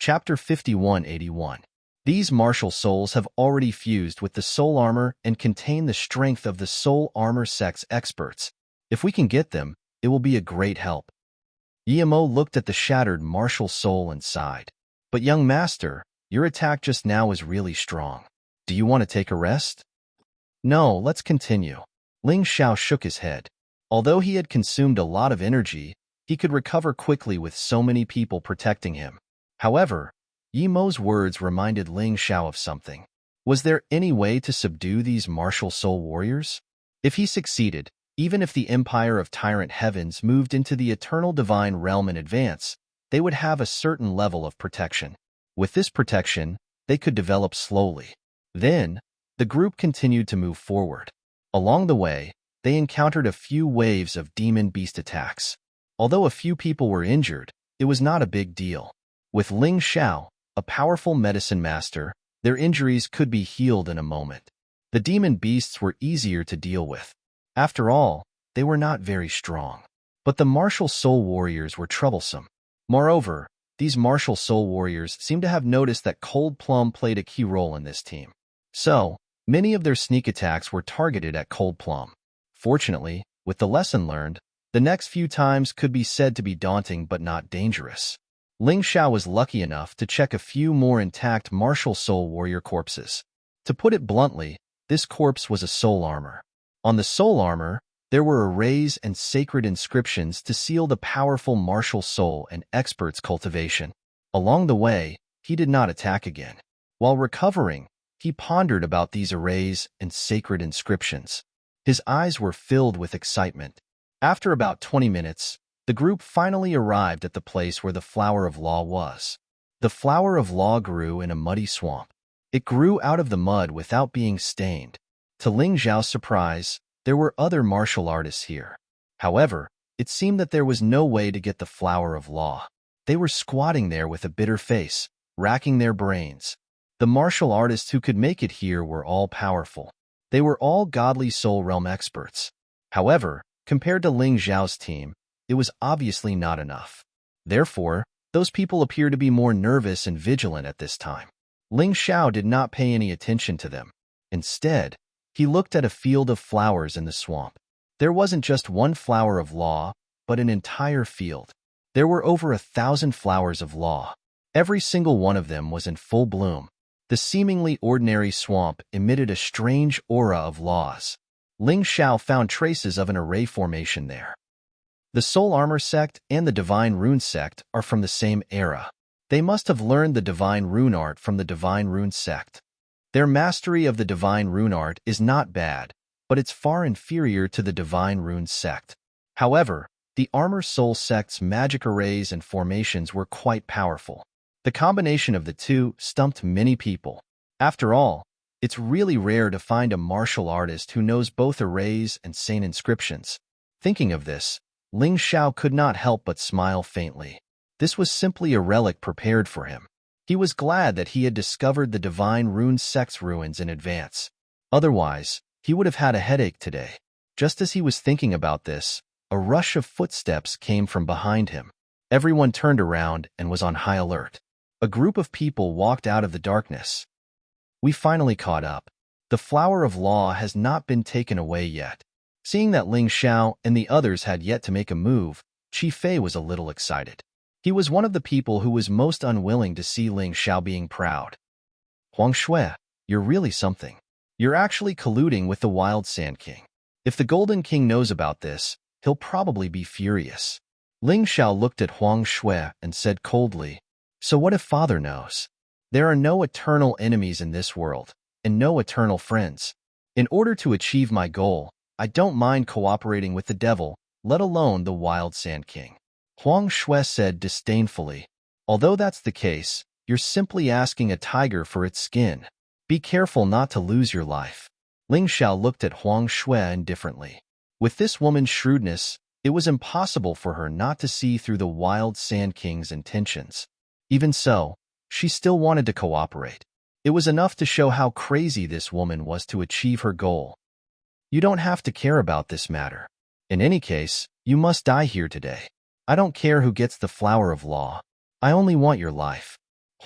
Chapter 5181. These martial souls have already fused with the soul armor and contain the strength of the soul armor sect's experts. If we can get them, it will be a great help. Yemo looked at the shattered martial soul and sighed. But young master, your attack just now is really strong. Do you want to take a rest? No, let's continue. Ling Xiao shook his head. Although he had consumed a lot of energy, he could recover quickly with so many people protecting him. However, Yemo's words reminded Ling Xiao of something. Was there any way to subdue these martial soul warriors? If he succeeded, even if the Empire of Tyrant Heavens moved into the Eternal Divine Realm in advance, they would have a certain level of protection. With this protection, they could develop slowly. Then, the group continued to move forward. Along the way, they encountered a few waves of demon beast attacks. Although a few people were injured, it was not a big deal. With Ling Xiao, a powerful medicine master, their injuries could be healed in a moment. The demon beasts were easier to deal with. After all, they were not very strong. But the martial soul warriors were troublesome. Moreover, these martial soul warriors seemed to have noticed that Cold Plum played a key role in this team. So, many of their sneak attacks were targeted at Cold Plum. Fortunately, with the lesson learned, the next few times could be said to be daunting but not dangerous. Ling Xiao was lucky enough to check a few more intact martial soul warrior corpses. To put it bluntly, this corpse was a soul armor. On the soul armor, there were arrays and sacred inscriptions to seal the powerful martial soul and expert's cultivation. Along the way, he did not attack again. While recovering, he pondered about these arrays and sacred inscriptions. His eyes were filled with excitement. After about 20 minutes, the group finally arrived at the place where the Flower of Law was. The Flower of Law grew in a muddy swamp. It grew out of the mud without being stained. To Ling Xiao's surprise, there were other martial artists here. However, it seemed that there was no way to get the Flower of Law. They were squatting there with a bitter face, racking their brains. The martial artists who could make it here were all powerful. They were all godly soul realm experts. However, compared to Ling Xiao's team, it was obviously not enough. Therefore, those people appear to be more nervous and vigilant at this time. Ling Xiao did not pay any attention to them. Instead, he looked at a field of flowers in the swamp. There wasn't just one flower of law, but an entire field. There were over 1,000 flowers of law. Every single one of them was in full bloom. The seemingly ordinary swamp emitted a strange aura of laws. Ling Xiao found traces of an array formation there. The Soul Armor sect and the Divine Rune sect are from the same era. They must have learned the Divine Rune art from the Divine Rune sect. Their mastery of the Divine Rune art is not bad, but it's far inferior to the Divine Rune sect. However, the Armor Soul sect's magic arrays and formations were quite powerful. The combination of the two stumped many people. After all, it's really rare to find a martial artist who knows both arrays and sane inscriptions. Thinking of this, Ling Xiao could not help but smile faintly. This was simply a relic prepared for him. He was glad that he had discovered the Divine Rune sect's ruins in advance. Otherwise, he would have had a headache today. Just as he was thinking about this, a rush of footsteps came from behind him. Everyone turned around and was on high alert. A group of people walked out of the darkness. We finally caught up. The Flower of Law has not been taken away yet. Seeing that Ling Xiao and the others had yet to make a move, Qi Fei was a little excited. He was one of the people who was most unwilling to see Ling Xiao being proud. Huang Shui, you're really something. You're actually colluding with the Wild Sand King. If the Golden King knows about this, he'll probably be furious. Ling Xiao looked at Huang Shui and said coldly, "So what if Father knows? There are no eternal enemies in this world, and no eternal friends. In order to achieve my goal, I don't mind cooperating with the devil, let alone the Wild Sand King." Huang Shui said disdainfully, "Although that's the case, you're simply asking a tiger for its skin. Be careful not to lose your life." Ling Xiao looked at Huang Shui indifferently. With this woman's shrewdness, it was impossible for her not to see through the Wild Sand King's intentions. Even so, she still wanted to cooperate. It was enough to show how crazy this woman was to achieve her goal. "You don't have to care about this matter. In any case, you must die here today. I don't care who gets the Flower of Law. I only want your life."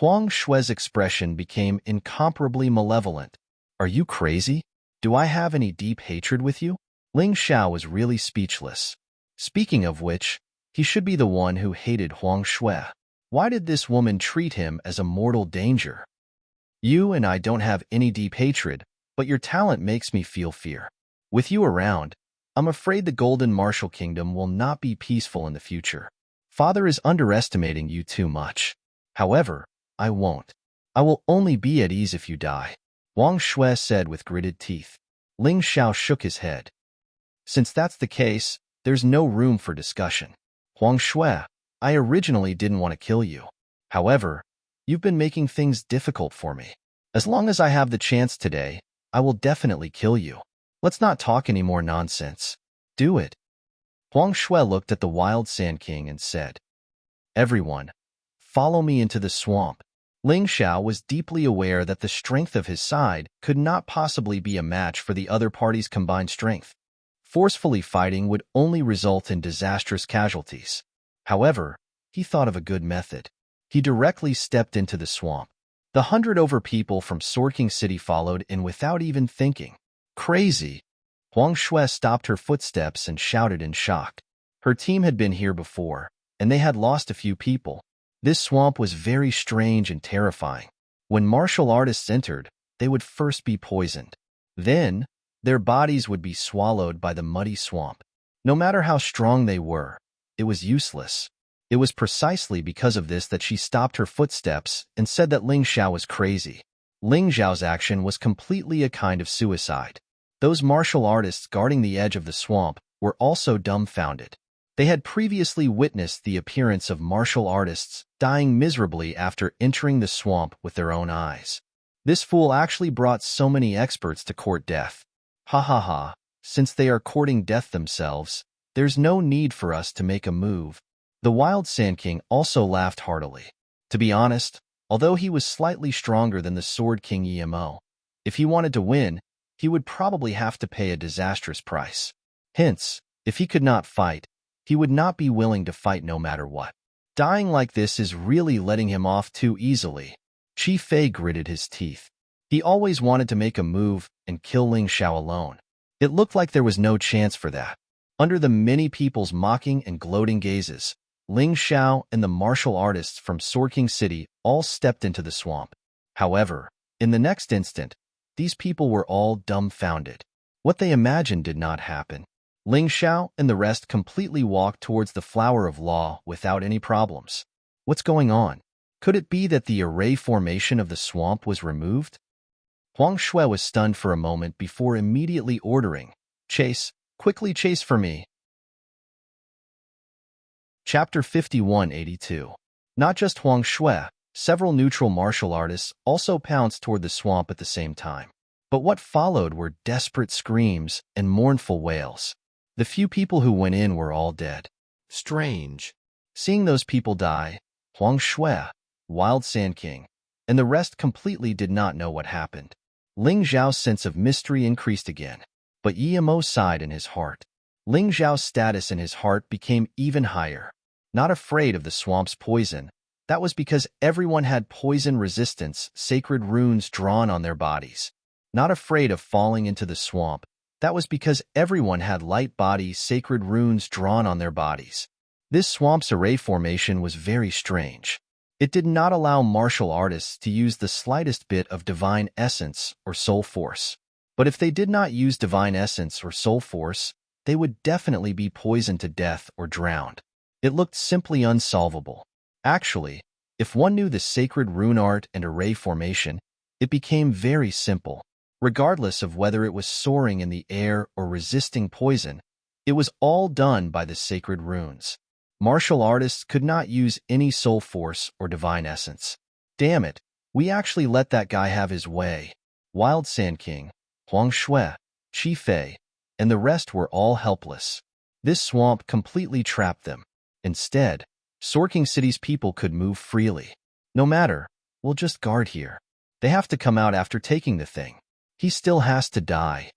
Huang Shue's expression became incomparably malevolent. Are you crazy? Do I have any deep hatred with you? Ling Xiao was really speechless. Speaking of which, he should be the one who hated Huang Shui. Why did this woman treat him as a mortal danger? You and I don't have any deep hatred, but your talent makes me feel fear. With you around, I'm afraid the Golden Martial Kingdom will not be peaceful in the future. Father is underestimating you too much. However, I won't. I will only be at ease if you die, Huang Shui said with gritted teeth. Ling Xiao shook his head. Since that's the case, there's no room for discussion. Huang Shui, I originally didn't want to kill you. However, you've been making things difficult for me. As long as I have the chance today, I will definitely kill you. Let's not talk any more nonsense. Do it. Huang Shui looked at the Wild Sand King and said, Everyone, follow me into the swamp. Ling Xiao was deeply aware that the strength of his side could not possibly be a match for the other party's combined strength. Forcefully fighting would only result in disastrous casualties. However, he thought of a good method. He directly stepped into the swamp. The 100 people from Sword King City followed in without even thinking. Crazy! Huang Shui stopped her footsteps and shouted in shock. Her team had been here before, and they had lost a few people. This swamp was very strange and terrifying. When martial artists entered, they would first be poisoned. Then, their bodies would be swallowed by the muddy swamp. No matter how strong they were, it was useless. It was precisely because of this that she stopped her footsteps and said that Ling Xiao was crazy. Ling Xiao's action was completely a kind of suicide. Those martial artists guarding the edge of the swamp were also dumbfounded. They had previously witnessed the appearance of martial artists dying miserably after entering the swamp with their own eyes. This fool actually brought so many experts to court death. Ha ha ha, since they are courting death themselves, there's no need for us to make a move. The Wild Sand King also laughed heartily. To be honest, although he was slightly stronger than the Sword King Emo, if he wanted to win, he would probably have to pay a disastrous price. Hence, if he could not fight, he would not be willing to fight no matter what. Dying like this is really letting him off too easily. Qi Fei gritted his teeth. He always wanted to make a move and kill Ling Xiao alone. It looked like there was no chance for that. Under the many people's mocking and gloating gazes, Ling Xiao and the martial artists from Sword King City all stepped into the swamp. However, in the next instant, these people were all dumbfounded. What they imagined did not happen. Ling Xiao and the rest completely walked towards the Flower of Law without any problems. What's going on? Could it be that the array formation of the swamp was removed? Huang Shui was stunned for a moment before immediately ordering, Chase, quickly chase for me. Chapter 5182. Not just Huang Shui, several neutral martial artists also pounced toward the swamp at the same time. But what followed were desperate screams and mournful wails. The few people who went in were all dead. Strange. Seeing those people die, Huang Shui, Wild Sand King, and the rest completely did not know what happened. Ling Zhao's sense of mystery increased again, but Emo sighed in his heart. Ling Zhao's status in his heart became even higher. Not afraid of the swamp's poison, that was because everyone had poison resistance, sacred runes drawn on their bodies. Not afraid of falling into the swamp, that was because everyone had light body, sacred runes drawn on their bodies. This swamp's array formation was very strange. It did not allow martial artists to use the slightest bit of divine essence or soul force. But if they did not use divine essence or soul force, they would definitely be poisoned to death or drowned. It looked simply unsolvable. Actually, if one knew the sacred rune art and array formation, it became very simple. Regardless of whether it was soaring in the air or resisting poison, it was all done by the sacred runes. Martial artists could not use any soul force or divine essence. Damn it, we actually let that guy have his way. Wild Sand King, Huang Shui, Qi Fei, and the rest were all helpless. This swamp completely trapped them. Instead, Sword King City's people could move freely. No matter, we'll just guard here. They have to come out after taking the thing. He still has to die.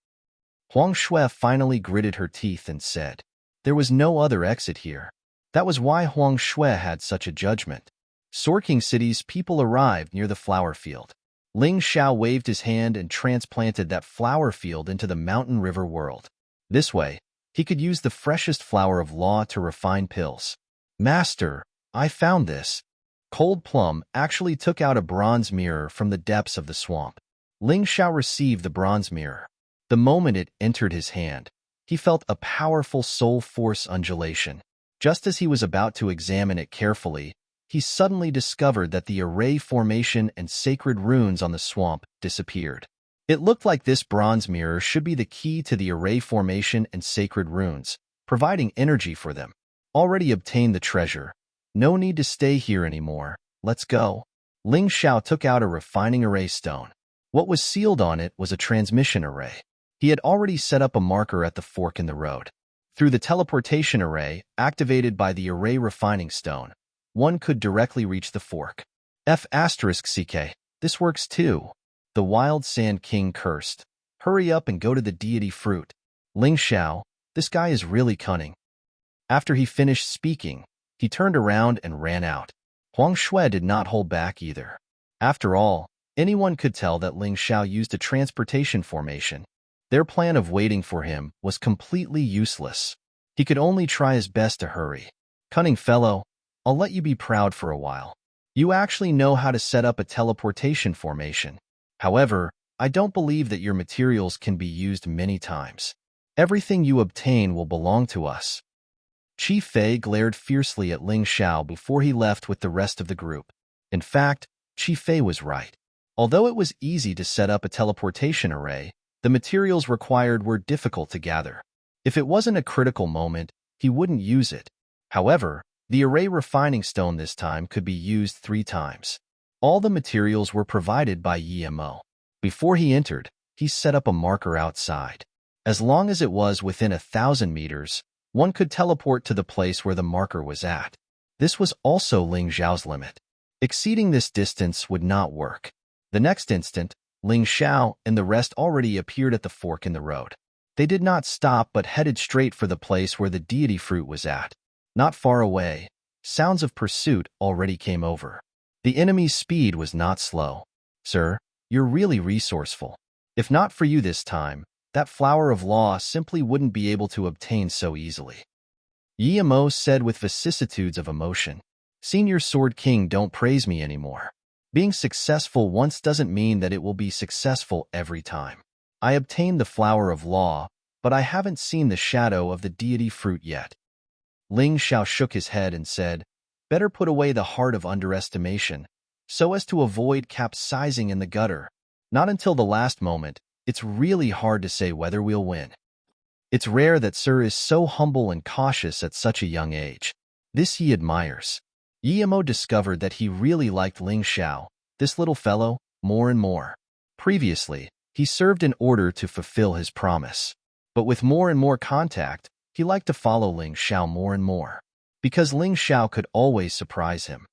Huang Shui finally gritted her teeth and said, there was no other exit here. That was why Huang Shui had such a judgment. Sword King City's people arrived near the flower field. Ling Xiao waved his hand and transplanted that flower field into the mountain river world. This way, he could use the freshest flower of law to refine pills. Master, I found this. Cold Plum actually took out a bronze mirror from the depths of the swamp. Ling Xiao received the bronze mirror. The moment it entered his hand, he felt a powerful soul force undulation. Just as he was about to examine it carefully, he suddenly discovered that the array formation and sacred runes on the swamp disappeared. It looked like this bronze mirror should be the key to the array formation and sacred runes, providing energy for them. Already obtained the treasure. No need to stay here anymore. Let's go. Ling Xiao took out a refining array stone. What was sealed on it was a transmission array. He had already set up a marker at the fork in the road. Through the teleportation array, activated by the array refining stone, one could directly reach the fork. F***CK. This works too. The Wild Sand King cursed. Hurry up and go to the deity fruit. Ling Xiao, this guy is really cunning. After he finished speaking, he turned around and ran out. Huang Shui did not hold back either. After all, anyone could tell that Ling Xiao used a transportation formation. Their plan of waiting for him was completely useless. He could only try his best to hurry. Cunning fellow, I'll let you be proud for a while. You actually know how to set up a teleportation formation. However, I don't believe that your materials can be used many times. Everything you obtain will belong to us. Qi Fei glared fiercely at Ling Xiao before he left with the rest of the group. In fact, Qi Fei was right. Although it was easy to set up a teleportation array, the materials required were difficult to gather. If it wasn't a critical moment, he wouldn't use it. However, the array refining stone this time could be used 3 times. All the materials were provided by Yimo. Before he entered, he set up a marker outside. As long as it was within 1,000 meters, one could teleport to the place where the marker was at. This was also Ling Xiao's limit. Exceeding this distance would not work. The next instant, Ling Xiao and the rest already appeared at the fork in the road. They did not stop but headed straight for the place where the deity fruit was at. Not far away, sounds of pursuit already came over. The enemy's speed was not slow. Sir, you're really resourceful. If not for you this time, that flower of law simply wouldn't be able to obtain so easily. Yimo said with vicissitudes of emotion. Senior Sword King don't praise me anymore. Being successful once doesn't mean that it will be successful every time. I obtained the flower of law, but I haven't seen the shadow of the deity fruit yet. Ling Xiao shook his head and said, better put away the heart of underestimation, so as to avoid capsizing in the gutter. Not until the last moment, it's really hard to say whether we'll win. It's rare that Sir is so humble and cautious at such a young age. This he admires. Yimo discovered that he really liked Ling Xiao, this little fellow, more and more. Previously, he served in order to fulfill his promise. But with more and more contact, he liked to follow Ling Xiao more and more, because Ling Xiao could always surprise him.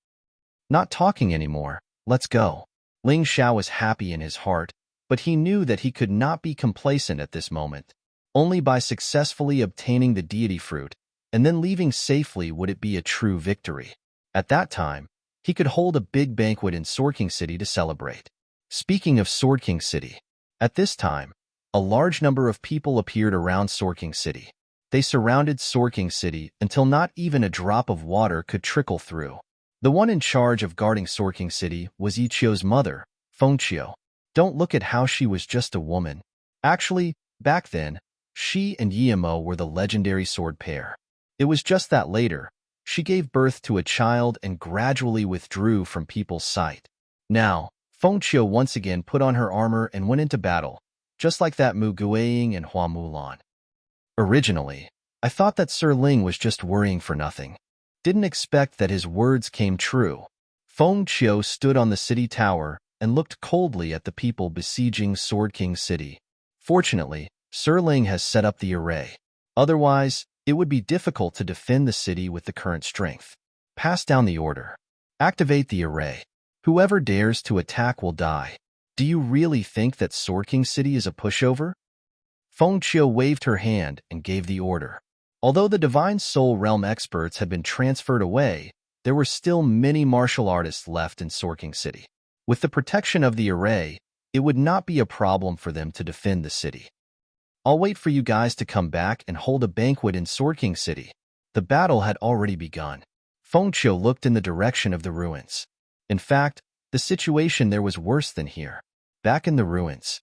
Not talking anymore, let's go. Ling Xiao was happy in his heart, but he knew that he could not be complacent at this moment. Only by successfully obtaining the deity fruit, and then leaving safely would it be a true victory. At that time, he could hold a big banquet in Sword King City to celebrate. Speaking of Sword King City, at this time, a large number of people appeared around Sword King City. They surrounded Sword King City until not even a drop of water could trickle through. The one in charge of guarding Sword King City was Yichio's mother, Fengqiu. Don't look at how she was just a woman. Actually, back then, she and Yimo were the legendary sword pair. It was just that later, she gave birth to a child and gradually withdrew from people's sight. Now, Fengqiu once again put on her armor and went into battle, just like that Mu Guiying and Hua Mulan. Originally, I thought that Sir Ling was just worrying for nothing. Didn't expect that his words came true. Fengqiu stood on the city tower and looked coldly at the people besieging Sword King City. Fortunately, Sir Ling has set up the array. Otherwise, it would be difficult to defend the city with the current strength. Pass down the order. Activate the array. Whoever dares to attack will die. Do you really think that Sword King City is a pushover? Fengqiu waved her hand and gave the order. Although the Divine Soul Realm experts had been transferred away, there were still many martial artists left in Sorking City. With the protection of the array, it would not be a problem for them to defend the city. I'll wait for you guys to come back and hold a banquet in Sorking City. The battle had already begun. Fengqiu looked in the direction of the ruins. In fact, the situation there was worse than here. Back in the ruins.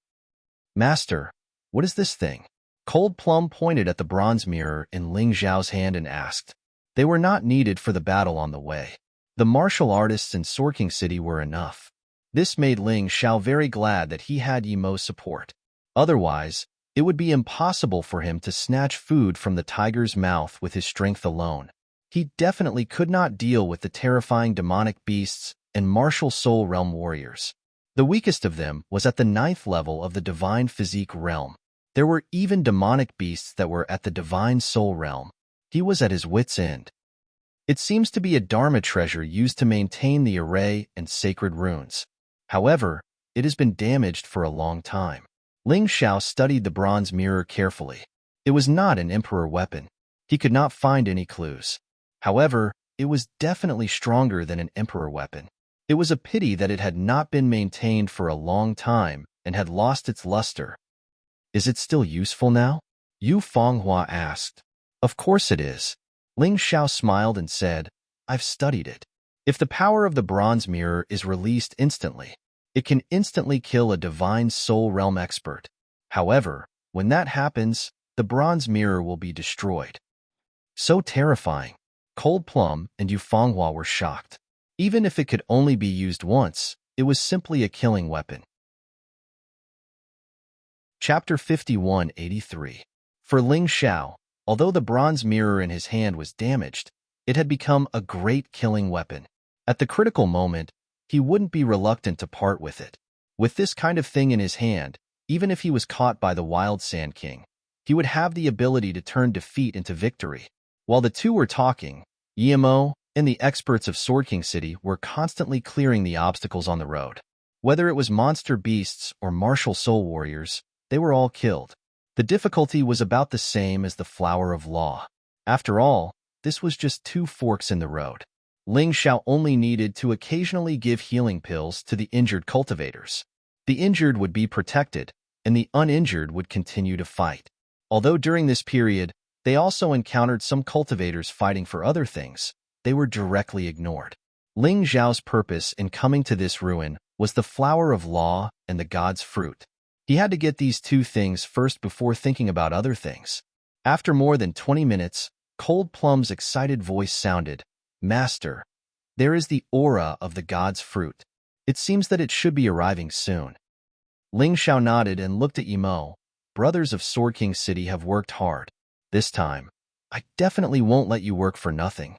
Master, what is this thing? Cold Plum pointed at the bronze mirror in Ling Xiao's hand and asked. They were not needed for the battle on the way. The martial artists in Sorking City were enough. This made Ling Xiao very glad that he had Yimo's support. Otherwise, it would be impossible for him to snatch food from the tiger's mouth with his strength alone. He definitely could not deal with the terrifying demonic beasts and martial soul realm warriors. The weakest of them was at the 9th level of the divine physique realm. There were even demonic beasts that were at the divine soul realm. He was at his wit's end. It seems to be a Dharma treasure used to maintain the array and sacred runes. However, it has been damaged for a long time. Ling Xiao studied the bronze mirror carefully. It was not an emperor weapon. He could not find any clues. However, it was definitely stronger than an emperor weapon. It was a pity that it had not been maintained for a long time and had lost its luster. Is it still useful now? Yu Fenghua asked. Of course it is. Ling Xiao smiled and said, I've studied it. If the power of the bronze mirror is released instantly, it can instantly kill a divine soul realm expert. However, when that happens, the bronze mirror will be destroyed. So terrifying. Cold Plum and Yu Fenghua were shocked. Even if it could only be used once, it was simply a killing weapon. Chapter 5183. For Ling Xiao, although the bronze mirror in his hand was damaged, it had become a great killing weapon. At the critical moment, he wouldn't be reluctant to part with it. With this kind of thing in his hand, even if he was caught by the Wild Sand King, he would have the ability to turn defeat into victory. While the two were talking, Yimo and the experts of Sorking City were constantly clearing the obstacles on the road. Whether it was monster beasts or martial soul warriors, they were all killed. The difficulty was about the same as the Flower of Law. After all, this was just 2 forks in the road. Ling Xiao only needed to occasionally give healing pills to the injured cultivators. The injured would be protected, and the uninjured would continue to fight. Although during this period, they also encountered some cultivators fighting for other things, they were directly ignored. Ling Xiao's purpose in coming to this ruin was the Flower of Law and the God's Fruit. He had to get these 2 things first before thinking about other things. After more than 20 minutes, Cold Plum's excited voice sounded, Master, there is the aura of the God's Fruit. It seems that it should be arriving soon. Ling Xiao nodded and looked at Yimo. Brothers of Sorking City have worked hard. This time, I definitely won't let you work for nothing.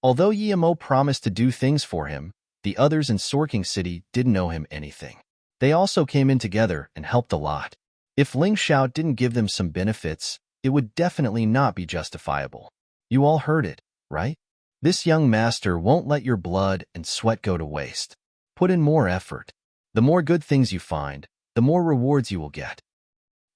Although Yimo promised to do things for him, the others in Sorking City didn't owe him anything. They also came in together and helped a lot. If Ling Xiao didn't give them some benefits, it would definitely not be justifiable. You all heard it, right? This young master won't let your blood and sweat go to waste. Put in more effort. The more good things you find, the more rewards you will get.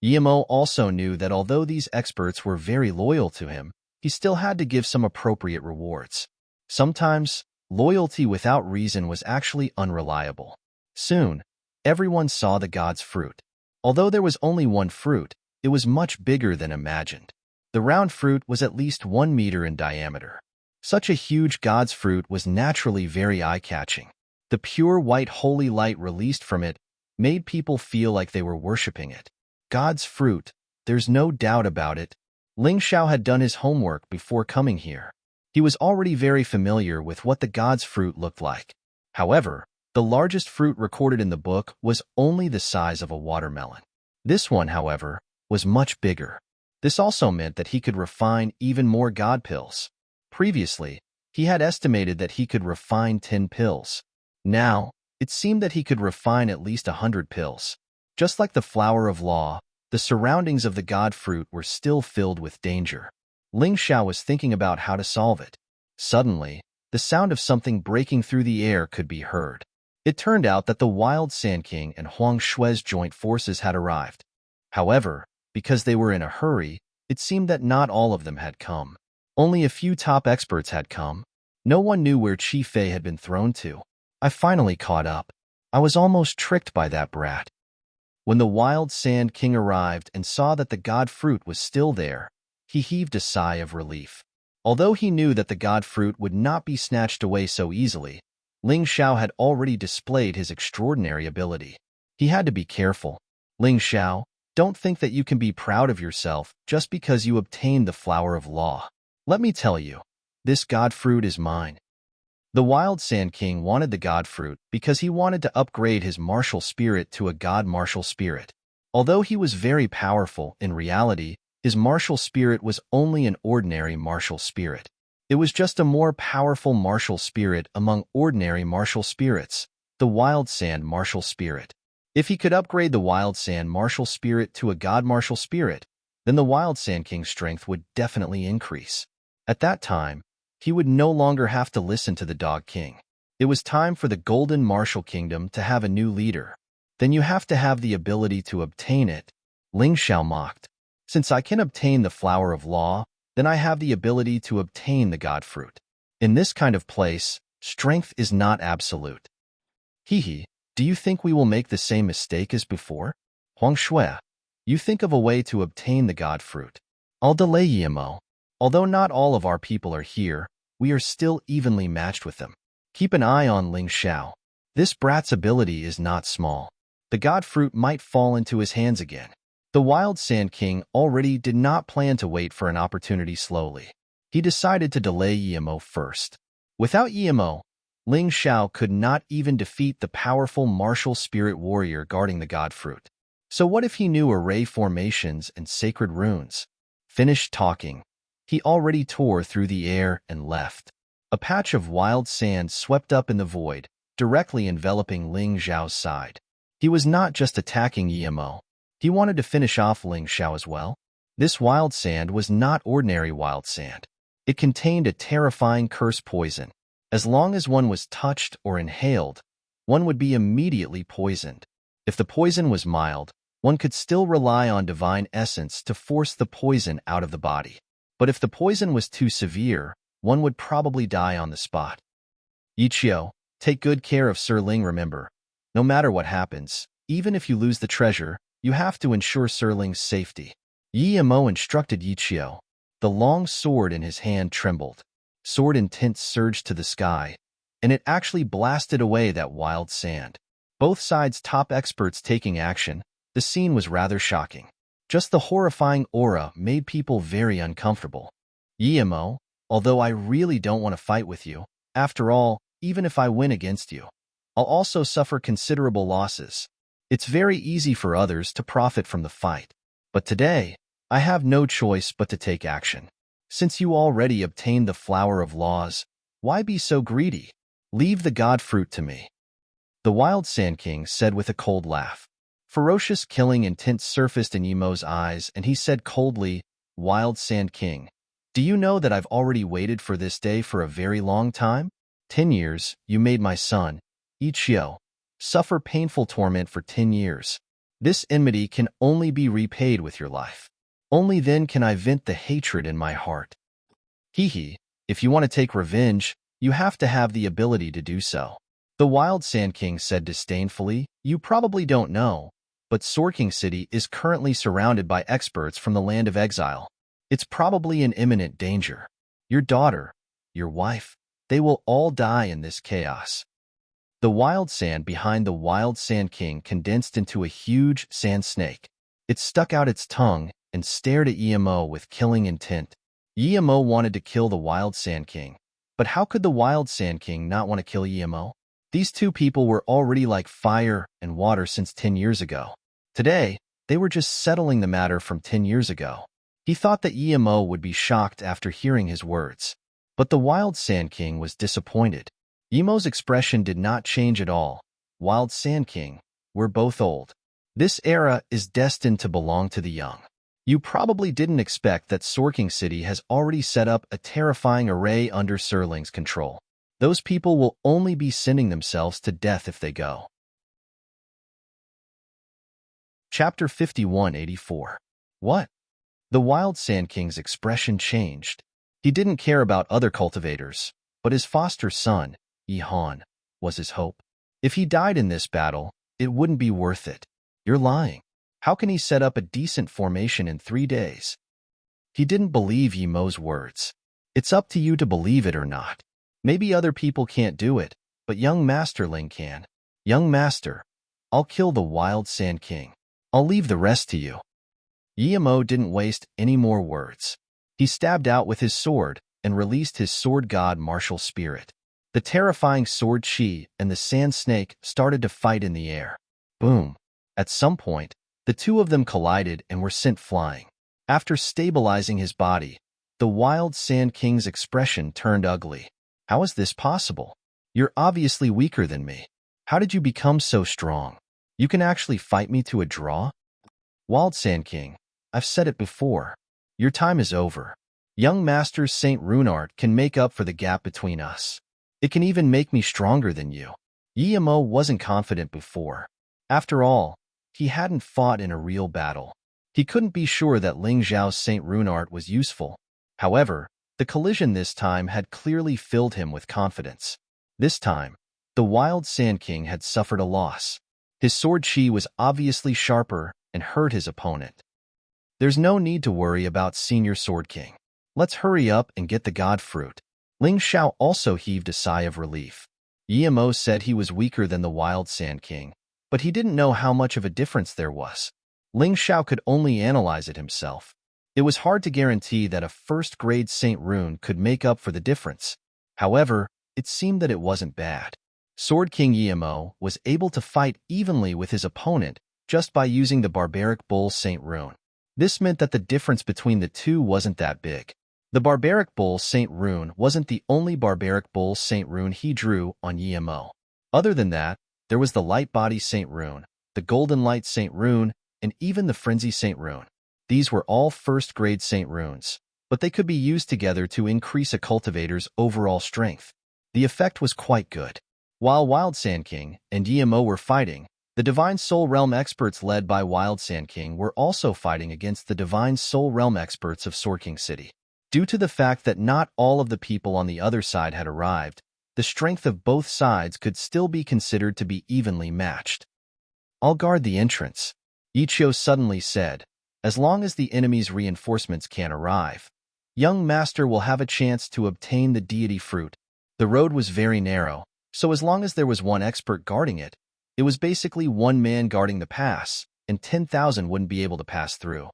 Yimo also knew that although these experts were very loyal to him, he still had to give some appropriate rewards. Sometimes, loyalty without reason was actually unreliable. Soon, everyone saw the God's Fruit. Although there was only one fruit, it was much bigger than imagined. The round fruit was at least 1 meter in diameter. Such a huge God's Fruit was naturally very eye-catching. The pure white holy light released from it made people feel like they were worshipping it. God's Fruit, there's no doubt about it. Ling Xiao had done his homework before coming here. He was already very familiar with what the God's Fruit looked like. However, the largest fruit recorded in the book was only the size of a watermelon. This one, however, was much bigger. This also meant that he could refine even more God pills. Previously, he had estimated that he could refine 10 pills. Now, it seemed that he could refine at least 100 pills. Just like the Flower of Law, the surroundings of the God Fruit were still filled with danger. Ling Xiao was thinking about how to solve it. Suddenly, the sound of something breaking through the air could be heard. It turned out that the Wild Sand King and Huang Shui's joint forces had arrived. However, because they were in a hurry, it seemed that not all of them had come. Only a few top experts had come. No one knew where Chi Fei had been thrown to. I finally caught up. I was almost tricked by that brat. When the Wild Sand King arrived and saw that the god fruit was still there, he heaved a sigh of relief. Although he knew that the god fruit would not be snatched away so easily, Ling Xiao had already displayed his extraordinary ability. He had to be careful. Ling Xiao, don't think that you can be proud of yourself just because you obtained the Flower of Law. Let me tell you, this god fruit is mine. The Wild Sand King wanted the god fruit because he wanted to upgrade his martial spirit to a god martial spirit. Although he was very powerful, in reality, his martial spirit was only an ordinary martial spirit. It was just a more powerful martial spirit among ordinary martial spirits, the Wild Sand martial spirit. If he could upgrade the Wild Sand martial spirit to a god martial spirit, then the Wild Sand King's strength would definitely increase. At that time, he would no longer have to listen to the Dog King. It was time for the Golden Martial Kingdom to have a new leader. Then you have to have the ability to obtain it. Ling Xiao mocked. Since I can obtain the Flower of Law, then I have the ability to obtain the God Fruit. In this kind of place, strength is not absolute. Hehe, do you think we will make the same mistake as before? Huang Shui, you think of a way to obtain the God Fruit. I'll delay Yimo. Although not all of our people are here, we are still evenly matched with them. Keep an eye on Ling Xiao. This brat's ability is not small. The God Fruit might fall into his hands again. The Wild Sand King already did not plan to wait for an opportunity slowly. He decided to delay Yimo first. Without Yimo, Ling Xiao could not even defeat the powerful martial spirit warrior guarding the God Fruit. So what if he knew array formations and sacred runes? Finished talking. He already tore through the air and left. A patch of wild sand swept up in the void, directly enveloping Ling Xiao's side. He was not just attacking Yimo. He wanted to finish off Ling Xiao as well. This wild sand was not ordinary wild sand. It contained a terrifying curse poison. As long as one was touched or inhaled, one would be immediately poisoned. If the poison was mild, one could still rely on divine essence to force the poison out of the body. But if the poison was too severe, one would probably die on the spot. Yichio, take good care of Sir Ling. Remember, no matter what happens, even if you lose the treasure, you have to ensure Sir Ling's safety. Yi Amo instructed Yichio. The long sword in his hand trembled. Sword intent surged to the sky, and it actually blasted away that wild sand. Both sides' top experts taking action, the scene was rather shocking. Just the horrifying aura made people very uncomfortable. Yi Amo, although I really don't want to fight with you, after all, even if I win against you, I'll also suffer considerable losses. It's very easy for others to profit from the fight. But today, I have no choice but to take action. Since you already obtained the Flower of Laws, why be so greedy? Leave the God Fruit to me. The Wild Sand King said with a cold laugh. Ferocious killing intent surfaced in Yimo's eyes, and he said coldly, Wild Sand King, do you know that I've already waited for this day for a very long time? 10 years, you made my son, Ichio, suffer painful torment for 10 years. This enmity can only be repaid with your life. Only then can I vent the hatred in my heart. Hehe, if you want to take revenge, you have to have the ability to do so. The Wild Sand King said disdainfully, you probably don't know, but Sorking City is currently surrounded by experts from the land of exile. It's probably in imminent danger. Your daughter, your wife, they will all die in this chaos. The wild sand behind the Wild Sand King condensed into a huge sand snake. It stuck out its tongue and stared at Yimo with killing intent. Yimo wanted to kill the Wild Sand King, but how could the Wild Sand King not want to kill Yimo? These two people were already like fire and water since 10 years ago. Today, they were just settling the matter from 10 years ago. He thought that Yimo would be shocked after hearing his words. But the Wild Sand King was disappointed. Yimo's expression did not change at all. Wild Sand King, we're both old. This era is destined to belong to the young. You probably didn't expect that Sorking City has already set up a terrifying array under Sir Ling's control. Those people will only be sending themselves to death if they go. Chapter 5184. What? The Wild Sand King's expression changed. He didn't care about other cultivators. but his foster son, Yi Han, was his hope. If he died in this battle, it wouldn't be worth it. You're lying. How can he set up a decent formation in 3 days? He didn't believe Yi Mo's words. It's up to you to believe it or not. Maybe other people can't do it, but young Master Ling can. Young Master, I'll kill the Wild Sand King. I'll leave the rest to you. Yi Mo didn't waste any more words. He stabbed out with his sword and released his sword god martial spirit. The terrifying sword Qi and the sand snake started to fight in the air. Boom. At some point, the two of them collided and were sent flying. After stabilizing his body, the Wild Sand King's expression turned ugly. How is this possible? You're obviously weaker than me. How did you become so strong? You can actually fight me to a draw? Wild Sand King, I've said it before. Your time is over. Young Master Saint Runart can make up for the gap between us. It can even make me stronger than you. Yi Mo wasn't confident before. After all, he hadn't fought in a real battle. He couldn't be sure that Ling Zhao's Saint Runart was useful. However, the collision this time had clearly filled him with confidence. This time, the Wild Sand King had suffered a loss. His sword Qi was obviously sharper and hurt his opponent. There's no need to worry about Senior Sword King. Let's hurry up and get the God Fruit. Ling Xiao also heaved a sigh of relief. Yi Mo said he was weaker than the Wild Sand King, but he didn't know how much of a difference there was. Ling Xiao could only analyze it himself. It was hard to guarantee that a first-grade Saint Rune could make up for the difference. However, it seemed that it wasn't bad. Sword King Yi Mo was able to fight evenly with his opponent just by using the Barbaric Bull Saint Rune. This meant that the difference between the two wasn't that big. The Barbaric Bull Saint Rune wasn't the only Barbaric Bull Saint Rune he drew on Yi Mo. Other than that, there was the Light Body Saint Rune, the Golden Light Saint Rune, and even the Frenzy Saint Rune. These were all first-grade Saint Runes, but they could be used together to increase a cultivator's overall strength. The effect was quite good. While Wild Sand King and Yi Mo were fighting, the Divine Soul Realm experts led by Wild Sand King were also fighting against the Divine Soul Realm experts of Sword King City. Due to the fact that not all of the people on the other side had arrived, the strength of both sides could still be considered to be evenly matched. I'll guard the entrance, Ichio suddenly said. As long as the enemy's reinforcements can't arrive, young Master will have a chance to obtain the deity fruit. The road was very narrow, so as long as there was one expert guarding it, it was basically one man guarding the pass, and 10,000 wouldn't be able to pass through.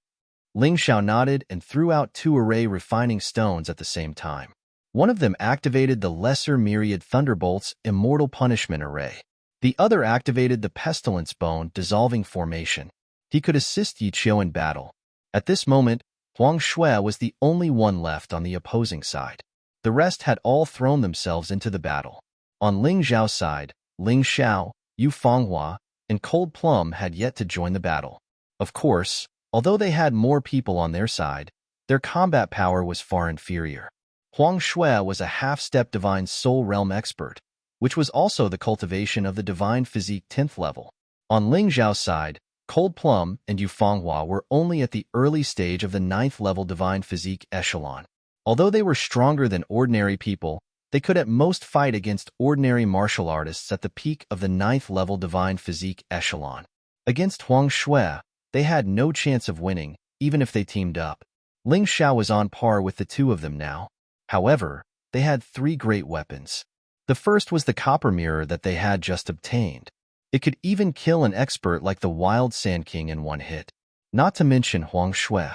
Ling Xiao nodded and threw out 2 array refining stones at the same time. One of them activated the Lesser Myriad Thunderbolt's Immortal Punishment Array. The other activated the Pestilence Bone Dissolving Formation. He could assist Yi Qiu in battle. At this moment, Huang Shui was the only one left on the opposing side. The rest had all thrown themselves into the battle. On Ling Zhao's side, Ling Xiao, Yu Fanghua, and Cold Plum had yet to join the battle. Of course, although they had more people on their side, their combat power was far inferior. Huang Shui was a half-step Divine Soul Realm expert, which was also the cultivation of the Divine Physique 10th level. On Ling Zhao's side, Cold Plum and Yu Fanghua were only at the early stage of the 9th level Divine Physique echelon. Although they were stronger than ordinary people, they could at most fight against ordinary martial artists at the peak of the 9th level Divine Physique echelon. Against Huang Shui, they had no chance of winning, even if they teamed up. Ling Xiao was on par with the two of them now. However, they had 3 great weapons. The first was the copper mirror that they had just obtained. It could even kill an expert like the Wild Sand King in one hit, not to mention Huang Shui.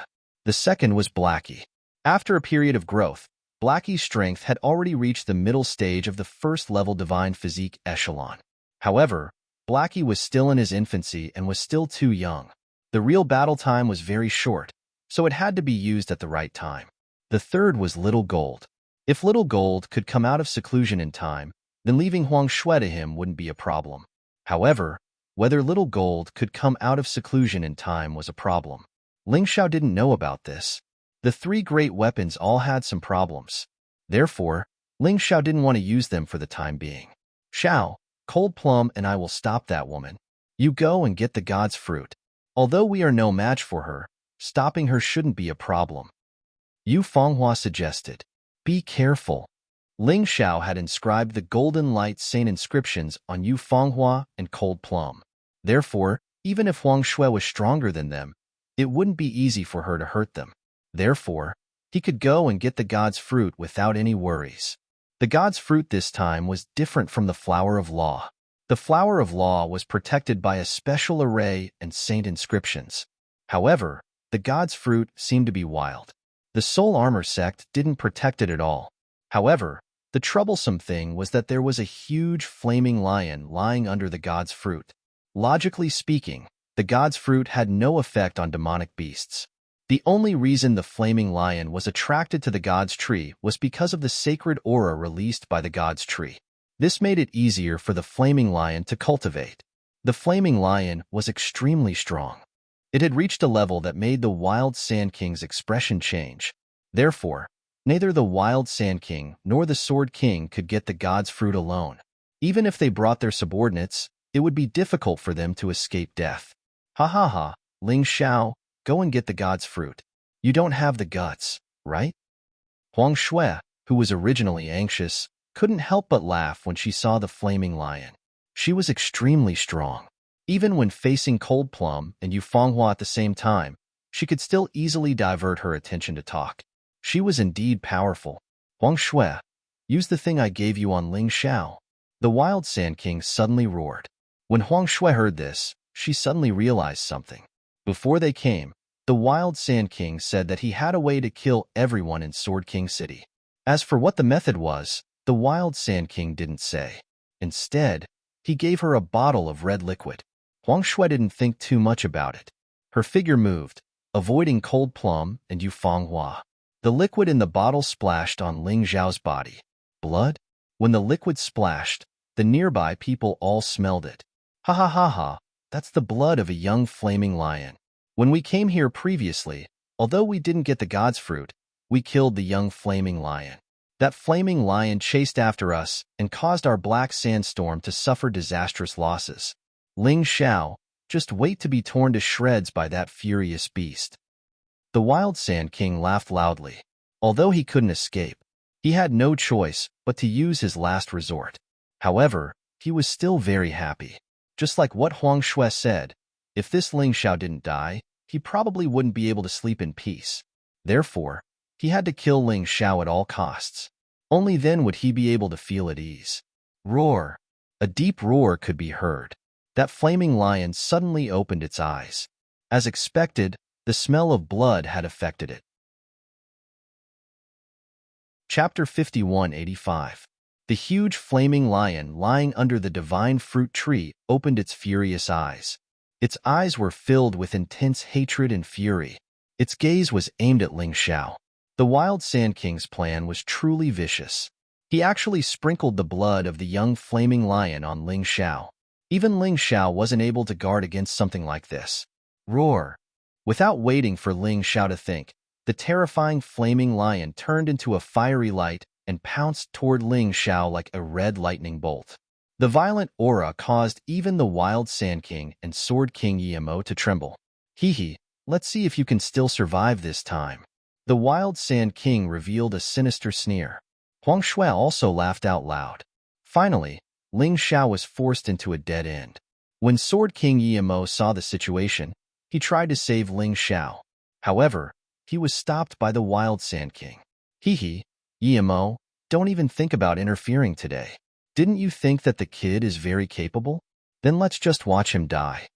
The second was Blackie. After a period of growth, Blackie's strength had already reached the middle stage of the 1st level Divine Physique echelon. However, Blackie was still in his infancy and was still too young. The real battle time was very short, so it had to be used at the right time. The third was Little Gold. If Little Gold could come out of seclusion in time, then leaving Huang Shui to him wouldn't be a problem. However, whether Little Gold could come out of seclusion in time was a problem. Ling Xiao didn't know about this. The 3 great weapons all had some problems. Therefore, Ling Xiao didn't want to use them for the time being. Xiao, Cold Plum and I will stop that woman. You go and get the God's Fruit. Although we are no match for her, stopping her shouldn't be a problem. Yu Fanghua suggested. Be careful. Ling Xiao had inscribed the Golden Light Saint inscriptions on Yu Fanghua and Cold Plum. Therefore, even if Huang Shui was stronger than them, it wouldn't be easy for her to hurt them. Therefore, he could go and get the god's fruit without any worries. The god's fruit this time was different from the flower of law. The flower of law was protected by a special array and saint inscriptions. However, the god's fruit seemed to be wild. The soul armor sect didn't protect it at all. However, the troublesome thing was that there was a huge flaming lion lying under the god's fruit. Logically speaking, the god's fruit had no effect on demonic beasts. The only reason the flaming lion was attracted to the god's tree was because of the sacred aura released by the god's tree. This made it easier for the flaming lion to cultivate. The flaming lion was extremely strong. It had reached a level that made the Wild Sand King's expression change. Therefore, neither the Wild Sand King nor the Sword King could get the god's fruit alone. Even if they brought their subordinates, it would be difficult for them to escape death. Ha ha ha, Ling Xiao, go and get the god's fruit. You don't have the guts, right? Huang Shui, who was originally anxious, couldn't help but laugh when she saw the flaming lion. She was extremely strong. Even when facing Cold Plum and Yu Fanghua at the same time, she could still easily divert her attention to talk. She was indeed powerful. Huang Shui, use the thing I gave you on Ling Xiao. The Wild Sand King suddenly roared. When Huang Shui heard this, she suddenly realized something. Before they came, the Wild Sand King said that he had a way to kill everyone in Sword King City. As for what the method was, the Wild Sand King didn't say. Instead, he gave her a bottle of red liquid. Huang Shui didn't think too much about it. Her figure moved, avoiding Cold Plum and Yu Fanghua. The liquid in the bottle splashed on Ling Xiao's body. Blood? When the liquid splashed, the nearby people all smelled it. Ha ha ha ha, that's the blood of a young flaming lion. When we came here previously, although we didn't get the god's fruit, we killed the young flaming lion. That flaming lion chased after us and caused our black sandstorm to suffer disastrous losses. Ling Xiao, just wait to be torn to shreds by that furious beast. The Wild Sand King laughed loudly. Although he couldn't escape, he had no choice but to use his last resort. However, he was still very happy. Just like what Huang Shui said, if this Ling Xiao didn't die, he probably wouldn't be able to sleep in peace. Therefore, he had to kill Ling Xiao at all costs. Only then would he be able to feel at ease. Roar! A deep roar could be heard. That flaming lion suddenly opened its eyes. As expected, the smell of blood had affected it. Chapter 5185. The huge flaming lion lying under the divine fruit tree opened its furious eyes. Its eyes were filled with intense hatred and fury. Its gaze was aimed at Ling Xiao. The Wild Sand King's plan was truly vicious. He actually sprinkled the blood of the young flaming lion on Ling Xiao. Even Ling Xiao wasn't able to guard against something like this. Roar! Without waiting for Ling Xiao to think, the terrifying flaming lion turned into a fiery light and pounced toward Ling Xiao like a red lightning bolt. The violent aura caused even the Wild Sand King and Sword King Yimo to tremble. Hee, let's see if you can still survive this time. The Wild Sand King revealed a sinister sneer. Huang Shui also laughed out loud. Finally, Ling Xiao was forced into a dead end. When Sword King Yimo saw the situation, he tried to save Ling Xiao. However, he was stopped by the Wild Sand King. Hee, Yimo, don't even think about interfering today. Didn't you think that the kid is very capable? Then let's just watch him die.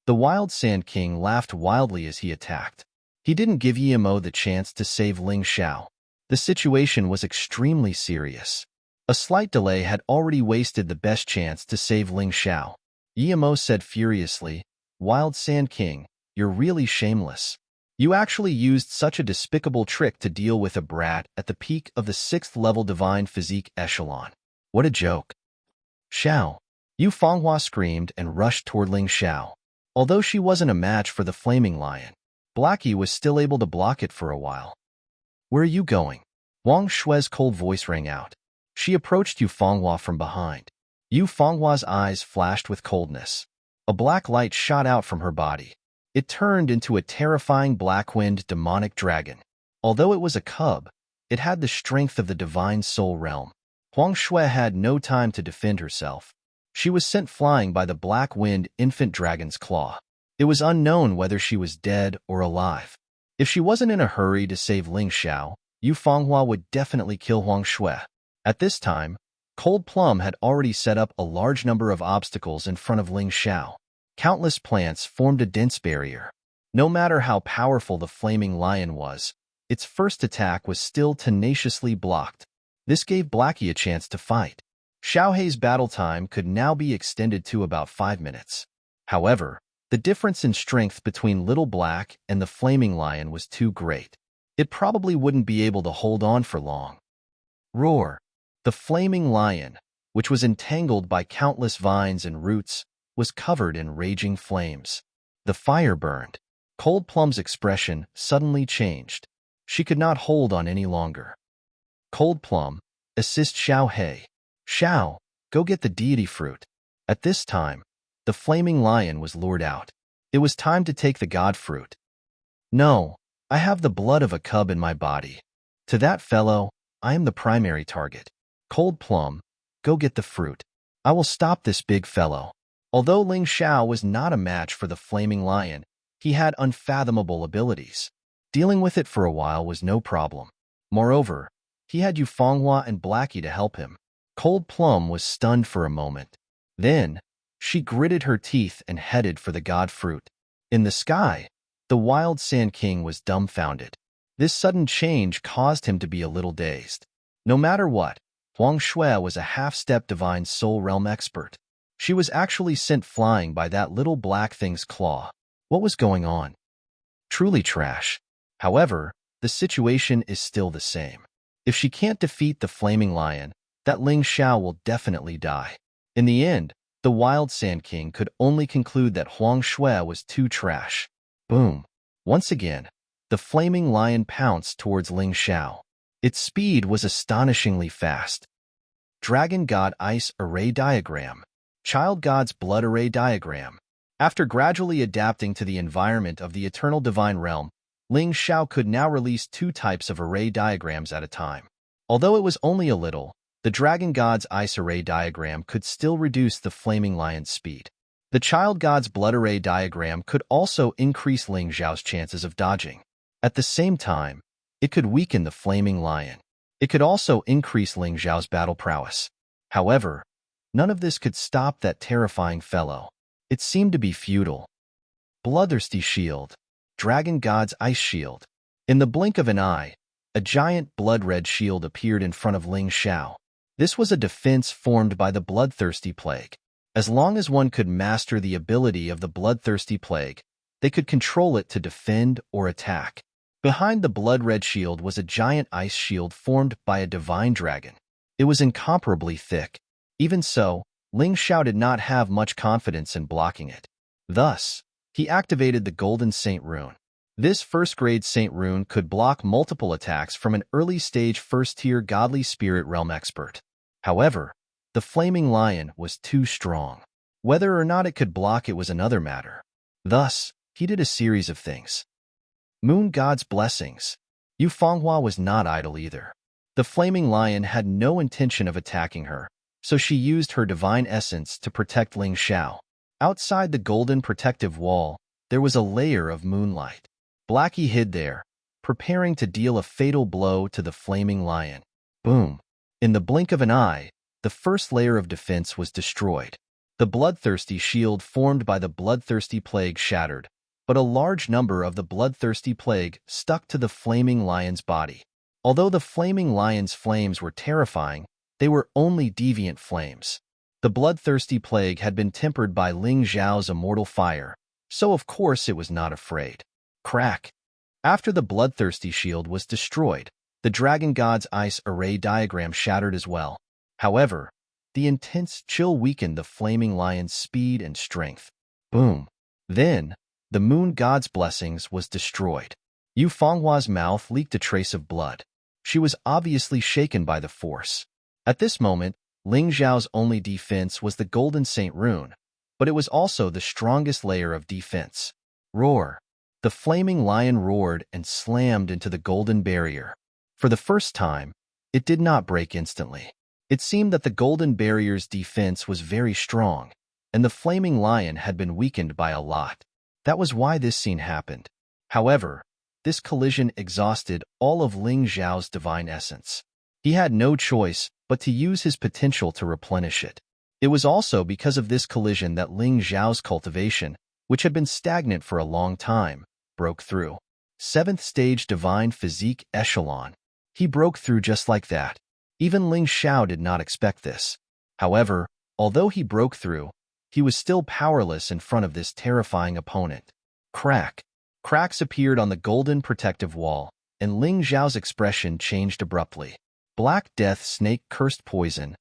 The Wild Sand King laughed wildly as he attacked. He didn't give Yimo the chance to save Ling Xiao. The situation was extremely serious. A slight delay had already wasted the best chance to save Ling Xiao. Yimo said furiously, Wild Sand King, you're really shameless. You actually used such a despicable trick to deal with a brat at the peak of the 6th level divine physique echelon. What a joke. Xiao. Yu Fanghua screamed and rushed toward Ling Xiao. Although she wasn't a match for the flaming lion, Blackie was still able to block it for a while. Where are you going? Huang Shui's cold voice rang out. She approached Yu Fanghua from behind. Yu Fanghua's eyes flashed with coldness. A black light shot out from her body. It turned into a terrifying black-winged demonic dragon. Although it was a cub, It had the strength of the divine soul realm. Huang Shui had no time to defend herself. She was sent flying by the black-winged infant dragon's claw. It was unknown whether she was dead or alive. If she wasn't in a hurry to save Ling Xiao, Yu Fanghua would definitely kill Huang Shui. At this time, Cold Plum had already set up a large number of obstacles in front of Ling Xiao. Countless plants formed a dense barrier. No matter how powerful the flaming lion was, its first attack was still tenaciously blocked. This gave Blackie a chance to fight. Xiaohei's battle time could now be extended to about 5 minutes. However, the difference in strength between Little Black and the flaming lion was too great. It probably wouldn't be able to hold on for long. Roar! The flaming lion, which was entangled by countless vines and roots, was covered in raging flames. The fire burned. Cold Plum's expression suddenly changed. She could not hold on any longer. Cold Plum, assist Xiaohei. Xiao, go get the deity fruit. At this time, the flaming lion was lured out. It was time to take the god fruit. No, I have the blood of a cub in my body. To that fellow, I am the primary target. Cold Plum, go get the fruit. I will stop this big fellow. Although Ling Xiao was not a match for the flaming lion, he had unfathomable abilities. Dealing with it for a while was no problem. Moreover, he had Yu Fanghua and Blackie to help him. Cold Plum was stunned for a moment. Then, she gritted her teeth and headed for the god fruit. In the sky, the Wild Sand King was dumbfounded. This sudden change caused him to be a little dazed. No matter what, Huang Shui was a half-step divine soul realm expert. She was actually sent flying by that little black thing's claw. What was going on? Truly trash. However, the situation is still the same. If she can't defeat the flaming lion, that Ling Xiao will definitely die. In the end, the Wild Sand King could only conclude that Huang Shui was too trash. Boom. Once again, the flaming lion pounced towards Ling Xiao. Its speed was astonishingly fast. Dragon God Ice Array Diagram. Child God's Blood Array Diagram. After gradually adapting to the environment of the Eternal Divine Realm, Ling Xiao could now release 2 types of array diagrams at a time. Although it was only a little, the Dragon God's Ice Array Diagram could still reduce the flaming lion's speed. The Child God's Blood Array Diagram could also increase Ling Xiao's chances of dodging. At the same time, it could weaken the flaming lion. It could also increase Ling Xiao's battle prowess. However, none of this could stop that terrifying fellow. It seemed to be futile. Bloodthirsty Shield. Dragon God's Ice Shield. In the blink of an eye, a giant blood-red shield appeared in front of Ling Xiao. This was a defense formed by the Bloodthirsty Plague. As long as one could master the ability of the Bloodthirsty Plague, they could control it to defend or attack. Behind the blood-red shield was a giant ice shield formed by a divine dragon. It was incomparably thick. Even so, Ling Xiao did not have much confidence in blocking it. Thus, he activated the Golden Saint Rune. This first-grade Saint Rune could block multiple attacks from an early-stage first-tier Godly Spirit Realm expert. However, the Flaming Lion was too strong. Whether or not it could block it was another matter. Thus, he did a series of things. Moon God's Blessings. Yu Fanghua was not idle either. The Flaming Lion had no intention of attacking her, so she used her divine essence to protect Ling Xiao. Outside the golden protective wall, there was a layer of moonlight. Blackie hid there, preparing to deal a fatal blow to the Flaming Lion. Boom! In the blink of an eye, the first layer of defense was destroyed. The bloodthirsty shield formed by the bloodthirsty plague shattered, but a large number of the bloodthirsty plague stuck to the Flaming Lion's body. Although the Flaming Lion's flames were terrifying, they were only deviant flames. The bloodthirsty plague had been tempered by Ling Xiao's immortal fire, so of course it was not afraid. Crack! After the bloodthirsty shield was destroyed, the Dragon God's Ice Array Diagram shattered as well. However, the intense chill weakened the Flaming Lion's speed and strength. Boom! Then, the Moon God's Blessings was destroyed. Yu Fanghua's mouth leaked a trace of blood. She was obviously shaken by the force. At this moment, Ling Xiao's only defense was the Golden Saint Rune, but it was also the strongest layer of defense. Roar! The Flaming Lion roared and slammed into the golden barrier. For the first time, it did not break instantly. It seemed that the golden barrier's defense was very strong, and the flaming lion had been weakened by a lot. That was why this scene happened. However, this collision exhausted all of Ling Xiao's divine essence. He had no choice but to use his potential to replenish it. It was also because of this collision that Ling Xiao's cultivation, which had been stagnant for a long time, broke through. 7th stage divine physique echelon. He broke through just like that. Even Ling Xiao did not expect this. However, although he broke through, he was still powerless in front of this terrifying opponent. Crack. Cracks appeared on the golden protective wall, and Ling Xiao's expression changed abruptly. Black Death Snake Cursed Poison.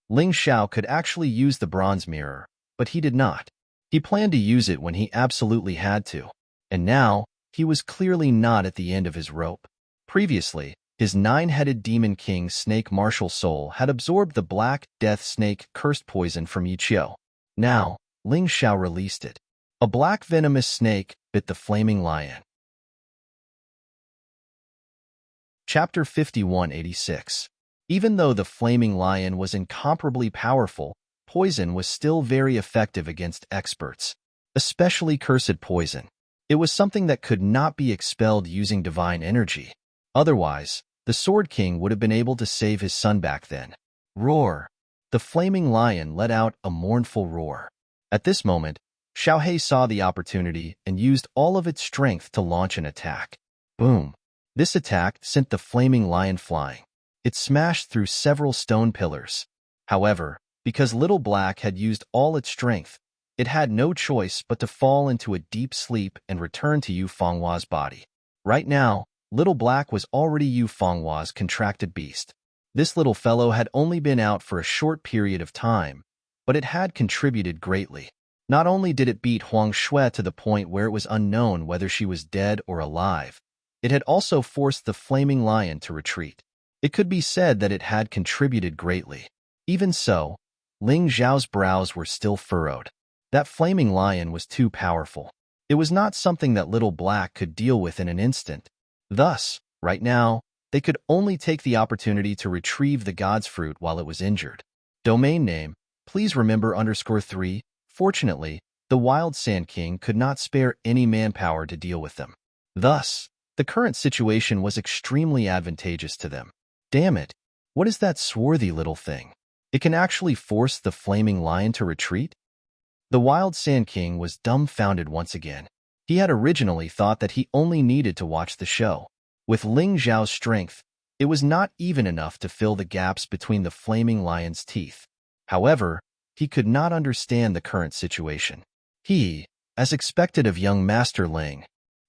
Ling Xiao could actually use the bronze mirror, but he did not. He planned to use it when he absolutely had to. And now, he was clearly not at the end of his rope. Previously, his 9-headed demon king snake martial soul had absorbed the Black Death Snake Cursed Poison from Yiqiu. Now, Ling Xiao released it. A black venomous snake bit the flaming lion. Chapter 5186. Even though the flaming lion was incomparably powerful, poison was still very effective against experts, especially cursed poison. It was something that could not be expelled using divine energy. Otherwise, the Sword King would have been able to save his son back then. Roar! The flaming lion let out a mournful roar. At this moment, Xiaohei saw the opportunity and used all of its strength to launch an attack. Boom! This attack sent the flaming lion flying. It smashed through several stone pillars. However, because Little Black had used all its strength, it had no choice but to fall into a deep sleep and return to Yu Fenghua's body. Right now, Little Black was already Yu Fenghua's contracted beast. This little fellow had only been out for a short period of time, but it had contributed greatly. Not only did it beat Huang Shui to the point where it was unknown whether she was dead or alive, it had also forced the flaming lion to retreat. It could be said that it had contributed greatly. Even so, Ling Xiao's brows were still furrowed. That flaming lion was too powerful. It was not something that Little Black could deal with in an instant. Thus, right now, they could only take the opportunity to retrieve the God's Fruit while it was injured. Domain name, please remember _3. Fortunately, the Wild Sand King could not spare any manpower to deal with them. Thus, the current situation was extremely advantageous to them. Damn it! What is that swarthy little thing? It can actually force the flaming lion to retreat? The Wild Sand King was dumbfounded once again. He had originally thought that he only needed to watch the show. With Ling Xiao's strength, it was not even enough to fill the gaps between the flaming lion's teeth. However, he could not understand the current situation. He, as expected of young Master Ling,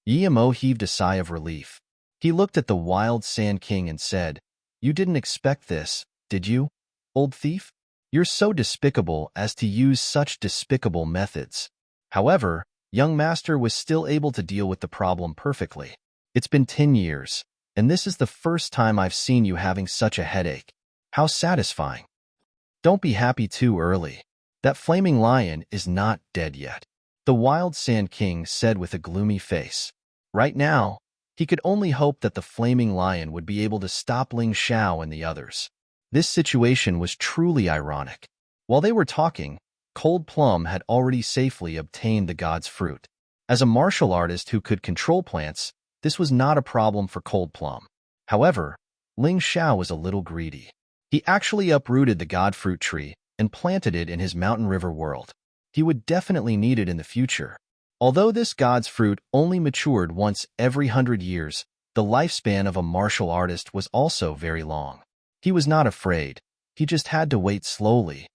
Yimo heaved a sigh of relief. He looked at the Wild Sand King and said, "You didn't expect this, did you, old thief? You're so despicable as to use such despicable methods." However, young Master was still able to deal with the problem perfectly. "It's been 10 years, and this is the first time I've seen you having such a headache. How satisfying. Don't be happy too early. That flaming lion is not dead yet," the Wild Sand King said with a gloomy face. Right now, he could only hope that the flaming lion would be able to stop Ling Xiao and the others. This situation was truly ironic. While they were talking, Cold Plum had already safely obtained the God's Fruit. As a martial artist who could control plants, this was not a problem for Cold Plum. However, Ling Xiao was a little greedy. He actually uprooted the God Fruit tree and planted it in his mountain river world. He would definitely need it in the future. Although this God's Fruit only matured once every 100 years, the lifespan of a martial artist was also very long. He was not afraid. He just had to wait slowly.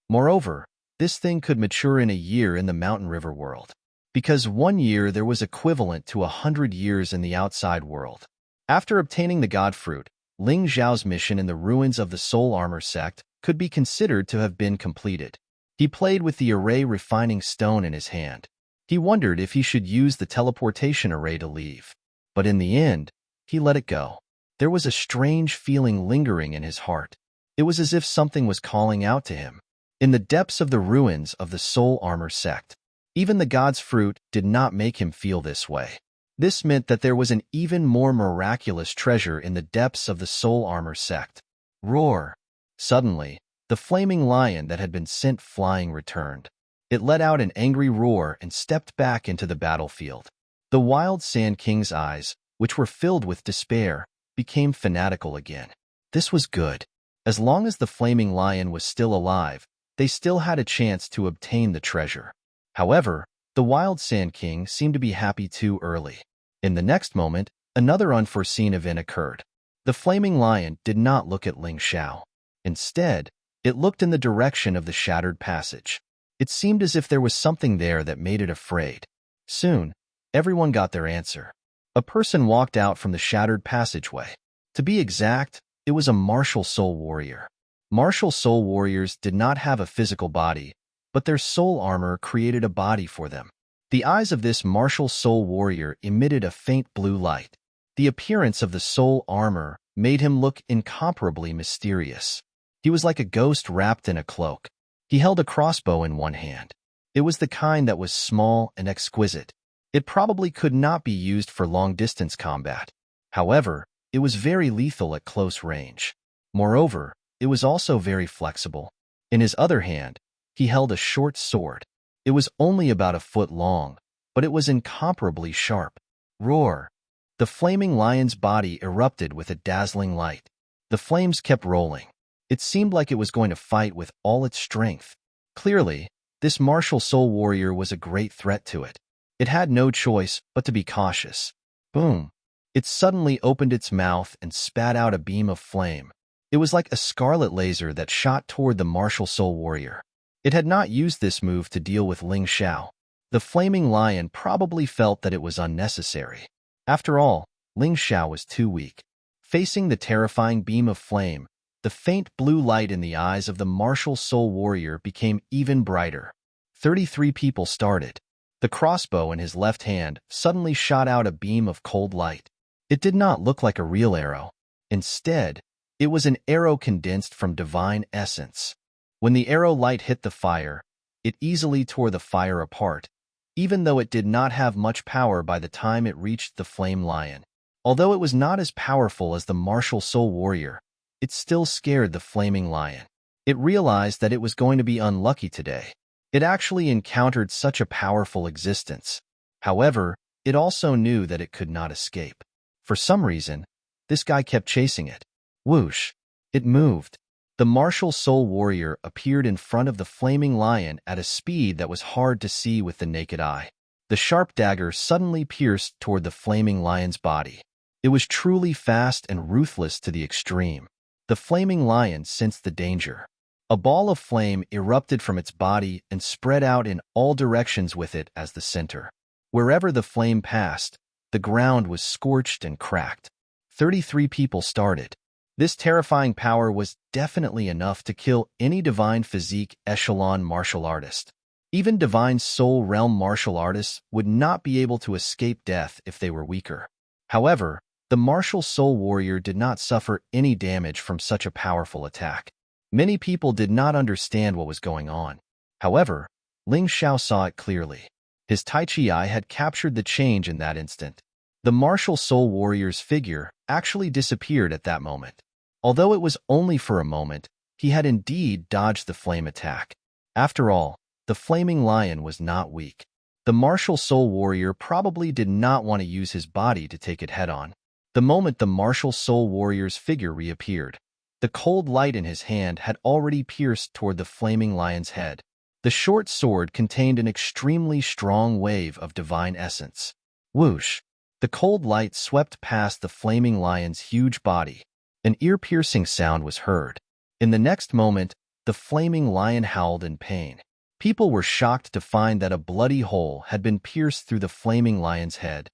Moreover, this thing could mature in a year in the mountain river world, because 1 year there was equivalent to 100 years in the outside world. After obtaining the God Fruit, Ling Xiao's mission in the ruins of the Soul Armor sect could be considered to have been completed. He played with the array refining stone in his hand. He wondered if he should use the teleportation array to leave. But in the end, he let it go. There was a strange feeling lingering in his heart. It was as if something was calling out to him. In the depths of the ruins of the Soul Armor sect, even the God's Fruit did not make him feel this way. This meant that there was an even more miraculous treasure in the depths of the soul armor sect. Roar! Suddenly, the flaming lion that had been sent flying returned. It let out an angry roar and stepped back into the battlefield. The wild Sand King's eyes, which were filled with despair, became fanatical again. This was good. As long as the flaming lion was still alive, they still had a chance to obtain the treasure. However, the wild Sand King seemed to be happy too early. In the next moment, another unforeseen event occurred. The flaming lion did not look at Ling Xiao. Instead, it looked in the direction of the shattered passage. It seemed as if there was something there that made it afraid. Soon, everyone got their answer. A person walked out from the shattered passageway. To be exact, it was a martial soul warrior. Martial soul warriors did not have a physical body, but their soul armor created a body for them. The eyes of this martial soul warrior emitted a faint blue light. The appearance of the soul armor made him look incomparably mysterious. He was like a ghost wrapped in a cloak. He held a crossbow in one hand. It was the kind that was small and exquisite. It probably could not be used for long-distance combat. However, it was very lethal at close range. Moreover, it was also very flexible. In his other hand, he held a short sword. It was only about a foot long, but it was incomparably sharp. Roar! The flaming lion's body erupted with a dazzling light. The flames kept rolling. It seemed like it was going to fight with all its strength. Clearly, this martial soul warrior was a great threat to it. It had no choice but to be cautious. Boom! It suddenly opened its mouth and spat out a beam of flame. It was like a scarlet laser that shot toward the martial soul warrior. It had not used this move to deal with Ling Xiao. The flaming lion probably felt that it was unnecessary. After all, Ling Xiao was too weak. Facing the terrifying beam of flame, the faint blue light in the eyes of the martial soul warrior became even brighter. 33 people started. The crossbow in his left hand suddenly shot out a beam of cold light. It did not look like a real arrow. Instead, it was an arrow condensed from divine essence. When the arrow light hit the fire, it easily tore the fire apart, even though it did not have much power by the time it reached the flame lion. Although it was not as powerful as the martial soul warrior, it still scared the flaming lion. It realized that it was going to be unlucky today. It actually encountered such a powerful existence. However, it also knew that it could not escape. For some reason, this guy kept chasing it. Whoosh! It moved. The martial soul warrior appeared in front of the flaming lion at a speed that was hard to see with the naked eye. The sharp dagger suddenly pierced toward the flaming lion's body. It was truly fast and ruthless to the extreme. The flaming lion sensed the danger. A ball of flame erupted from its body and spread out in all directions with it as the center. Wherever the flame passed, the ground was scorched and cracked. 33 people started. This terrifying power was definitely enough to kill any divine physique echelon martial artist. Even divine soul realm martial artists would not be able to escape death if they were weaker. However, the martial soul warrior did not suffer any damage from such a powerful attack. Many people did not understand what was going on. However, Ling Xiao saw it clearly. His Tai Chi eye had captured the change in that instant. The martial soul warrior's figure actually disappeared at that moment. Although it was only for a moment, he had indeed dodged the flame attack. After all, the flaming lion was not weak. The martial soul warrior probably did not want to use his body to take it head-on. The moment the martial soul warrior's figure reappeared, the cold light in his hand had already pierced toward the flaming lion's head. The short sword contained an extremely strong wave of divine essence. Whoosh! The cold light swept past the flaming lion's huge body. An ear-piercing sound was heard. In the next moment, the flaming lion howled in pain. People were shocked to find that a bloody hole had been pierced through the flaming lion's head.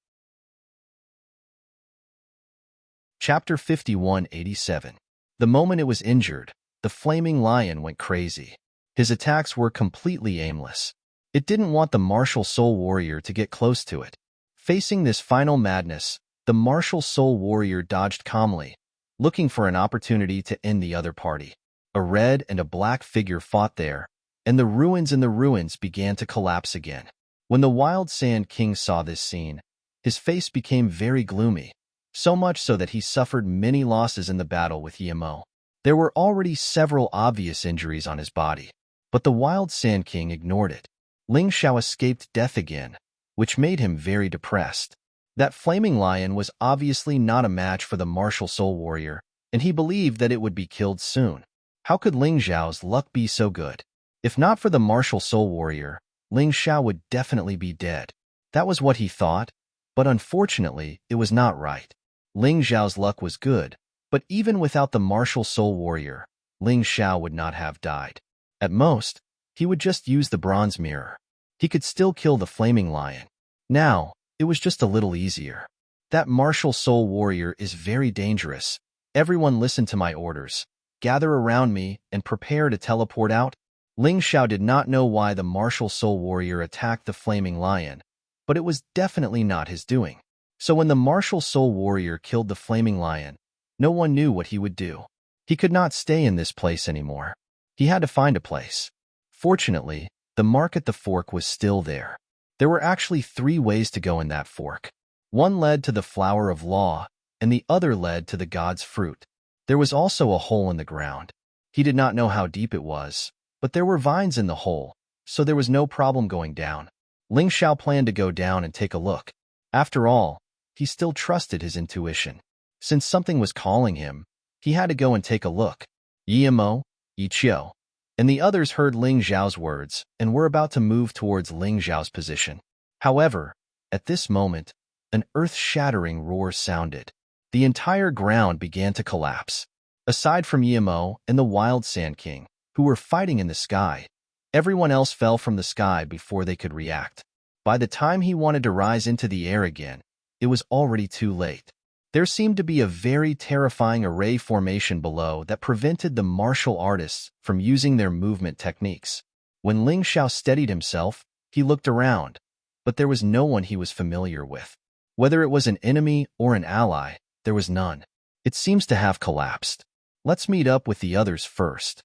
Chapter 5187. The moment it was injured, the flaming lion went crazy. His attacks were completely aimless. It didn't want the martial soul warrior to get close to it. Facing this final madness, the martial soul warrior dodged calmly, looking for an opportunity to end the other party. A red and a black figure fought there, and the ruins in the ruins began to collapse again. When the Wild Sand King saw this scene, His face became very gloomy, so much so that he suffered many losses in the battle with Yemo. There were already several obvious injuries on his body, but the Wild Sand King ignored it. Ling Xiao escaped death again, which made him very depressed. That flaming lion was obviously not a match for the martial soul warrior, and he believed that it would be killed soon. How could Ling Xiao's luck be so good? If not for the martial soul warrior, Ling Xiao would definitely be dead. That was what he thought, but unfortunately, it was not right. Ling Xiao's luck was good, but even without the martial soul warrior, Ling Xiao would not have died. At most, he would just use the bronze mirror. He could still kill the flaming lion. Now, it was just a little easier. That martial soul warrior is very dangerous. Everyone listen to my orders. Gather around me and prepare to teleport out. Ling Xiao did not know why the martial soul warrior attacked the flaming lion, but it was definitely not his doing. So when the martial soul warrior killed the flaming lion, no one knew what he would do. He could not stay in this place anymore. He had to find a place. Fortunately, the mark at the fork was still there. There were actually 3 ways to go in that fork. One led to the flower of law, and the other led to the god's fruit. There was also a hole in the ground. He did not know how deep it was, but there were vines in the hole, so there was no problem going down. Ling Xiao planned to go down and take a look. After all, he still trusted his intuition. Since something was calling him, he had to go and take a look. Yimo, Yiqiu, and the others heard Ling Xiao's words and were about to move towards Ling Xiao's position. However, at this moment, an earth-shattering roar sounded. The entire ground began to collapse. Aside from Yimo and the Wild Sand King, who were fighting in the sky, everyone else fell from the sky before they could react. By the time he wanted to rise into the air again, it was already too late. There seemed to be a very terrifying array formation below that prevented the martial artists from using their movement techniques. When Ling Xiao steadied himself, he looked around, but there was no one he was familiar with. Whether it was an enemy or an ally, there was none. It seems to have collapsed. Let's meet up with the others first.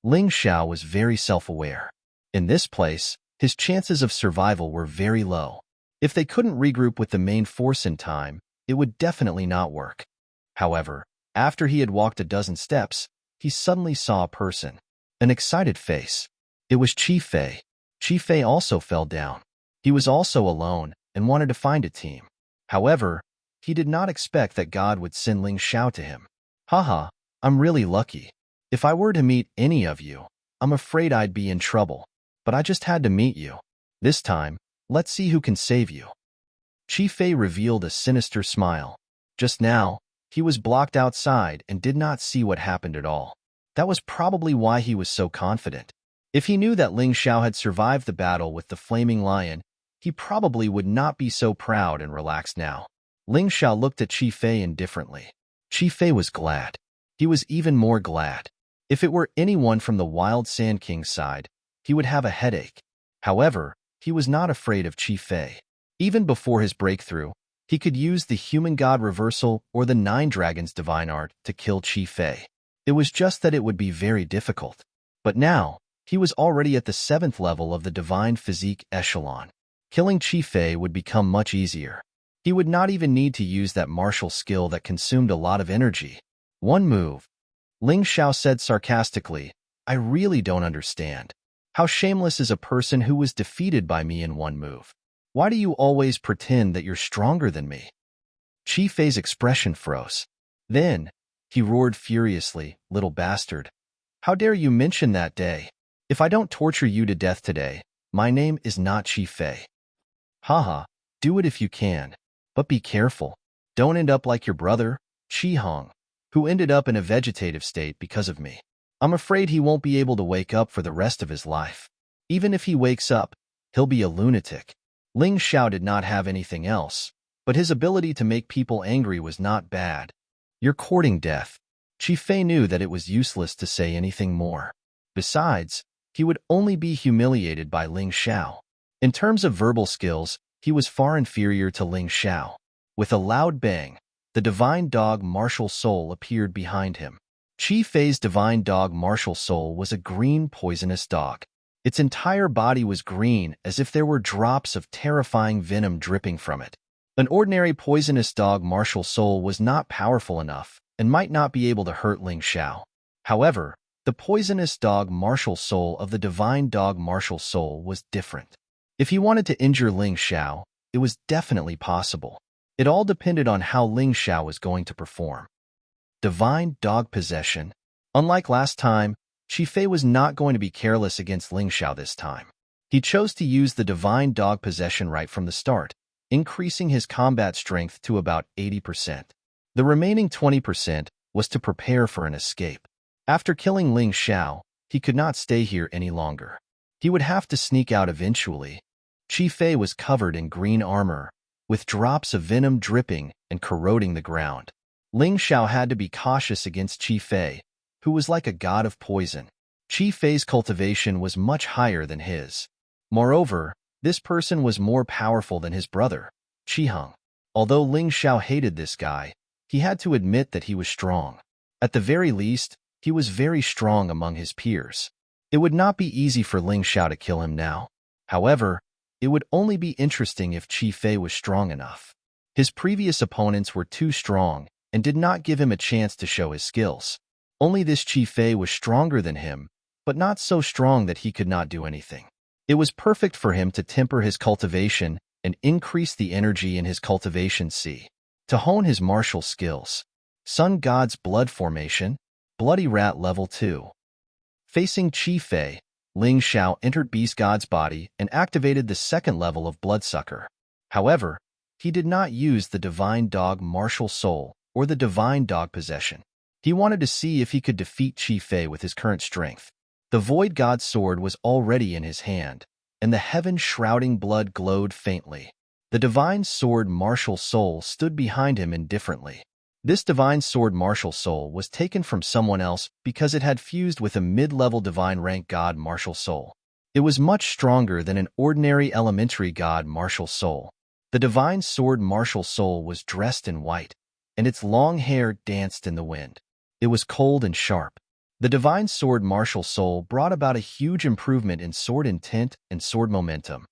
Ling Xiao was very self-aware. In this place, his chances of survival were very low. If they couldn't regroup with the main force in time, it would definitely not work. However, after he had walked a dozen steps, he suddenly saw a person. An excited face. It was Qi Fei. Qi Fei also fell down. He was also alone and wanted to find a team. However, he did not expect that God would send Ling Xiao to him. Haha, I'm really lucky. If I were to meet any of you, I'm afraid I'd be in trouble. But I just had to meet you. This time, let's see who can save you. Qi Fei revealed a sinister smile. Just now, he was blocked outside and did not see what happened at all. That was probably why he was so confident. If he knew that Ling Xiao had survived the battle with the flaming lion, he probably would not be so proud and relaxed now. Ling Xiao looked at Qi Fei indifferently. Qi Fei was glad. He was even more glad. If it were anyone from the Wild Sand King's side, he would have a headache. However, he was not afraid of Qi Fei. Even before his breakthrough, he could use the Human God Reversal or the 9 Dragons Divine Art to kill Qi Fei. It was just that it would be very difficult. But now, he was already at the 7th level of the Divine Physique Echelon. Killing Qi Fei would become much easier. He would not even need to use that martial skill that consumed a lot of energy. One move. Ling Xiao said sarcastically, I really don't understand. How shameless is a person who was defeated by me in one move? Why do you always pretend that you're stronger than me? Qi Fei's expression froze. Then, he roared furiously, little bastard. How dare you mention that day? If I don't torture you to death today, my name is not Qi Fei. Haha, do it if you can. But be careful. Don't end up like your brother, Qi Hong, who ended up in a vegetative state because of me. I'm afraid he won't be able to wake up for the rest of his life. Even if he wakes up, he'll be a lunatic. Ling Xiao did not have anything else, but his ability to make people angry was not bad. You're courting death. Qi Fei knew that it was useless to say anything more. Besides, he would only be humiliated by Ling Xiao. In terms of verbal skills, he was far inferior to Ling Xiao. With a loud bang, the divine dog martial soul appeared behind him. Qi Fei's divine dog martial soul was a green poisonous dog. Its entire body was green as if there were drops of terrifying venom dripping from it. An ordinary poisonous dog martial soul was not powerful enough and might not be able to hurt Ling Xiao. However, the poisonous dog martial soul of the divine dog martial soul was different. If he wanted to injure Ling Xiao, it was definitely possible. It all depended on how Ling Xiao was going to perform. Divine dog possession. Unlike last time, Qi Fei was not going to be careless against Ling Xiao this time. He chose to use the divine dog possession right from the start, increasing his combat strength to about 80%. The remaining 20% was to prepare for an escape. After killing Ling Xiao, he could not stay here any longer. He would have to sneak out eventually. Qi Fei was covered in green armor, with drops of venom dripping and corroding the ground. Ling Xiao had to be cautious against Qi Fei, who was like a god of poison. Qi Fei's cultivation was much higher than his. Moreover, this person was more powerful than his brother, Qi Heng. Although Ling Xiao hated this guy, he had to admit that he was strong. At the very least, he was very strong among his peers. It would not be easy for Ling Xiao to kill him now. However, it would only be interesting if Qi Fei was strong enough. His previous opponents were too strong and did not give him a chance to show his skills. Only this Qi Fei was stronger than him, but not so strong that he could not do anything. It was perfect for him to temper his cultivation and increase the energy in his cultivation C, to hone his martial skills. Sun God's Blood Formation, Bloody Rat Level 2. Facing Qi Fei, Ling Xiao entered Beast God's body and activated the second level of Bloodsucker. However, he did not use the Divine Dog Martial Soul or the Divine Dog Possession. He wanted to see if he could defeat Qi Fei with his current strength. The Void God's sword was already in his hand, and the heaven-shrouding blood glowed faintly. The Divine Sword Martial Soul stood behind him indifferently. This Divine Sword Martial Soul was taken from someone else because it had fused with a mid-level Divine Rank God Martial Soul. It was much stronger than an ordinary Elementary God Martial Soul. The Divine Sword Martial Soul was dressed in white, and its long hair danced in the wind. It was cold and sharp. The Divine Sword Martial Soul brought about a huge improvement in sword intent and sword momentum.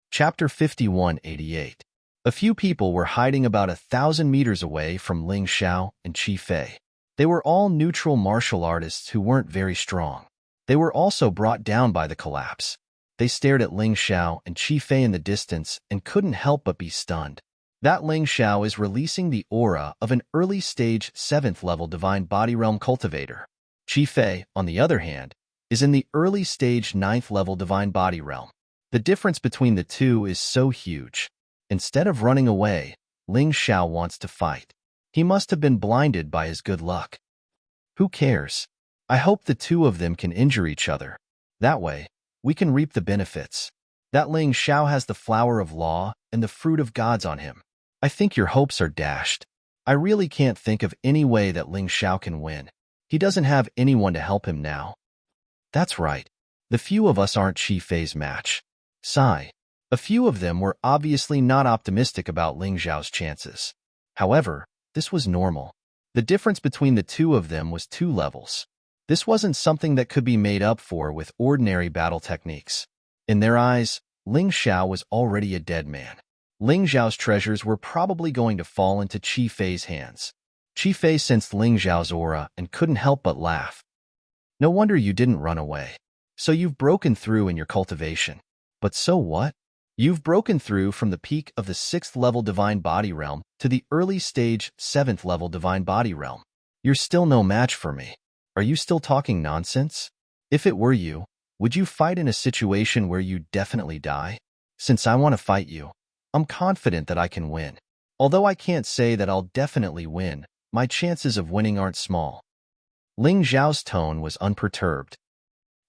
Chapter 5188. A few people were hiding about 1,000 meters away from Ling Xiao and Qi Fei. They were all neutral martial artists who weren't very strong. They were also brought down by the collapse. They stared at Ling Xiao and Qi Fei in the distance and couldn't help but be stunned. That Ling Xiao is releasing the aura of an early-stage 7th-level Divine Body Realm cultivator. Qi Fei, on the other hand, is in the early-stage 9th-level Divine Body Realm. The difference between the two is so huge. Instead of running away, Ling Xiao wants to fight. He must have been blinded by his good luck. Who cares? I hope the two of them can injure each other. That way, we can reap the benefits. That Ling Xiao has the flower of law and the fruit of gods on him. I think your hopes are dashed. I really can't think of any way that Ling Xiao can win. He doesn't have anyone to help him now. That's right. The few of us aren't Qi Fei's match. Sigh. A few of them were obviously not optimistic about Ling Xiao's chances. However, this was normal. The difference between the two of them was 2 levels. This wasn't something that could be made up for with ordinary battle techniques. In their eyes, Ling Xiao was already a dead man. Ling Xiao's treasures were probably going to fall into Qi Fei's hands. Qi Fei sensed Ling Xiao's aura and couldn't help but laugh. No wonder you didn't run away. So you've broken through in your cultivation. But so what? You've broken through from the peak of the 6th-level Divine Body Realm to the early-stage 7th-level Divine Body Realm. You're still no match for me. Are you still talking nonsense? If it were you, would you fight in a situation where you definitely die? Since I want to fight you, I'm confident that I can win. Although I can't say that I'll definitely win, my chances of winning aren't small. Ling Xiao's tone was unperturbed.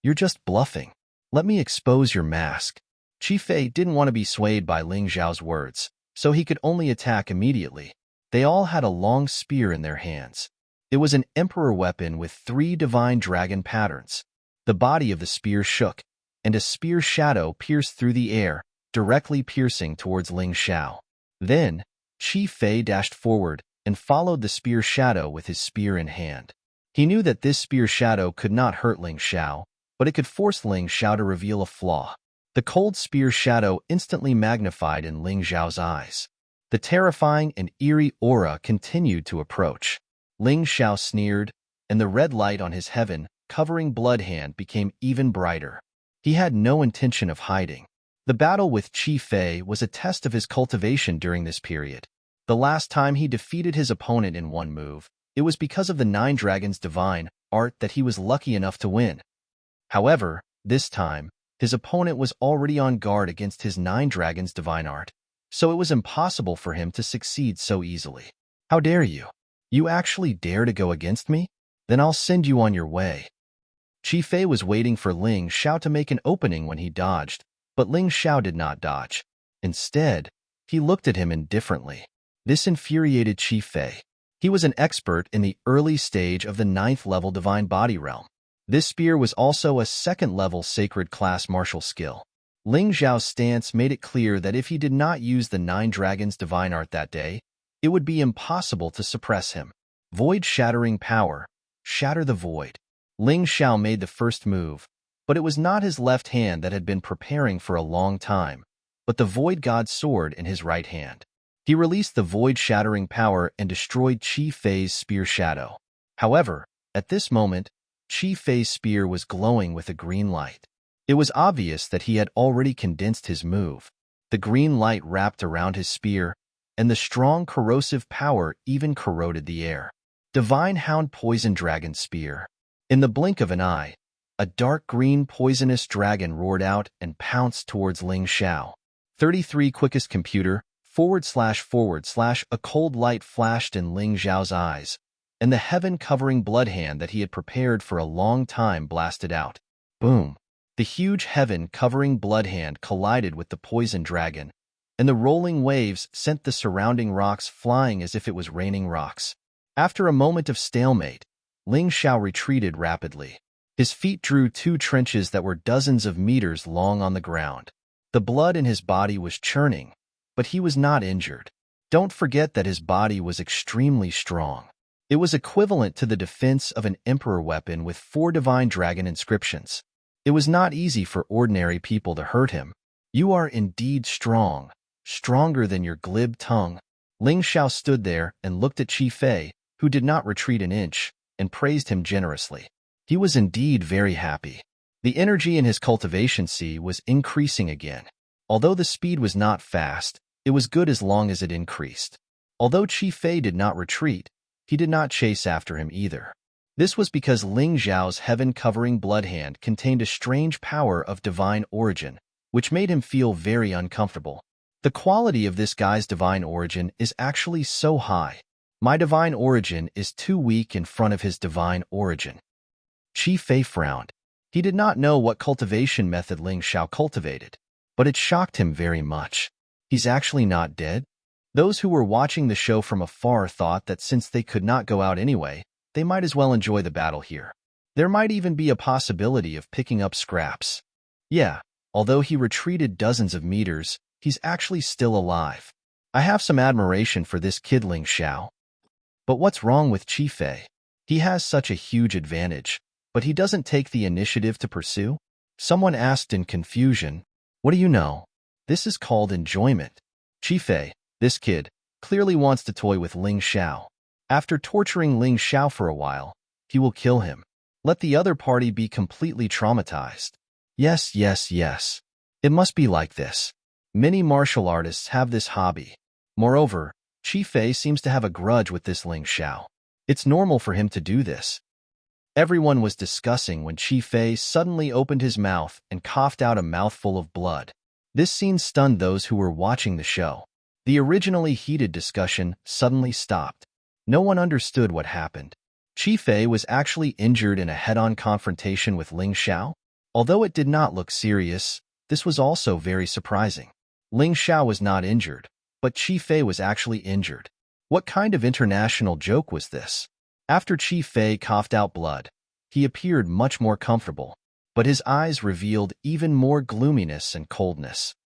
You're just bluffing. Let me expose your mask. Qi Fei didn't want to be swayed by Ling Xiao's words, so he could only attack immediately. They all had a long spear in their hands. It was an emperor weapon with 3 divine dragon patterns. The body of the spear shook, and a spear shadow pierced through the air, directly piercing towards Ling Xiao. Then, Qi Fei dashed forward and followed the spear shadow with his spear in hand. He knew that this spear shadow could not hurt Ling Xiao, but it could force Ling Xiao to reveal a flaw. The cold spear shadow instantly magnified in Ling Xiao's eyes. The terrifying and eerie aura continued to approach. Ling Xiao sneered, and the red light on his heaven-covering blood hand became even brighter. He had no intention of hiding. The battle with Qi Fei was a test of his cultivation during this period. The last time he defeated his opponent in one move, it was because of the Nine Dragons' divine art that he was lucky enough to win. However, this time, his opponent was already on guard against his Nine Dragons' divine art, so it was impossible for him to succeed so easily. How dare you? You actually dare to go against me? Then I'll send you on your way. Qi Fei was waiting for Ling Xiao to make an opening when he dodged, but Ling Xiao did not dodge. Instead, he looked at him indifferently. This infuriated Qi Fei. He was an expert in the early stage of the 9th level divine body realm. This spear was also a 2nd level sacred class martial skill. Ling Xiao's stance made it clear that if he did not use the Nine Dragons' divine art that day, it would be impossible to suppress him. Void-shattering power. Shatter the void. Ling Xiao made the first move, but it was not his left hand that had been preparing for a long time, but the Void God's sword in his right hand. He released the void-shattering power and destroyed Qi Fei's spear shadow. However, at this moment, Qi Fei's spear was glowing with a green light. It was obvious that he had already condensed his move. The green light wrapped around his spear, and the strong corrosive power even corroded the air. Divine Hound Poison Dragon Spear. In the blink of an eye, a dark green poisonous dragon roared out and pounced towards Ling Xiao. 33 Quickest Computer, // a cold light flashed in Ling Xiao's eyes, and the heaven-covering blood hand that he had prepared for a long time blasted out. Boom! The huge heaven-covering blood hand collided with the poison dragon, and the rolling waves sent the surrounding rocks flying as if it was raining rocks. After a moment of stalemate, Ling Xiao retreated rapidly. His feet drew 2 trenches that were dozens of meters long on the ground. The blood in his body was churning, but he was not injured. Don't forget that his body was extremely strong. It was equivalent to the defense of an emperor weapon with 4 divine dragon inscriptions. It was not easy for ordinary people to hurt him. You are indeed strong, stronger than your glib tongue. Ling Xiao stood there and looked at Qi Fei, who did not retreat an inch, and praised him generously. He was indeed very happy. The energy in his cultivation sea was increasing again. Although the speed was not fast, it was good as long as it increased. Although Qi Fei did not retreat, he did not chase after him either. This was because Ling Xiao's heaven-covering blood hand contained a strange power of divine origin, which made him feel very uncomfortable. The quality of this guy's divine origin is actually so high. My divine origin is too weak in front of his divine origin. Qi Fei frowned. He did not know what cultivation method Ling Xiao cultivated, but it shocked him very much. He's actually not dead? Those who were watching the show from afar thought that since they could not go out anyway, they might as well enjoy the battle here. There might even be a possibility of picking up scraps. Yeah, although he retreated dozens of meters, he's actually still alive. I have some admiration for this kid Ling Xiao. But what's wrong with Qi Fei? He has such a huge advantage, but he doesn't take the initiative to pursue? Someone asked in confusion. What do you know? This is called enjoyment. Qi Fei, this kid, clearly wants to toy with Ling Xiao. After torturing Ling Xiao for a while, he will kill him. Let the other party be completely traumatized. Yes. It must be like this. Many martial artists have this hobby. Moreover, Qi Fei seems to have a grudge with this Ling Xiao. It's normal for him to do this. Everyone was discussing when Qi Fei suddenly opened his mouth and coughed out a mouthful of blood. This scene stunned those who were watching the show. The originally heated discussion suddenly stopped. No one understood what happened. Qi Fei was actually injured in a head-on confrontation with Ling Xiao. Although it did not look serious, this was also very surprising. Ling Xiao was not injured, but Qi Fei was actually injured. What kind of international joke was this? After Qi Fei coughed out blood, he appeared much more comfortable, but his eyes revealed even more gloominess and coldness.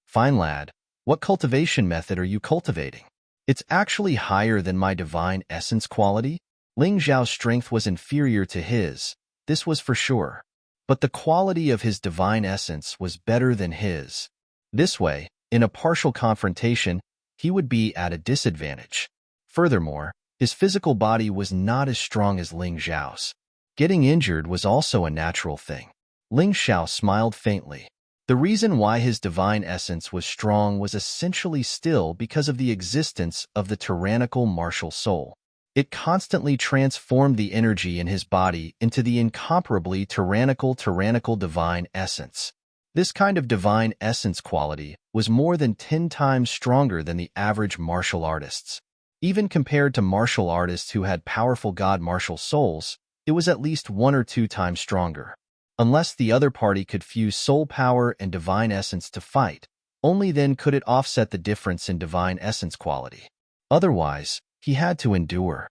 Fine lad, what cultivation method are you cultivating? It's actually higher than my divine essence quality. Ling Xiao's strength was inferior to his, this was for sure. but the quality of his divine essence was better than his. This way, in a partial confrontation, he would be at a disadvantage. Furthermore, his physical body was not as strong as Ling Xiao's. Getting injured was also a natural thing. Ling Xiao smiled faintly. The reason why his divine essence was strong was essentially still because of the existence of the tyrannical martial soul. It constantly transformed the energy in his body into the incomparably tyrannical divine essence. This kind of divine essence quality was more than 10 times stronger than the average martial artists. Even compared to martial artists who had powerful god martial souls, it was at least 1 or 2 times stronger. Unless the other party could fuse soul power and divine essence to fight, only then could it offset the difference in divine essence quality. Otherwise, he had to endure.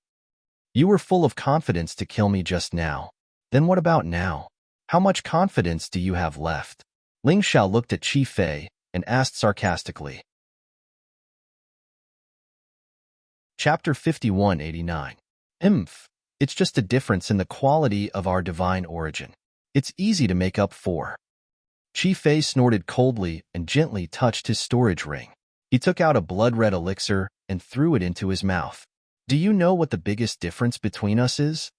You were full of confidence to kill me just now. Then what about now? How much confidence do you have left? Ling Xiao looked at Qi Fei and asked sarcastically. Chapter 5189. It's just a difference in the quality of our divine origin. It's easy to make up for. Qi Fei snorted coldly and gently touched his storage ring. He took out a blood-red elixir and threw it into his mouth. Do you know what the biggest difference between us is?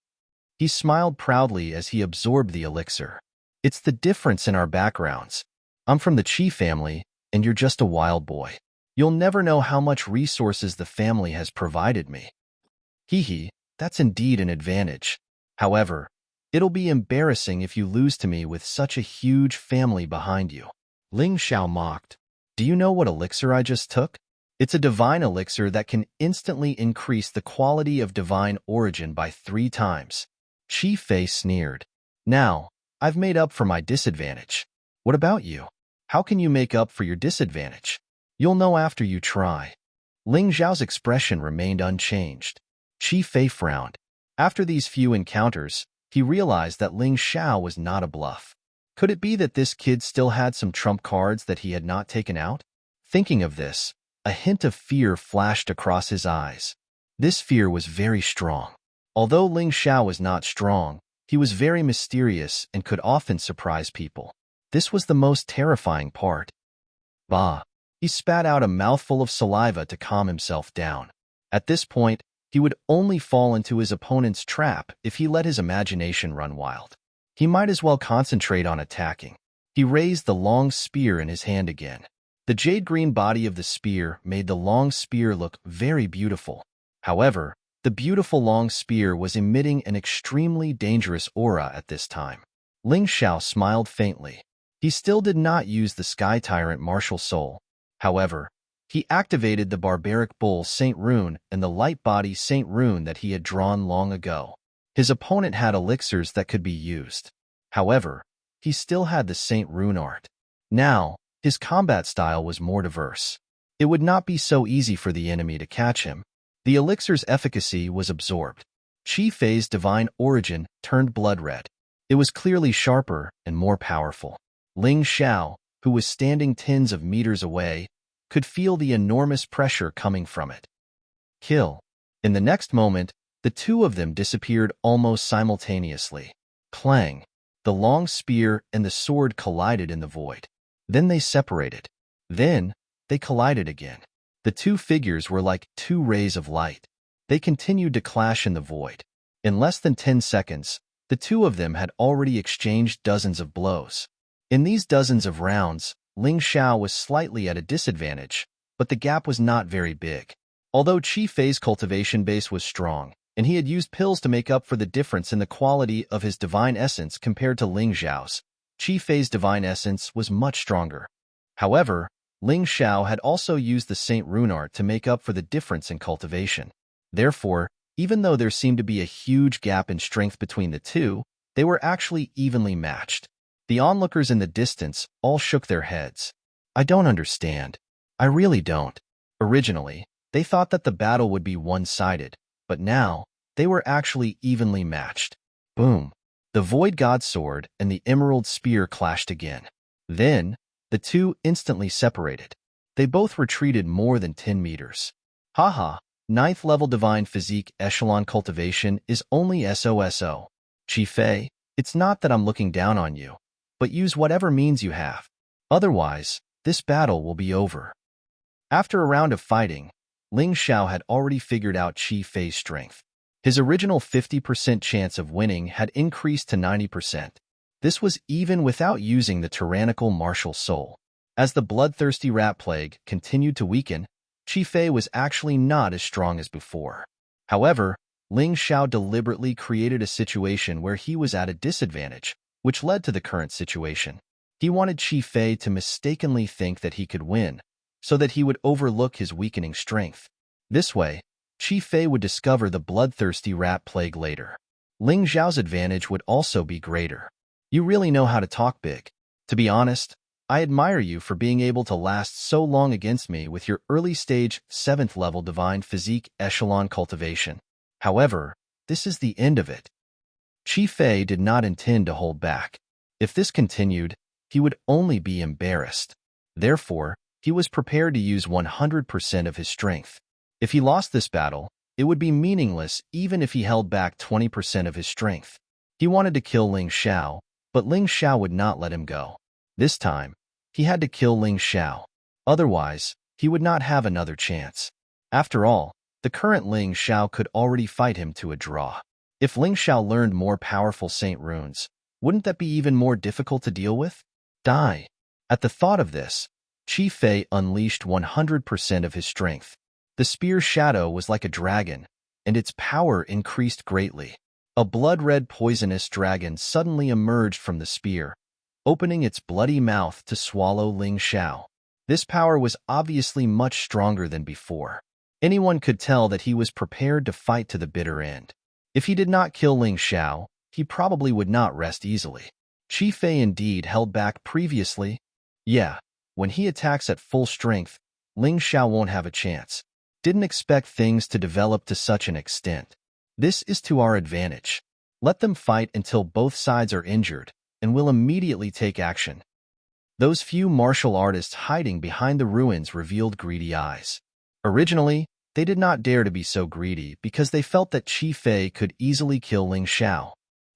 He smiled proudly as he absorbed the elixir. It's the difference in our backgrounds. I'm from the Qi family, and you're just a wild boy. You'll never know how much resources the family has provided me. Hee, that's indeed an advantage. However, it'll be embarrassing if you lose to me with such a huge family behind you. Ling Xiao mocked. Do you know what elixir I just took? It's a divine elixir that can instantly increase the quality of divine origin by 3 times. Qi Fei sneered. Now, I've made up for my disadvantage. What about you? How can you make up for your disadvantage? You'll know after you try. Ling Xiao's expression remained unchanged. Qi Fei frowned. After these few encounters, he realized that Ling Xiao was not a bluff. Could it be that this kid still had some trump cards that he had not taken out? Thinking of this, a hint of fear flashed across his eyes. This fear was very strong. Although Ling Xiao was not strong, he was very mysterious and could often surprise people. This was the most terrifying part. Bah! He spat out a mouthful of saliva to calm himself down. At this point, he would only fall into his opponent's trap if he let his imagination run wild. He might as well concentrate on attacking. He raised the long spear in his hand again. The jade-green body of the spear made the long spear look very beautiful. However, the beautiful long spear was emitting an extremely dangerous aura at this time. Ling Xiao smiled faintly. He still did not use the Sky Tyrant martial soul. However, he activated the Barbaric Bull Saint Rune and the Light Body Saint Rune that he had drawn long ago. His opponent had elixirs that could be used. However, he still had the Saint Rune art. Now, his combat style was more diverse. It would not be so easy for the enemy to catch him. The elixir's efficacy was absorbed. Qi Fei's divine origin turned blood red. It was clearly sharper and more powerful. Ling Xiao, who was standing tens of meters away, could feel the enormous pressure coming from it. Kill. In the next moment, the two of them disappeared almost simultaneously. Clang! The long spear and the sword collided in the void. Then they separated. Then, they collided again. The two figures were like 2 rays of light. They continued to clash in the void. In less than 10 seconds, the two of them had already exchanged dozens of blows. In these dozens of rounds, Ling Xiao was slightly at a disadvantage, but the gap was not very big. Although Qi Fei's cultivation base was strong, and he had used pills to make up for the difference in the quality of his divine essence compared to Ling Xiao's, Qi Fei's divine essence was much stronger. However, Ling Xiao had also used the Saint Rune art to make up for the difference in cultivation. Therefore, even though there seemed to be a huge gap in strength between the two, they were actually evenly matched. The onlookers in the distance all shook their heads. I don't understand. I really don't. Originally, they thought that the battle would be one-sided, but now, they were actually evenly matched. Boom! The Void God Sword and the Emerald Spear clashed again. Then, the two instantly separated. They both retreated more than 10 meters. Haha, 9th level Divine Physique Echelon Cultivation is only SOSO. Qi Fei, It's not that I'm looking down on you, but use whatever means you have. Otherwise, this battle will be over. After a round of fighting, Ling Xiao had already figured out Qi Fei's strength. His original 50% chance of winning had increased to 90%. This was even without using the tyrannical martial soul. As the bloodthirsty rat plague continued to weaken, Qi Fei was actually not as strong as before. However, Ling Xiao deliberately created a situation where he was at a disadvantage, which led to the current situation. He wanted Qi Fei to mistakenly think that he could win, so that he would overlook his weakening strength. This way, Qi Fei would discover the bloodthirsty rat plague later. Ling Xiao's advantage would also be greater. You really know how to talk big. To be honest, I admire you for being able to last so long against me with your early-stage 7th-level divine physique echelon cultivation. However, this is the end of it. Qi Fei did not intend to hold back. If this continued, he would only be embarrassed. Therefore, he was prepared to use 100% of his strength. If he lost this battle, it would be meaningless even if he held back 20% of his strength. He wanted to kill Ling Xiao, but Ling Xiao would not let him go. This time, he had to kill Ling Xiao. Otherwise, he would not have another chance. After all, the current Ling Xiao could already fight him to a draw. If Ling Xiao learned more powerful Saint runes, wouldn't that be even more difficult to deal with? Die. At the thought of this, Qi Fei unleashed 100% of his strength. The spear's shadow was like a dragon, and its power increased greatly. A blood-red poisonous dragon suddenly emerged from the spear, opening its bloody mouth to swallow Ling Xiao. This power was obviously much stronger than before. Anyone could tell that he was prepared to fight to the bitter end. If he did not kill Ling Xiao, he probably would not rest easily. Qi Fei indeed held back previously. Yeah, when he attacks at full strength, Ling Xiao won't have a chance. Didn't expect things to develop to such an extent. This is to our advantage. Let them fight until both sides are injured, and we'll immediately take action. Those few martial artists hiding behind the ruins revealed greedy eyes. Originally, they did not dare to be so greedy because they felt that Qi Fei could easily kill Ling Xiao.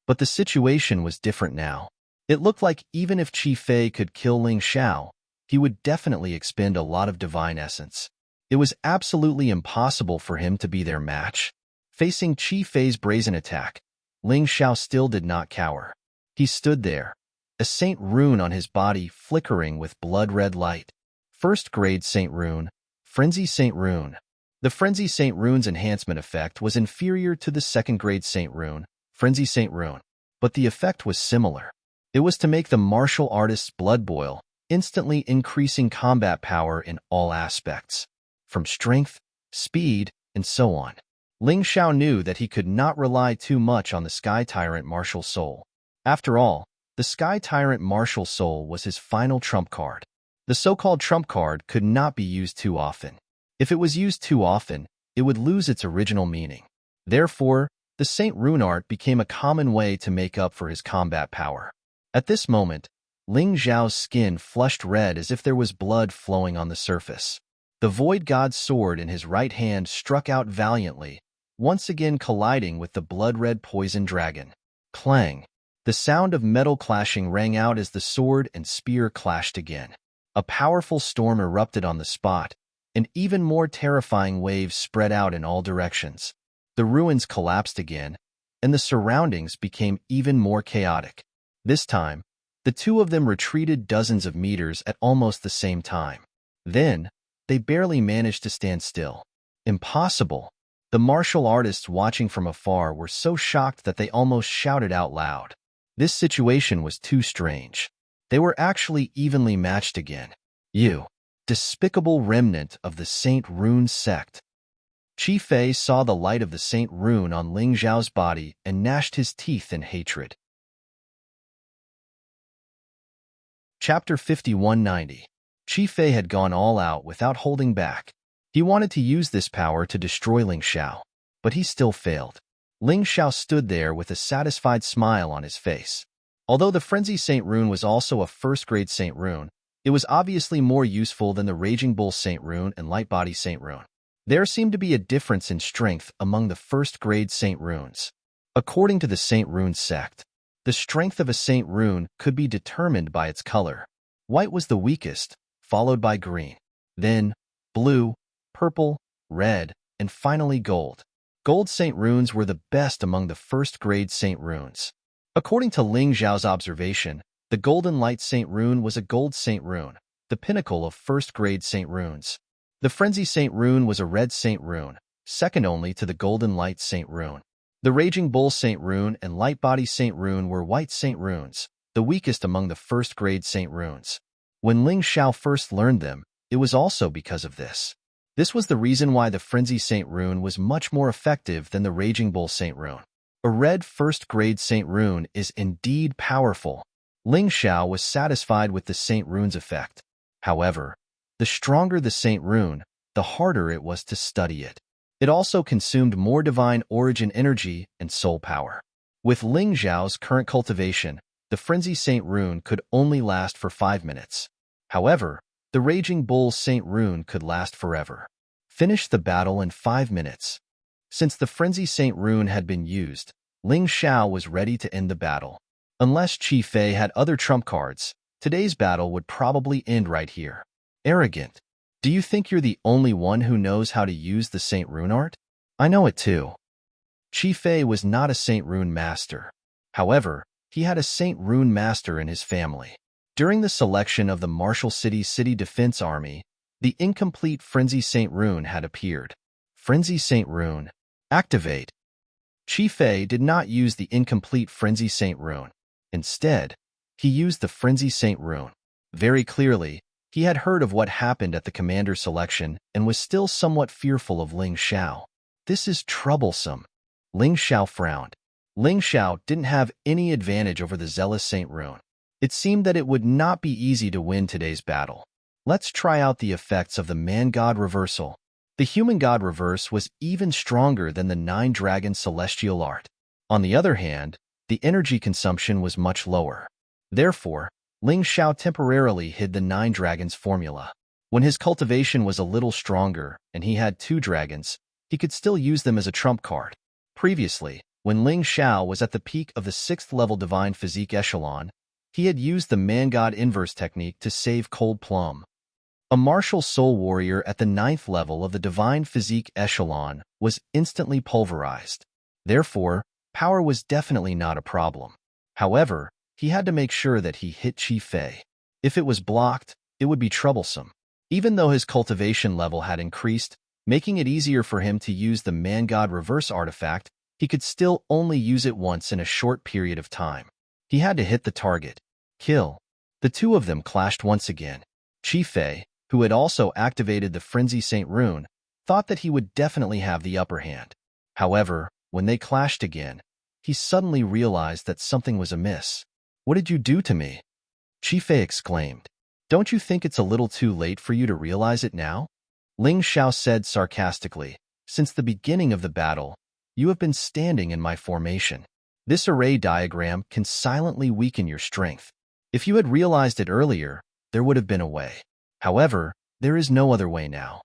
But the situation was different now. It looked like even if Qi Fei could kill Ling Xiao, he would definitely expend a lot of divine essence. It was absolutely impossible for him to be their match. Facing Qi Fei's brazen attack, Ling Xiao still did not cower. He stood there, a Saint rune on his body flickering with blood-red light. First-grade Saint rune, Frenzy Saint rune. The Frenzy Saint rune's enhancement effect was inferior to the second-grade Saint rune, Frenzy Saint rune, but the effect was similar. It was to make the martial artist's blood boil, instantly increasing combat power in all aspects, from strength, speed, and so on. Ling Xiao knew that he could not rely too much on the Sky Tyrant martial soul. After all, the Sky Tyrant martial soul was his final trump card. The so-called trump card could not be used too often. If it was used too often, it would lose its original meaning. Therefore, the Saint rune art became a common way to make up for his combat power. At this moment, Ling Xiao's skin flushed red as if there was blood flowing on the surface. The Void God's sword in his right hand struck out valiantly, once again colliding with the blood-red poison dragon. Clang! The sound of metal clashing rang out as the sword and spear clashed again. A powerful storm erupted on the spot, and even more terrifying waves spread out in all directions. The ruins collapsed again, and the surroundings became even more chaotic. This time, the two of them retreated dozens of meters at almost the same time. Then, they barely managed to stand still. Impossible! The martial artists watching from afar were so shocked that they almost shouted out loud. This situation was too strange. They were actually evenly matched again. You, despicable remnant of the Saint Rune sect. Qi Fei saw the light of the Saint Rune on Ling Xiao's body and gnashed his teeth in hatred. Chapter 5190. Qi Fei had gone all out without holding back. He wanted to use this power to destroy Ling Xiao, but he still failed. Ling Xiao stood there with a satisfied smile on his face. Although the Frenzy Saint Rune was also a first-grade Saint Rune, it was obviously more useful than the Raging Bull Saint Rune and Light Body Saint Rune. There seemed to be a difference in strength among the first-grade Saint Runes. According to the Saint Rune sect, The strength of a saint rune could be determined by its color. White was the weakest, followed by green. Then, blue, purple, red, and finally gold. Gold saint runes were the best among the first-grade saint runes. According to Ling Zhao's observation, the Golden Light Saint rune was a gold saint rune, the pinnacle of first-grade saint runes. The Frenzy Saint rune was a red saint rune, second only to the Golden Light Saint rune. The Raging Bull Saint rune and Light Body Saint rune were white saint runes, the weakest among the first-grade saint runes. When Ling Xiao first learned them, it was also because of this. This was the reason why the Frenzy Saint rune was much more effective than the Raging Bull Saint rune. A red first-grade saint rune is indeed powerful. Ling Xiao was satisfied with the saint rune's effect. However, the stronger the saint rune, the harder it was to study it. It also consumed more divine origin energy and soul power. With Ling Zhao's current cultivation, the Frenzy Saint rune could only last for 5 minutes. However, the Raging Bull Saint rune could last forever. Finish the battle in 5 minutes. Since the Frenzy Saint rune had been used, Ling Xiao was ready to end the battle. Unless Qi Fei had other trump cards, today's battle would probably end right here. Arrogant. Do you think you're the only one who knows how to use the Saint rune art? I know it too. Qi Fei was not a Saint rune master. However, he had a Saint rune master in his family. During the selection of the Martial City's City Defense Army, the incomplete Frenzy Saint rune had appeared. Frenzy Saint rune. Activate. Qi Fei did not use the incomplete Frenzy Saint rune. Instead, he used the Frenzy Saint rune. Very clearly, he had heard of what happened at the commander selection and was still somewhat fearful of Ling Xiao. This is troublesome. Ling Xiao frowned. Ling Xiao didn't have any advantage over the Zealous Saint rune. It seemed that it would not be easy to win today's battle. Let's try out the effects of the Man-God Reversal. The Human God Reverse was even stronger than the Nine Dragon Celestial Art. On the other hand, the energy consumption was much lower. Therefore, Ling Xiao temporarily hid the Nine Dragons formula. When his cultivation was a little stronger and he had 2 dragons, he could still use them as a trump card. Previously, when Ling Xiao was at the peak of the 6th level Divine Physique Echelon, he had used the Man-God Inverse technique to save Cold Plum. A martial soul warrior at the 9th level of the Divine Physique Echelon was instantly pulverized. Therefore, power was definitely not a problem. However, he had to make sure that he hit Qi Fei. If it was blocked, it would be troublesome. Even though his cultivation level had increased, making it easier for him to use the Man-God Reverse artifact, he could still only use it once in a short period of time. He had to hit the target. Kill. The two of them clashed once again. Qi Fei, who had also activated the Frenzy Saint rune, thought that he would definitely have the upper hand. However, when they clashed again, he suddenly realized that something was amiss. "What did you do to me?" Qi Fei exclaimed. "Don't you think it's a little too late for you to realize it now?" Ling Xiao said sarcastically, "Since the beginning of the battle, you have been standing in my formation. This array diagram can silently weaken your strength. If you had realized it earlier, there would have been a way. However, there is no other way now."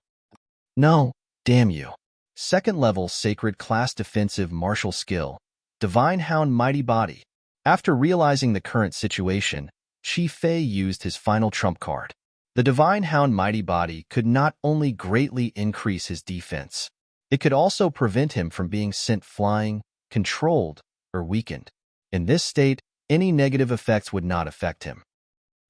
"No, damn you." Second level Sacred Class Defensive Martial Skill, Divine Hound Mighty Body. After realizing the current situation, Qi Fei used his final trump card. The Divine Hound Mighty Body could not only greatly increase his defense, it could also prevent him from being sent flying, controlled, or weakened. In this state, any negative effects would not affect him.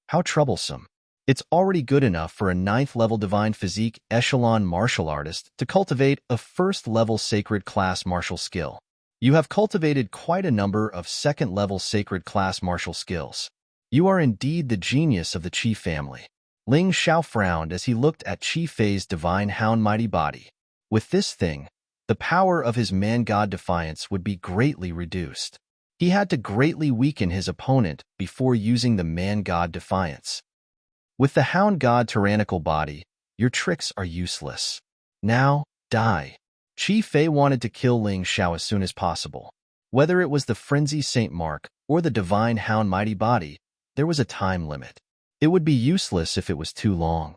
How troublesome. It's already good enough for a 9th level Divine Physique Echelon martial artist to cultivate a 1st level Sacred Class martial skill. You have cultivated quite a number of 2nd level Sacred Class martial skills. You are indeed the genius of the Qi family. Ling Xiao frowned as he looked at Qi Fei's Divine Hound Mighty Body. With this thing, the power of his Man-God Defiance would be greatly reduced. He had to greatly weaken his opponent before using the Man-God Defiance. With the Hound God Tyrannical Body, your tricks are useless. Now, die. Qi Fei wanted to kill Ling Xiao as soon as possible. Whether it was the Frenzy Saint Mark or the Divine Hound Mighty Body, there was a time limit. It would be useless if it was too long.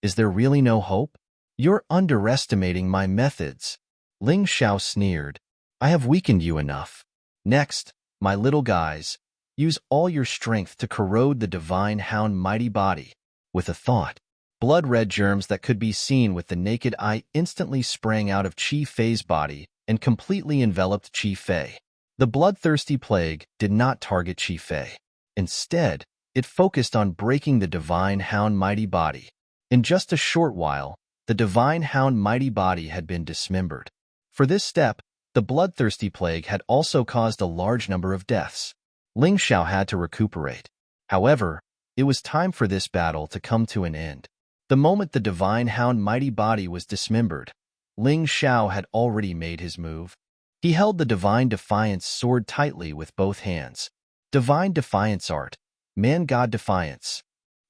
Is there really no hope? You're underestimating my methods. Ling Xiao sneered. I have weakened you enough. Next, My little guys, use all your strength to corrode the divine hound mighty body. With a thought, blood-red germs that could be seen with the naked eye instantly sprang out of Chi Fei's body and completely enveloped Chi Fei. The bloodthirsty plague did not target Chi Fei. Instead, it focused on breaking the divine hound mighty body. In just a short while, the divine hound mighty body had been dismembered. For this step, the bloodthirsty plague had also caused a large number of deaths. Ling Xiao had to recuperate. However, it was time for this battle to come to an end. The moment the divine hound mighty body was dismembered, Ling Xiao had already made his move. He held the Divine Defiance sword tightly with both hands. Divine Defiance art, man-god defiance.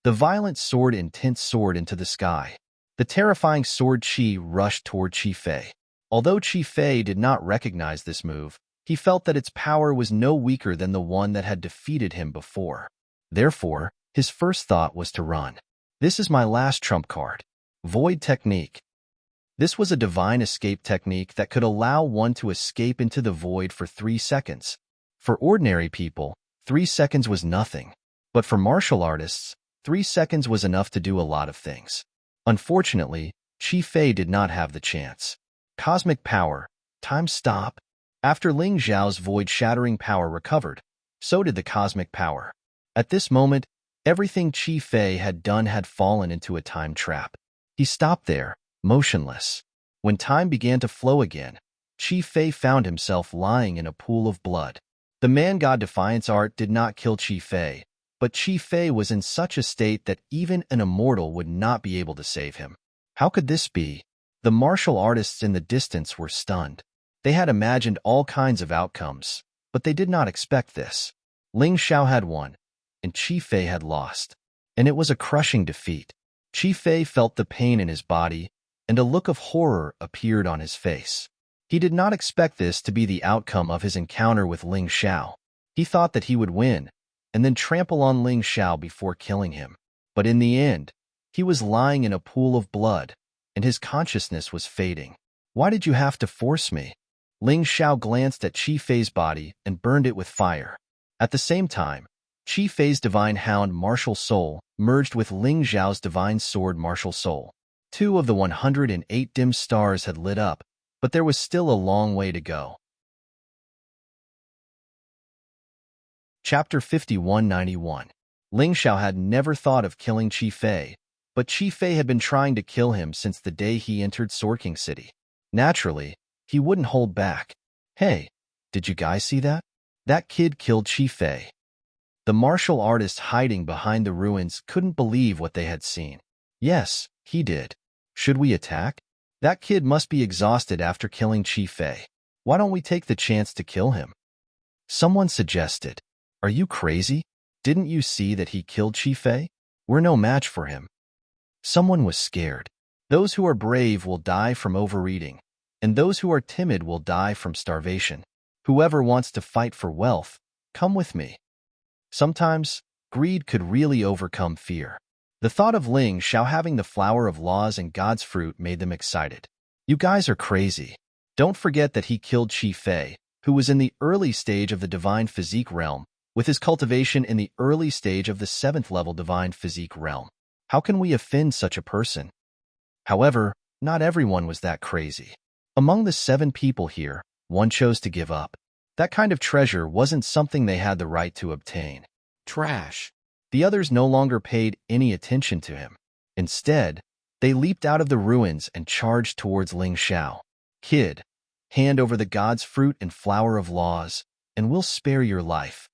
The violent sword intense soared into the sky. The terrifying sword Qi rushed toward Qi Fei. Although Qi Fei did not recognize this move, he felt that its power was no weaker than the one that had defeated him before. Therefore, his first thought was to run. This is my last trump card. Void Technique. This was a divine escape technique that could allow one to escape into the void for 3 seconds. For ordinary people, 3 seconds was nothing. But for martial artists, 3 seconds was enough to do a lot of things. Unfortunately, Qi Fei did not have the chance. Cosmic power. Time stop. After Ling Xiao's void-shattering power recovered, so did the cosmic power. At this moment, everything Qi Fei had done had fallen into a time trap. He stopped there, motionless. When time began to flow again, Qi Fei found himself lying in a pool of blood. The man-god defiance art did not kill Qi Fei, but Qi Fei was in such a state that even an immortal would not be able to save him. How could this be? The martial artists in the distance were stunned. They had imagined all kinds of outcomes, but they did not expect this. Ling Xiao had won, and Qi Fei had lost. And it was a crushing defeat. Qi Fei felt the pain in his body, and a look of horror appeared on his face. He did not expect this to be the outcome of his encounter with Ling Xiao. He thought that he would win, and then trample on Ling Xiao before killing him. But in the end, he was lying in a pool of blood, and his consciousness was fading. Why did you have to force me? Ling Xiao glanced at Qi Fei's body and burned it with fire. At the same time, Qi Fei's divine hound martial soul merged with Ling Xiao's divine sword martial soul. 2 of the 108 dim stars had lit up, but there was still a long way to go. Chapter 5191. Ling Xiao had never thought of killing Qi Fei, but Qi Fei had been trying to kill him since the day he entered Sorking City. Naturally, he wouldn't hold back. Hey, did you guys see that? That kid killed Qi Fei. The martial artist hiding behind the ruins couldn't believe what they had seen. Yes, he did. Should we attack? That kid must be exhausted after killing Qi Fei. Why don't we take the chance to kill him? Someone suggested. Are you crazy? Didn't you see that he killed Qi Fei? We're no match for him. Someone was scared. Those who are brave will die from overeating, and those who are timid will die from starvation. Whoever wants to fight for wealth, come with me. Sometimes, greed could really overcome fear. The thought of Ling Xiao having the flower of laws and God's fruit made them excited. You guys are crazy. Don't forget that he killed Qi Fei, who was in the early stage of the divine physique realm, with his cultivation in the early stage of the 7th level divine physique realm. How can we offend such a person? However, not everyone was that crazy. Among the 7 people here, one chose to give up. That kind of treasure wasn't something they had the right to obtain. Trash. The others no longer paid any attention to him. Instead, they leaped out of the ruins and charged towards Ling Xiao. Kid, hand over the God's fruit and flower of laws, and we'll spare your life.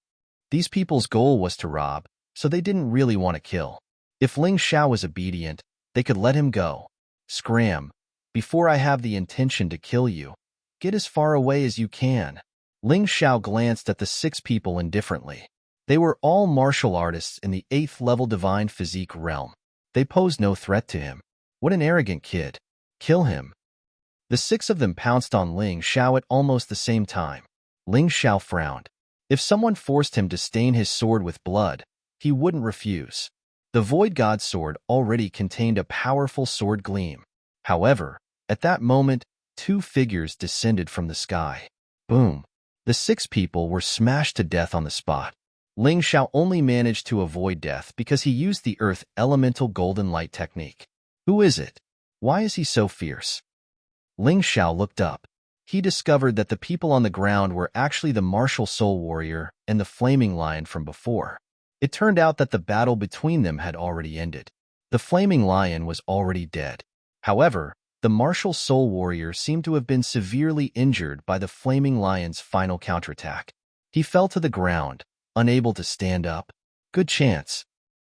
These people's goal was to rob, so they didn't really want to kill. If Ling Xiao was obedient, they could let him go. Scram. Before I have the intention to kill you, get as far away as you can. Ling Xiao glanced at the 6 people indifferently. They were all martial artists in the 8th level divine physique realm. They posed no threat to him. What an arrogant kid. Kill him. The 6 of them pounced on Ling Xiao at almost the same time. Ling Xiao frowned. If someone forced him to stain his sword with blood, he wouldn't refuse. The Void God sword already contained a powerful sword gleam. However, at that moment, 2 figures descended from the sky. Boom. The 6 people were smashed to death on the spot. Ling Xiao only managed to avoid death because he used the Earth Elemental Golden Light technique. Who is it? Why is he so fierce? Ling Xiao looked up. He discovered that the people on the ground were actually the martial soul warrior and the flaming lion from before. It turned out that the battle between them had already ended. The flaming lion was already dead. However, the martial soul warrior seemed to have been severely injured by the flaming lion's final counterattack. He fell to the ground, unable to stand up. Good chance.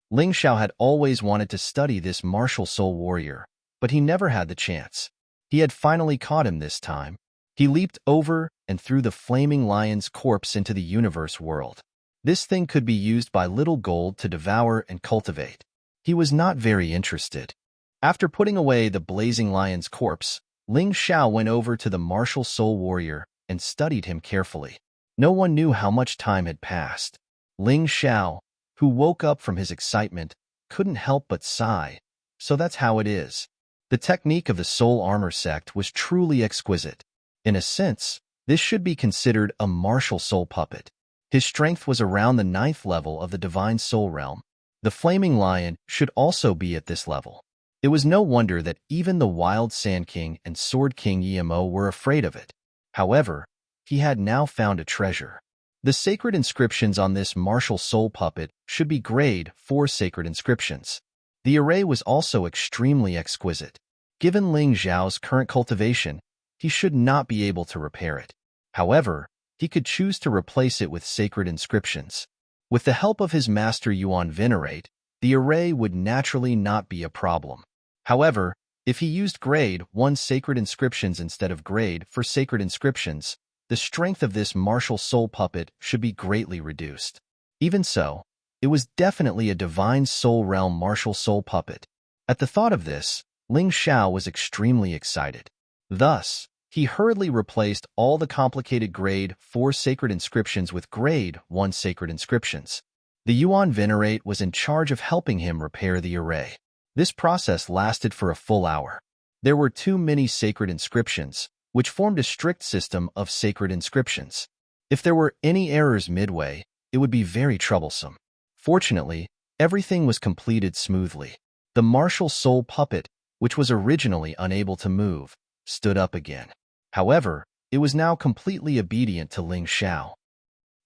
Ling Xiao had always wanted to study this martial soul warrior, but he never had the chance. He had finally caught him this time. He leaped over and threw the flaming lion's corpse into the universe world. This thing could be used by Little Gold to devour and cultivate. He was not very interested. After putting away the blazing lion's corpse, Ling Xiao went over to the martial soul warrior and studied him carefully. No one knew how much time had passed. Ling Xiao, who woke up from his excitement, couldn't help but sigh. So that's how it is. The technique of the soul armor sect was truly exquisite. In a sense, this should be considered a martial soul puppet. His strength was around the 9th level of the divine soul realm. The flaming lion should also be at this level. It was no wonder that even the Wild Sand King and Sword King Yimo were afraid of it. However, he had now found a treasure. The sacred inscriptions on this martial soul puppet should be grade 4 sacred inscriptions. The array was also extremely exquisite. Given Ling Xiao's current cultivation, he should not be able to repair it. However, he could choose to replace it with sacred inscriptions. With the help of his master Yuan Venerate, the array would naturally not be a problem. However, if he used grade 1 sacred inscriptions instead of grade 4 sacred inscriptions, the strength of this martial soul puppet should be greatly reduced. Even so, it was definitely a divine soul realm martial soul puppet. At the thought of this, Ling Xiao was extremely excited. Thus, he hurriedly replaced all the complicated grade 4 sacred inscriptions with grade 1 sacred inscriptions. The Yuan Venerate was in charge of helping him repair the array. This process lasted for a full hour. There were too many sacred inscriptions, which formed a strict system of sacred inscriptions. If there were any errors midway, it would be very troublesome. Fortunately, everything was completed smoothly. The martial soul puppet, which was originally unable to move, stood up again. However, it was now completely obedient to Ling Xiao.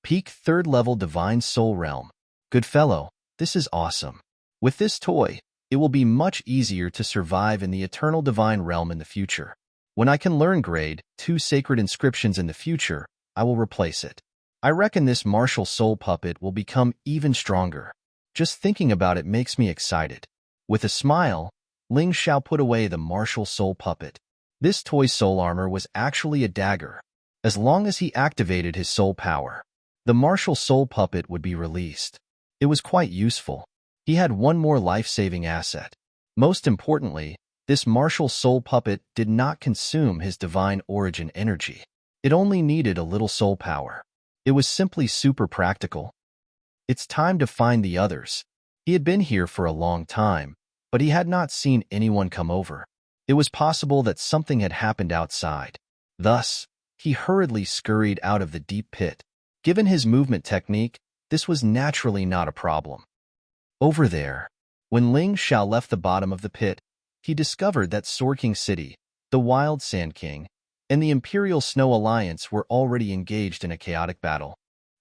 Peak 3rd level Divine Soul Realm. Good fellow, this is awesome. With this toy, it will be much easier to survive in the Eternal Divine Realm in the future. When I can learn grade 2 sacred inscriptions in the future, I will replace it. I reckon this martial soul puppet will become even stronger. Just thinking about it makes me excited. With a smile, Ling Xiao put away the martial soul puppet. This toy soul armor was actually a dagger. As long as he activated his soul power, the martial soul puppet would be released. It was quite useful. He had one more life-saving asset. Most importantly, this martial soul puppet did not consume his divine origin energy. It only needed a little soul power. It was simply super practical. It's time to find the others. He had been here for a long time, but he had not seen anyone come over. It was possible that something had happened outside. Thus, he hurriedly scurried out of the deep pit. Given his movement technique, this was naturally not a problem. Over there, when Ling Xiao left the bottom of the pit, he discovered that Sword King City, the Wild Sand King, and the Imperial Snow Alliance were already engaged in a chaotic battle.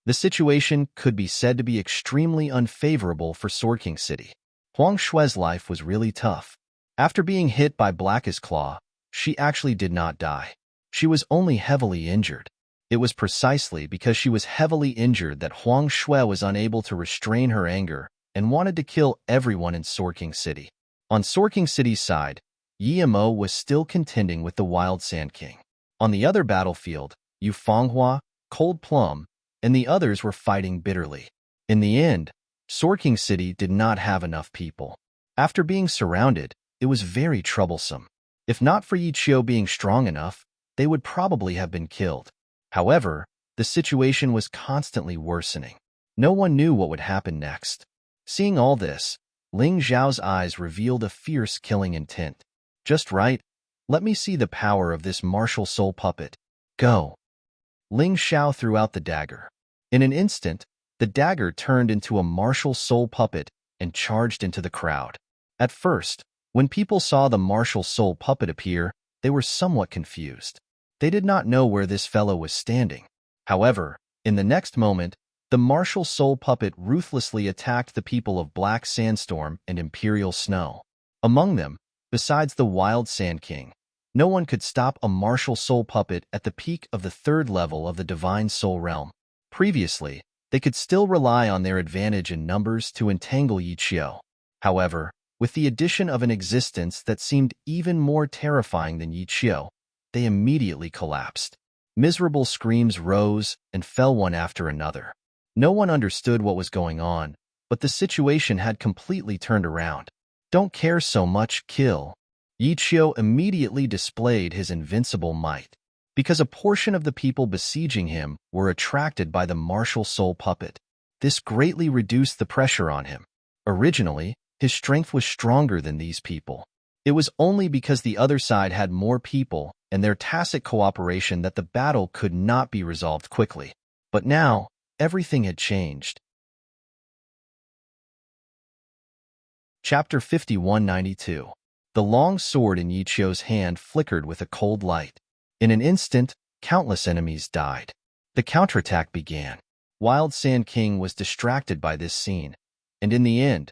The situation could be said to be extremely unfavorable for Sword King City. Huang Shue's life was really tough. After being hit by Blackest Claw, she actually did not die. She was only heavily injured. It was precisely because she was heavily injured that Huang Shue was unable to restrain her anger and wanted to kill everyone in Sword King City. On Sword King City's side, Yimo was still contending with the Wild Sand King. On the other battlefield, Yu Fanghua, Cold Plum, and the others were fighting bitterly. In the end, Sword King City did not have enough people. After being surrounded, it was very troublesome. If not for Yi Qiu being strong enough, they would probably have been killed. However, the situation was constantly worsening. No one knew what would happen next. Seeing all this, Ling Xiao's eyes revealed a fierce killing intent. Just right. Let me see the power of this martial soul puppet. Go. Ling Xiao threw out the dagger. In an instant, the dagger turned into a martial soul puppet and charged into the crowd. At first, when people saw the martial soul puppet appear, they were somewhat confused. They did not know where this fellow was standing. However, in the next moment, the martial soul puppet ruthlessly attacked the people of Black Sandstorm and Imperial Snow. Among them, besides the Wild Sand King, no one could stop a martial soul puppet at the peak of the 3rd level of the Divine Soul Realm. Previously, they could still rely on their advantage in numbers to entangle Yi Qiu. However, with the addition of an existence that seemed even more terrifying than Yi Qiu, they immediately collapsed. Miserable screams rose and fell one after another. No one understood what was going on, but the situation had completely turned around. Don't care so much, kill. Yi Qiu immediately displayed his invincible might. Because a portion of the people besieging him were attracted by the martial soul puppet, this greatly reduced the pressure on him. Originally, his strength was stronger than these people. It was only because the other side had more people and their tacit cooperation that the battle could not be resolved quickly. But now, everything had changed. Chapter 5192. The long sword in Yi Qiu's hand flickered with a cold light. In an instant, countless enemies died. The counterattack began. Wild Sand King was distracted by this scene, and in the end,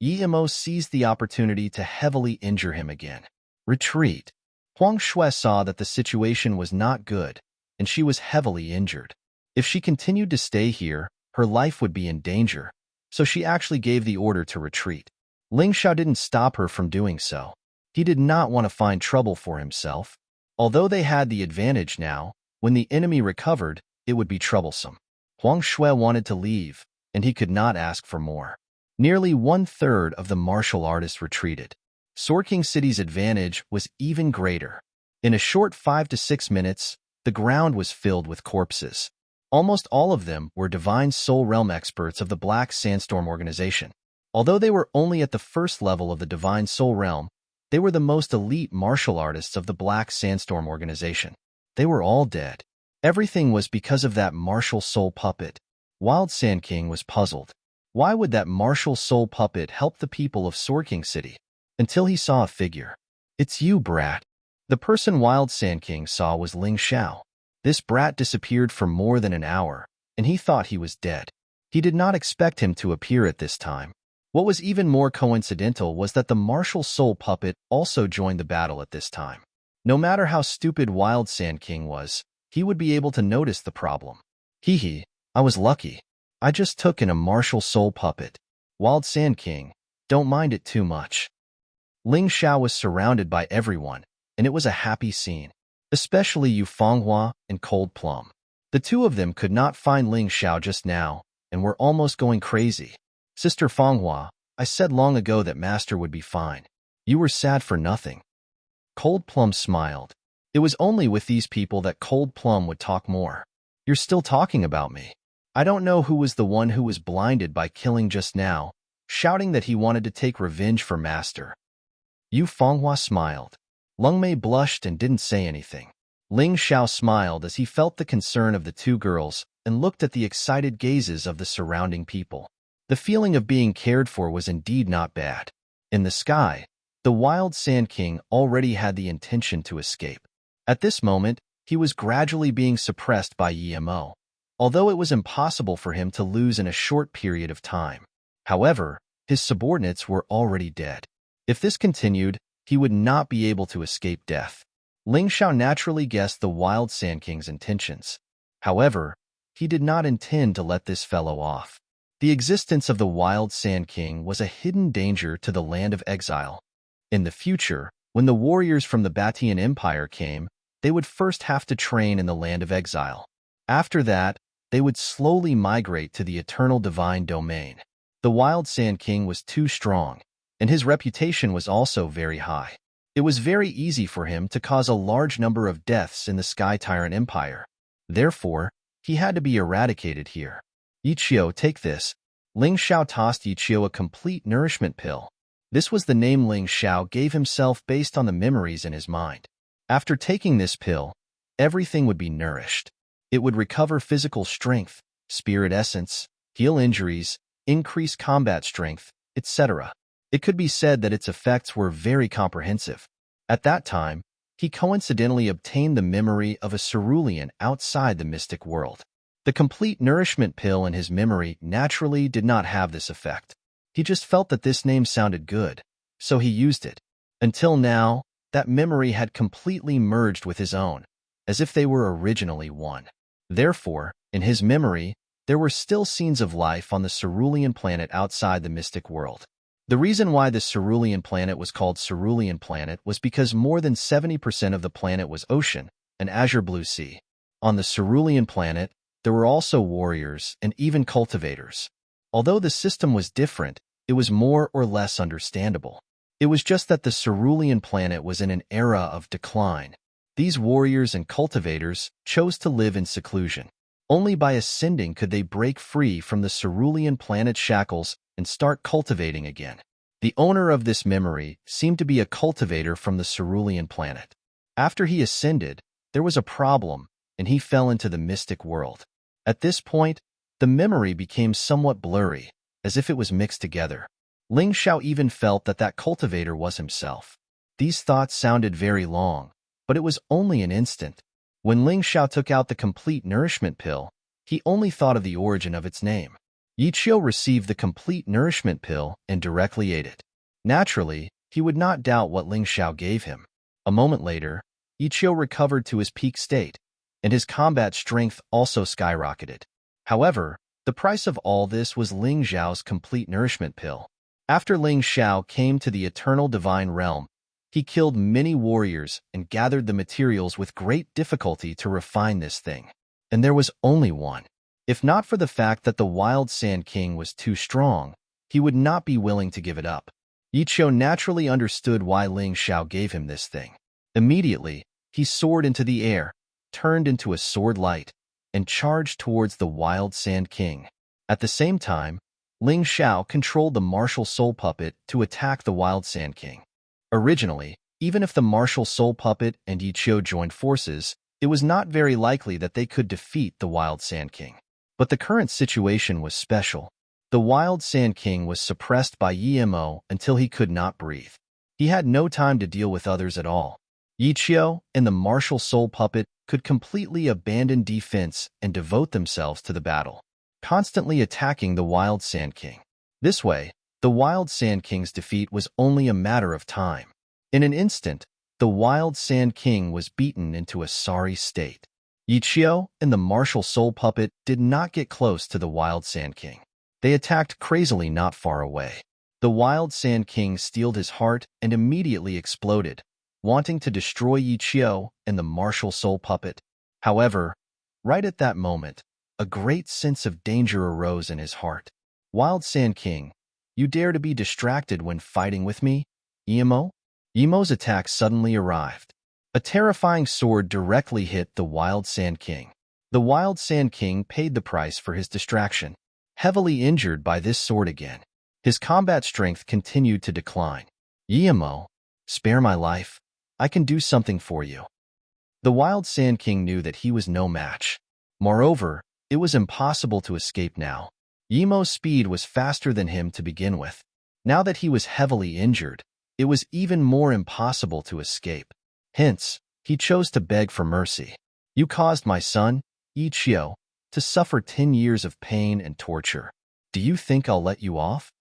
Yi Mo seized the opportunity to heavily injure him again. Retreat. Huang Shui saw that the situation was not good, and she was heavily injured. If she continued to stay here, her life would be in danger, so she actually gave the order to retreat. Ling Xiao didn't stop her from doing so. He did not want to find trouble for himself. Although they had the advantage now, when the enemy recovered, it would be troublesome. Huang Shui wanted to leave, and he could not ask for more. Nearly 1/3 of the martial artists retreated. Sorking City's advantage was even greater. In a short 5 to 6 minutes, the ground was filled with corpses. Almost all of them were Divine Soul Realm experts of the Black Sandstorm organization. Although they were only at the 1st level of the Divine Soul Realm, they were the most elite martial artists of the Black Sandstorm organization. They were all dead. Everything was because of that martial soul puppet. Wild Sand King was puzzled. Why would that martial soul puppet help the people of Sorking City? Until he saw a figure. It's you, brat. The person Wild Sand King saw was Ling Xiao. This brat disappeared for more than an hour, and he thought he was dead. He did not expect him to appear at this time. What was even more coincidental was that the martial soul puppet also joined the battle at this time. No matter how stupid Wild Sand King was, he would be able to notice the problem. Hee, I was lucky. I just took in a martial soul puppet. Wild Sand King, don't mind it too much. Ling Xiao was surrounded by everyone, and it was a happy scene, especially Yu Fanghua and Cold Plum. The two of them could not find Ling Xiao just now, and were almost going crazy. Sister Fanghua, I said long ago that Master would be fine. You were sad for nothing. Cold Plum smiled. It was only with these people that Cold Plum would talk more. You're still talking about me. I don't know who was the one who was blinded by killing just now, shouting that he wanted to take revenge for Master. Yu Fanghua smiled. Lung Mei blushed and didn't say anything. Ling Xiao smiled as he felt the concern of the two girls and looked at the excited gazes of the surrounding people. The feeling of being cared for was indeed not bad. In the sky, the Wild Sand King already had the intention to escape. At this moment, he was gradually being suppressed by Yi Mo, although it was impossible for him to lose in a short period of time. However, his subordinates were already dead. If this continued, he would not be able to escape death. Ling Xiao naturally guessed the Wild Sand King's intentions. However, he did not intend to let this fellow off. The existence of the Wild Sand King was a hidden danger to the land of exile. In the future, when the warriors from the Batian Empire came, they would first have to train in the land of exile. After that, they would slowly migrate to the eternal divine domain. The Wild Sand King was too strong, and his reputation was also very high. It was very easy for him to cause a large number of deaths in the Sky Tyrant Empire. Therefore, he had to be eradicated here. Yi Qiu, take this. Ling Xiao tossed Yi Qiu a complete nourishment pill. This was the name Ling Xiao gave himself based on the memories in his mind. After taking this pill, everything would be nourished. It would recover physical strength, spirit essence, heal injuries, increase combat strength, etc. It could be said that its effects were very comprehensive. At that time, he coincidentally obtained the memory of a cerulean outside the mystic world. The complete nourishment pill in his memory naturally did not have this effect. He just felt that this name sounded good, so he used it. Until now, that memory had completely merged with his own, as if they were originally one. Therefore, in his memory, there were still scenes of life on the cerulean planet outside the mystic world. The reason why the cerulean planet was called cerulean planet was because more than 70% of the planet was ocean, an azure blue sea. On the cerulean planet, there were also warriors and even cultivators. Although the system was different, it was more or less understandable. It was just that the cerulean planet was in an era of decline. These warriors and cultivators chose to live in seclusion. Only by ascending could they break free from the cerulean planet's shackles and start cultivating again. The owner of this memory seemed to be a cultivator from the cerulean planet. After he ascended, there was a problem, and he fell into the mystic world. At this point, the memory became somewhat blurry, as if it was mixed together. Ling Xiao even felt that that cultivator was himself. These thoughts sounded very long, but it was only an instant. When Ling Xiao took out the complete nourishment pill, he only thought of the origin of its name. Yi Qiu received the complete nourishment pill and directly ate it. Naturally, he would not doubt what Ling Xiao gave him. A moment later, Yi Qiu recovered to his peak state, and his combat strength also skyrocketed. However, the price of all this was Ling Xiao's complete nourishment pill. After Ling Xiao came to the eternal divine realm, he killed many warriors and gathered the materials with great difficulty to refine this thing. And there was only one. If not for the fact that the Wild Sand King was too strong, he would not be willing to give it up. Yi Qiu naturally understood why Ling Xiao gave him this thing. Immediately, he soared into the air, turned into a sword light, and charged towards the Wild Sand King. At the same time, Ling Xiao controlled the martial soul puppet to attack the Wild Sand King. Originally, even if the martial soul puppet and Yi Qiu joined forces, it was not very likely that they could defeat the Wild Sand King. But the current situation was special. The Wild Sand King was suppressed by Yi Mo until he could not breathe. He had no time to deal with others at all. Yi Qiu and the martial soul puppet could completely abandon defense and devote themselves to the battle, constantly attacking the Wild Sand King. This way, the Wild Sand King's defeat was only a matter of time. In an instant, the Wild Sand King was beaten into a sorry state. Yi Qiu and the martial soul puppet did not get close to the Wild Sand King. They attacked crazily not far away. The Wild Sand King steeled his heart and immediately exploded, wanting to destroy Yi Qiu and the martial soul puppet. However, right at that moment, a great sense of danger arose in his heart. Wild Sand King, you dare to be distracted when fighting with me, Yi Mo? Yi Mo's attack suddenly arrived. A terrifying sword directly hit the Wild Sand King. The Wild Sand King paid the price for his distraction, heavily injured by this sword again. His combat strength continued to decline. Yi Mo, spare my life. I can do something for you. The Wild Sand King knew that he was no match. Moreover, it was impossible to escape now. Yi Mo's speed was faster than him to begin with. Now that he was heavily injured, it was even more impossible to escape. Hence, he chose to beg for mercy. You caused my son, Yi Qiu, to suffer 10 years of pain and torture. Do you think I'll let you off?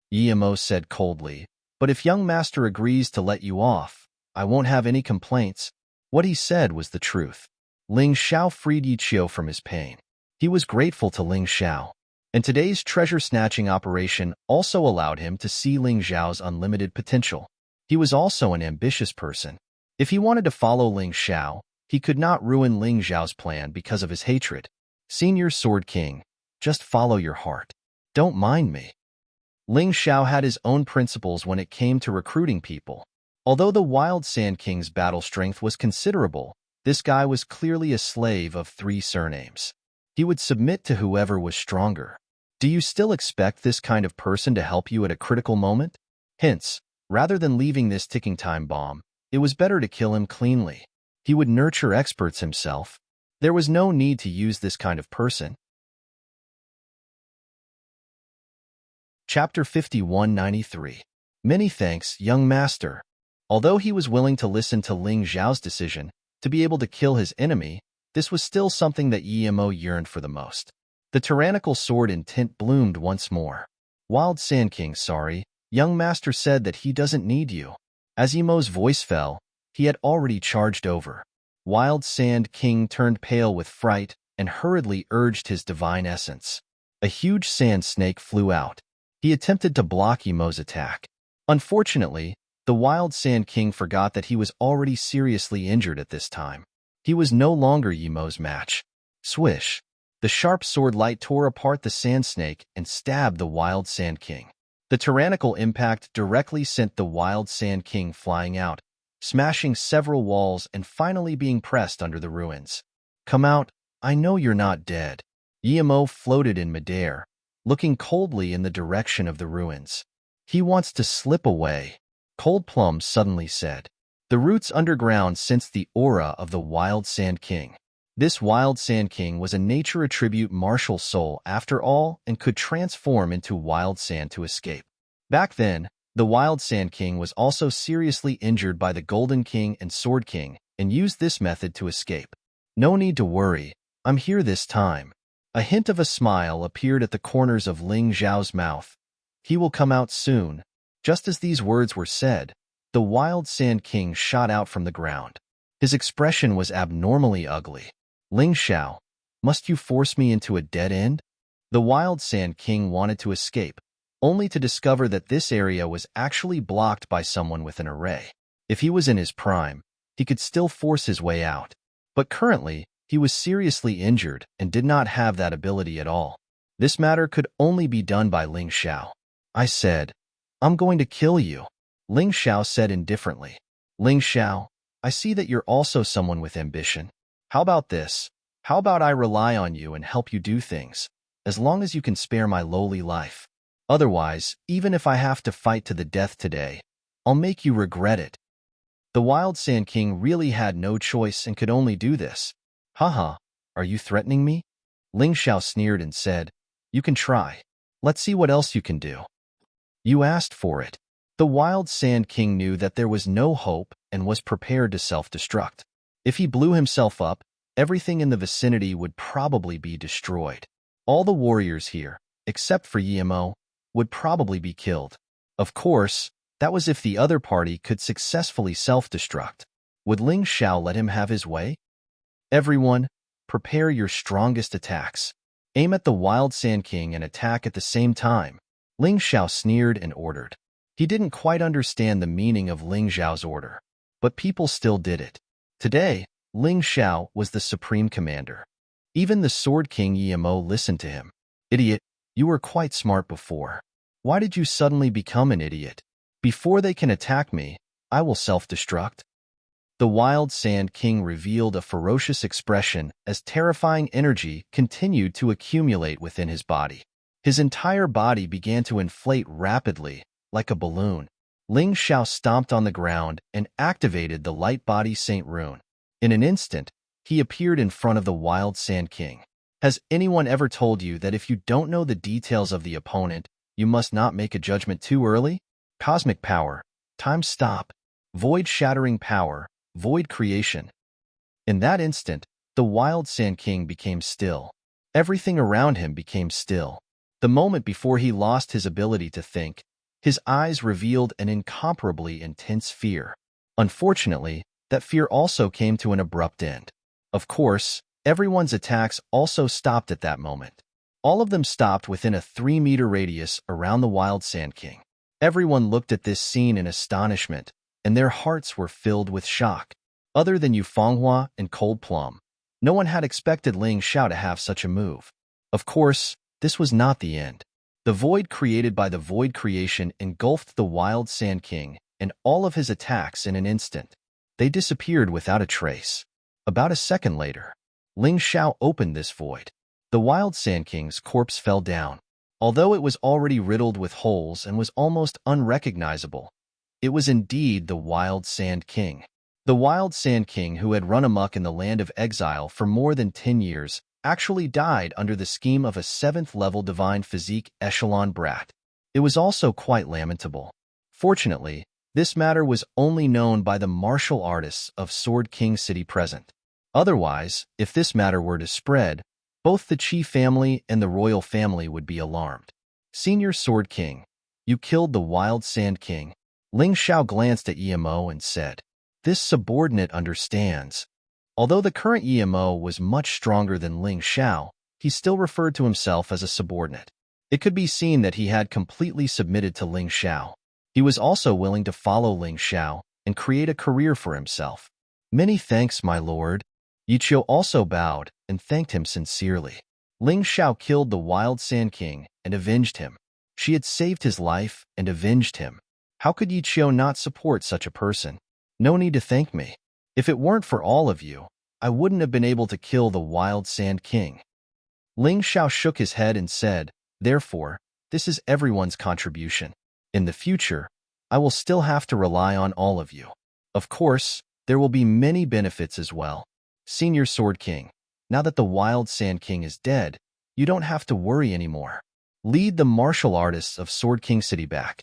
Yi Mo said coldly, but if young master agrees to let you off, I won't have any complaints. What he said was the truth. Ling Xiao freed Yi Qiu from his pain. He was grateful to Ling Xiao, and today's treasure-snatching operation also allowed him to see Ling Xiao's unlimited potential. He was also an ambitious person. If he wanted to follow Ling Xiao, he could not ruin Ling Xiao's plan because of his hatred. Senior Sword King, just follow your heart. Don't mind me. Ling Xiao had his own principles when it came to recruiting people. Although the Wild Sand King's battle strength was considerable, this guy was clearly a slave of 3 surnames. He would submit to whoever was stronger. Do you still expect this kind of person to help you at a critical moment? Hence, rather than leaving this ticking time bomb, it was better to kill him cleanly. He would nurture experts himself. There was no need to use this kind of person. Chapter 5193. Many thanks, young master. Although he was willing to listen to Ling Zhao's decision to be able to kill his enemy, this was still something that Yimo yearned for the most. The tyrannical sword in tint bloomed once more. Wild Sand King, sorry, young master said that he doesn't need you. As Yimo's voice fell, he had already charged over. Wild Sand King turned pale with fright and hurriedly urged his divine essence. A huge sand snake flew out. He attempted to block Yimo's attack. Unfortunately, the Wild Sand King forgot that he was already seriously injured at this time. He was no longer Yimo's match. Swish! The sharp sword light tore apart the sand snake and stabbed the Wild Sand King. The tyrannical impact directly sent the Wild Sand King flying out, smashing several walls and finally being pressed under the ruins. Come out, I know you're not dead. Yimo floated in midair, looking coldly in the direction of the ruins. He wants to slip away, Cold Plum suddenly said. The roots underground sensed the aura of the Wild Sand King. This Wild Sand King was a nature attribute martial soul after all and could transform into wild sand to escape. Back then, the Wild Sand King was also seriously injured by the Golden King and Sword King and used this method to escape. No need to worry, I'm here this time. A hint of a smile appeared at the corners of Ling Zhao's mouth. He will come out soon. Just as these words were said, the Wild Sand King shot out from the ground. His expression was abnormally ugly. Ling Zhao, must you force me into a dead end? The Wild Sand King wanted to escape, only to discover that this area was actually blocked by someone with an array. If he was in his prime, he could still force his way out. But currently, he was seriously injured and did not have that ability at all. This matter could only be done by Ling Zhao. I said, I'm going to kill you, Ling Zhao said indifferently. Ling Zhao, I see that you're also someone with ambition. How about this? How about I rely on you and help you do things, as long as you can spare my lowly life? Otherwise, even if I have to fight to the death today, I'll make you regret it. The Wild Sand King really had no choice and could only do this. Haha, are you threatening me? Ling Zhao sneered and said, You can try. Let's see what else you can do. You asked for it. The Wild Sand King knew that there was no hope and was prepared to self-destruct. If he blew himself up, everything in the vicinity would probably be destroyed. All the warriors here, except for Yimo, would probably be killed. Of course, that was if the other party could successfully self-destruct. Would Ling Zhao let him have his way? Everyone, prepare your strongest attacks. Aim at the Wild Sand King and attack at the same time. Ling Zhao sneered and ordered. He didn't quite understand the meaning of Ling Zhao's order, but people still did it. Today, Ling Zhao was the supreme commander. Even the Sword King Yimo listened to him. Idiot, you were quite smart before. Why did you suddenly become an idiot? Before they can attack me, I will self-destruct. The Wild Sand King revealed a ferocious expression as terrifying energy continued to accumulate within his body. His entire body began to inflate rapidly, like a balloon. Ling Zhao stomped on the ground and activated the Light Body Saint Rune. In an instant, he appeared in front of the Wild Sand King. Has anyone ever told you that if you don't know the details of the opponent, you must not make a judgment too early? Cosmic power, time stop, void-shattering power, void creation. In that instant, the Wild Sand King became still. Everything around him became still. The moment before he lost his ability to think, his eyes revealed an incomparably intense fear. Unfortunately, that fear also came to an abrupt end. Of course, everyone's attacks also stopped at that moment. All of them stopped within a 3-meter radius around the Wild Sand King. Everyone looked at this scene in astonishment, and their hearts were filled with shock. Other than Yufanghua and Cold Plum, no one had expected Ling Zhao to have such a move. Of course, this was not the end. The void created by the void creation engulfed the Wild Sand King and all of his attacks in an instant. They disappeared without a trace. About a second later, Ling Zhao opened this void. The Wild Sand King's corpse fell down. Although it was already riddled with holes and was almost unrecognizable, it was indeed the Wild Sand King. The wild Sand King, who had run amok in the land of exile for more than 10 years, actually died under the scheme of a 7th-level divine physique echelon brat. It was also quite lamentable. Fortunately, this matter was only known by the martial artists of Sword King City present. Otherwise, if this matter were to spread, both the Qi family and the royal family would be alarmed. Senior Sword King, you killed the wild Sand King. Ling Xiao glanced at Emo and said, "This subordinate understands." Although the current Emo was much stronger than Ling Xiao, he still referred to himself as a subordinate. It could be seen that he had completely submitted to Ling Xiao. He was also willing to follow Ling Xiao and create a career for himself. "Many thanks, my lord." Yiqiu also bowed and thanked him sincerely. Ling Xiao killed the wild Sand King and avenged him. She had saved his life and avenged him. How could Yiqiu not support such a person? No need to thank me. If it weren't for all of you, I wouldn't have been able to kill the wild Sand King. Ling Xiao shook his head and said, "Therefore, this is everyone's contribution. In the future, I will still have to rely on all of you. Of course, there will be many benefits as well. Senior Sword King, now that the wild Sand King is dead, you don't have to worry anymore. Lead the martial artists of Sword King City back."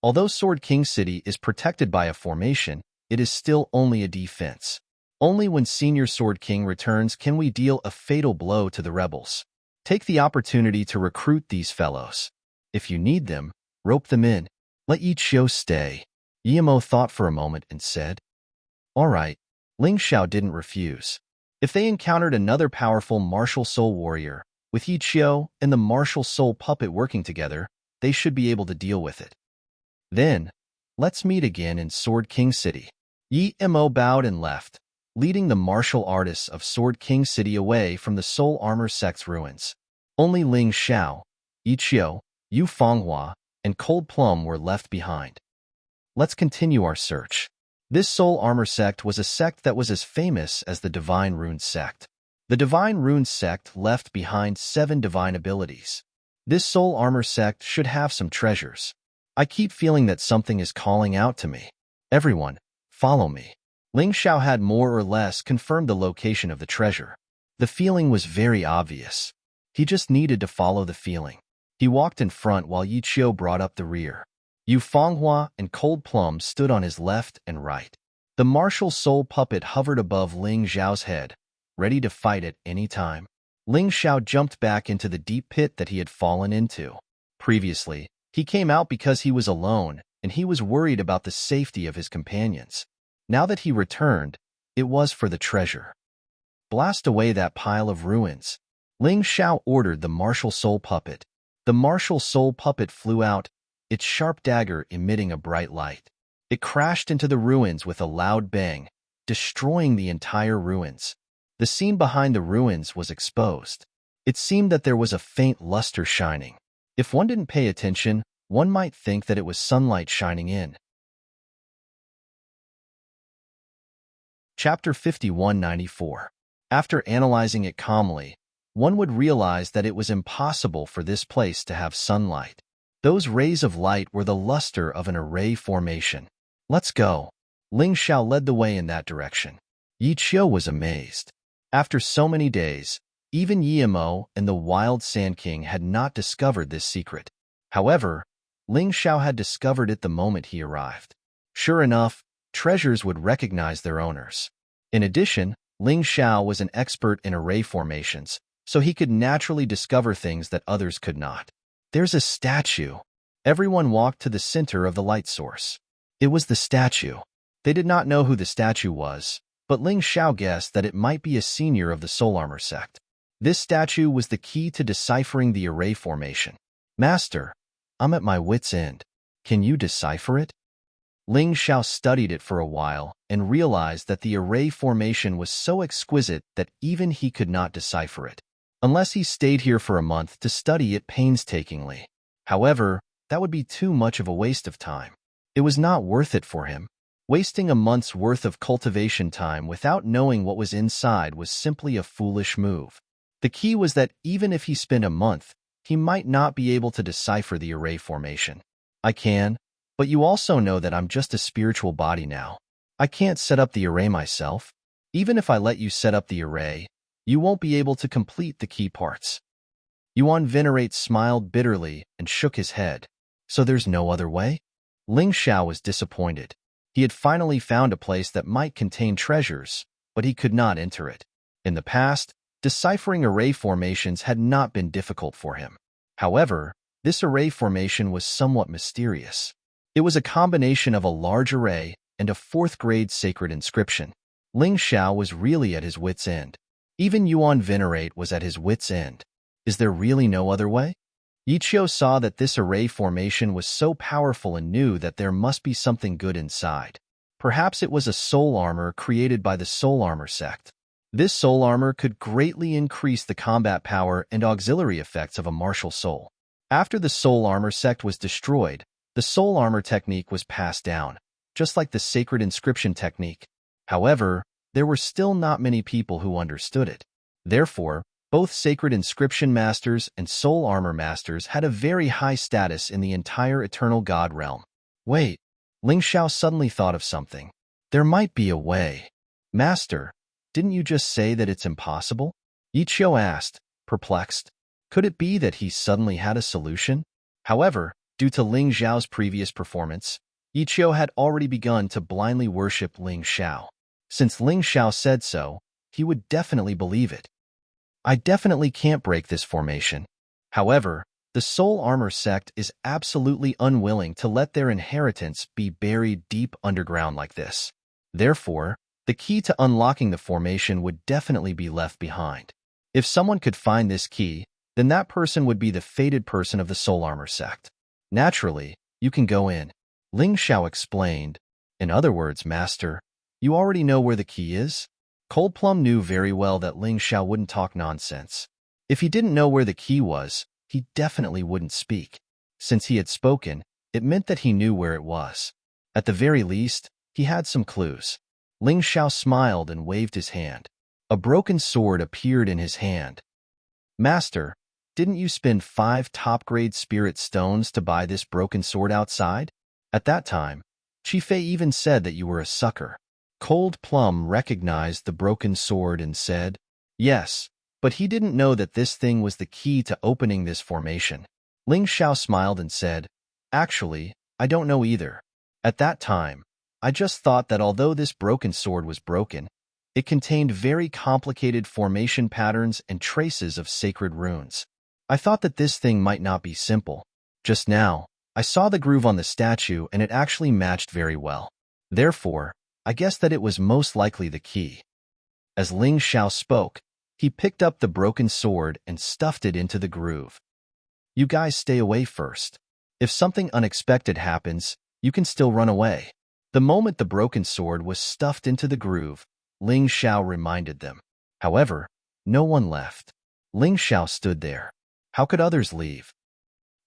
Although Sword King City is protected by a formation, it is still only a defense. Only when Senior Sword King returns can we deal a fatal blow to the rebels. Take the opportunity to recruit these fellows. If you need them, rope them in. Let Yiqiu stay. Emo thought for a moment and said, "All right." Ling Xiao didn't refuse. If they encountered another powerful martial soul warrior, with Yiqiu and the martial soul puppet working together, they should be able to deal with it. Then, let's meet again in Sword King City. Emo bowed and left, leading the martial artists of Sword King City away from the Soul Armor Sect's ruins. Only Ling Xiao, Yiqiu, Yu Fenghua, and Cold Plum were left behind. Let's continue our search. This Soul Armor Sect was a sect that was as famous as the Divine Runes Sect. The Divine Runes Sect left behind 7 divine abilities. This Soul Armor Sect should have some treasures. I keep feeling that something is calling out to me. Everyone, follow me. Ling Xiao had more or less confirmed the location of the treasure. The feeling was very obvious. He just needed to follow the feeling. He walked in front while Yiqiu brought up the rear. Yu Fenghua and Cold Plum stood on his left and right. The martial soul puppet hovered above Ling Xiao's head, ready to fight at any time. Ling Xiao jumped back into the deep pit that he had fallen into. Previously, he came out because he was alone, and he was worried about the safety of his companions. Now that he returned, it was for the treasure. Blast away that pile of ruins. Ling Xiao ordered the martial soul puppet. The martial soul puppet flew out, its sharp dagger emitting a bright light. It crashed into the ruins with a loud bang, destroying the entire ruins. The scene behind the ruins was exposed. It seemed that there was a faint luster shining. If one didn't pay attention, one might think that it was sunlight shining in. Chapter 5194. After analyzing it calmly, one would realize that it was impossible for this place to have sunlight. Those rays of light were the luster of an array formation. Let's go. Ling Xiao led the way in that direction. Yiqiu was amazed. After so many days, even Emo and the Wild Sand King had not discovered this secret. However, Ling Xiao had discovered it the moment he arrived. Sure enough, treasures would recognize their owners. In addition, Ling Xiao was an expert in array formations, so he could naturally discover things that others could not. There's a statue. Everyone walked to the center of the light source. It was the statue. They did not know who the statue was, but Ling Xiao guessed that it might be a senior of the Soul Armor sect. This statue was the key to deciphering the array formation. Master, I'm at my wit's end. Can you decipher it? Ling Xiao studied it for a while and realized that the array formation was so exquisite that even he could not decipher it, unless he stayed here for a month to study it painstakingly. However, that would be too much of a waste of time. It was not worth it for him. Wasting a month's worth of cultivation time without knowing what was inside was simply a foolish move. The key was that even if he spent a month, he might not be able to decipher the array formation. I can, but you also know that I'm just a spiritual body now. I can't set up the array myself. Even if I let you set up the array, you won't be able to complete the key parts. Yuan Venerate smiled bitterly and shook his head. So there's no other way? Ling Xiao was disappointed. He had finally found a place that might contain treasures, but he could not enter it. In the past, deciphering array formations had not been difficult for him. However, this array formation was somewhat mysterious. It was a combination of a large array and a fourth-grade sacred inscription. Ling Xiao was really at his wit's end. Even Yuan Venerate was at his wit's end. Is there really no other way? Yiqiu saw that this array formation was so powerful and knew that there must be something good inside. Perhaps it was a soul armor created by the soul armor sect. This soul armor could greatly increase the combat power and auxiliary effects of a martial soul. After the soul armor sect was destroyed, the soul armor technique was passed down, just like the sacred inscription technique. However, there were still not many people who understood it. Therefore, both sacred inscription masters and soul armor masters had a very high status in the entire eternal god realm. Wait, Ling Xiao suddenly thought of something. There might be a way. Master, didn't you just say that it's impossible? Yiqiu asked, perplexed. Could it be that he suddenly had a solution? However, due to Ling Xiao's previous performance, Yiqiu had already begun to blindly worship Ling Xiao. Since Ling Xiao said so, he would definitely believe it. I definitely can't break this formation. However, the Soul Armor sect is absolutely unwilling to let their inheritance be buried deep underground like this. Therefore, the key to unlocking the formation would definitely be left behind. If someone could find this key, then that person would be the fated person of the Soul Armor sect. Naturally, you can go in. Ling Xiao explained. In other words, Master, you already know where the key is? Cold Plum knew very well that Ling Xiao wouldn't talk nonsense. If he didn't know where the key was, he definitely wouldn't speak. Since he had spoken, it meant that he knew where it was. At the very least, he had some clues. Ling Xiao smiled and waved his hand. A broken sword appeared in his hand. Master, didn't you spend 5 top-grade spirit stones to buy this broken sword outside? At that time, Qifei even said that you were a sucker. Cold Plum recognized the broken sword and said, yes, but he didn't know that this thing was the key to opening this formation. Ling Xiao smiled and said, actually, I don't know either. At that time, I just thought that although this broken sword was broken, it contained very complicated formation patterns and traces of sacred runes. I thought that this thing might not be simple. Just now, I saw the groove on the statue and it actually matched very well. Therefore, I guess that it was most likely the key. As Ling Xiao spoke, he picked up the broken sword and stuffed it into the groove. You guys stay away first. If something unexpected happens, you can still run away. The moment the broken sword was stuffed into the groove, Ling Xiao reminded them. However, no one left. Ling Xiao stood there. How could others leave?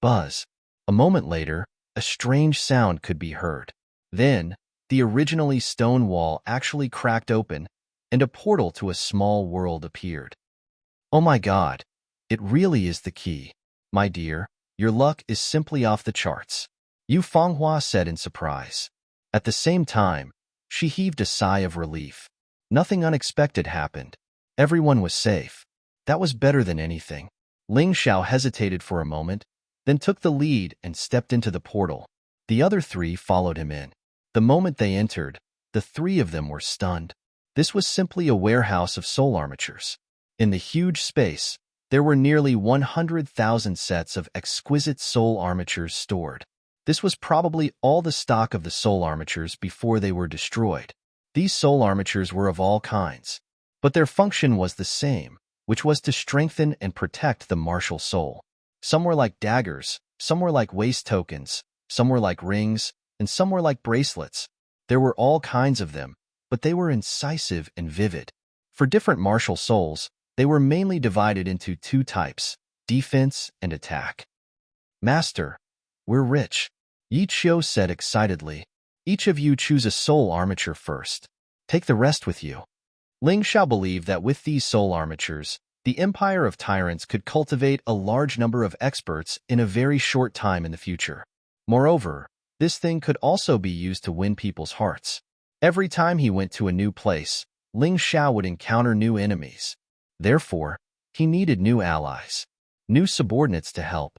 Buzz. A moment later, a strange sound could be heard. Then, the originally stone wall actually cracked open, and a portal to a small world appeared. Oh my God, it really is the key. My dear, your luck is simply off the charts. Yu Fanghua said in surprise. At the same time, she heaved a sigh of relief. Nothing unexpected happened. Everyone was safe. That was better than anything. Ling Xiao hesitated for a moment, then took the lead and stepped into the portal. The other 3 followed him in. The moment they entered, the 3 of them were stunned. This was simply a warehouse of soul armatures. In the huge space, there were nearly 100,000 sets of exquisite soul armatures stored. This was probably all the stock of the soul armatures before they were destroyed. These soul armatures were of all kinds, but their function was the same, which was to strengthen and protect the martial soul. Some were like daggers, some were like waist tokens, some were like rings, and some were like bracelets. There were all kinds of them, but they were incisive and vivid. For different martial souls, they were mainly divided into 2 types, defense and attack. Master, we're rich, Yiqiu said excitedly. Each of you choose a soul armature first. Take the rest with you. Ling Xiao believed that with these soul armatures, the Empire of Tyrants could cultivate a large number of experts in a very short time in the future. Moreover, this thing could also be used to win people's hearts. Every time he went to a new place, Ling Xiao would encounter new enemies. Therefore, he needed new allies, new subordinates to help.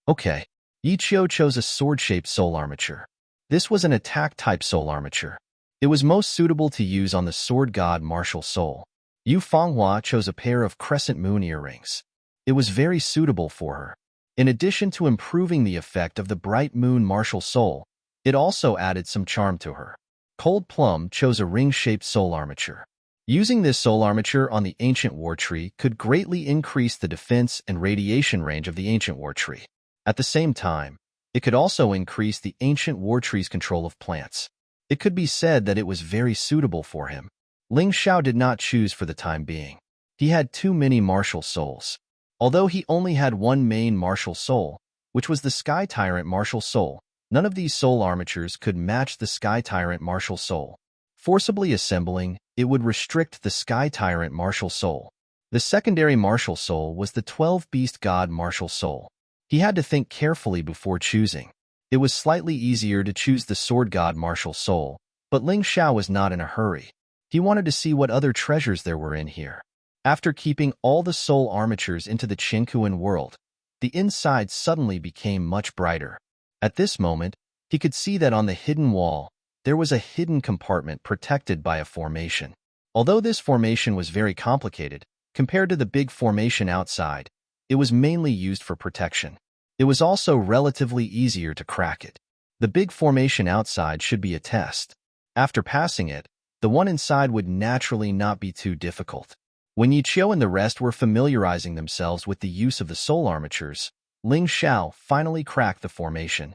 Okay, Yi Qiu chose a sword-shaped soul armature. This was an attack-type soul armature. It was most suitable to use on the sword god martial soul. Yu Fanghua chose a pair of crescent moon earrings. It was very suitable for her. In addition to improving the effect of the bright moon martial soul, it also added some charm to her. Cold Plum chose a ring-shaped soul armature. Using this soul armature on the ancient war tree could greatly increase the defense and radiation range of the ancient war tree. At the same time, it could also increase the ancient war tree's control of plants. It could be said that it was very suitable for him. Ling Xiao did not choose for the time being. He had too many martial souls. Although he only had one main martial soul, which was the Sky Tyrant martial soul, none of these soul armatures could match the Sky Tyrant martial soul. Forcibly assembling, it would restrict the Sky Tyrant martial soul. The secondary martial soul was the 12-beast god martial soul. He had to think carefully before choosing. It was slightly easier to choose the sword god martial soul, but Ling Xiao was not in a hurry. He wanted to see what other treasures there were in here. After keeping all the soul armatures into the Qingkuan world, the inside suddenly became much brighter. At this moment, he could see that on the hidden wall, there was a hidden compartment protected by a formation. Although this formation was very complicated, compared to the big formation outside, it was mainly used for protection. It was also relatively easier to crack it. The big formation outside should be a test. After passing it, the one inside would naturally not be too difficult. When Yi Qiu and the rest were familiarizing themselves with the use of the soul armatures, Ling Xiao finally cracked the formation.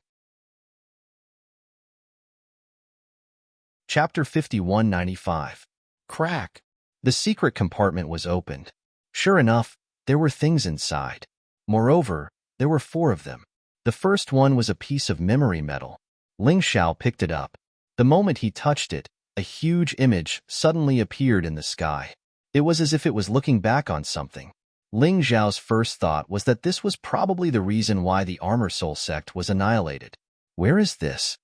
Chapter 5195. Crack. The secret compartment was opened. Sure enough, there were things inside. Moreover, there were 4 of them. The first one was a piece of memory metal. Ling Xiao picked it up. The moment he touched it, a huge image suddenly appeared in the sky. It was as if it was looking back on something. Ling Xiao's first thought was that this was probably the reason why the Armor Soul sect was annihilated. Where is this?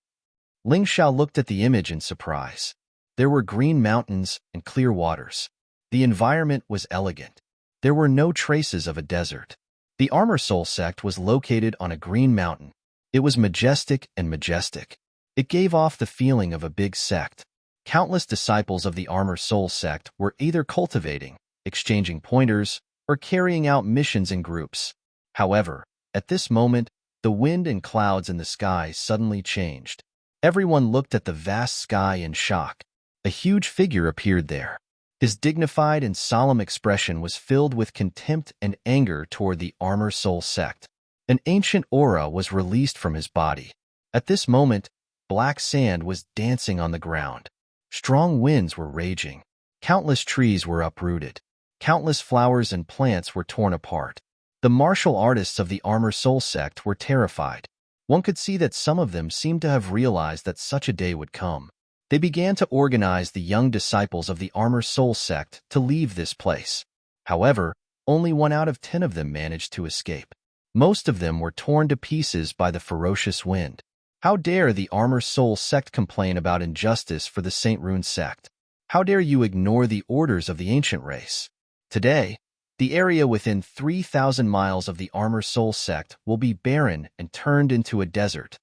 Ling Xiao looked at the image in surprise. There were green mountains and clear waters. The environment was elegant. There were no traces of a desert. The Armor Soul sect was located on a green mountain. It was majestic and majestic. It gave off the feeling of a big sect. Countless disciples of the Armor Soul sect were either cultivating, exchanging pointers, or carrying out missions in groups. However, at this moment, the wind and clouds in the sky suddenly changed. Everyone looked at the vast sky in shock. A huge figure appeared there. His dignified and solemn expression was filled with contempt and anger toward the Armor Soul sect. An ancient aura was released from his body. At this moment, black sand was dancing on the ground. Strong winds were raging. Countless trees were uprooted. Countless flowers and plants were torn apart. The martial artists of the Armor Soul sect were terrified. One could see that some of them seemed to have realized that such a day would come. They began to organize the young disciples of the Armor Soul sect to leave this place. However, only 1 out of 10 of them managed to escape. Most of them were torn to pieces by the ferocious wind. How dare the Armor Soul sect complain about injustice for the Saint Rune sect? How dare you ignore the orders of the ancient race? Today, the area within 3,000 miles of the Armor Soul sect will be barren and turned into a desert.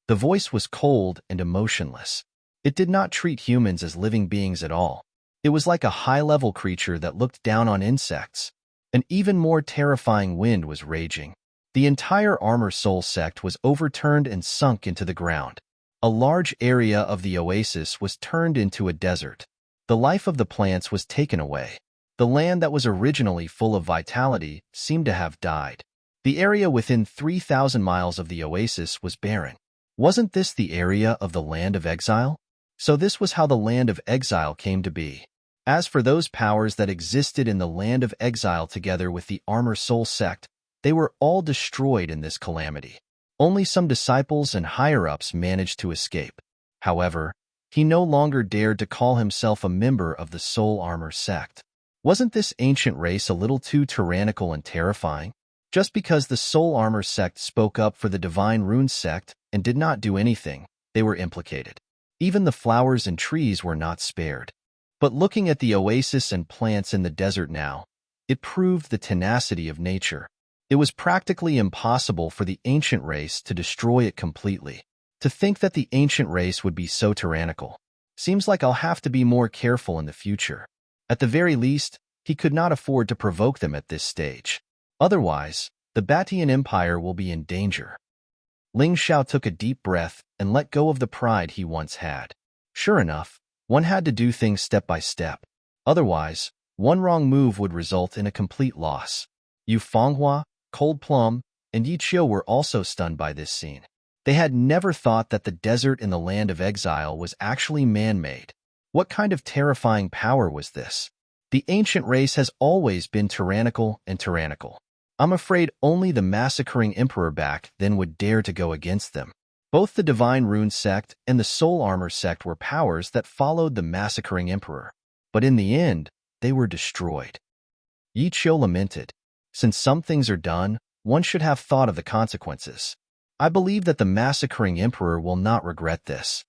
The voice was cold and emotionless. It did not treat humans as living beings at all. It was like a high-level creature that looked down on insects. An even more terrifying wind was raging. The entire Armor Soul sect was overturned and sunk into the ground. A large area of the oasis was turned into a desert. The life of the plants was taken away. The land that was originally full of vitality seemed to have died. The area within 3,000 miles of the oasis was barren. Wasn't this the area of the land of exile? So this was how the land of exile came to be. As for those powers that existed in the land of exile together with the Armor Soul sect, they were all destroyed in this calamity. Only some disciples and higher-ups managed to escape. However, he no longer dared to call himself a member of the Soul Armor sect. Wasn't this ancient race a little too tyrannical and terrifying? Just because the Soul Armor sect spoke up for the Divine Rune sect and did not do anything, they were implicated. Even the flowers and trees were not spared. But looking at the oasis and plants in the desert now, it proved the tenacity of nature. It was practically impossible for the ancient race to destroy it completely. To think that the ancient race would be so tyrannical. Seems like I'll have to be more careful in the future. At the very least, he could not afford to provoke them at this stage. Otherwise, the Batian Empire will be in danger. Ling Xiao took a deep breath and let go of the pride he once had. Sure enough, one had to do things step by step. Otherwise, one wrong move would result in a complete loss. Yu Fenghua, Cold Plum, and Yi Qiu were also stunned by this scene. They had never thought that the desert in the land of exile was actually man-made. What kind of terrifying power was this? The ancient race has always been tyrannical and tyrannical. I'm afraid only the massacring emperor back then would dare to go against them. Both the Divine Rune sect and the Soul Armor sect were powers that followed the massacring emperor. But in the end, they were destroyed. Yi Qiu lamented. Since some things are done, one should have thought of the consequences. I believe that the massacring emperor will not regret this.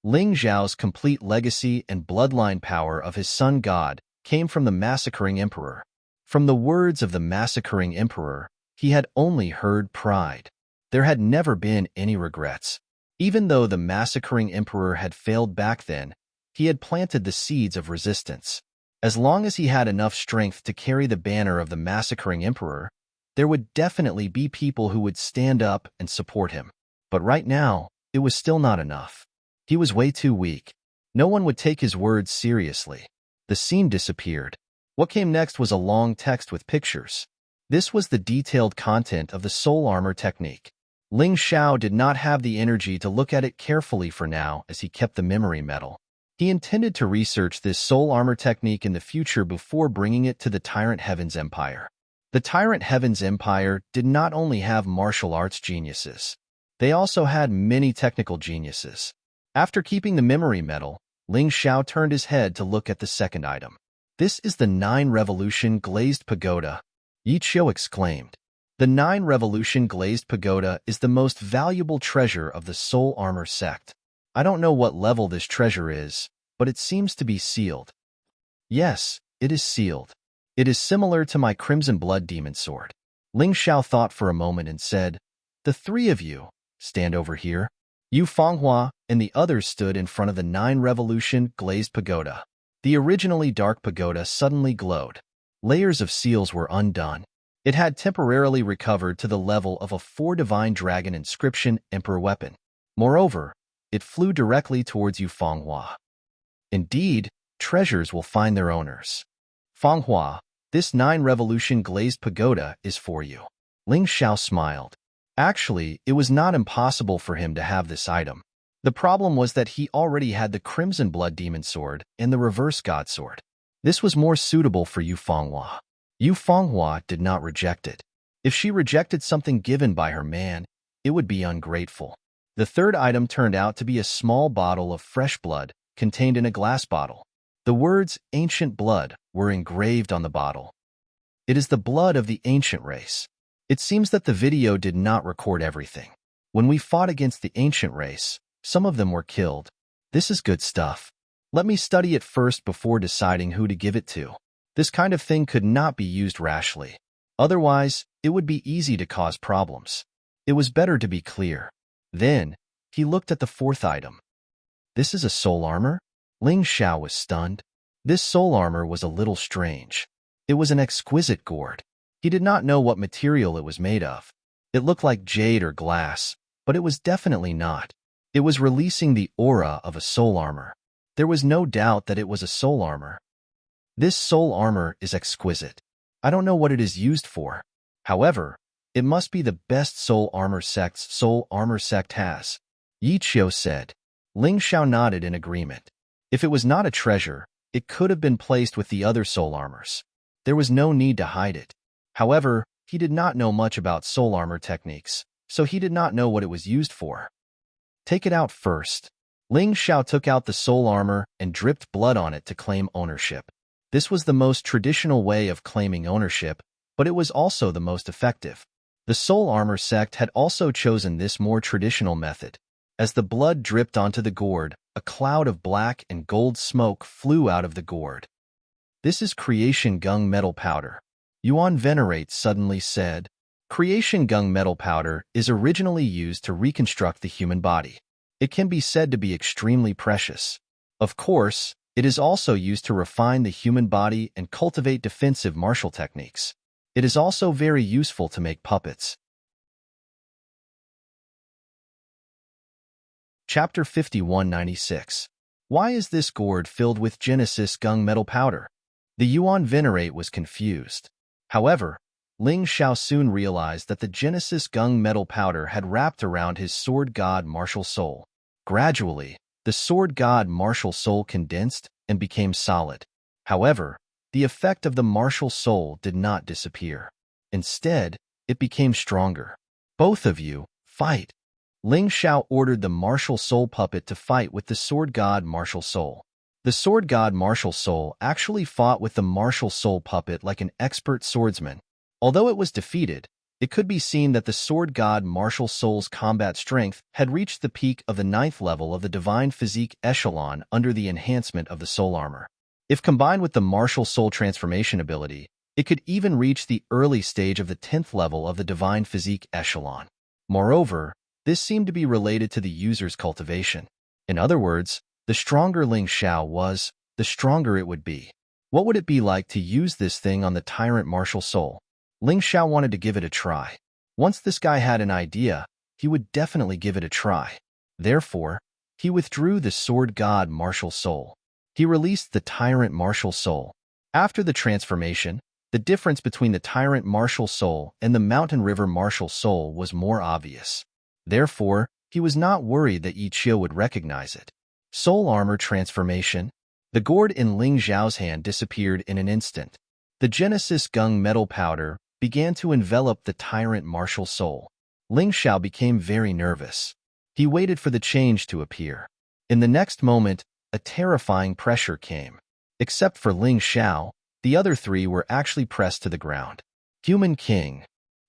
Ling Zhao's complete legacy and bloodline power of his sun god came from the massacring emperor. From the words of the massacring emperor, he had only heard pride. There had never been any regrets. Even though the massacring emperor had failed back then, he had planted the seeds of resistance. As long as he had enough strength to carry the banner of the massacring emperor, there would definitely be people who would stand up and support him. But right now, it was still not enough. He was way too weak. No one would take his words seriously. The scene disappeared. What came next was a long text with pictures. This was the detailed content of the soul armor technique. Ling Xiao did not have the energy to look at it carefully for now as he kept the memory medal. He intended to research this soul armor technique in the future before bringing it to the Tyrant Heavens Empire. The Tyrant Heavens Empire did not only have martial arts geniuses. They also had many technical geniuses. After keeping the memory medal, Ling Xiao turned his head to look at the second item. This is the 9 Revolution Glazed Pagoda, Yi Qiu exclaimed. The 9 Revolution Glazed Pagoda is the most valuable treasure of the Soul Armor sect. I don't know what level this treasure is, but it seems to be sealed. Yes, it is sealed. It is similar to my Crimson Blood Demon Sword. Ling Xiao thought for a moment and said, "The 3 of you, stand over here." Yu Fenghua and the others stood in front of the 9 Revolution Glazed Pagoda. The originally dark pagoda suddenly glowed. Layers of seals were undone. It had temporarily recovered to the level of a 4 Divine Dragon inscription Emperor weapon. Moreover, it flew directly towards Yu Fenghua. Indeed, treasures will find their owners. Fenghua, this 9 Revolution Glazed Pagoda is for you. Ling Xiao smiled. Actually, it was not impossible for him to have this item. The problem was that he already had the Crimson Blood Demon Sword and the Reverse God Sword. This was more suitable for Yu Fenghua. Yu Fenghua did not reject it. If she rejected something given by her man, it would be ungrateful. The third item turned out to be a small bottle of fresh blood contained in a glass bottle. The words Ancient Blood were engraved on the bottle. It is the blood of the ancient race. It seems that the video did not record everything. When we fought against the ancient race, some of them were killed. This is good stuff. Let me study it first before deciding who to give it to. This kind of thing could not be used rashly. Otherwise, it would be easy to cause problems. It was better to be clear. Then, he looked at the fourth item. This is a soul armor? Ling Xiao was stunned. This soul armor was a little strange. It was an exquisite gourd. He did not know what material it was made of. It looked like jade or glass, but it was definitely not. It was releasing the aura of a soul armor. There was no doubt that it was a soul armor. This soul armor is exquisite. I don't know what it is used for. However, it must be the best soul armor sect has. Yi Qiu said. Ling Xiao nodded in agreement. If it was not a treasure, it could have been placed with the other soul armors. There was no need to hide it. However, he did not know much about soul armor techniques, so he did not know what it was used for. Take it out first. Ling Xiao took out the soul armor and dripped blood on it to claim ownership. This was the most traditional way of claiming ownership, but it was also the most effective. The soul armor sect had also chosen this more traditional method. As the blood dripped onto the gourd, a cloud of black and gold smoke flew out of the gourd. "This is creation gung metal powder," Yuan Venerate suddenly said. Creation gung metal powder is originally used to reconstruct the human body. It can be said to be extremely precious. Of course, it is also used to refine the human body and cultivate defensive martial techniques. It is also very useful to make puppets. Chapter 5196. Why is this gourd filled with Genesis gung metal powder? The Yuan Venerate was confused. However, Ling Xiao soon realized that the Genesis gung metal powder had wrapped around his sword god martial soul. Gradually, the sword god martial soul condensed and became solid. However, the effect of the martial soul did not disappear. Instead, it became stronger. "Both of you, fight!" Ling Xiao ordered the martial soul puppet to fight with the sword god martial soul. The sword god martial soul actually fought with the martial soul puppet like an expert swordsman. Although it was defeated, it could be seen that the sword god martial soul's combat strength had reached the peak of the 9th level of the divine physique echelon under the enhancement of the soul armor. If combined with the martial soul transformation ability, it could even reach the early stage of the 10th level of the divine physique echelon. Moreover, this seemed to be related to the user's cultivation. In other words, the stronger Ling Xiao was, the stronger it would be. What would it be like to use this thing on the Tyrant martial soul? Ling Xiao wanted to give it a try. Once this guy had an idea, he would definitely give it a try. Therefore, he withdrew the sword god martial soul. He released the Tyrant martial soul. After the transformation, the difference between the Tyrant martial soul and the Mountain River martial soul was more obvious. Therefore, he was not worried that Yi Qiu would recognize it. Soul armor transformation. The gourd in Ling Xiao's hand disappeared in an instant. The Genesis gung metal powder began to envelop the Tyrant martial soul. Ling Xiao became very nervous. He waited for the change to appear. In the next moment, a terrifying pressure came. Except for Ling Xiao, the other three were actually pressed to the ground. Human King.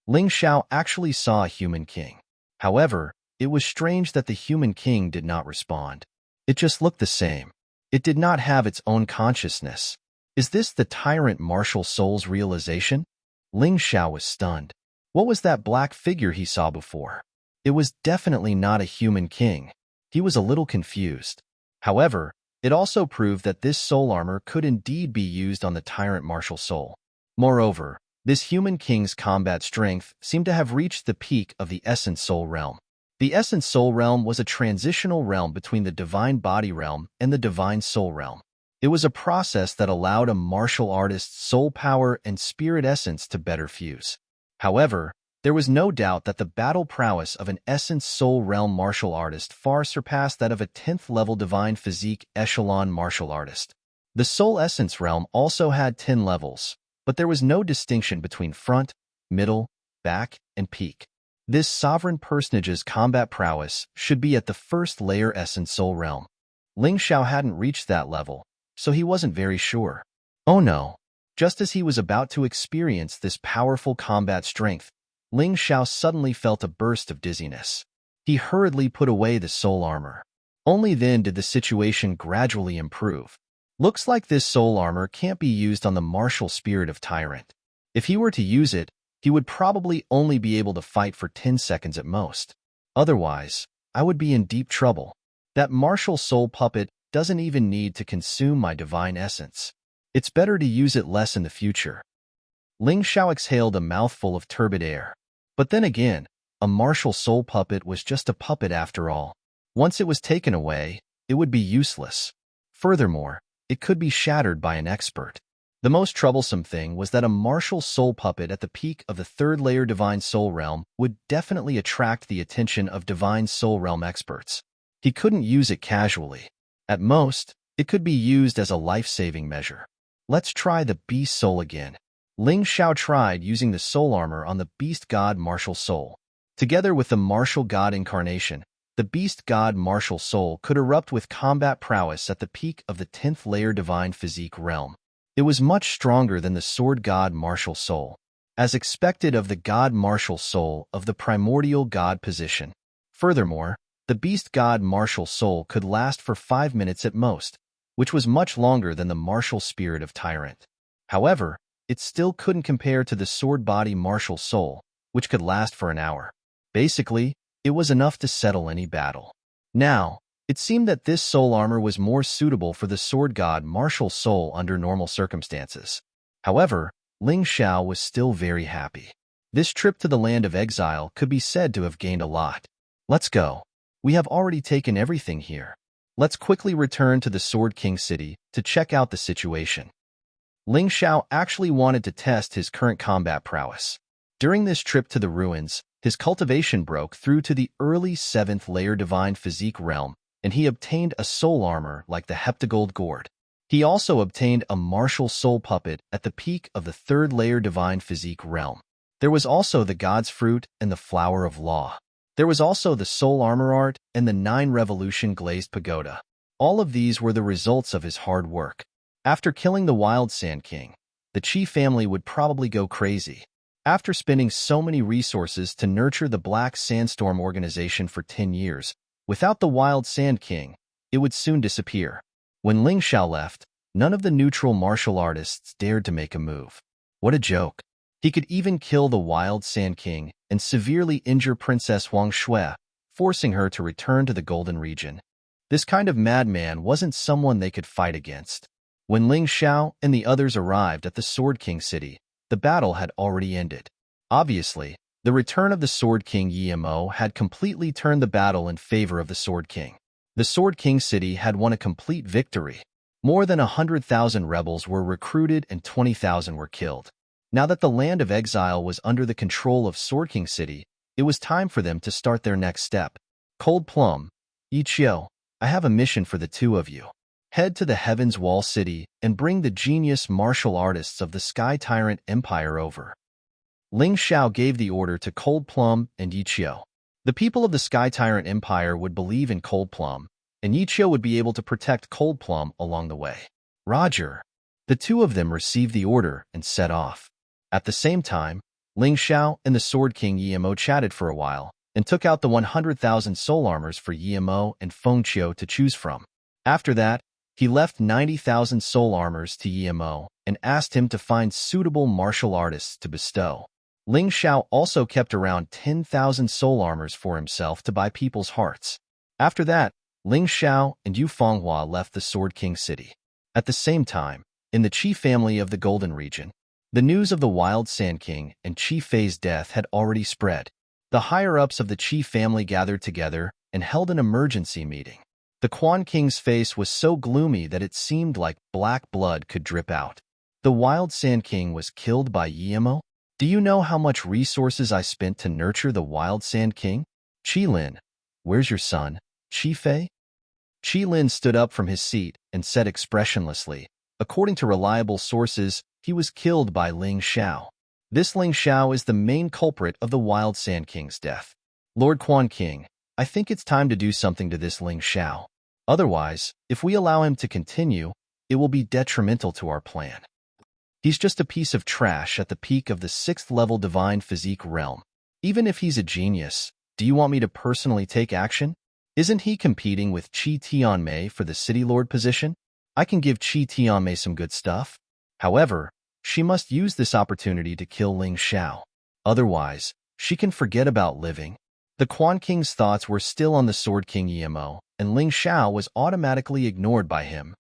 Ling Xiao actually saw a Human King. However, it was strange that the Human King did not respond. It just looked the same. It did not have its own consciousness. Is this the Tyrant martial soul's realization? Ling Xiao was stunned. What was that black figure he saw before? It was definitely not a Human King. He was a little confused. However, it also proved that this soul armor could indeed be used on the Tyrant martial soul. Moreover, this Human King's combat strength seemed to have reached the peak of the Essence Soul realm. The Essence Soul realm was a transitional realm between the Divine Body realm and the Divine Soul realm. It was a process that allowed a martial artist's soul power and spirit essence to better fuse. However, there was no doubt that the battle prowess of an Essence Soul realm martial artist far surpassed that of a 10th level Divine Physique echelon martial artist. The Soul Essence realm also had 10 levels, but there was no distinction between front, middle, back, and peak. This sovereign personage's combat prowess should be at the first layer Essence Soul realm. Ling Xiao hadn't reached that level, so he wasn't very sure. Oh no! Just as he was about to experience this powerful combat strength, Ling Xiao suddenly felt a burst of dizziness. He hurriedly put away the soul armor. Only then did the situation gradually improve. Looks like this soul armor can't be used on the martial spirit of Tyrant. If he were to use it, he would probably only be able to fight for 10 seconds at most. Otherwise, I would be in deep trouble. That martial soul puppet doesn't even need to consume my divine essence. It's better to use it less in the future. Ling Xiao exhaled a mouthful of turbid air. But then again, a martial soul puppet was just a puppet after all. Once it was taken away, it would be useless. Furthermore, it could be shattered by an expert. The most troublesome thing was that a martial soul puppet at the peak of the 3rd layer Divine Soul Realm would definitely attract the attention of Divine Soul Realm experts. He couldn't use it casually. At most, it could be used as a life-saving measure. Let's try the Beast Soul again. Ling Xiao tried using the soul armor on the Beast God Martial Soul. Together with the Martial God Incarnation, the Beast God Martial Soul could erupt with combat prowess at the peak of the 10th layer Divine Physique realm. It was much stronger than the Sword God Martial Soul, as expected of the God Martial Soul of the primordial God position. Furthermore, The beast god martial soul could last for 5 minutes at most, which was much longer than the martial spirit of Tyrant. However, it still couldn't compare to the sword body martial soul, which could last for an hour. Basically, it was enough to settle any battle. Now, it seemed that this soul armor was more suitable for the sword god martial soul under normal circumstances. However, Ling Xiao was still very happy. This trip to the land of exile could be said to have gained a lot. Let's go. We have already taken everything here. Let's quickly return to the Sword King city to check out the situation. Ling Xiao actually wanted to test his current combat prowess. During this trip to the ruins, his cultivation broke through to the early 7th layer divine physique realm, and he obtained a soul armor like the heptagold gourd. He also obtained a martial soul puppet at the peak of the 3rd layer divine physique realm. There was also the God's Fruit and the Flower of Law. There was also the Soul Armor Art and the 9 Revolution Glazed Pagoda. All of these were the results of his hard work. After killing the Wild Sand King, the Qi family would probably go crazy. After spending so many resources to nurture the Black Sandstorm organization for 10 years, without the Wild Sand King, it would soon disappear. When Ling Xiao left, none of the neutral martial artists dared to make a move. What a joke. He could even kill the Wild Sand King and severely injure Princess Huang Shui, forcing her to return to the Golden Region. This kind of madman wasn't someone they could fight against. When Ling Xiao and the others arrived at the Sword King city, the battle had already ended. Obviously, the return of the Sword King Yimo had completely turned the battle in favor of the Sword King. The Sword King city had won a complete victory. More than 100,000 rebels were recruited and 20,000 were killed. Now that the land of exile was under the control of Sword King City, it was time for them to start their next step. Cold Plum, Yiqiu, I have a mission for the two of you. Head to the Heaven's Wall City and bring the genius martial artists of the Sky Tyrant Empire over. Ling Xiao gave the order to Cold Plum and Yiqiu. The people of the Sky Tyrant Empire would believe in Cold Plum, and Yiqiu would be able to protect Cold Plum along the way. Roger. The two of them received the order and set off. At the same time, Ling Xiao and the Sword King Yimo chatted for a while and took out the 100,000 soul armors for Yimo and Feng Qiu to choose from. After that, he left 90,000 soul armors to Yimo and asked him to find suitable martial artists to bestow. Ling Xiao also kept around 10,000 soul armors for himself to buy people's hearts. After that, Ling Xiao and Yu Fenghua left the Sword King city. At the same time, in the Qi family of the Golden Region, the news of the Wild Sand King and Qi Fei's death had already spread. The higher-ups of the Qi family gathered together and held an emergency meeting. The Quan King's face was so gloomy that it seemed like black blood could drip out. The Wild Sand King was killed by Yimo? Do you know how much resources I spent to nurture the Wild Sand King? Qilin, where's your son, Qi Fei? Qilin stood up from his seat and said expressionlessly, according to reliable sources, he was killed by Ling Xiao. This Ling Xiao is the main culprit of the Wild Sand King's death. Lord Quan King, I think it's time to do something to this Ling Xiao. Otherwise, if we allow him to continue, it will be detrimental to our plan. He's just a piece of trash at the peak of the 6th level divine physique realm. Even if he's a genius, do you want me to personally take action? Isn't he competing with Qi Tianmei for the city lord position? I can give Qi Tianmei some good stuff. However, she must use this opportunity to kill Ling Xiao. Otherwise, she can forget about living. The Quan King's thoughts were still on the Sword King Yimo, and Ling Xiao was automatically ignored by him.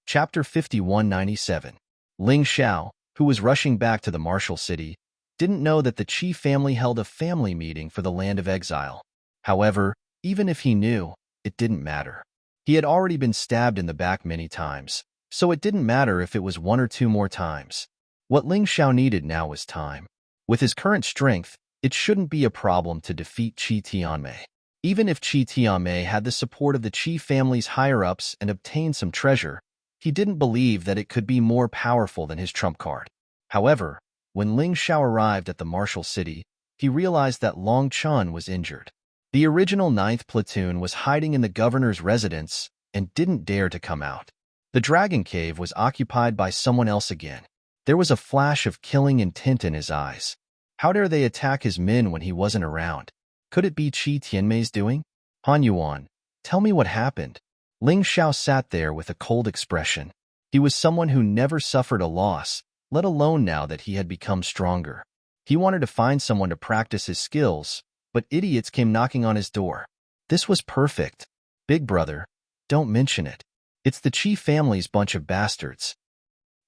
Chapter 5197. Ling Xiao, who was rushing back to the martial city, didn't know that the Qi family held a family meeting for the land of exile. However, even if he knew, it didn't matter. He had already been stabbed in the back many times, so it didn't matter if it was 1 or 2 more times. What Ling Xiao needed now was time. With his current strength, it shouldn't be a problem to defeat Qi Tianmei. Even if Qi Tianmei had the support of the Qi family's higher-ups and obtained some treasure, he didn't believe that it could be more powerful than his trump card. However, when Ling Xiao arrived at the martial city, he realized that Long Chun was injured. The original 9th platoon was hiding in the governor's residence and didn't dare to come out. The dragon cave was occupied by someone else again. There was a flash of killing intent in his eyes. How dare they attack his men when he wasn't around? Could it be Qi Tianmei's doing? Han Yuan, tell me what happened. Ling Xiao sat there with a cold expression. He was someone who never suffered a loss, let alone now that he had become stronger. He wanted to find someone to practice his skills, but idiots came knocking on his door. This was perfect. Big brother, don't mention it. It's the Qi family's bunch of bastards.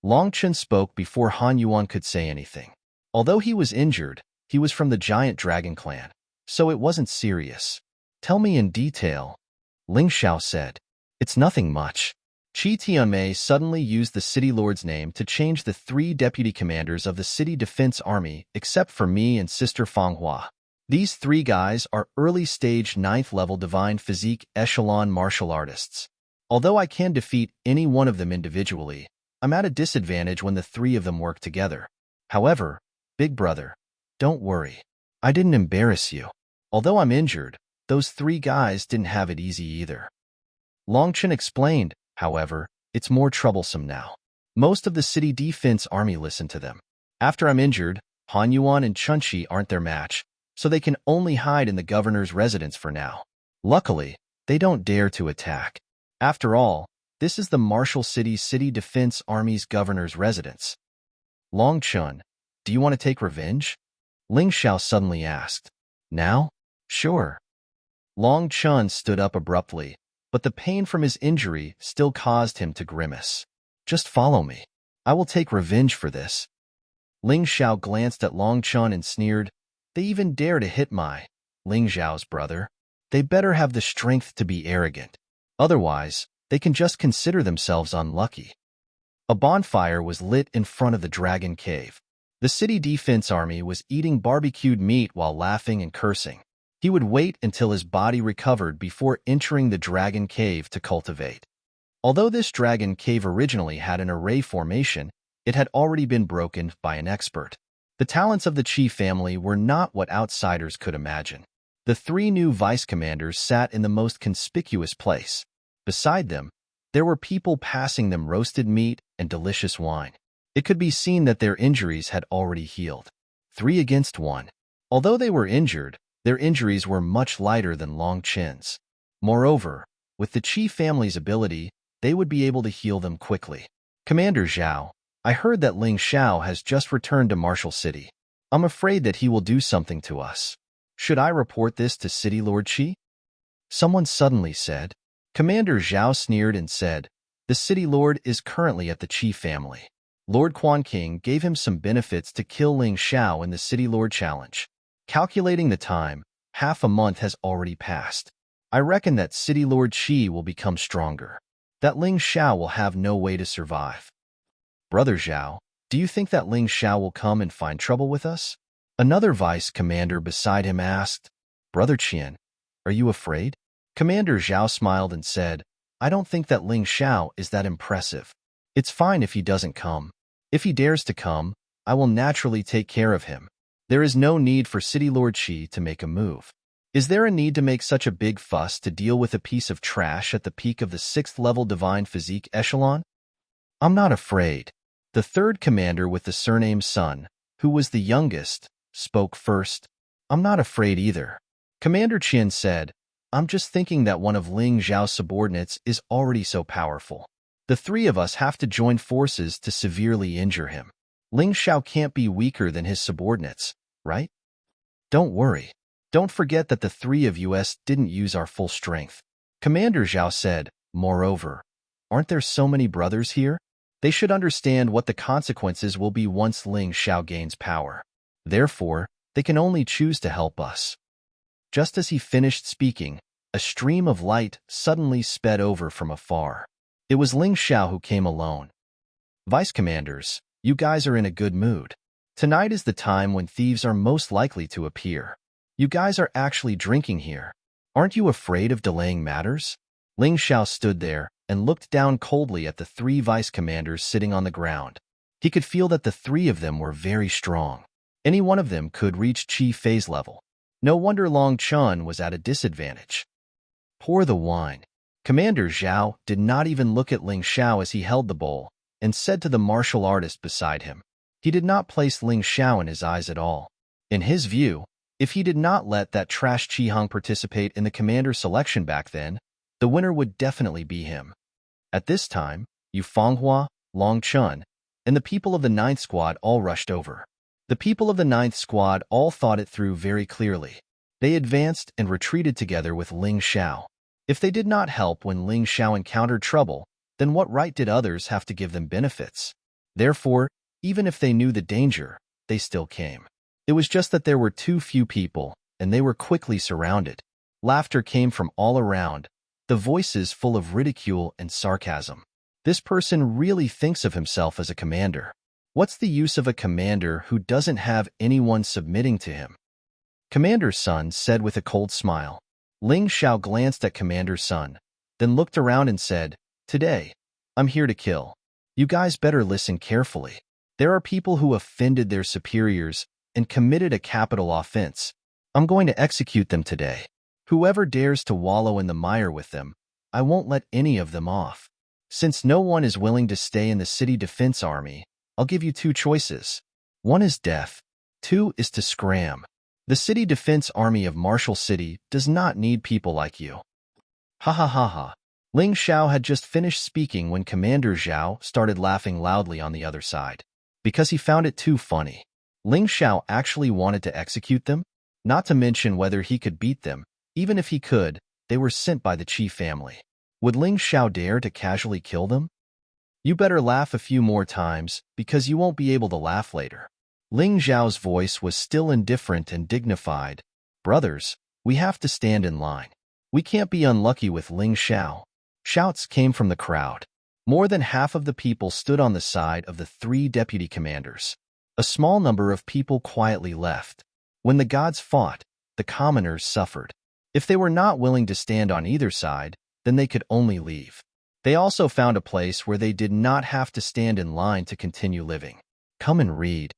Long Chen spoke before Han Yuan could say anything. Although he was injured, he was from the giant dragon clan, so it wasn't serious. Tell me in detail, Ling Xiao said. It's nothing much. Qi Tianmei suddenly used the city lord's name to change the 3 deputy commanders of the city defense army except for me and Sister Fanghua. These 3 guys are early-stage 9th-level divine physique echelon martial artists. Although I can defeat any one of them individually, I'm at a disadvantage when the 3 of them work together. However, big brother, don't worry. I didn't embarrass you. Although I'm injured, those 3 guys didn't have it easy either. Long Chen explained, however, it's more troublesome now. Most of the city defense army listened to them. After I'm injured, Han Yuan and Chunchi aren't their match, so they can only hide in the governor's residence for now. Luckily, they don't dare to attack. After all, this is the Martial City Defense Army's governor's residence. Long Chun, do you want to take revenge? Ling Xiao suddenly asked. Now? Sure. Long Chun stood up abruptly, but the pain from his injury still caused him to grimace. Just follow me. I will take revenge for this. Ling Xiao glanced at Long Chun and sneered, they even dare to hit my Ling Xiao's brother. They better have the strength to be arrogant. Otherwise, they can just consider themselves unlucky. A bonfire was lit in front of the dragon cave. The city defense army was eating barbecued meat while laughing and cursing. He would wait until his body recovered before entering the dragon cave to cultivate. Although this dragon cave originally had an array formation, it had already been broken by an expert. The talents of the Qi family were not what outsiders could imagine. The 3 new vice commanders sat in the most conspicuous place. Beside them, there were people passing them roasted meat and delicious wine. It could be seen that their injuries had already healed. 3 against 1. Although they were injured, their injuries were much lighter than Long Chen's. Moreover, with the Qi family's ability, they would be able to heal them quickly. Commander Zhao, I heard that Ling Xiao has just returned to Martial City. I'm afraid that he will do something to us. Should I report this to City Lord Qi? Someone suddenly said. Commander Zhao sneered and said, the City Lord is currently at the Qi family. Lord Quan King gave him some benefits to kill Ling Xiao in the City Lord Challenge. Calculating the time, half a month has already passed. I reckon that City Lord Qi will become stronger. That Ling Xiao will have no way to survive. Brother Zhao, do you think that Ling Xiao will come and find trouble with us? Another vice commander beside him asked. Brother Qian, are you afraid? Commander Zhao smiled and said, I don't think that Ling Xiao is that impressive. It's fine if he doesn't come. If he dares to come, I will naturally take care of him. There is no need for City Lord Qi to make a move. Is there a need to make such a big fuss to deal with a piece of trash at the peak of the 6th-level divine physique echelon? I'm not afraid. The 3rd commander with the surname Sun, who was the youngest, spoke first. I'm not afraid either. Commander Qian said, I'm just thinking that one of Ling Xiao's subordinates is already so powerful. The 3 of us have to join forces to severely injure him. Ling Xiao can't be weaker than his subordinates, right? Don't worry. Don't forget that the 3 of us didn't use our full strength. Commander Zhao said, moreover, aren't there so many brothers here? They should understand what the consequences will be once Ling Xiao gains power. Therefore, they can only choose to help us. Just as he finished speaking, a stream of light suddenly sped over from afar. It was Ling Xiao who came alone. Vice Commanders, you guys are in a good mood. Tonight is the time when thieves are most likely to appear. You guys are actually drinking here. Aren't you afraid of delaying matters? Ling Xiao stood there and looked down coldly at the 3 vice commanders sitting on the ground. He could feel that the 3 of them were very strong. Any one of them could reach Qi phase level. No wonder Long Chun was at a disadvantage. Pour the wine. Commander Zhao did not even look at Ling Xiao as he held the bowl, and said to the martial artist beside him. He did not place Ling Xiao in his eyes at all. In his view, if he did not let that trash Chi-Hung participate in the commander selection back then, the winner would definitely be him. At this time, Yu Fanghua, Long Chun, and the people of the Ninth Squad all rushed over. The people of the Ninth Squad all thought it through very clearly. They advanced and retreated together with Ling Xiao. If they did not help when Ling Xiao encountered trouble, then what right did others have to give them benefits? Therefore, even if they knew the danger, they still came. It was just that there were too few people, and they were quickly surrounded. Laughter came from all around, the voices full of ridicule and sarcasm. This person really thinks of himself as a commander. What's the use of a commander who doesn't have anyone submitting to him? Commander Sun said with a cold smile. Ling Xiao glanced at Commander Sun, then looked around and said, "Today, I'm here to kill. You guys better listen carefully. There are people who offended their superiors and committed a capital offense. I'm going to execute them today. Whoever dares to wallow in the mire with them, I won't let any of them off. Since no one is willing to stay in the city defense army, I'll give you two choices. One is death. Two is to scram. The city defense army of Martial City does not need people like you." Ha ha ha ha. Ling Xiao had just finished speaking when Commander Zhao started laughing loudly on the other side, because he found it too funny. Ling Xiao actually wanted to execute them, not to mention whether he could beat them. Even if he could, they were sent by the Qi family. Would Ling Xiao dare to casually kill them? You better laugh a few more times, because you won't be able to laugh later. Ling Xiao's voice was still indifferent and dignified. Brothers, we have to stand in line. We can't be unlucky with Ling Xiao. Shouts came from the crowd. More than half of the people stood on the side of the three deputy commanders. A small number of people quietly left. When the gods fought, the commoners suffered. If they were not willing to stand on either side, then they could only leave. They also found a place where they did not have to stand in line to continue living. Come and read.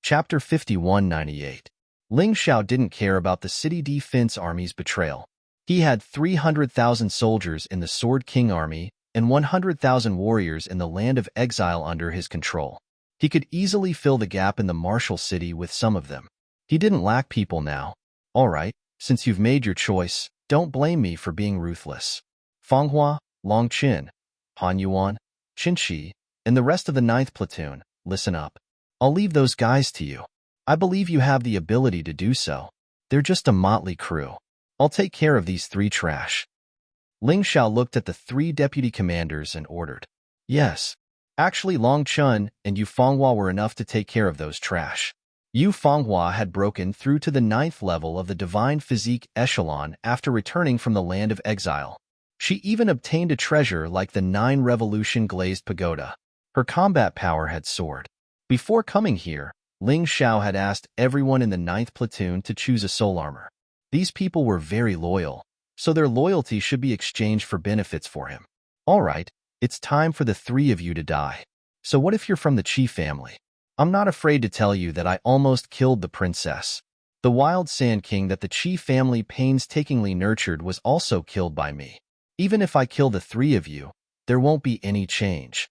Chapter 5198. Ling Xiao didn't care about the city defense army's betrayal. He had 300,000 soldiers in the Sword King army and 100,000 warriors in the land of exile under his control. He could easily fill the gap in the martial city with some of them. He didn't lack people now. All right, since you've made your choice, don't blame me for being ruthless. Fanghua, Long Qin, Han Yuan, Qin Shi, and the rest of the 9th platoon, listen up. I'll leave those guys to you. I believe you have the ability to do so. They're just a motley crew. I'll take care of these three trash. Ling Xiao looked at the three deputy commanders and ordered. Yes. Actually, Long Chun and Yu Fanghua were enough to take care of those trash. Yu Fanghua had broken through to the 9th level of the Divine Physique Echelon after returning from the land of exile. She even obtained a treasure like the 9 Revolution Glazed Pagoda. Her combat power had soared. Before coming here, Ling Xiao had asked everyone in the 9th platoon to choose a soul armor. These people were very loyal, so their loyalty should be exchanged for benefits for him. All right, it's time for the three of you to die. So what if you're from the Qi family? I'm not afraid to tell you that I almost killed the princess. The wild Sand King that the Qi family painstakingly nurtured was also killed by me. Even if I kill the three of you, there won't be any change.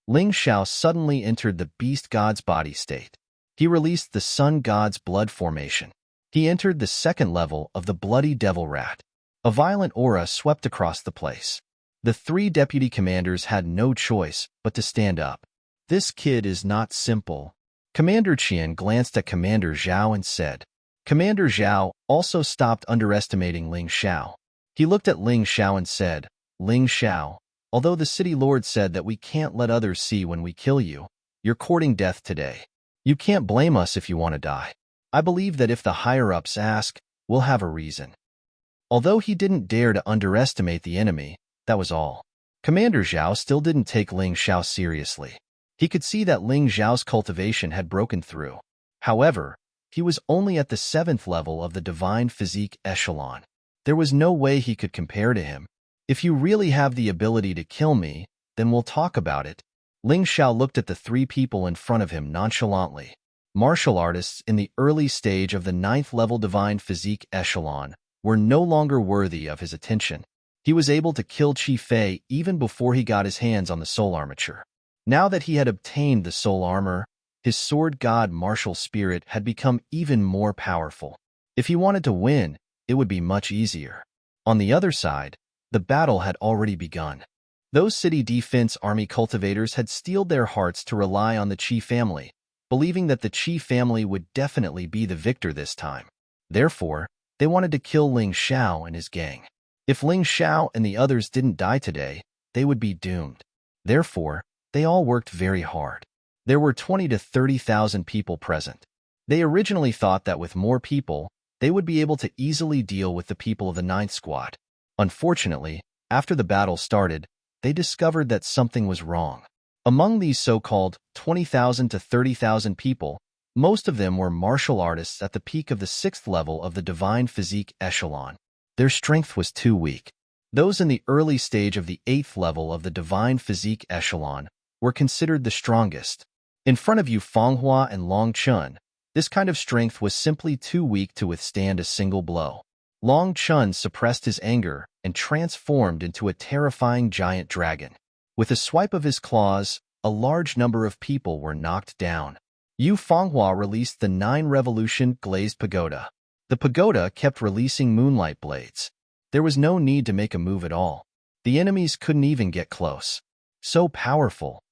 Ling Xiao suddenly entered the beast god's body state. He released the sun god's blood formation. He entered the 2nd level of the bloody devil rat. A violent aura swept across the place. The three deputy commanders had no choice but to stand up. This kid is not simple. Commander Qian glanced at Commander Zhao and said. Commander Zhao also stopped underestimating Ling Xiao. He looked at Ling Xiao and said, Ling Xiao, although the city lord said that we can't let others see when we kill you, you're courting death today. You can't blame us if you want to die. I believe that if the higher-ups ask, we'll have a reason. Although he didn't dare to underestimate the enemy, that was all. Commander Zhao still didn't take Ling Xiao seriously. He could see that Ling Xiao's cultivation had broken through. However, he was only at the 7th level of the Divine Physique Echelon. There was no way he could compare to him. If you really have the ability to kill me, then we'll talk about it. Ling Xiao looked at the three people in front of him nonchalantly. Martial artists in the early stage of the 9th level Divine Physique Echelon were no longer worthy of his attention. He was able to kill Qi Fei even before he got his hands on the soul armature. Now that he had obtained the soul armor, his sword god martial spirit had become even more powerful. If he wanted to win, it would be much easier. On the other side, the battle had already begun. Those city defense army cultivators had steeled their hearts to rely on the Qi family, believing that the Qi family would definitely be the victor this time. Therefore, they wanted to kill Ling Xiao and his gang. If Ling Xiao and the others didn't die today, they would be doomed. Therefore, they all worked very hard. There were 20 to 30,000 people present. They originally thought that with more people, they would be able to easily deal with the people of the Ninth Squad. Unfortunately, after the battle started, they discovered that something was wrong. Among these so-called 20,000 to 30,000 people, most of them were martial artists at the peak of the 6th level of the Divine Physique echelon. Their strength was too weak. Those in the early stage of the 8th level of the Divine Physique echelon were considered the strongest. In front of Yu Fenghua and Long Chun, this kind of strength was simply too weak to withstand a single blow. Long Chun suppressed his anger and transformed into a terrifying giant dragon. With a swipe of his claws, a large number of people were knocked down. Yu Fenghua released the 9 Revolution Glazed Pagoda. The pagoda kept releasing moonlight blades. There was no need to make a move at all. The enemies couldn't even get close. So powerful,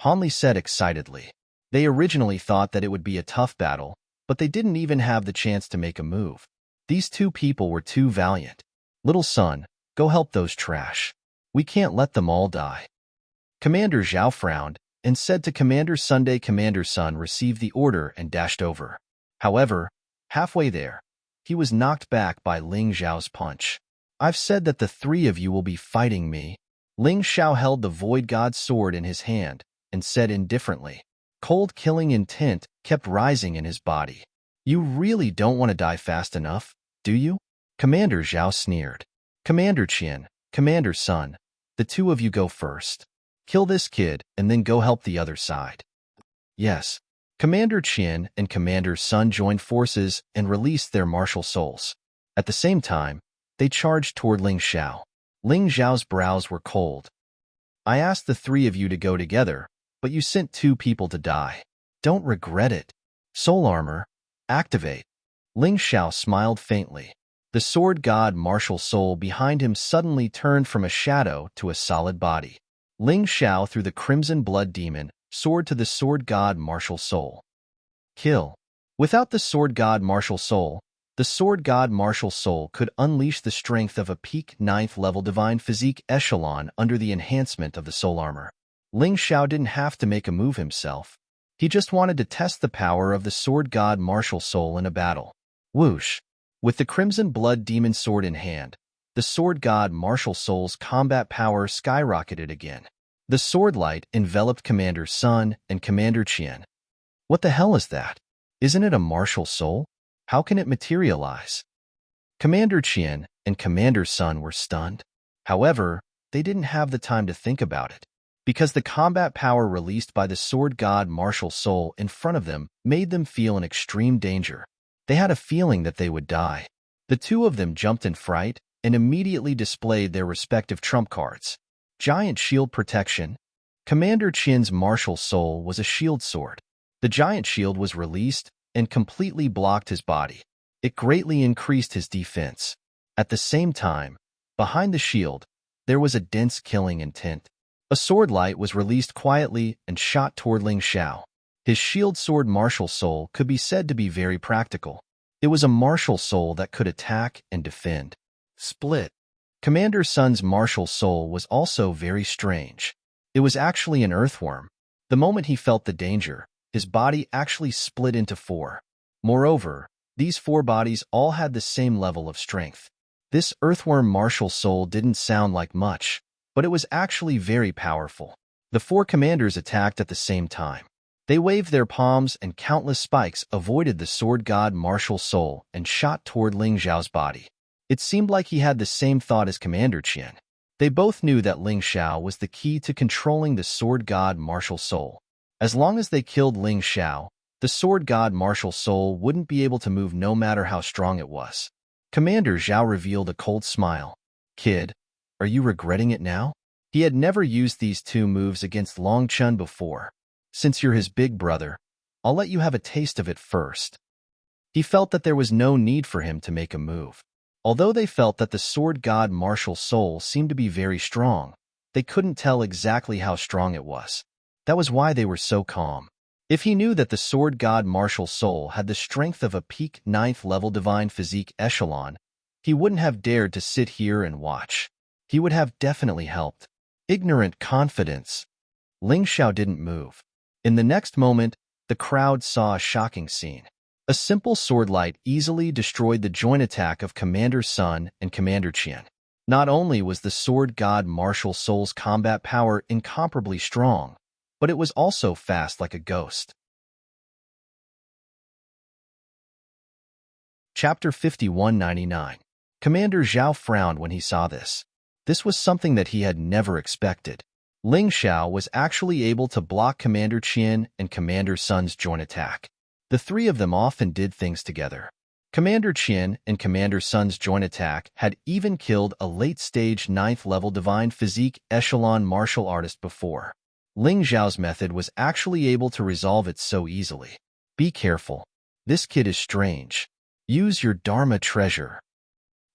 Hanli said excitedly. They originally thought that it would be a tough battle, but they didn't even have the chance to make a move. These two people were too valiant. Little son, go help those trash. We can't let them all die. Commander Zhao frowned and said to Commander Sunday. Commander Sun received the order and dashed over. However, halfway there, he was knocked back by Ling Xiao's punch. I've said that the 3 of you will be fighting me. Ling Xiao held the Void God's sword in his hand and said indifferently. Cold killing intent kept rising in his body. You really don't want to die fast enough, do you? Commander Zhao sneered. Commander Qian, Commander Sun, the 2 of you go first. Kill this kid and then go help the other side. Yes. Commander Qian and Commander Sun joined forces and released their martial souls. At the same time, they charged toward Ling Xiao. Ling Xiao's brows were cold. I asked the 3 of you to go together, but you sent 2 people to die. Don't regret it. Soul armor, activate. Ling Xiao smiled faintly. The sword god martial soul behind him suddenly turned from a shadow to a solid body. Ling Xiao threw the crimson blood demon sword to the sword god martial soul. Kill. Without the sword god martial soul, the sword god martial soul could unleash the strength of a peak 9th level divine physique echelon under the enhancement of the soul armor. Ling Xiao didn't have to make a move himself. He just wanted to test the power of the sword god martial soul in a battle. Whoosh! With the crimson blood demon sword in hand, the sword god martial soul's combat power skyrocketed again. The sword light enveloped Commander Sun and Commander Qian. What the hell is that? Isn't it a martial soul? How can it materialize? Commander Qian and Commander Sun were stunned. However, they didn't have the time to think about it, because the combat power released by the sword god martial soul in front of them made them feel in extreme danger. They had a feeling that they would die. The 2 of them jumped in fright and immediately displayed their respective trump cards. Giant shield protection. Commander Qian's martial soul was a shield sword. The giant shield was released and completely blocked his body. It greatly increased his defense. At the same time, behind the shield, there was a dense killing intent. A sword light was released quietly and shot toward Ling Xiao. His shield sword martial soul could be said to be very practical. It was a martial soul that could attack and defend. Split. Commander Sun's martial soul was also very strange. It was actually an earthworm. The moment he felt the danger, his body actually split into 4. Moreover, these 4 bodies all had the same level of strength. This earthworm martial soul didn't sound like much, but it was actually very powerful. The 4 commanders attacked at the same time. They waved their palms and countless spikes avoided the sword god martial soul and shot toward Ling Xiao's body. It seemed like he had the same thought as Commander Qian. They both knew that Ling Xiao was the key to controlling the sword god martial soul. As long as they killed Ling Xiao, the sword god martial soul wouldn't be able to move no matter how strong it was. Commander Zhao revealed a cold smile. Kid, are you regretting it now? He had never used these two moves against Long Chun before. Since you're his big brother, I'll let you have a taste of it first. He felt that there was no need for him to make a move. Although they felt that the sword god martial soul seemed to be very strong, they couldn't tell exactly how strong it was. That was why they were so calm. If he knew that the sword god martial soul had the strength of a peak 9th level divine physique echelon, he wouldn't have dared to sit here and watch. He would have definitely helped. Ignorant confidence. Ling Xiao didn't move. In the next moment, the crowd saw a shocking scene. A simple sword light easily destroyed the joint attack of Commander Sun and Commander Qian. Not only was the sword god martial soul's combat power incomparably strong, but it was also fast like a ghost. Chapter 5199. Commander Zhao frowned when he saw this. This was something that he had never expected. Ling Xiao was actually able to block Commander Qian and Commander Sun's joint attack. The three of them often did things together. Commander Qian and Commander Sun's joint attack had even killed a late-stage 9th level divine physique echelon martial artist before. Ling Xiao's method was actually able to resolve it so easily. Be careful. This kid is strange. Use your Dharma treasure.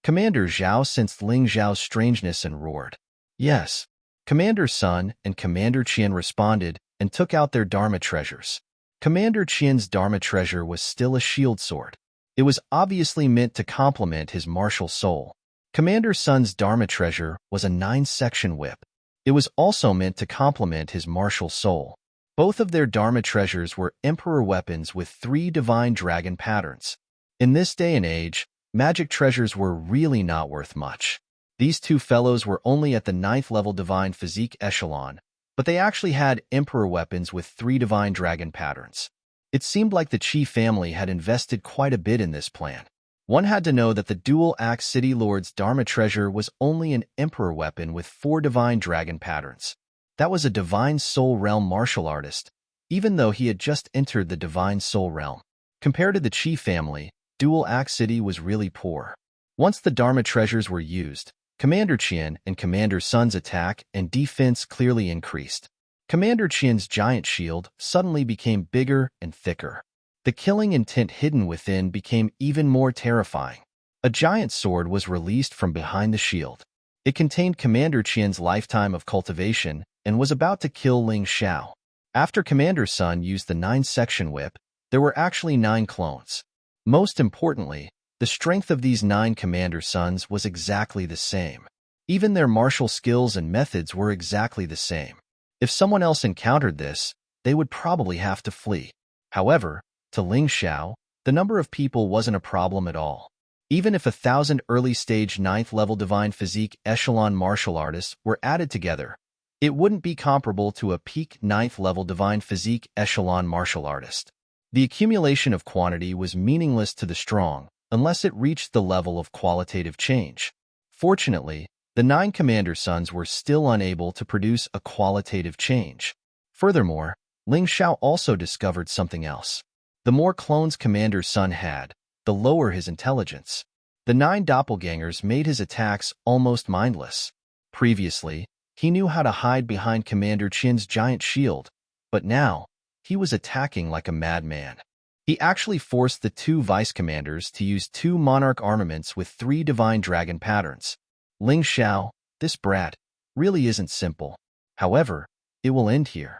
Commander Zhao sensed Ling Xiao's strangeness and roared. Yes. Commander Sun and Commander Qian responded and took out their Dharma treasures. Commander Qian's Dharma treasure was still a shield sword. It was obviously meant to complement his martial soul. Commander Sun's Dharma treasure was a 9-section whip. It was also meant to complement his martial soul. Both of their Dharma treasures were emperor weapons with 3 divine dragon patterns. In this day and age, magic treasures were really not worth much. These two fellows were only at the 9th level divine physique echelon, but they actually had emperor weapons with 3 divine dragon patterns. It seemed like the Qi family had invested quite a bit in this plan. One had to know that the dual-axe city lord's Dharma treasure was only an emperor weapon with 4 divine dragon patterns. That was a divine soul realm martial artist, even though he had just entered the divine soul realm. Compared to the Qi family, dual-axe city was really poor. Once the Dharma treasures were used, Commander Qian and Commander Sun's attack and defense clearly increased. Commander Qian's giant shield suddenly became bigger and thicker. The killing intent hidden within became even more terrifying. A giant sword was released from behind the shield. It contained Commander Qian's lifetime of cultivation and was about to kill Ling Xiao. After Commander Sun used the 9-section whip, there were actually 9 clones. Most importantly, the strength of these 9 Commander Suns was exactly the same. Even their martial skills and methods were exactly the same. If someone else encountered this, they would probably have to flee. However, to Ling Xiao, the number of people wasn't a problem at all. Even if 1,000 early-stage 9th level divine physique echelon martial artists were added together, it wouldn't be comparable to a peak 9th level divine physique echelon martial artist. The accumulation of quantity was meaningless to the strong, unless it reached the level of qualitative change. Fortunately, the 9 Commander Suns were still unable to produce a qualitative change. Furthermore, Ling Xiao also discovered something else. The more clones Commander Sun had, the lower his intelligence. The 9 doppelgangers made his attacks almost mindless. Previously, he knew how to hide behind Commander Qian's giant shield, but now, he was attacking like a madman. He actually forced the 2 vice commanders to use 2 monarch armaments with 3 divine dragon patterns. Ling Xiao, this brat, really isn't simple. However, it will end here.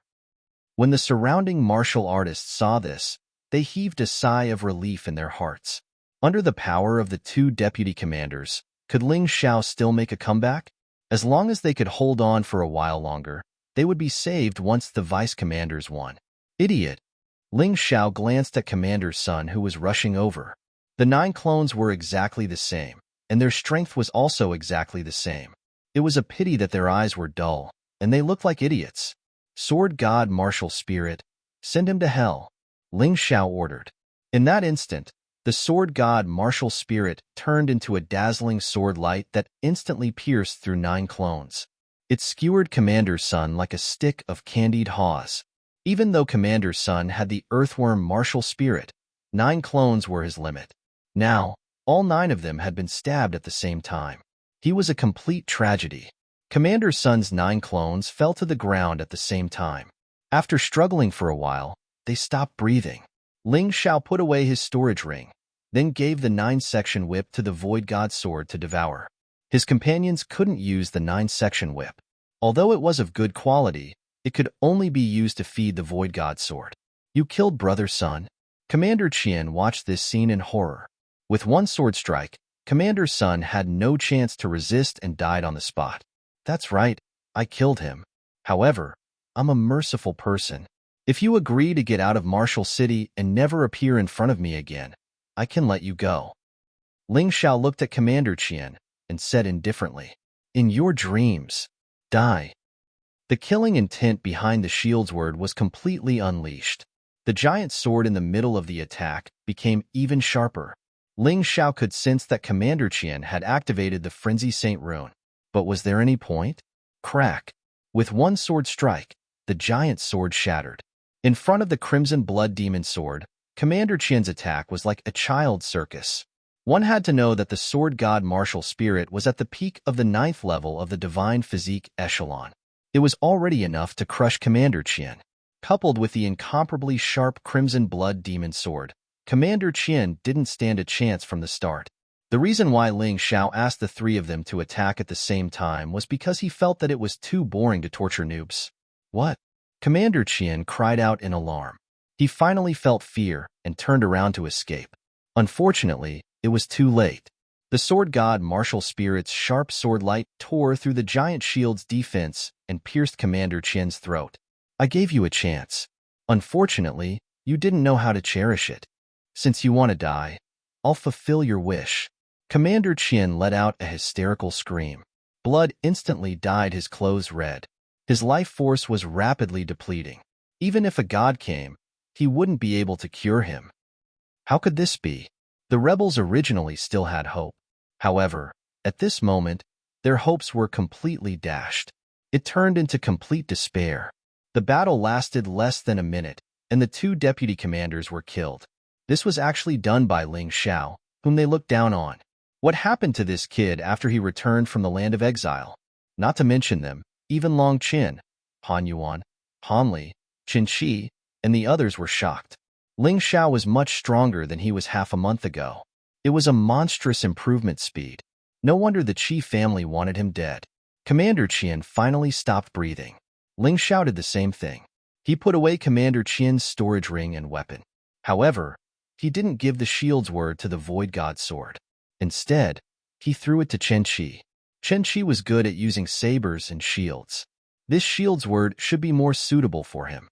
When the surrounding martial artists saw this, they heaved a sigh of relief in their hearts. Under the power of the 2 deputy commanders, could Ling Xiao still make a comeback? As long as they could hold on for a while longer, they would be saved once the vice commanders won. Idiot! Ling Xiao glanced at Commander Sun, who was rushing over. The 9 clones were exactly the same, and their strength was also exactly the same. It was a pity that their eyes were dull, and they looked like idiots. Sword God Martial Spirit, send him to hell, Ling Xiao ordered. In that instant, the sword god Martial Spirit turned into a dazzling sword light that instantly pierced through 9 clones. It skewered Commander Sun like a stick of candied haws. Even though Commander Sun had the earthworm Martial Spirit, 9 clones were his limit. Now, all 9 of them had been stabbed at the same time. He was a complete tragedy. Commander Sun's 9 clones fell to the ground at the same time. After struggling for a while, they stopped breathing. Ling Xiao put away his storage ring, then gave the 9-section whip to the Void God sword to devour. His companions couldn't use the 9-section whip. Although it was of good quality, it could only be used to feed the Void God sword. You killed Brother Sun? Commander Qian watched this scene in horror. With one sword strike, Commander Sun had no chance to resist and died on the spot. That's right, I killed him. However, I'm a merciful person. If you agree to get out of Martial City and never appear in front of me again, I can let you go. Ling Xiao looked at Commander Qian and said indifferently, in your dreams, die. The killing intent behind the shield's word was completely unleashed. The giant sword in the middle of the attack became even sharper. Ling Xiao could sense that Commander Qian had activated the Frenzy Saint rune. But was there any point? Crack. With one sword strike, the giant sword shattered. In front of the Crimson Blood Demon sword, Commander Qian's attack was like a child's circus. One had to know that the sword god martial spirit was at the peak of the 9th level of the divine physique echelon. It was already enough to crush Commander Qian. Coupled with the incomparably sharp Crimson Blood Demon sword, Commander Qian didn't stand a chance from the start. The reason why Ling Xiao asked the 3 of them to attack at the same time was because he felt that it was too boring to torture noobs. What? Commander Qian cried out in alarm. He finally felt fear and turned around to escape. Unfortunately, it was too late. The sword god martial spirit's sharp sword light tore through the giant shield's defense and pierced Commander Qian's throat. I gave you a chance. Unfortunately, you didn't know how to cherish it. Since you want to die, I'll fulfill your wish. Commander Qian let out a hysterical scream. Blood instantly dyed his clothes red. His life force was rapidly depleting. Even if a god came, he wouldn't be able to cure him. How could this be? The rebels originally still had hope. However, at this moment, their hopes were completely dashed. It turned into complete despair. The battle lasted less than a minute, and the 2 deputy commanders were killed. This was actually done by Ling Xiao, whom they looked down on. What happened to this kid after he returned from the land of exile? Not to mention them, even Long Qin, Han Yuan, Han Li, Qin Shi, and the others were shocked. Ling Xiao was much stronger than he was half a month ago. It was a monstrous improvement speed. No wonder the Qi family wanted him dead. Commander Qian finally stopped breathing. Ling Xiao did the same thing. He put away Commander Qian's storage ring and weapon. However, he didn't give the shield's word to the Void God sword. Instead, he threw it to Chen Qi. Chen Qi was good at using sabers and shields. This shield's word should be more suitable for him.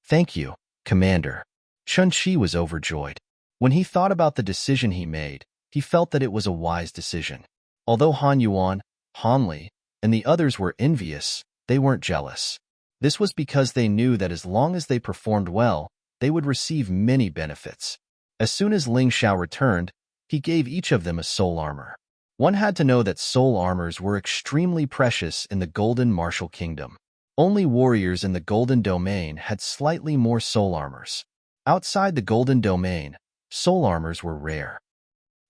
Thank you, Commander. Chen Qi was overjoyed. When he thought about the decision he made, he felt that it was a wise decision. Although Han Yuan, Han Li, and the others were envious, they weren't jealous. This was because they knew that as long as they performed well, they would receive many benefits. As soon as Ling Xiao returned, he gave each of them a soul armor. One had to know that soul armors were extremely precious in the Golden Martial Kingdom. Only warriors in the Golden Domain had slightly more soul armors. Outside the Golden Domain, soul armors were rare.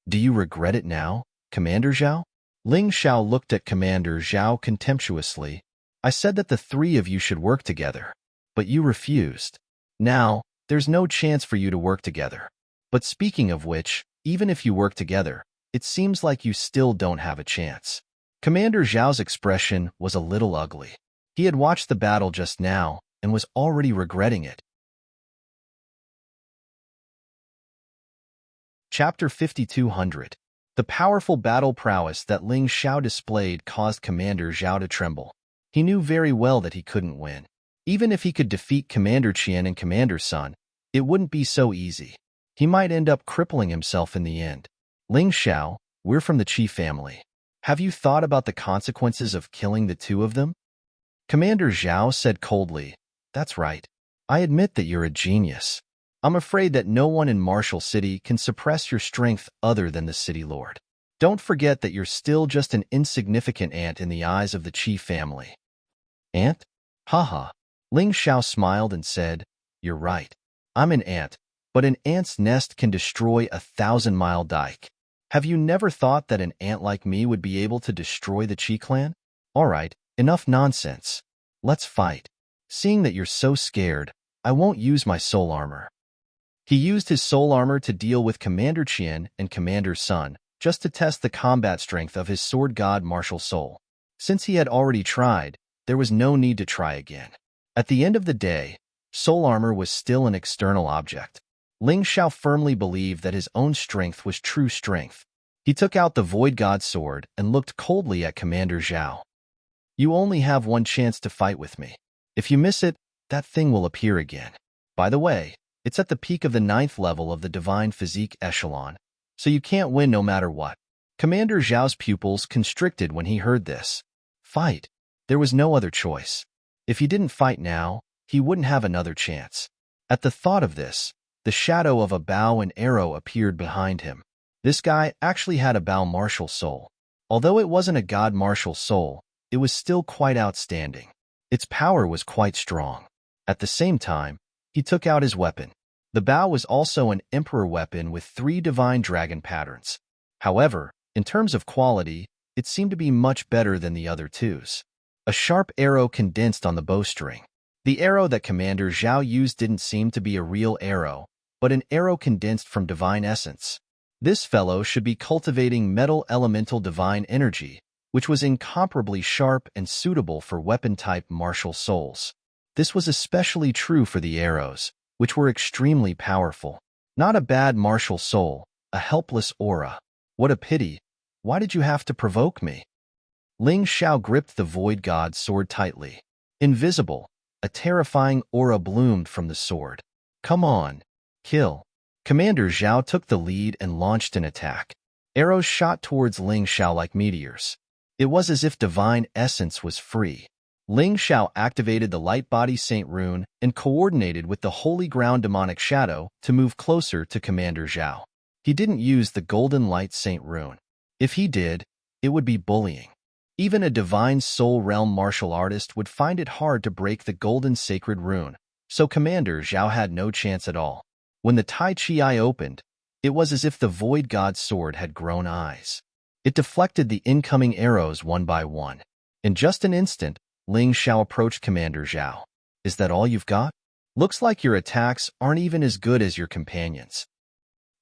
Do you regret it now, Commander Zhao? Ling Xiao looked at Commander Zhao contemptuously. I said that the 3 of you should work together, but you refused. Now, there's no chance for you to work together. But speaking of which, even if you work together, it seems like you still don't have a chance. Commander Zhao's expression was a little ugly. He had watched the battle just now and was already regretting it. Chapter 5200. The powerful battle prowess that Ling Xiao displayed caused Commander Zhao to tremble. He knew very well that he couldn't win. Even if he could defeat Commander Qian and Commander Sun, it wouldn't be so easy. He might end up crippling himself in the end. Ling Xiao, we're from the Qi family. Have you thought about the consequences of killing the 2 of them? Commander Zhao said coldly, That's right. I admit that you're a genius. I'm afraid that no one in Martial City can suppress your strength other than the City Lord. Don't forget that you're still just an insignificant ant in the eyes of the Qi family. Ant? Haha. Ling Xiao smiled and said, You're right. I'm an ant, but an ant's nest can destroy a 1,000-mile dike. Have you never thought that an ant like me would be able to destroy the Qi clan? All right, enough nonsense. Let's fight. Seeing that you're so scared, I won't use my soul armor. He used his soul armor to deal with Commander Qian and Commander Sun, just to test the combat strength of his sword god martial soul. Since he had already tried, there was no need to try again. At the end of the day, soul armor was still an external object. Ling Xiao firmly believed that his own strength was true strength. He took out the Void God sword and looked coldly at Commander Zhao. You only have one chance to fight with me. If you miss it, that thing will appear again. By the way, it's at the peak of the 9th level of the Divine Physique Echelon, so you can't win no matter what. Commander Zhao's pupils constricted when he heard this. Fight. There was no other choice. If he didn't fight now, he wouldn't have another chance. At the thought of this, the shadow of a bow and arrow appeared behind him. This guy actually had a bow martial soul. Although it wasn't a god martial soul, it was still quite outstanding. Its power was quite strong. At the same time, he took out his weapon. The bow was also an emperor weapon with 3 divine dragon patterns. However, in terms of quality, it seemed to be much better than the other twos. A sharp arrow condensed on the bowstring. The arrow that Commander Zhao used didn't seem to be a real arrow, but an arrow condensed from divine essence. This fellow should be cultivating metal elemental divine energy, which was incomparably sharp and suitable for weapon-type martial souls. This was especially true for the arrows, which were extremely powerful. Not a bad martial soul, a helpless aura. What a pity. Why did you have to provoke me? Ling Xiao gripped the Void God sword tightly. Invisible, a terrifying aura bloomed from the sword. Come on, kill. Commander Zhao took the lead and launched an attack. Arrows shot towards Ling Xiao like meteors. It was as if divine essence was free. Ling Xiao activated the Light Body Saint Rune and coordinated with the Holy Ground Demonic Shadow to move closer to Commander Zhao. He didn't use the Golden Light Saint Rune. If he did, it would be bullying. Even a Divine Soul Realm martial artist would find it hard to break the Golden Sacred Rune, so Commander Zhao had no chance at all. When the Tai Chi eye opened, it was as if the Void God sword had grown eyes. It deflected the incoming arrows one by one. In just an instant, Ling Xiao approached Commander Zhao. Is that all you've got? Looks like your attacks aren't even as good as your companions.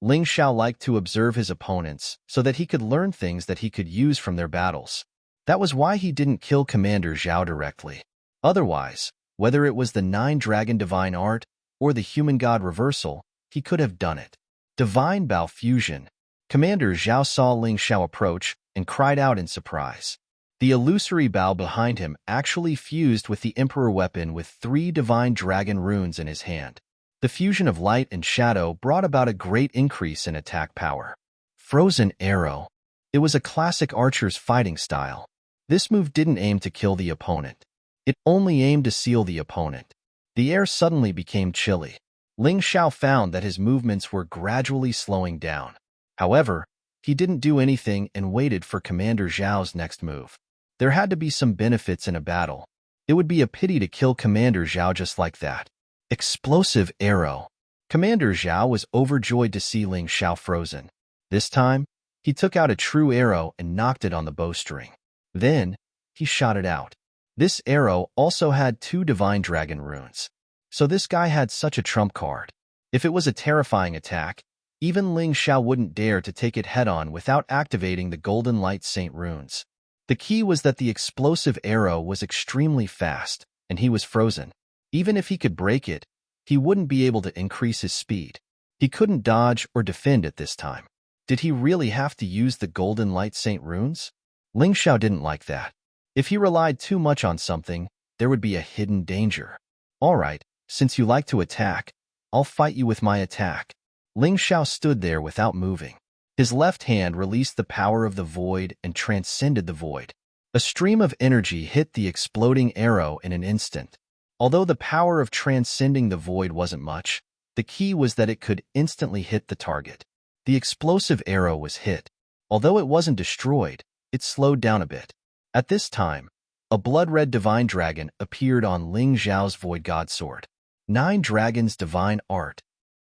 Ling Xiao liked to observe his opponents so that he could learn things that he could use from their battles. That was why he didn't kill Commander Zhao directly. Otherwise, whether it was the 9-Dragon Divine Art or the Human God Reversal, he could have done it. Divine Bow Fusion. Commander Zhao saw Ling Xiao approach and cried out in surprise. The illusory bow behind him actually fused with the Emperor weapon with 3 divine dragon runes in his hand. The fusion of light and shadow brought about a great increase in attack power. Frozen Arrow. It was a classic archer's fighting style. This move didn't aim to kill the opponent. It only aimed to seal the opponent. The air suddenly became chilly. Ling Xiao found that his movements were gradually slowing down. However, he didn't do anything and waited for Commander Zhao's next move. There had to be some benefits in a battle. It would be a pity to kill Commander Zhao just like that. Explosive Arrow. Commander Zhao was overjoyed to see Ling Xiao frozen. This time, he took out a true arrow and knocked it on the bowstring. Then, he shot it out. This arrow also had 2 divine dragon runes. So this guy had such a trump card. If it was a terrifying attack, even Ling Xiao wouldn't dare to take it head-on without activating the Golden Light Saint runes. The key was that the explosive arrow was extremely fast, and he was frozen. Even if he could break it, he wouldn't be able to increase his speed. He couldn't dodge or defend at this time. Did he really have to use the Golden Light Saint runes? Ling Xiao didn't like that. If he relied too much on something, there would be a hidden danger. All right, since you like to attack, I'll fight you with my attack. Ling Xiao stood there without moving. His left hand released the power of the void and transcended the void. A stream of energy hit the exploding arrow in an instant. Although the power of transcending the void wasn't much, the key was that it could instantly hit the target. The explosive arrow was hit. Although it wasn't destroyed, it slowed down a bit. At this time, a blood-red divine dragon appeared on Ling Xiao's Void God Sword. 9 Dragons Divine Art.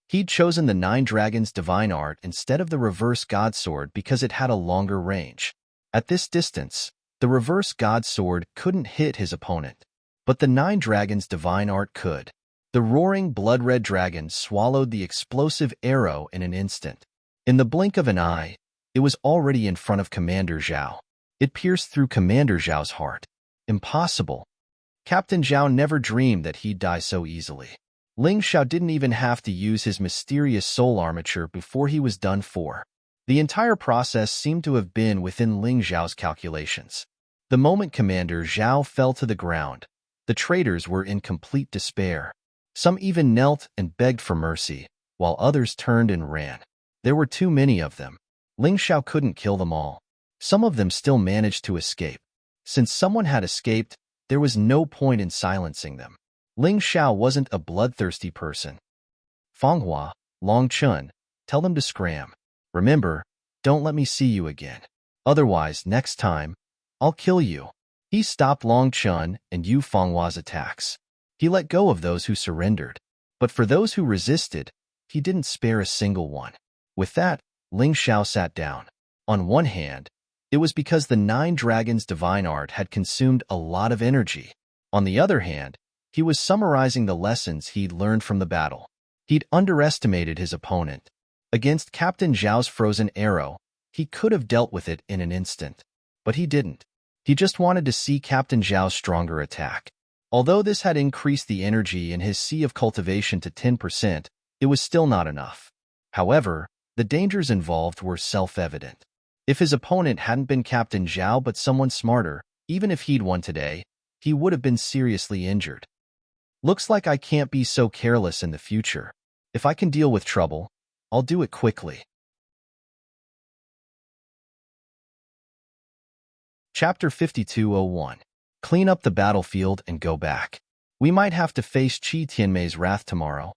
He'd chosen the 9 Dragons Divine Art instead of the Reverse God Sword because it had a longer range. At this distance, The reverse god sword couldn't hit his opponent, but the 9 dragons' divine art could. The roaring blood-red dragon swallowed the explosive arrow in an instant. In the blink of an eye, it was already in front of Commander Zhao. It pierced through Commander Zhao's heart. Impossible. Captain Zhao never dreamed that he'd die so easily. Ling Xiao didn't even have to use his mysterious soul armature before he was done for. The entire process seemed to have been within Ling Xiao's calculations. The moment Commander Zhao fell to the ground, the traitors were in complete despair. Some even knelt and begged for mercy, while others turned and ran. There were too many of them. Ling Xiao couldn't kill them all. Some of them still managed to escape. Since someone had escaped, there was no point in silencing them. Ling Xiao wasn't a bloodthirsty person. Fanghua, Long Chun, tell them to scram. Remember, don't let me see you again. Otherwise, next time, I'll kill you. He stopped Long Chun and Yu Fenghua's attacks. He let go of those who surrendered. But for those who resisted, he didn't spare a single one. With that, Ling Xiao sat down. On one hand, it was because the 9 dragons' divine art had consumed a lot of energy. On the other hand, he was summarizing the lessons he'd learned from the battle. He'd underestimated his opponent. Against Captain Zhao's frozen arrow, he could have dealt with it in an instant. But he didn't. He just wanted to see Captain Zhao's stronger attack. Although this had increased the energy in his Sea of Cultivation to 10%, it was still not enough. However, the dangers involved were self-evident. If his opponent hadn't been Captain Zhao but someone smarter, even if he'd won today, he would have been seriously injured. Looks like I can't be so careless in the future. If I can deal with trouble, I'll do it quickly. Chapter 5201. Clean up the battlefield and go back. We might have to face Qi Tianmei's wrath tomorrow.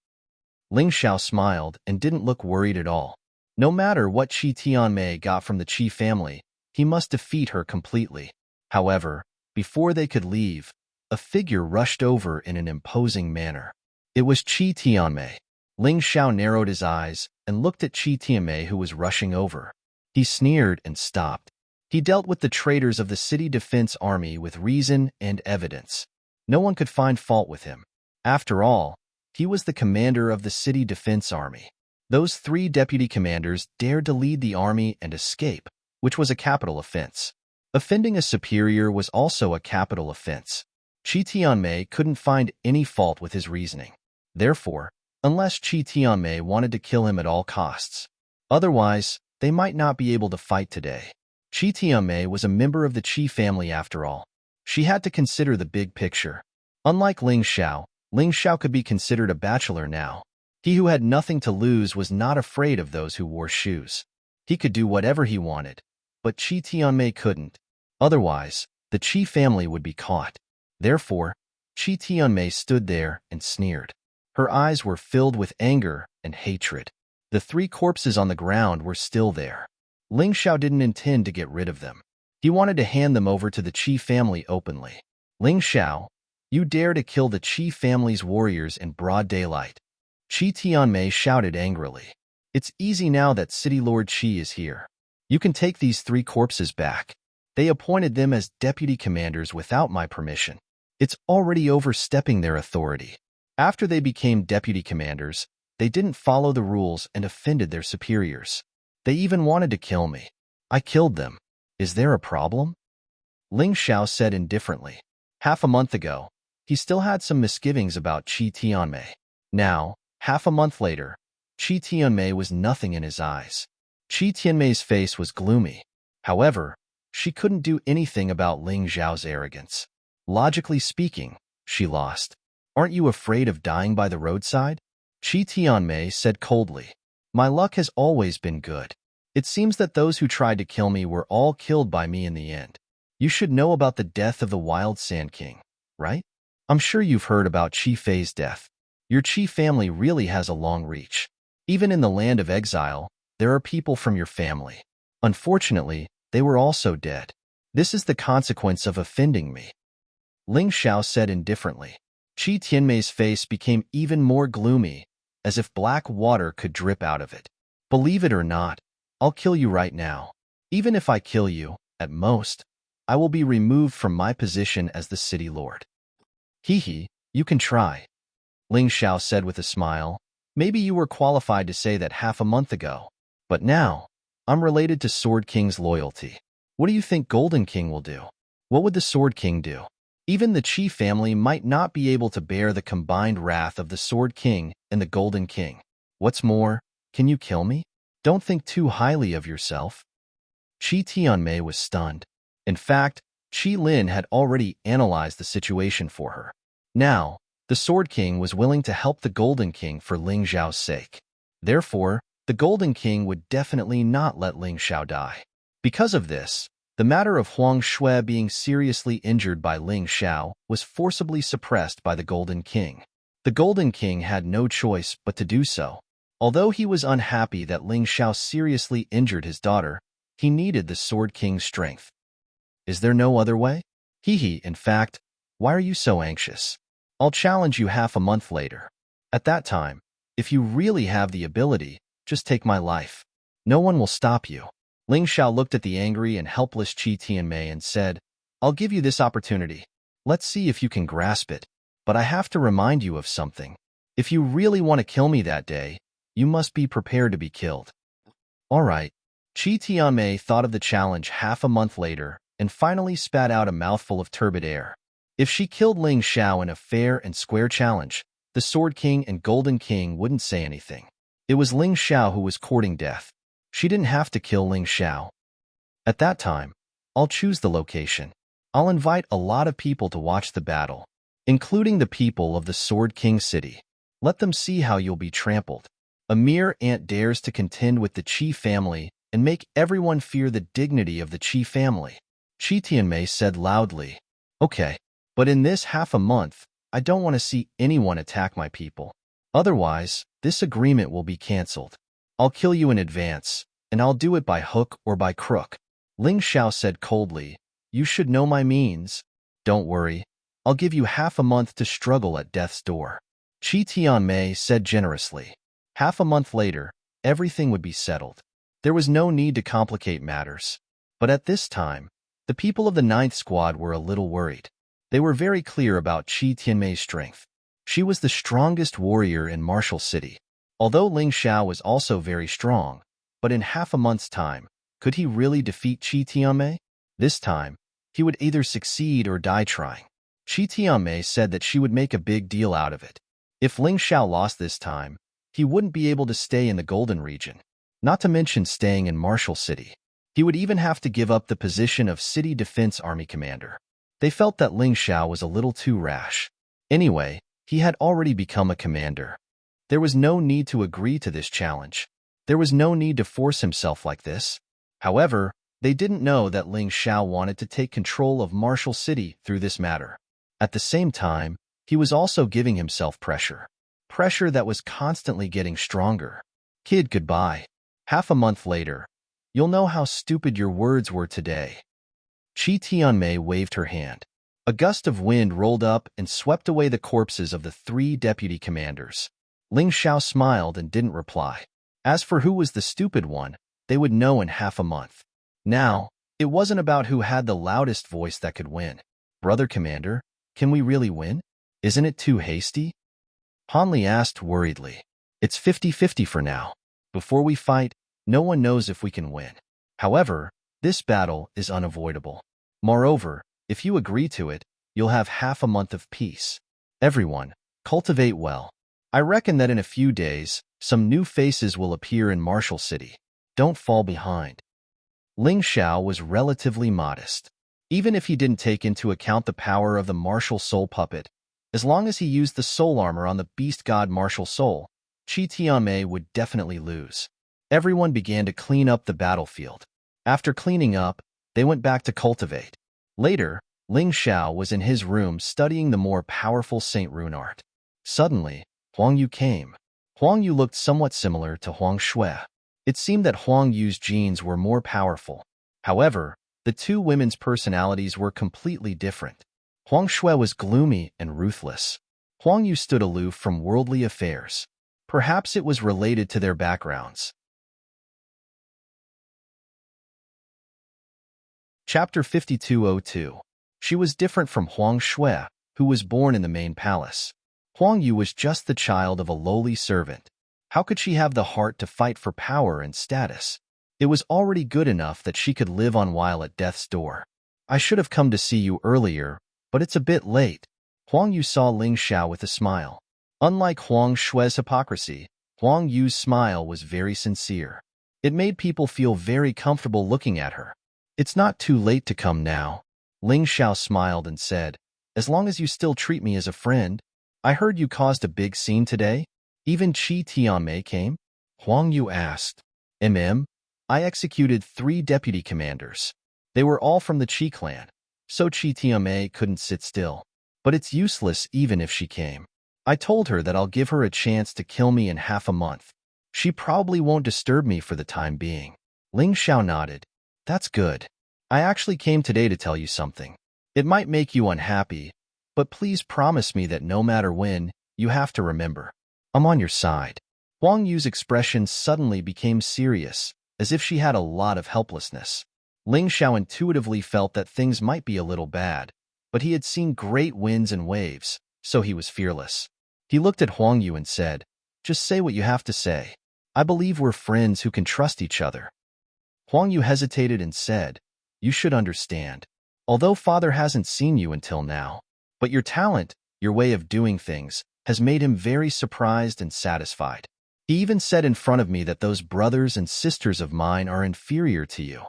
Ling Xiao smiled and didn't look worried at all. No matter what Qi Tianmei got from the Qi family, he must defeat her completely. However, before they could leave, a figure rushed over in an imposing manner. It was Qi Tianmei. Ling Xiao narrowed his eyes and looked at Qi Tianmei, who was rushing over. He sneered and stopped. He dealt with the traitors of the city defense army with reason and evidence. No one could find fault with him. After all, he was the commander of the city defense army. Those 3 deputy commanders dared to lead the army and escape, which was a capital offense. Offending a superior was also a capital offense. Qi Tianmei couldn't find any fault with his reasoning. Therefore, unless Qi Tianmei wanted to kill him at all costs. Otherwise, they might not be able to fight today. Qi Tianmei was a member of the Qi family after all. She had to consider the big picture. Unlike Ling Xiao could be considered a bachelor now. He who had nothing to lose was not afraid of those who wore shoes. He could do whatever he wanted, but Qi Tianmei couldn't. Otherwise, the Qi family would be caught. Therefore, Qi Tianmei stood there and sneered. Her eyes were filled with anger and hatred. The 3 corpses on the ground were still there. Ling Xiao didn't intend to get rid of them. He wanted to hand them over to the Qi family openly. Ling Xiao, you dare to kill the Qi family's warriors in broad daylight. Qi Tianmei shouted angrily. It's easy now that City Lord Qi is here. You can take these 3 corpses back. They appointed them as deputy commanders without my permission. It's already overstepping their authority. After they became deputy commanders, they didn't follow the rules and offended their superiors. They even wanted to kill me. I killed them. Is there a problem? Ling Xiao said indifferently. Half a month ago, he still had some misgivings about Qi Tianmei. Now, half a month later, Qi Tianmei was nothing in his eyes. Qi Tianmei's face was gloomy. However, she couldn't do anything about Ling Xiao's arrogance. Logically speaking, she lost. Aren't you afraid of dying by the roadside? Qi Tianmei said coldly. My luck has always been good. It seems that those who tried to kill me were all killed by me in the end. You should know about the death of the Wild Sand King, right? I'm sure you've heard about Qi Fei's death. Your Qi family really has a long reach. Even in the land of exile, there are people from your family. Unfortunately, they were also dead. This is the consequence of offending me. Ling Xiao said indifferently. Qi Tianmei's face became even more gloomy, as if black water could drip out of it. Believe it or not, I'll kill you right now. Even if I kill you, at most, I will be removed from my position as the city lord. Hee, you can try, Ling Xiao said with a smile. Maybe you were qualified to say that half a month ago. But now, I'm related to Sword King's loyalty. What do you think Golden King will do? What would the Sword King do? Even the Qi family might not be able to bear the combined wrath of the Sword King and the Golden King. What's more, can you kill me? Don't think too highly of yourself. Qi Tianmei was stunned. In fact, Qi Lin had already analyzed the situation for her. Now, the Sword King was willing to help the Golden King for Ling Xiao's sake. Therefore, the Golden King would definitely not let Ling Xiao die. Because of this, the matter of Huang Shui being seriously injured by Ling Xiao was forcibly suppressed by the Golden King. The Golden King had no choice but to do so. Although he was unhappy that Ling Xiao seriously injured his daughter, he needed the Sword King's strength. Is there no other way? In fact, why are you so anxious? I'll challenge you half a month later. At that time, if you really have the ability, just take my life. No one will stop you. Ling Xiao looked at the angry and helpless Qi Tianmei and said, I'll give you this opportunity. Let's see if you can grasp it. But I have to remind you of something. If you really want to kill me that day, you must be prepared to be killed. All right. Qi Tianmei thought of the challenge half a month later and finally spat out a mouthful of turbid air. If she killed Ling Xiao in a fair and square challenge, the Sword King and Golden King wouldn't say anything. It was Ling Xiao who was courting death. She didn't have to kill Ling Xiao. At that time, I'll choose the location. I'll invite a lot of people to watch the battle, including the people of the Sword King city. Let them see how you'll be trampled. A mere ant dares to contend with the Qi family and make everyone fear the dignity of the Qi family. Qi Tianmei said loudly, Okay, but in this half a month, I don't want to see anyone attack my people. Otherwise, this agreement will be cancelled. I'll kill you in advance, and I'll do it by hook or by crook. Ling Xiao said coldly, You should know my means. Don't worry, I'll give you half a month to struggle at death's door. Qi Tianmei said generously. Half a month later, everything would be settled. There was no need to complicate matters. But at this time, the people of the 9th Squad were a little worried. They were very clear about Qi Tianmei's strength. She was the strongest warrior in Martial City. Although Ling Xiao was also very strong, but in half a month's time, could he really defeat Qi Tianmei? This time, he would either succeed or die trying. Qi Tianmei said that she would make a big deal out of it. If Ling Xiao lost this time, he wouldn't be able to stay in the Golden Region, not to mention staying in Martial City. He would even have to give up the position of City Defense Army Commander. They felt that Ling Xiao was a little too rash. Anyway, he had already become a commander. There was no need to agree to this challenge. There was no need to force himself like this. However, they didn't know that Ling Xiao wanted to take control of Martial City through this matter. At the same time, he was also giving himself pressure. Pressure that was constantly getting stronger. Kid, goodbye. Half a month later, you'll know how stupid your words were today. Qi Tianmei waved her hand. A gust of wind rolled up and swept away the corpses of the 3 deputy commanders. Ling Xiao smiled and didn't reply. As for who was the stupid one, they would know in half a month. Now, it wasn't about who had the loudest voice that could win. Brother Commander, can we really win? Isn't it too hasty? Hanli asked worriedly. It's 50-50 for now. Before we fight, no one knows if we can win. However, this battle is unavoidable. Moreover, if you agree to it, you'll have half a month of peace. Everyone, cultivate well. I reckon that in a few days, some new faces will appear in Martial City. Don't fall behind. Ling Xiao was relatively modest. Even if he didn't take into account the power of the martial soul puppet, as long as he used the soul armor on the beast god martial soul, Qi Tianmei would definitely lose. Everyone began to clean up the battlefield. After cleaning up, they went back to cultivate. Later, Ling Xiao was in his room studying the more powerful Saint Rune art. Suddenly, Huang Yu came. Huang Yu looked somewhat similar to Huang Shui. It seemed that Huang Yu's genes were more powerful. However, the two women's personalities were completely different. Huang Shui was gloomy and ruthless. Huang Yu stood aloof from worldly affairs. Perhaps it was related to their backgrounds. Chapter 5202. She was different from Huang Shui, who was born in the main palace. Huang Yu was just the child of a lowly servant. How could she have the heart to fight for power and status? It was already good enough that she could live on while at death's door. I should have come to see you earlier, but it's a bit late. Huang Yu saw Ling Xiao with a smile. Unlike Huang Shui's hypocrisy, Huang Yu's smile was very sincere. It made people feel very comfortable looking at her. It's not too late to come now. Ling Xiao smiled and said, as long as you still treat me as a friend. I heard you caused a big scene today. Even Qi Tianmei came? Huang Yu asked. I executed 3 deputy commanders. They were all from the Qi clan, so Qi Tianmei couldn't sit still. But it's useless even if she came. I told her that I'll give her a chance to kill me in half a month. She probably won't disturb me for the time being. Ling Xiao nodded. That's good. I actually came today to tell you something. It might make you unhappy, but please promise me that no matter when, you have to remember. I'm on your side. Huang Yu's expression suddenly became serious, as if she had a lot of helplessness. Ling Xiao intuitively felt that things might be a little bad, but he had seen great winds and waves, so he was fearless. He looked at Huang Yu and said, just say what you have to say. I believe we're friends who can trust each other. Huang Yu hesitated and said, you should understand. Although father hasn't seen you until now, but your talent, your way of doing things, has made him very surprised and satisfied. He even said in front of me that those brothers and sisters of mine are inferior to you.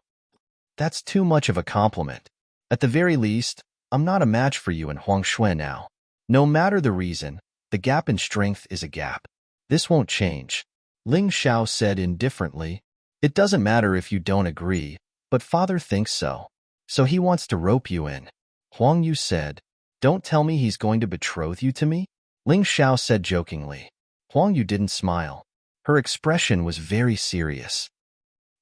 That's too much of a compliment. At the very least, I'm not a match for you in Huang Shui now. No matter the reason, the gap in strength is a gap. This won't change. Ling Xiao said indifferently, it doesn't matter if you don't agree, but father thinks so. So he wants to rope you in. Huang Yu said, don't tell me he's going to betroth you to me? Ling Xiao said jokingly. Huang Yu didn't smile. Her expression was very serious.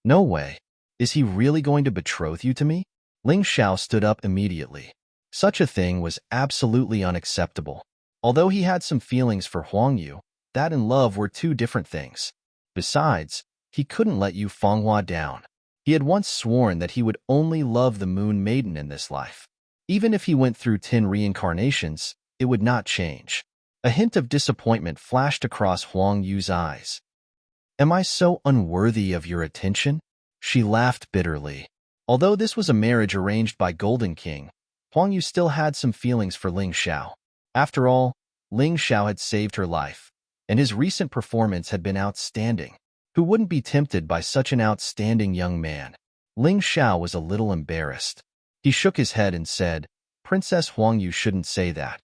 No way. Is he really going to betroth you to me? Ling Xiao stood up immediately. Such a thing was absolutely unacceptable. Although he had some feelings for Huang Yu, that and love were 2 different things. Besides, he couldn't let Yu Fenghua down. He had once sworn that he would only love the Moon Maiden in this life. Even if he went through 10 reincarnations, it would not change. A hint of disappointment flashed across Huang Yu's eyes. Am I so unworthy of your attention? She laughed bitterly. Although this was a marriage arranged by Golden King, Huang Yu still had some feelings for Ling Xiao. After all, Ling Xiao had saved her life, and his recent performance had been outstanding. Who wouldn't be tempted by such an outstanding young man? Ling Xiao was a little embarrassed. He shook his head and said, Princess Huang Yu shouldn't say that.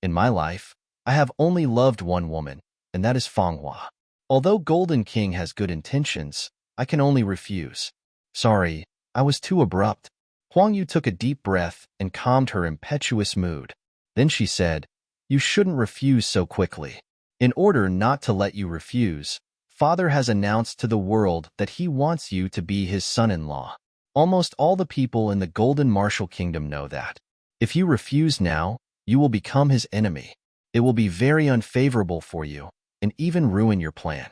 In my life, I have only loved one woman, and that is Fenghua. Although Golden King has good intentions, I can only refuse. Sorry, I was too abrupt. Huang Yu took a deep breath and calmed her impetuous mood. Then she said, you shouldn't refuse so quickly. In order not to let you refuse, father has announced to the world that he wants you to be his son-in-law. Almost all the people in the Golden Martial Kingdom know that. If you refuse now, you will become his enemy. It will be very unfavorable for you, and even ruin your plan.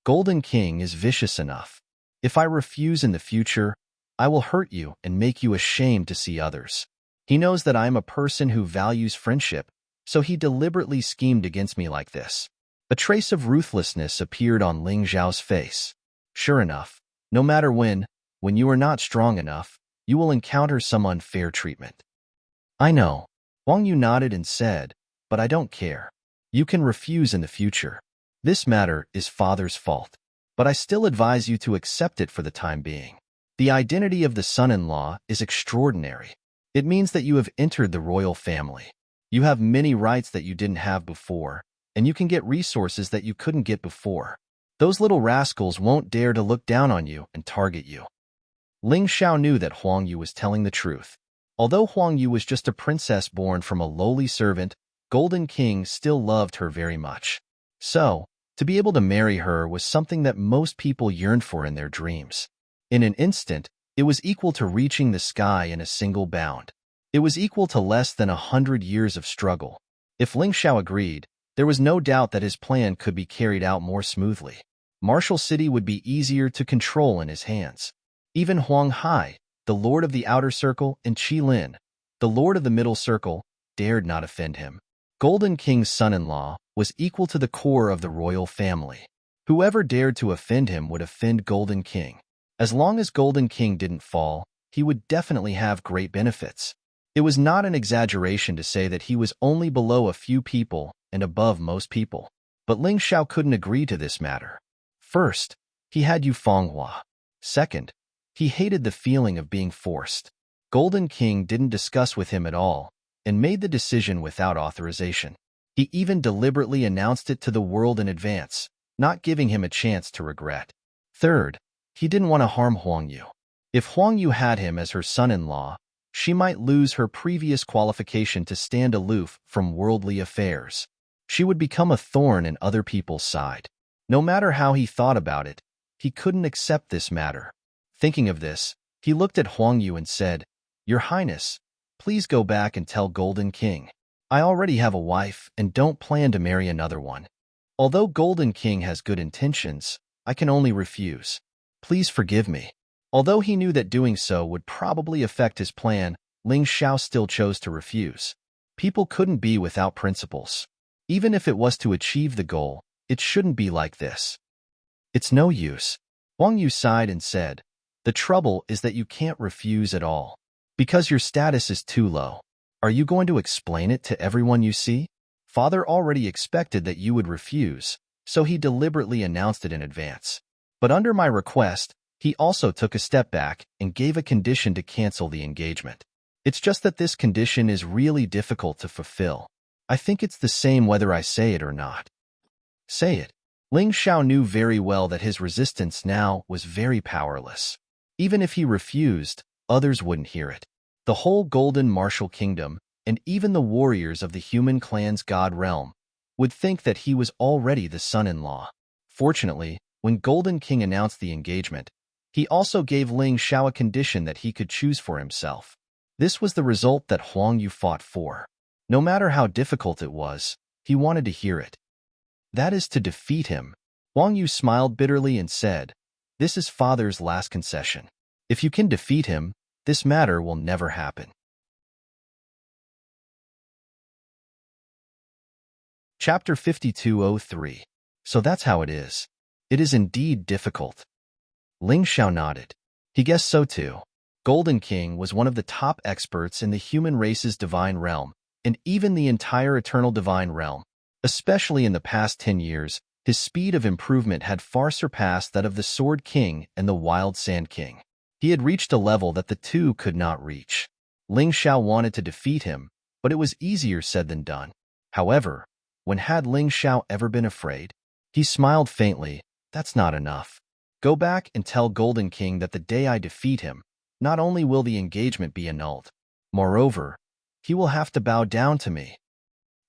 Golden King is vicious enough. If I refuse in the future, I will hurt you and make you ashamed to see others. He knows that I am a person who values friendship, so he deliberately schemed against me like this. A trace of ruthlessness appeared on Ling Xiao's face. Sure enough, no matter when you are not strong enough, you will encounter some unfair treatment. I know. Huang Yu nodded and said, but I don't care. You can refuse in the future. This matter is father's fault, but I still advise you to accept it for the time being. The identity of the son-in-law is extraordinary. It means that you have entered the royal family. You have many rights that you didn't have before, and you can get resources that you couldn't get before. Those little rascals won't dare to look down on you and target you. Ling Xiao knew that Huang Yu was telling the truth. Although Huang Yu was just a princess born from a lowly servant, Golden King still loved her very much. So, to be able to marry her was something that most people yearned for in their dreams. In an instant, it was equal to reaching the sky in a single bound. It was equal to less than 100 years of struggle. If Ling Xiao agreed, there was no doubt that his plan could be carried out more smoothly. Martial City would be easier to control in his hands. Even Huang Hai, the lord of the outer circle, and Qilin, the lord of the middle circle, dared not offend him. Golden King's son-in-law was equal to the core of the royal family. Whoever dared to offend him would offend Golden King. As long as Golden King didn't fall, he would definitely have great benefits. It was not an exaggeration to say that he was only below a few people and above most people. But Ling Xiao couldn't agree to this matter. First, he had Yufenghua. Second, he hated the feeling of being forced. Golden King didn't discuss with him at all and made the decision without authorization. He even deliberately announced it to the world in advance, not giving him a chance to regret. Third, he didn't want to harm Huang Yu. If Huang Yu had him as her son-in-law, she might lose her previous qualification to stand aloof from worldly affairs. She would become a thorn in other people's side. No matter how he thought about it, he couldn't accept this matter. Thinking of this, he looked at Huang Yu and said, "Your Highness, please go back and tell Golden King. I already have a wife and don't plan to marry another one. Although Golden King has good intentions, I can only refuse. Please forgive me." Although he knew that doing so would probably affect his plan, Ling Xiao still chose to refuse. People couldn't be without principles. Even if it was to achieve the goal, it shouldn't be like this. "It's no use." Huang Yu sighed and said, "The trouble is that you can't refuse at all. Because your status is too low. Are you going to explain it to everyone you see? Father already expected that you would refuse, so he deliberately announced it in advance. But under my request, he also took a step back and gave a condition to cancel the engagement. It's just that this condition is really difficult to fulfill. I think it's the same whether I say it or not." "Say it." Ling Xiao knew very well that his resistance now was very powerless. Even if he refused, others wouldn't hear it. The whole Golden Martial Kingdom, and even the warriors of the human clan's god realm, would think that he was already the son-in-law. Fortunately, when Golden King announced the engagement, he also gave Ling Xiao a condition that he could choose for himself. This was the result that Huang Yu fought for. No matter how difficult it was, he wanted to hear it. That is to defeat him. Huang Yu smiled bitterly and said, "This is Father's last concession. If you can defeat him, this matter will never happen." Chapter 5203. So that's how it is. It is indeed difficult. Ling Xiao nodded. He guessed so too. Golden King was one of the top experts in the human race's divine realm, and even the entire eternal divine realm. Especially in the past 10 years, his speed of improvement had far surpassed that of the Sword King and the Wild Sand King. He had reached a level that the two could not reach. Ling Xiao wanted to defeat him, but it was easier said than done. However, when had Ling Xiao ever been afraid? He smiled faintly. "That's not enough. Go back and tell Golden King that the day I defeat him, not only will the engagement be annulled, moreover, he will have to bow down to me."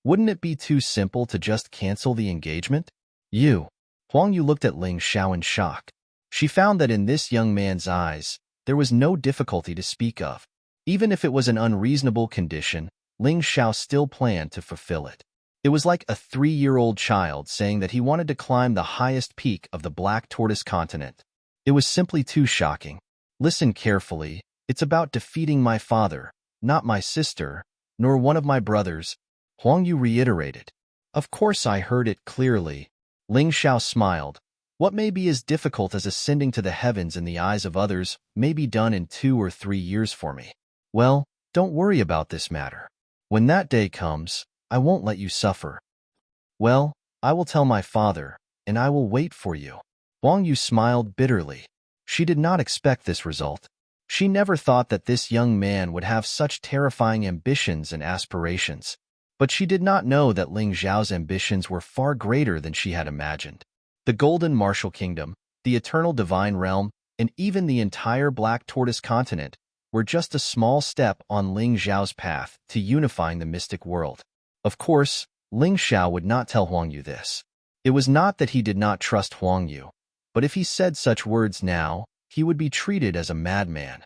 Wouldn't it be too simple to just cancel the engagement? Huang Yu looked at Ling Xiao in shock. She found that in this young man's eyes, there was no difficulty to speak of. Even if it was an unreasonable condition, Ling Xiao still planned to fulfill it. It was like a 3-year-old child saying that he wanted to climb the highest peak of the Black Tortoise continent. It was simply too shocking. "Listen carefully. It's about defeating my father, not my sister, nor one of my brothers," Huang Yu reiterated. "Of course I heard it clearly." Ling Xiao smiled. "What may be as difficult as ascending to the heavens in the eyes of others may be done in 2 or 3 years for me. Well, don't worry about this matter. When that day comes, I won't let you suffer. Well, I will tell my father, and I will wait for you." Huang Yu smiled bitterly. She did not expect this result. She never thought that this young man would have such terrifying ambitions and aspirations. But she did not know that Ling Xiao's ambitions were far greater than she had imagined. The Golden Martial Kingdom, the Eternal Divine Realm, and even the entire Black Tortoise continent were just a small step on Ling Xiao's path to unifying the mystic world. Of course, Ling Xiao would not tell Huang Yu this. It was not that he did not trust Huang Yu, but if he said such words now, he would be treated as a madman.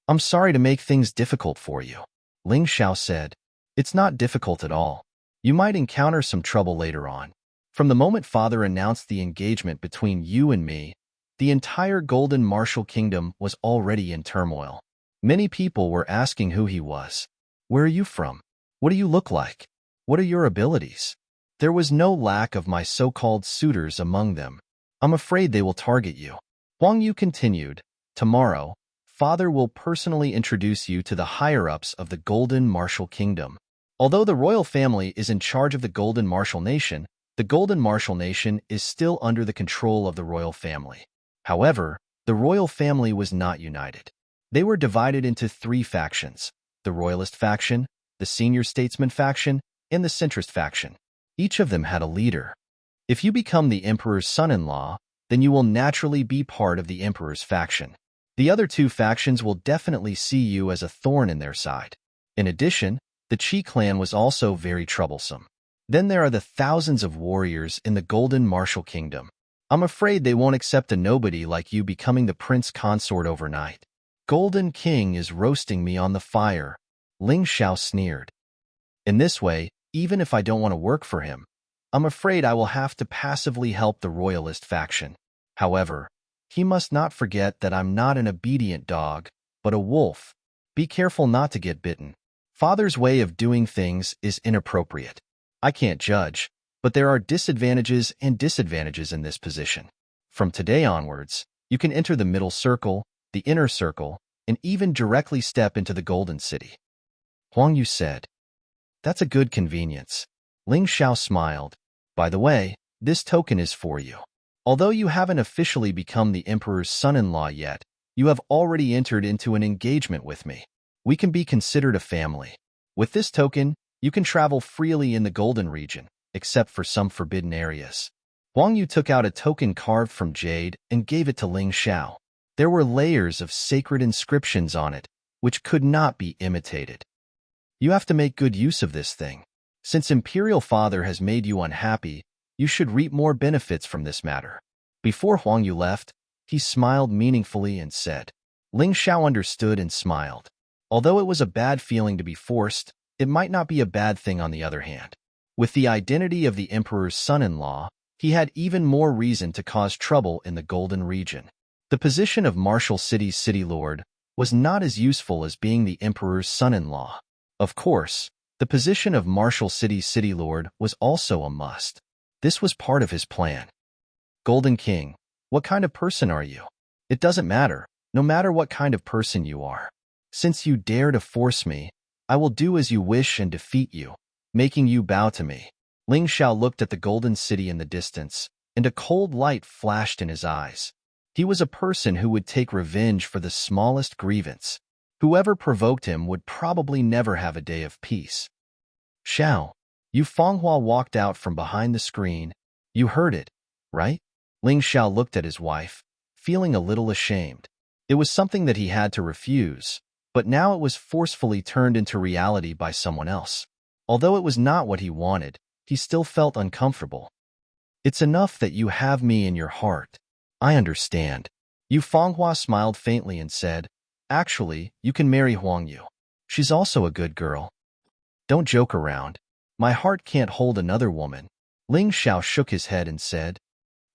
"I'm sorry to make things difficult for you," Ling Xiao said. "It's not difficult at all. You might encounter some trouble later on. From the moment Father announced the engagement between you and me, the entire Golden Martial Kingdom was already in turmoil. Many people were asking who he was. Where are you from? What do you look like? What are your abilities? There was no lack of my so-called suitors among them. I'm afraid they will target you. Huang Yu continued, tomorrow, Father will personally introduce you to the higher-ups of the Golden Martial Kingdom. Although the royal family is in charge of the Golden Martial Nation, the Golden Martial Nation is still under the control of the royal family. However, the royal family was not united. They were divided into 3 factions: the Royalist faction, the Senior Statesman faction, and the Centrist faction. Each of them had a leader. If you become the Emperor's son-in-law, then you will naturally be part of the Emperor's faction. The other 2 factions will definitely see you as a thorn in their side. In addition, the Qi clan was also very troublesome. Then there are the thousands of warriors in the Golden Martial Kingdom. I'm afraid they won't accept a nobody like you becoming the prince consort overnight. Golden King is roasting me on the fire, Ling Xiao sneered. In this way, even if I don't want to work for him, I'm afraid I will have to passively help the Royalist faction. However, he must not forget that I'm not an obedient dog, but a wolf. Be careful not to get bitten. Father's way of doing things is inappropriate. I can't judge, but there are disadvantages and disadvantages in this position. From today onwards, you can enter the middle circle, the inner circle, and even directly step into the Golden City. Huang Yu said, That's a good convenience. Ling Xiao smiled. By the way, this token is for you. Although you haven't officially become the Emperor's son-in-law yet, you have already entered into an engagement with me. We can be considered a family. With this token, you can travel freely in the Golden region, except for some forbidden areas. Huang Yu took out a token carved from jade and gave it to Ling Xiao. There were layers of sacred inscriptions on it, which could not be imitated. You have to make good use of this thing. Since Imperial Father has made you unhappy, you should reap more benefits from this matter. Before Huang Yu left, he smiled meaningfully and said. Ling Xiao understood and smiled. Although it was a bad feeling to be forced, it might not be a bad thing on the other hand. With the identity of the Emperor's son-in-law, he had even more reason to cause trouble in the Golden region. The position of Martial City's city lord was not as useful as being the Emperor's son-in-law. Of course, the position of Martial City's city lord was also a must. This was part of his plan. Golden King, what kind of person are you? It doesn't matter, no matter what kind of person you are. Since you dare to force me, I will do as you wish and defeat you, making you bow to me. Ling Xiao looked at the Golden City in the distance, and a cold light flashed in his eyes. He was a person who would take revenge for the smallest grievance. Whoever provoked him would probably never have a day of peace. Xiao, Yu Fenghua walked out from behind the screen. You heard it, right? Ling Xiao looked at his wife, feeling a little ashamed. It was something that he had to refuse, but now it was forcefully turned into reality by someone else. Although it was not what he wanted, he still felt uncomfortable. It's enough that you have me in your heart. I understand. Yu Fenghua smiled faintly and said, Actually, you can marry Huang Yu. She's also a good girl. Don't joke around. My heart can't hold another woman. Ling Xiao shook his head and said.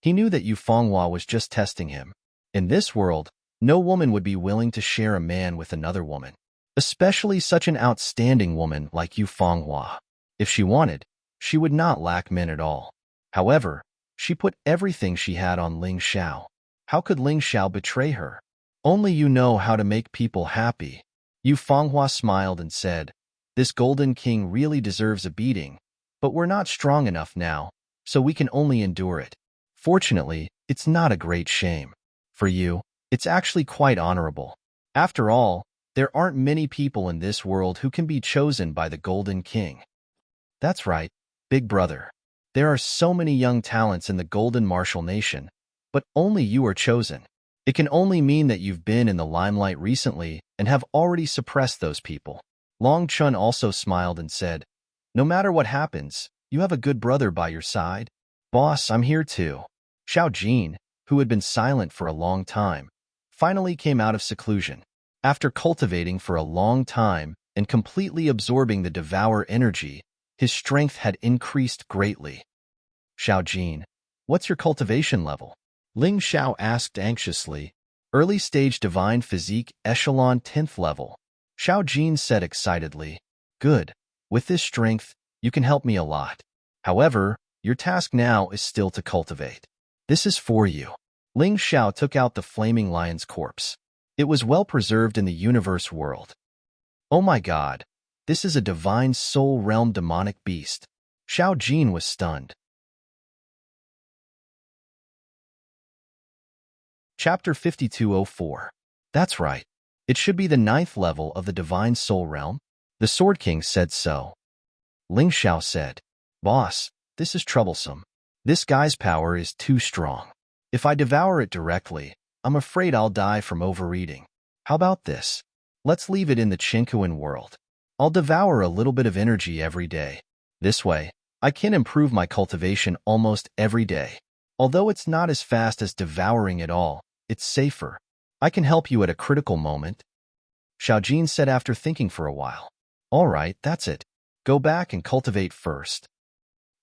He knew that Yu Fenghua was just testing him. In this world, no woman would be willing to share a man with another woman, especially such an outstanding woman like Yu Fenghua. If she wanted, she would not lack men at all. However, she put everything she had on Ling Xiao. How could Ling Xiao betray her? Only you know how to make people happy. Yu Fenghua smiled and said, This Golden King really deserves a beating, but we're not strong enough now, so we can only endure it. Fortunately, it's not a great shame. For you, it's actually quite honorable. After all, there aren't many people in this world who can be chosen by the Golden King. That's right, big brother. There are so many young talents in the Golden Martial Nation, but only you are chosen. It can only mean that you've been in the limelight recently and have already suppressed those people. Long Chun also smiled and said, No matter what happens, you have a good brother by your side. Boss, I'm here too. Xiao Jin, who had been silent for a long time, finally came out of seclusion. After cultivating for a long time and completely absorbing the Devour energy, his strength had increased greatly. Xiao Jin, what's your cultivation level? Ling Xiao asked anxiously. Early stage divine physique echelon 10th level. Xiao Jin said excitedly. Good. With this strength, you can help me a lot. However, your task now is still to cultivate. This is for you. Ling Xiao took out the flaming lion's corpse. It was well preserved in the universe world. Oh my god, this is a divine soul realm demonic beast. Xiao Jin was stunned. Chapter 5204. That's right. It should be the 9th level of the divine soul realm. The Sword King said so. Ling Xiao said, Boss, this is troublesome. This guy's power is too strong. If I devour it directly, I'm afraid I'll die from overeating. How about this? Let's leave it in the Chinkuan world. I'll devour a little bit of energy every day. This way, I can improve my cultivation almost every day. Although it's not as fast as devouring it all, it's safer. I can help you at a critical moment. Xiao Jin said after thinking for a while. All right, that's it. Go back and cultivate first.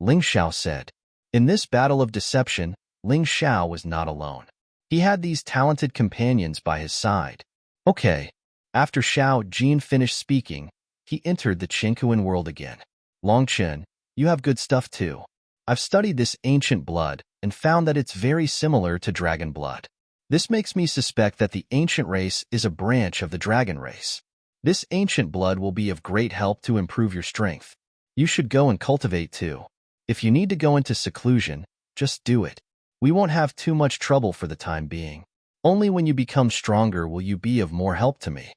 Ling Xiao said. In this battle of deception, Ling Xiao was not alone. He had these talented companions by his side. Okay. After Xiao Jin finished speaking, he entered the Chinkuan world again. Long Chen, you have good stuff too. I've studied this ancient blood and found that it's very similar to dragon blood. This makes me suspect that the ancient race is a branch of the dragon race. This ancient blood will be of great help to improve your strength. You should go and cultivate too. If you need to go into seclusion, just do it. We won't have too much trouble for the time being. Only when you become stronger will you be of more help to me.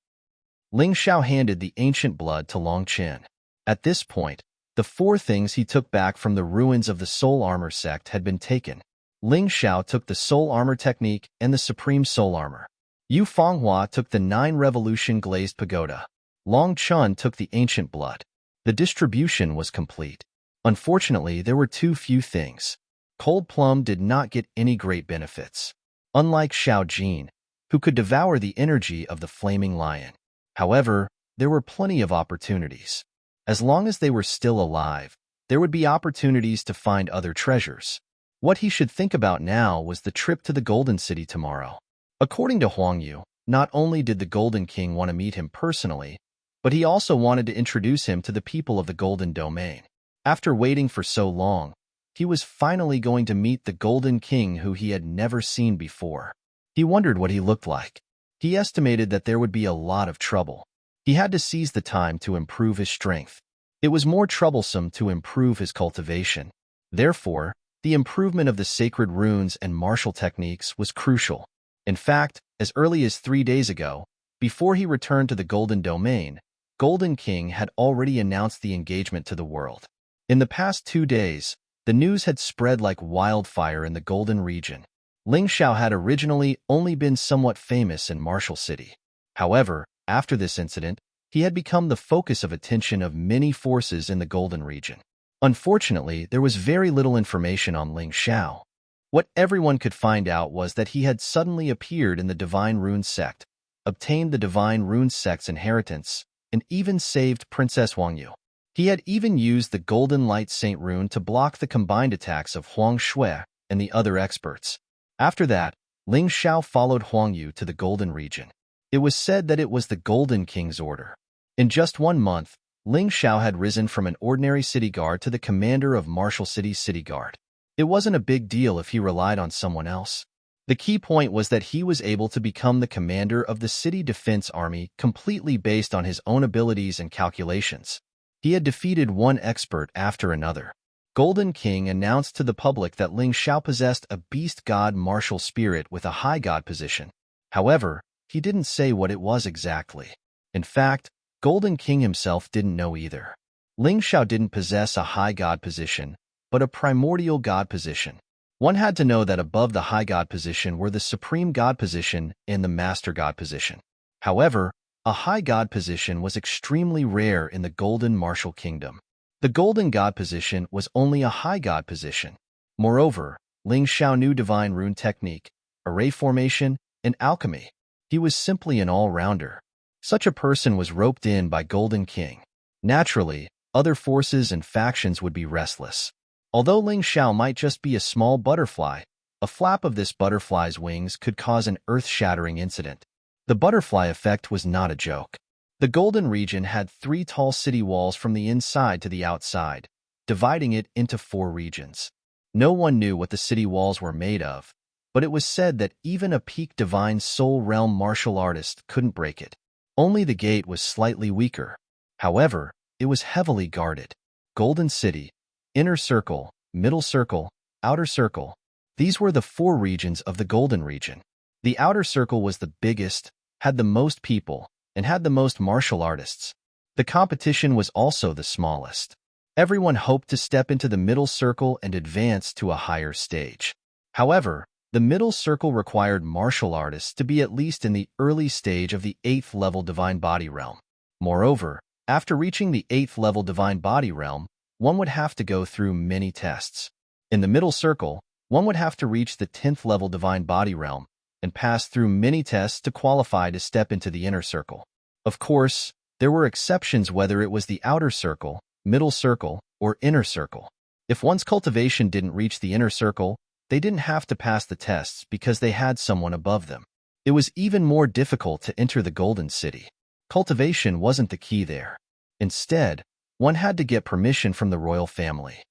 Ling Xiao handed the ancient blood to Long Chen. At this point, the 4 things he took back from the ruins of the soul armor sect had been taken. Ling Xiao took the soul armor technique and the supreme soul armor. Yu Fenghua took the 9 revolution glazed pagoda. Long Chun took the ancient blood. The distribution was complete. Unfortunately, there were too few things. Cold Plum did not get any great benefits. Unlike Xiao Jin, who could devour the energy of the flaming lion. However, there were plenty of opportunities. As long as they were still alive, there would be opportunities to find other treasures. What he should think about now was the trip to the Golden City tomorrow. According to Huang Yu, not only did the Golden King want to meet him personally, but he also wanted to introduce him to the people of the Golden Domain. After waiting for so long, he was finally going to meet the Golden King who he had never seen before. He wondered what he looked like. He estimated that there would be a lot of trouble. He had to seize the time to improve his strength. It was more troublesome to improve his cultivation. Therefore, the improvement of the sacred runes and martial techniques was crucial. In fact, as early as 3 days ago, before he returned to the Golden Domain, Golden King had already announced the engagement to the world. In the past 2 days, the news had spread like wildfire in the Golden region. Ling Xiao had originally only been somewhat famous in Martial City. However, after this incident, he had become the focus of attention of many forces in the Golden region. Unfortunately, there was very little information on Ling Xiao. What everyone could find out was that he had suddenly appeared in the Divine Rune sect, obtained the Divine Rune sect's inheritance, and even saved Princess Huang Yu. He had even used the Golden Light Saint rune to block the combined attacks of Huang Shui and the other experts. After that, Ling Xiao followed Huang Yu to the Golden region. It was said that it was the Golden King's order. In just 1 month, Ling Xiao had risen from an ordinary city guard to the commander of Martial City's city guard. It wasn't a big deal if he relied on someone else. The key point was that he was able to become the commander of the city defense army completely based on his own abilities and calculations. He had defeated one expert after another. Golden King announced to the public that Ling Xiao possessed a beast god martial spirit with a high god position. However, he didn't say what it was exactly. In fact, Golden King himself didn't know either. Ling Xiao didn't possess a high god position, but a primordial god position. One had to know that above the high god position were the supreme god position and the master god position. However, a high god position was extremely rare in the Golden Martial Kingdom. The Golden God position was only a high god position. Moreover, Ling Xiao knew divine rune technique, array formation, and alchemy. He was simply an all-rounder. Such a person was roped in by Golden King. Naturally, other forces and factions would be restless. Although Ling Xiao might just be a small butterfly, A flap of this butterfly's wings could cause an earth-shattering incident. The butterfly effect was not a joke. The Golden Region had 3 tall city walls from the inside to the outside, dividing it into 4 regions. No one knew what the city walls were made of, but it was said that even a peak divine soul realm martial artist couldn't break it. Only the gate was slightly weaker. However, it was heavily guarded. Golden City, Inner Circle, Middle Circle, Outer Circle. These were the 4 regions of the Golden Region. The Outer Circle was the biggest, had the most people, and had the most martial artists. The competition was also the smallest. Everyone hoped to step into the Middle Circle and advance to a higher stage. However, the Middle Circle required martial artists to be at least in the early stage of the 8th level Divine Body Realm. Moreover, after reaching the 8th level Divine Body Realm, one would have to go through many tests. In the Middle Circle, one would have to reach the 10th level Divine Body Realm and pass through many tests to qualify to step into the Inner Circle. Of course, there were exceptions whether it was the Outer Circle, Middle Circle, or Inner Circle. If one's cultivation didn't reach the Inner Circle, they didn't have to pass the tests because they had someone above them. It was even more difficult to enter the Golden City. Cultivation wasn't the key there. Instead, one had to get permission from the royal family.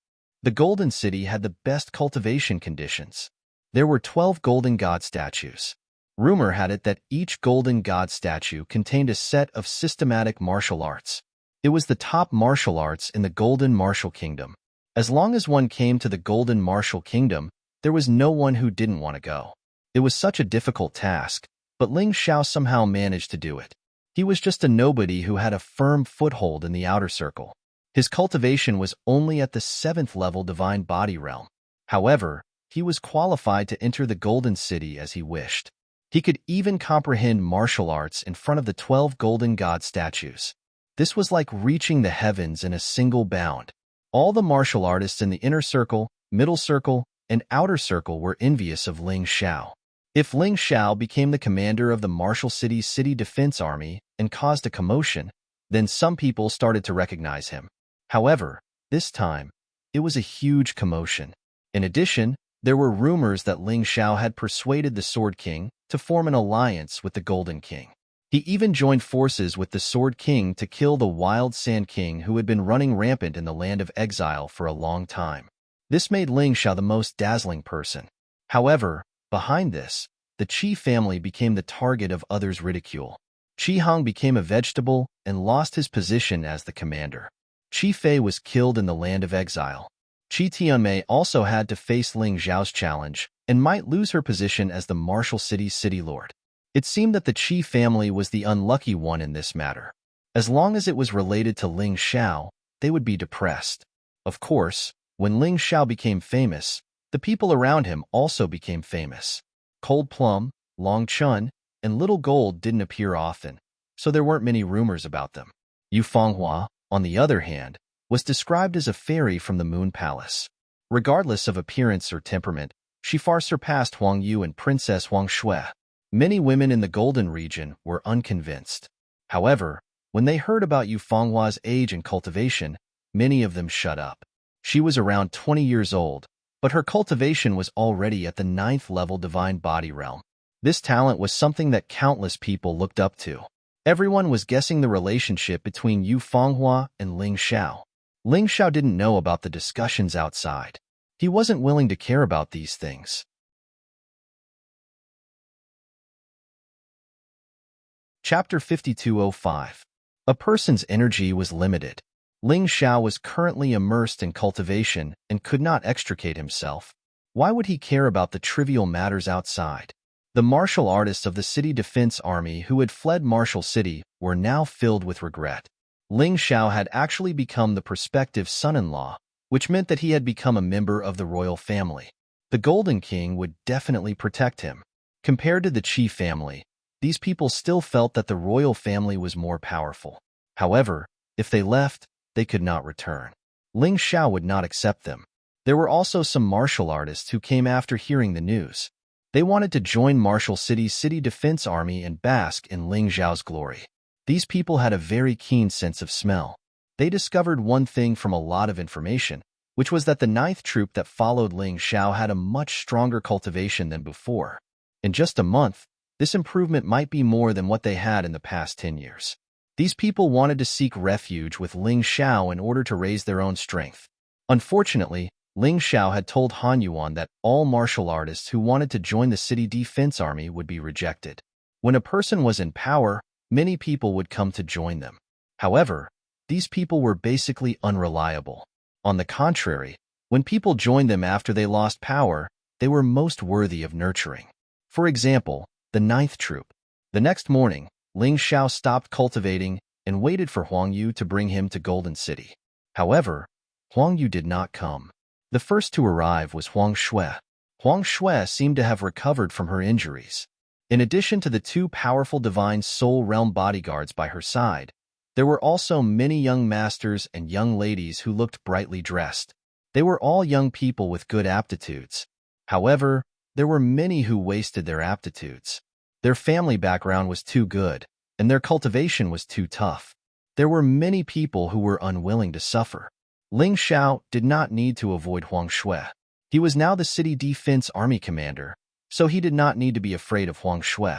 The Golden City had the best cultivation conditions. There were 12 golden god statues. Rumor had it that each golden god statue contained a set of systematic martial arts. It was the top martial arts in the Golden Martial Kingdom. As long as one came to the Golden Martial Kingdom, there was no one who didn't want to go. It was such a difficult task, but Ling Xiao somehow managed to do it. He was just a nobody who had a firm foothold in the Outer Circle. His cultivation was only at the 7th level Divine Body Realm. However, he was qualified to enter the Golden City as he wished. He could even comprehend martial arts in front of the 12 golden god statues. This was like reaching the heavens in a single bound. All the martial artists in the Inner Circle, Middle Circle, and Outer Circle were envious of Ling Xiao. If Ling Xiao became the commander of the Martial City's City Defense Army and caused a commotion, then some people started to recognize him. However, this time, it was a huge commotion. In addition, there were rumors that Ling Xiao had persuaded the Sword King to form an alliance with the Golden King. He even joined forces with the Sword King to kill the Wild Sand King who had been running rampant in the land of exile for a long time. This made Ling Xiao the most dazzling person. However, behind this, the Qi family became the target of others' ridicule. Qi Hong became a vegetable and lost his position as the commander. Qi Fei was killed in the land of exile. Qi Tianmei also had to face Ling Xiao's challenge and might lose her position as the Martial City's city lord. It seemed that the Qi family was the unlucky one in this matter. As long as it was related to Ling Xiao, they would be depressed. Of course, when Ling Xiao became famous, the people around him also became famous. Cold Plum, Long Chun, and Little Gold didn't appear often, so there weren't many rumors about them. Yu Fanghua, on the other hand, was described as a fairy from the Moon Palace. Regardless of appearance or temperament, she far surpassed Huang Yu and Princess Huang Shui. Many women in the Golden Region were unconvinced. However, when they heard about Yu Fanghua's age and cultivation, many of them shut up. She was around 20 years old, but her cultivation was already at the 9th level Divine Body Realm. This talent was something that countless people looked up to. Everyone was guessing the relationship between Yu Fanghua and Ling Xiao. Ling Xiao didn't know about the discussions outside. He wasn't willing to care about these things. Chapter 5205. A person's energy was limited. Ling Xiao was currently immersed in cultivation and could not extricate himself. Why would he care about the trivial matters outside? The martial artists of the City Defense Army who had fled Martial City were now filled with regret. Ling Xiao had actually become the prospective son-in-law, which meant that he had become a member of the royal family. The Golden King would definitely protect him. Compared to the Qi family, these people still felt that the royal family was more powerful. However, if they left, they could not return. Ling Xiao would not accept them. There were also some martial artists who came after hearing the news. They wanted to join Martial City's City Defense Army and bask in Ling Xiao's glory. These people had a very keen sense of smell. They discovered one thing from a lot of information, which was that the ninth troop that followed Ling Xiao had a much stronger cultivation than before. In just a month, this improvement might be more than what they had in the past 10 years. These people wanted to seek refuge with Ling Xiao in order to raise their own strength. Unfortunately, Ling Xiao had told Han Yuan that all martial artists who wanted to join the city defense army would be rejected. When a person was in power, many people would come to join them. However, these people were basically unreliable. On the contrary, when people joined them after they lost power, they were most worthy of nurturing. For example, the ninth troop. The next morning, Ling Xiao stopped cultivating and waited for Huang Yu to bring him to Golden City. However, Huang Yu did not come. The first to arrive was Huang Shui. Huang Shui seemed to have recovered from her injuries. In addition to the two powerful divine soul realm bodyguards by her side, there were also many young masters and young ladies who looked brightly dressed. They were all young people with good aptitudes. However, there were many who wasted their aptitudes. Their family background was too good, and their cultivation was too tough. There were many people who were unwilling to suffer. Ling Xiao did not need to avoid Huang Shui. He was now the city defense army commander, so he did not need to be afraid of Huang Shui.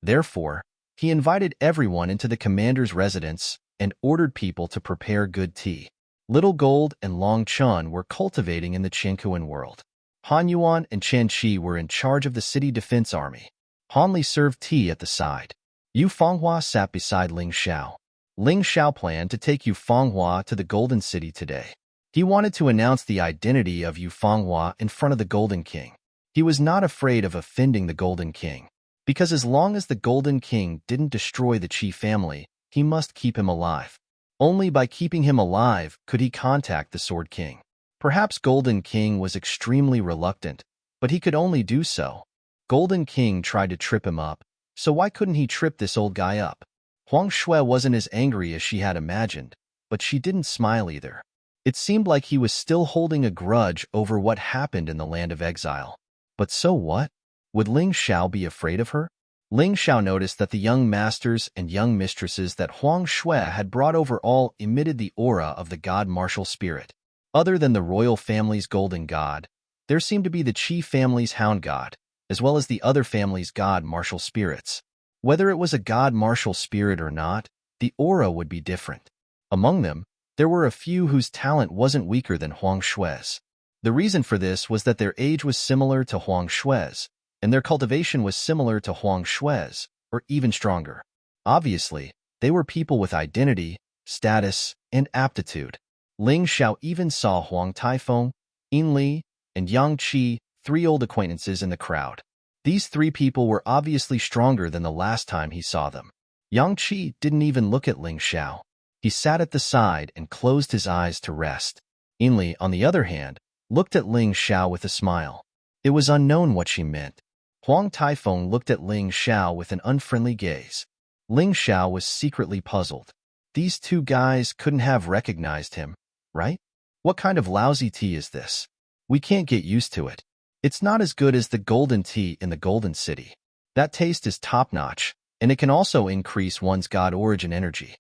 Therefore, he invited everyone into the commander's residence and ordered people to prepare good tea. Little Gold and Long Chun were cultivating in the Qiankuan world. Han Yuan and Chen Qi were in charge of the city defense army. Han Li served tea at the side. Yu Fenghua sat beside Ling Xiao. Ling Xiao planned to take Yu Fenghua to the Golden City today. He wanted to announce the identity of Yu Fenghua in front of the Golden King. He was not afraid of offending the Golden King, because as long as the Golden King didn't destroy the Qi family, he must keep him alive. Only by keeping him alive could he contact the Sword King. Perhaps Golden King was extremely reluctant, but he could only do so. Golden King tried to trip him up, so why couldn't he trip this old guy up? Huang Shui wasn't as angry as she had imagined, but she didn't smile either. It seemed like he was still holding a grudge over what happened in the land of exile. But so what? Would Ling Xiao be afraid of her? Ling Xiao noticed that the young masters and young mistresses that Huang Shui had brought over all emitted the aura of the god martial spirit. Other than the royal family's golden god, there seemed to be the Qi family's hound god, as well as the other family's god martial spirits. Whether it was a god martial spirit or not, the aura would be different. Among them, there were a few whose talent wasn't weaker than Huang Shui's. The reason for this was that their age was similar to Huang Shui's, and their cultivation was similar to Huang Shui's, or even stronger. Obviously, they were people with identity, status, and aptitude. Ling Xiao even saw Huang Taifeng, Yin Li, and Yang Qi, three old acquaintances in the crowd. These three people were obviously stronger than the last time he saw them. Yang Qi didn't even look at Ling Xiao. He sat at the side and closed his eyes to rest. Yin Li, on the other hand, looked at Ling Xiao with a smile. It was unknown what she meant. Huang Taifeng looked at Ling Xiao with an unfriendly gaze. Ling Xiao was secretly puzzled. These two guys couldn't have recognized him, right? What kind of lousy tea is this? We can't get used to it. It's not as good as the golden tea in the Golden City. That taste is top-notch, and it can also increase one's god origin energy.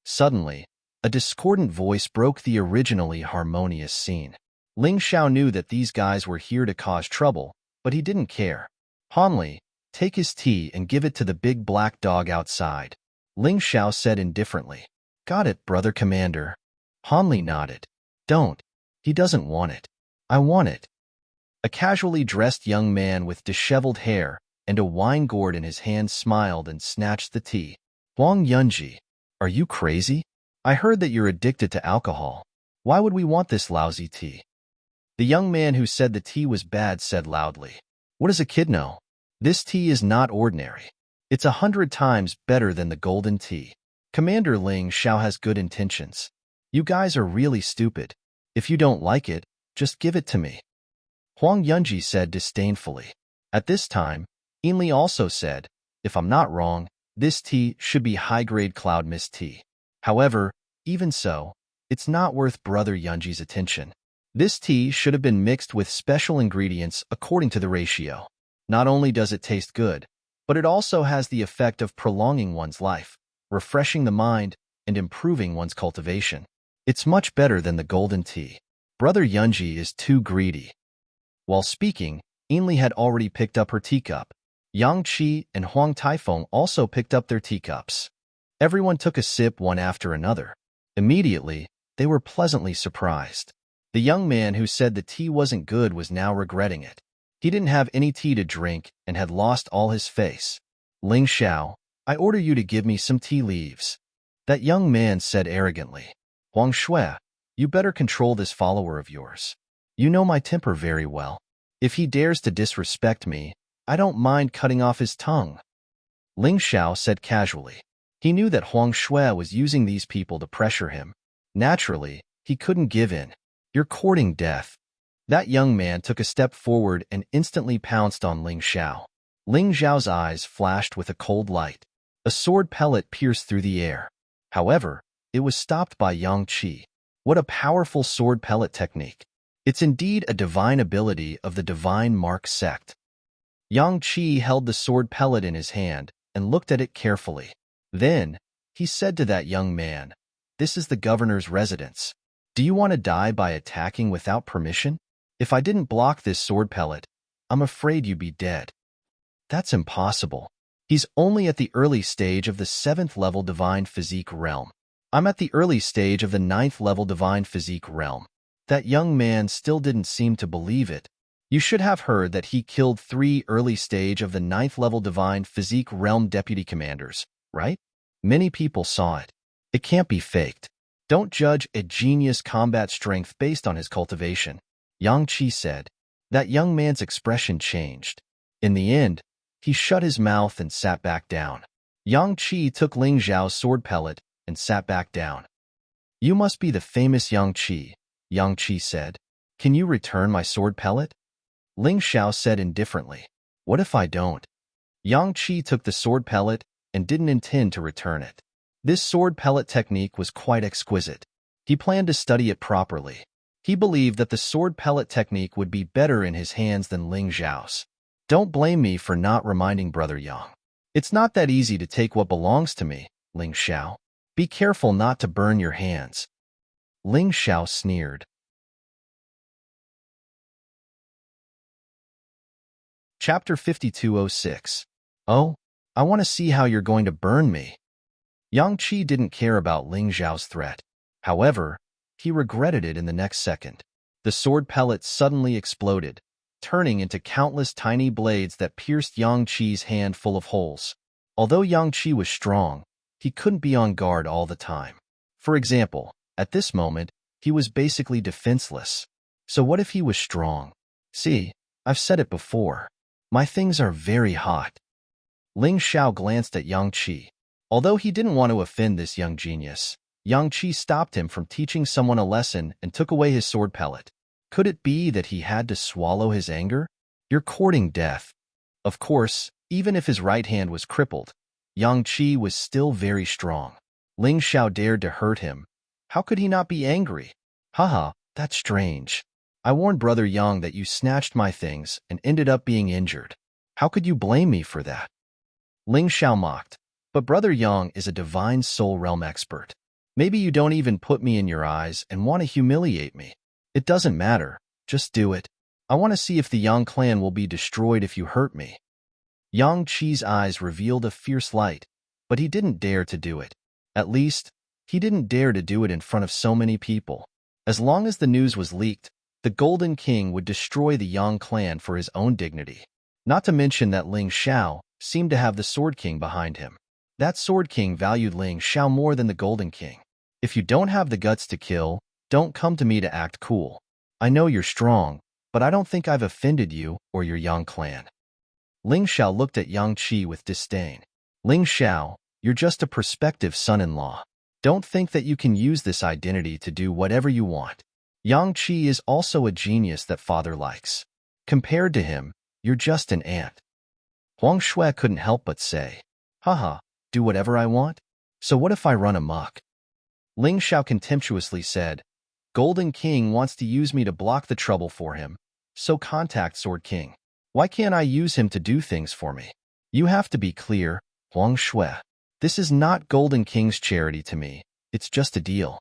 Suddenly, a discordant voice broke the originally harmonious scene. Ling Xiao knew that these guys were here to cause trouble, but he didn't care. Han Li, take his tea and give it to the big black dog outside, Ling Xiao said indifferently. Got it, brother commander. Han Li nodded. Don't. He doesn't want it. I want it. A casually dressed young man with disheveled hair and a wine gourd in his hand smiled and snatched the tea. Huang Yunji, are you crazy? I heard that you're addicted to alcohol. Why would we want this lousy tea? The young man who said the tea was bad said loudly. What does a kid know? This tea is not ordinary. It's 100 times better than the golden tea. Commander Ling Xiao has good intentions. You guys are really stupid. If you don't like it, just give it to me. Huang Yunji said disdainfully. At this time, Yin Li also said, if I'm not wrong, this tea should be high-grade cloud mist tea. However, even so, it's not worth Brother Yunji's attention. This tea should have been mixed with special ingredients according to the ratio. Not only does it taste good, but it also has the effect of prolonging one's life, refreshing the mind, and improving one's cultivation. It's much better than the golden tea. Brother Yunji is too greedy. While speaking, Ainli had already picked up her teacup. Yang Qi and Huang Taifeng also picked up their teacups. Everyone took a sip one after another. Immediately, they were pleasantly surprised. The young man who said the tea wasn't good was now regretting it. He didn't have any tea to drink and had lost all his face. Ling Xiao, I order you to give me some tea leaves. That young man said arrogantly. Huang Shui, you better control this follower of yours. You know my temper very well. If he dares to disrespect me, I don't mind cutting off his tongue. Ling Xiao said casually. He knew that Huang Shui was using these people to pressure him. Naturally, he couldn't give in. You're courting death. That young man took a step forward and instantly pounced on Ling Xiao. Ling Xiao's eyes flashed with a cold light. A sword pellet pierced through the air. However, it was stopped by Yang Qi. What a powerful sword pellet technique. It's indeed a divine ability of the Divine Mark sect. Yang Qi held the sword pellet in his hand and looked at it carefully. Then, he said to that young man, "This is the governor's residence. Do you want to die by attacking without permission? If I didn't block this sword pellet, I'm afraid you'd be dead." That's impossible. He's only at the early stage of the 7th level Divine Physique realm. I'm at the early stage of the 9th level Divine Physique realm. That young man still didn't seem to believe it. You should have heard that he killed 3 early stage of the 9th level Divine Physique realm deputy commanders, right? Many people saw it. It can't be faked. Don't judge a genius combat strength based on his cultivation, Yang Qi said. That young man's expression changed. In the end, he shut his mouth and sat back down. Yang Qi took Ling Xiao's sword pellet and sat back down. You must be the famous Yang Qi, Yang Qi said. Can you return my sword pellet? Ling Xiao said indifferently. What if I don't? Yang Qi took the sword pellet and didn't intend to return it. This sword pellet technique was quite exquisite. He planned to study it properly. He believed that the sword pellet technique would be better in his hands than Ling Xiao's. Don't blame me for not reminding Brother Yang. It's not that easy to take what belongs to me, Ling Xiao. Be careful not to burn your hands. Ling Xiao sneered. Chapter 5206. Oh, I want to see how you're going to burn me. Yang Qi didn't care about Ling Xiao's threat. However, he regretted it in the next second. The sword pellet suddenly exploded, turning into countless tiny blades that pierced Yang Qi's hand full of holes. Although Yang Qi was strong, he couldn't be on guard all the time. For example, at this moment, he was basically defenseless. So what if he was strong? See, I've said it before. My things are very hot. Ling Xiao glanced at Yang Qi. Although he didn't want to offend this young genius, Yang Qi stopped him from teaching someone a lesson and took away his sword pellet. Could it be that he had to swallow his anger? You're courting death. Of course, even if his right hand was crippled, Yang Qi was still very strong. Ling Xiao dared to hurt him. How could he not be angry? Haha, that's strange. I warned Brother Yang that you snatched my things and ended up being injured. How could you blame me for that? Ling Xiao mocked. But Brother Yang is a divine soul realm expert. Maybe you don't even put me in your eyes and want to humiliate me. It doesn't matter. Just do it. I want to see if the Yang clan will be destroyed if you hurt me. Yang Qi's eyes revealed a fierce light, but he didn't dare to do it. At least, he didn't dare to do it in front of so many people. As long as the news was leaked, the Golden King would destroy the Yang clan for his own dignity. Not to mention that Ling Xiao seemed to have the Sword King behind him. That Sword King valued Ling Xiao more than the Golden King. If you don't have the guts to kill, don't come to me to act cool. I know you're strong, but I don't think I've offended you or your Yang clan. Ling Xiao looked at Yang Qi with disdain. Ling Xiao, you're just a prospective son-in-law. Don't think that you can use this identity to do whatever you want. Yang Qi is also a genius that father likes. Compared to him, you're just an ant. Huang Shui couldn't help but say, haha, do whatever I want? So what if I run amok? Ling Xiao contemptuously said, Golden King wants to use me to block the trouble for him, so contact Sword King. Why can't I use him to do things for me? You have to be clear, Huang Shui. This is not Golden King's charity to me, it's just a deal.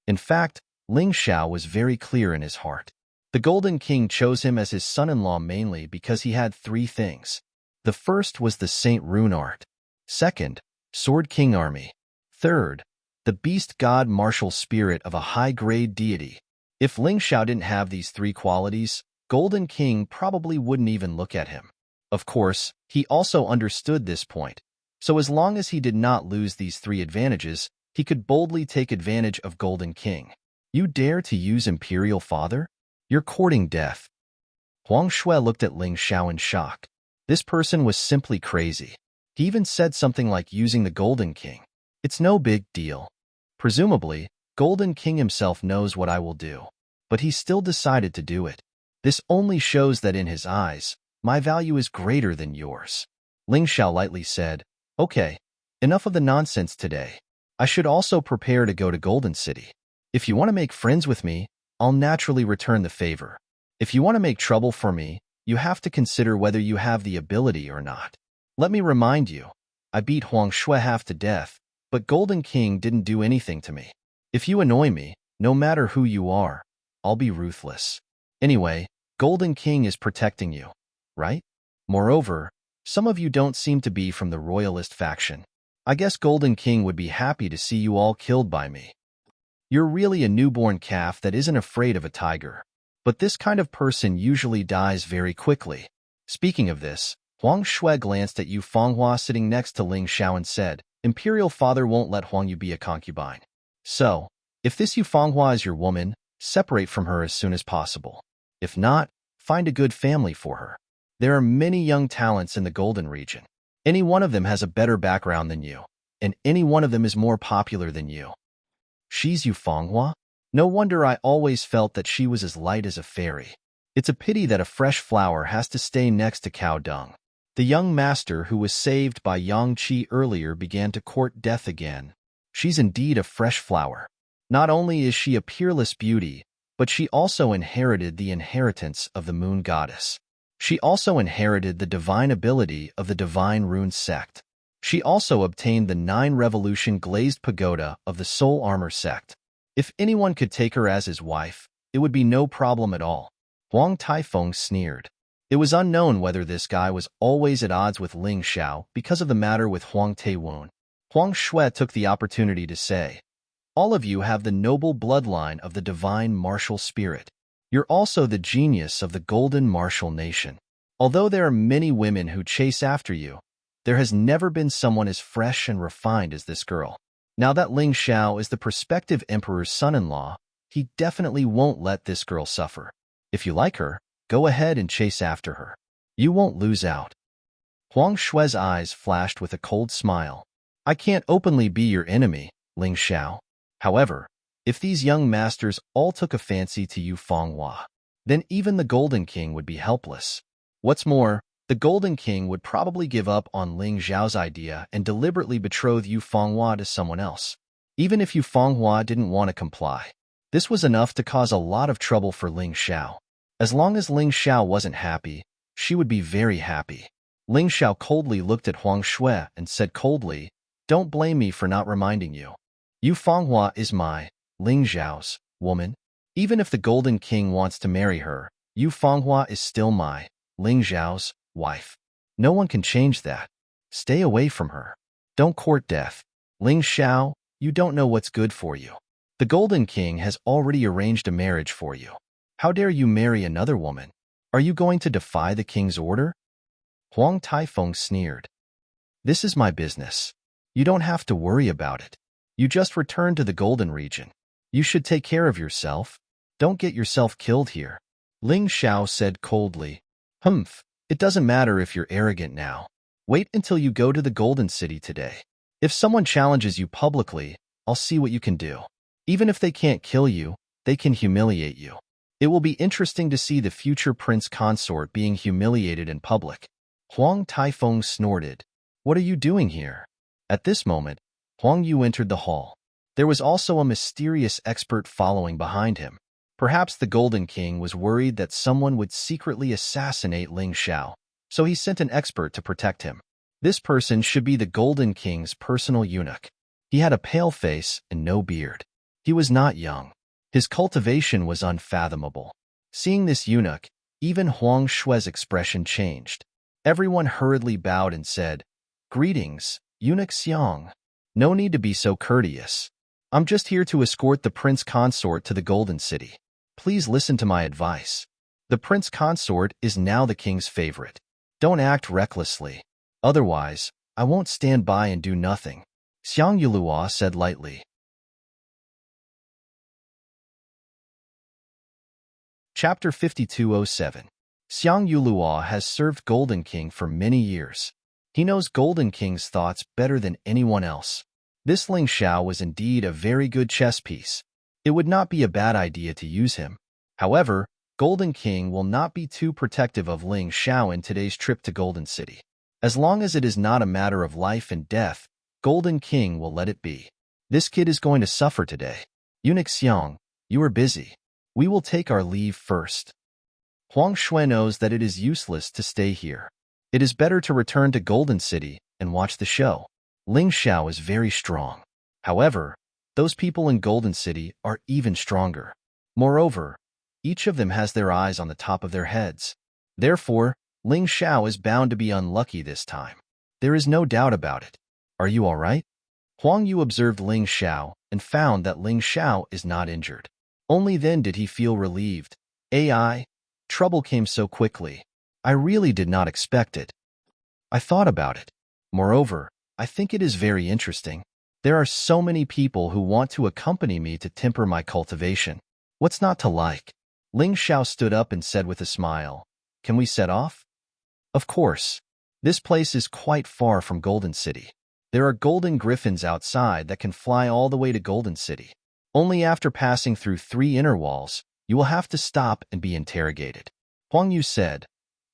In fact, Ling Xiao was very clear in his heart. The Golden King chose him as his son-in-law mainly because he had three things. The first was the Saint Rune art. Second, Sword King army. Third, the beast god martial spirit of a high-grade deity. If Ling Xiao didn't have these three qualities, Golden King probably wouldn't even look at him. Of course, he also understood this point. So as long as he did not lose these three advantages, he could boldly take advantage of Golden King. You dare to use Imperial Father? You're courting death. Huang Shui looked at Ling Xiao in shock. This person was simply crazy. He even said something like using the Golden King. It's no big deal. Presumably, Golden King himself knows what I will do. But he still decided to do it. This only shows that in his eyes, my value is greater than yours. Ling Xiao lightly said, Okay, enough of the nonsense today. I should also prepare to go to Golden City. If you want to make friends with me, I'll naturally return the favor. If you want to make trouble for me, you have to consider whether you have the ability or not. Let me remind you, I beat Huang Shui half to death, but Golden King didn't do anything to me. If you annoy me, no matter who you are, I'll be ruthless. Anyway, Golden King is protecting you, right? Moreover, some of you don't seem to be from the royalist faction. I guess Golden King would be happy to see you all killed by me. You're really a newborn calf that isn't afraid of a tiger. But this kind of person usually dies very quickly. Speaking of this, Huang Shui glanced at Yu Fanghua sitting next to Ling Xiao and said, Imperial Father won't let Huang Yu be a concubine. So, if this Yu Fanghua is your woman, separate from her as soon as possible. If not, find a good family for her. There are many young talents in the Golden region. Any one of them has a better background than you, and any one of them is more popular than you. She's Yu Fanghua? No wonder I always felt that she was as light as a fairy. It's a pity that a fresh flower has to stay next to cow dung. The young master who was saved by Yang Qi earlier began to court death again. She's indeed a fresh flower. Not only is she a peerless beauty, but she also inherited the inheritance of the moon goddess. She also inherited the divine ability of the divine rune sect. She also obtained the 9-revolution glazed pagoda of the soul armor sect. If anyone could take her as his wife, it would be no problem at all. Huang Taifeng sneered. It was unknown whether this guy was always at odds with Ling Xiao because of the matter with Huang Taiwen. Huang Shui took the opportunity to say, All of you have the noble bloodline of the divine martial spirit. You're also the genius of the golden martial nation. Although there are many women who chase after you, there has never been someone as fresh and refined as this girl. Now that Ling Xiao is the prospective emperor's son-in-law, he definitely won't let this girl suffer. If you like her, go ahead and chase after her. You won't lose out. Huang Shui's eyes flashed with a cold smile. I can't openly be your enemy, Ling Xiao. However, if these young masters all took a fancy to Yu Fanghua, then even the Golden King would be helpless. What's more, the Golden King would probably give up on Ling Xiao's idea and deliberately betroth Yu Fanghua to someone else, even if Yu Fanghua didn't want to comply. This was enough to cause a lot of trouble for Ling Xiao. As long as Ling Xiao wasn't happy, she would be very happy. Ling Xiao coldly looked at Huang Shui and said coldly, Don't blame me for not reminding you. Yu Fanghua is my, Ling Xiao's, woman. Even if the Golden King wants to marry her, Yu Fanghua is still my, Ling Xiao's, wife. No one can change that. Stay away from her. Don't court death. Ling Xiao, you don't know what's good for you. The Golden King has already arranged a marriage for you. How dare you marry another woman? Are you going to defy the king's order? Huang Taifeng sneered. This is my business. You don't have to worry about it. You just returned to the Golden region. You should take care of yourself. Don't get yourself killed here. Ling Xiao said coldly. Humph. It doesn't matter if you're arrogant now. Wait until you go to the Golden City today. If someone challenges you publicly, I'll see what you can do. Even if they can't kill you, they can humiliate you. It will be interesting to see the future prince consort being humiliated in public. Huang Taifeng snorted. What are you doing here? At this moment, Huang Yu entered the hall. There was also a mysterious expert following behind him. Perhaps the Golden King was worried that someone would secretly assassinate Ling Xiao, so he sent an expert to protect him. This person should be the Golden King's personal eunuch. He had a pale face and no beard. He was not young. His cultivation was unfathomable. Seeing this eunuch, even Huang Shui's expression changed. Everyone hurriedly bowed and said, "Greetings, Eunuch Xiang. No need to be so courteous. I'm just here to escort the prince consort to the Golden City. Please listen to my advice. The prince consort is now the king's favorite. Don't act recklessly. Otherwise, I won't stand by and do nothing," Xiang Yulua said lightly. Chapter 5207. Xiang Yulua has served Golden King for many years. He knows Golden King's thoughts better than anyone else. This Ling Xiao was indeed a very good chess piece. It would not be a bad idea to use him. However, Golden King will not be too protective of Ling Xiao in today's trip to Golden City. As long as it is not a matter of life and death, Golden King will let it be. This kid is going to suffer today. Eunuch Xiang, you are busy. We will take our leave first. Huang Shui knows that it is useless to stay here. It is better to return to Golden City and watch the show. Ling Xiao is very strong. However, those people in Golden City are even stronger. Moreover, each of them has their eyes on the top of their heads. Therefore, Ling Xiao is bound to be unlucky this time. There is no doubt about it. Are you all right? Huang Yu observed Ling Xiao and found that Ling Xiao is not injured. Only then did he feel relieved. Trouble came so quickly. I really did not expect it. I thought about it. Moreover, I think it is very interesting. There are so many people who want to accompany me to temper my cultivation. What's not to like? Ling Xiao stood up and said with a smile, "Can we set off?" Of course. This place is quite far from Golden City. There are golden griffins outside that can fly all the way to Golden City. Only after passing through 3 inner walls, you will have to stop and be interrogated. Huang Yu said.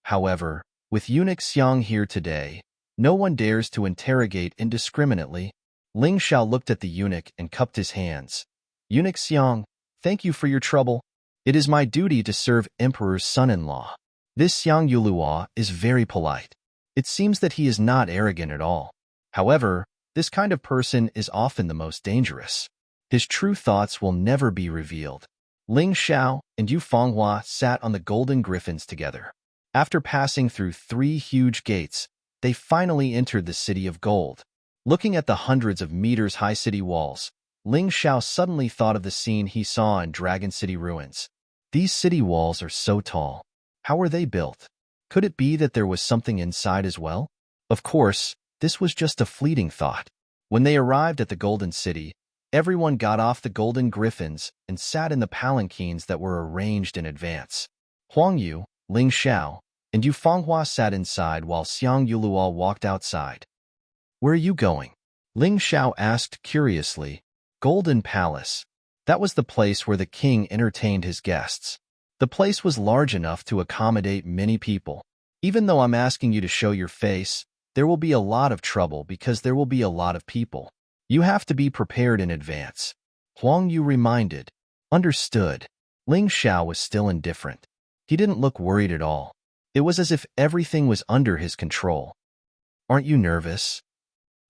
However, with Eunuch Xiang here today, no one dares to interrogate indiscriminately. Ling Xiao looked at the eunuch and cupped his hands. Eunuch Xiang, thank you for your trouble. It is my duty to serve Emperor's son-in-law. This Xiang Yulua is very polite. It seems that he is not arrogant at all. However, this kind of person is often the most dangerous. His true thoughts will never be revealed. Ling Xiao and Yu Fenghua sat on the golden griffins together. After passing through 3 huge gates, they finally entered the City of Gold. Looking at the hundreds of meters-high city walls, Ling Xiao suddenly thought of the scene he saw in Dragon City ruins. These city walls are so tall. How were they built? Could it be that there was something inside as well? Of course, this was just a fleeting thought. When they arrived at the Golden City, everyone got off the golden griffins and sat in the palanquins that were arranged in advance. Huang Yu, Ling Xiao, and Yu Fenghua sat inside while Xiang Yulua walked outside. Where are you going? Ling Xiao asked curiously. Golden Palace. That was the place where the king entertained his guests. The place was large enough to accommodate many people. Even though I'm asking you to show your face, there will be a lot of trouble because there will be a lot of people. You have to be prepared in advance. Huang Yu reminded. Understood. Ling Xiao was still indifferent. He didn't look worried at all. It was as if everything was under his control. Aren't you nervous?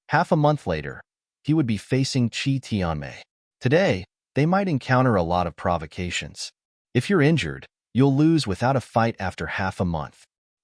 Half a month later, he would be facing Qi Tianmei. Today, they might encounter a lot of provocations. If you're injured, you'll lose without a fight after half a month.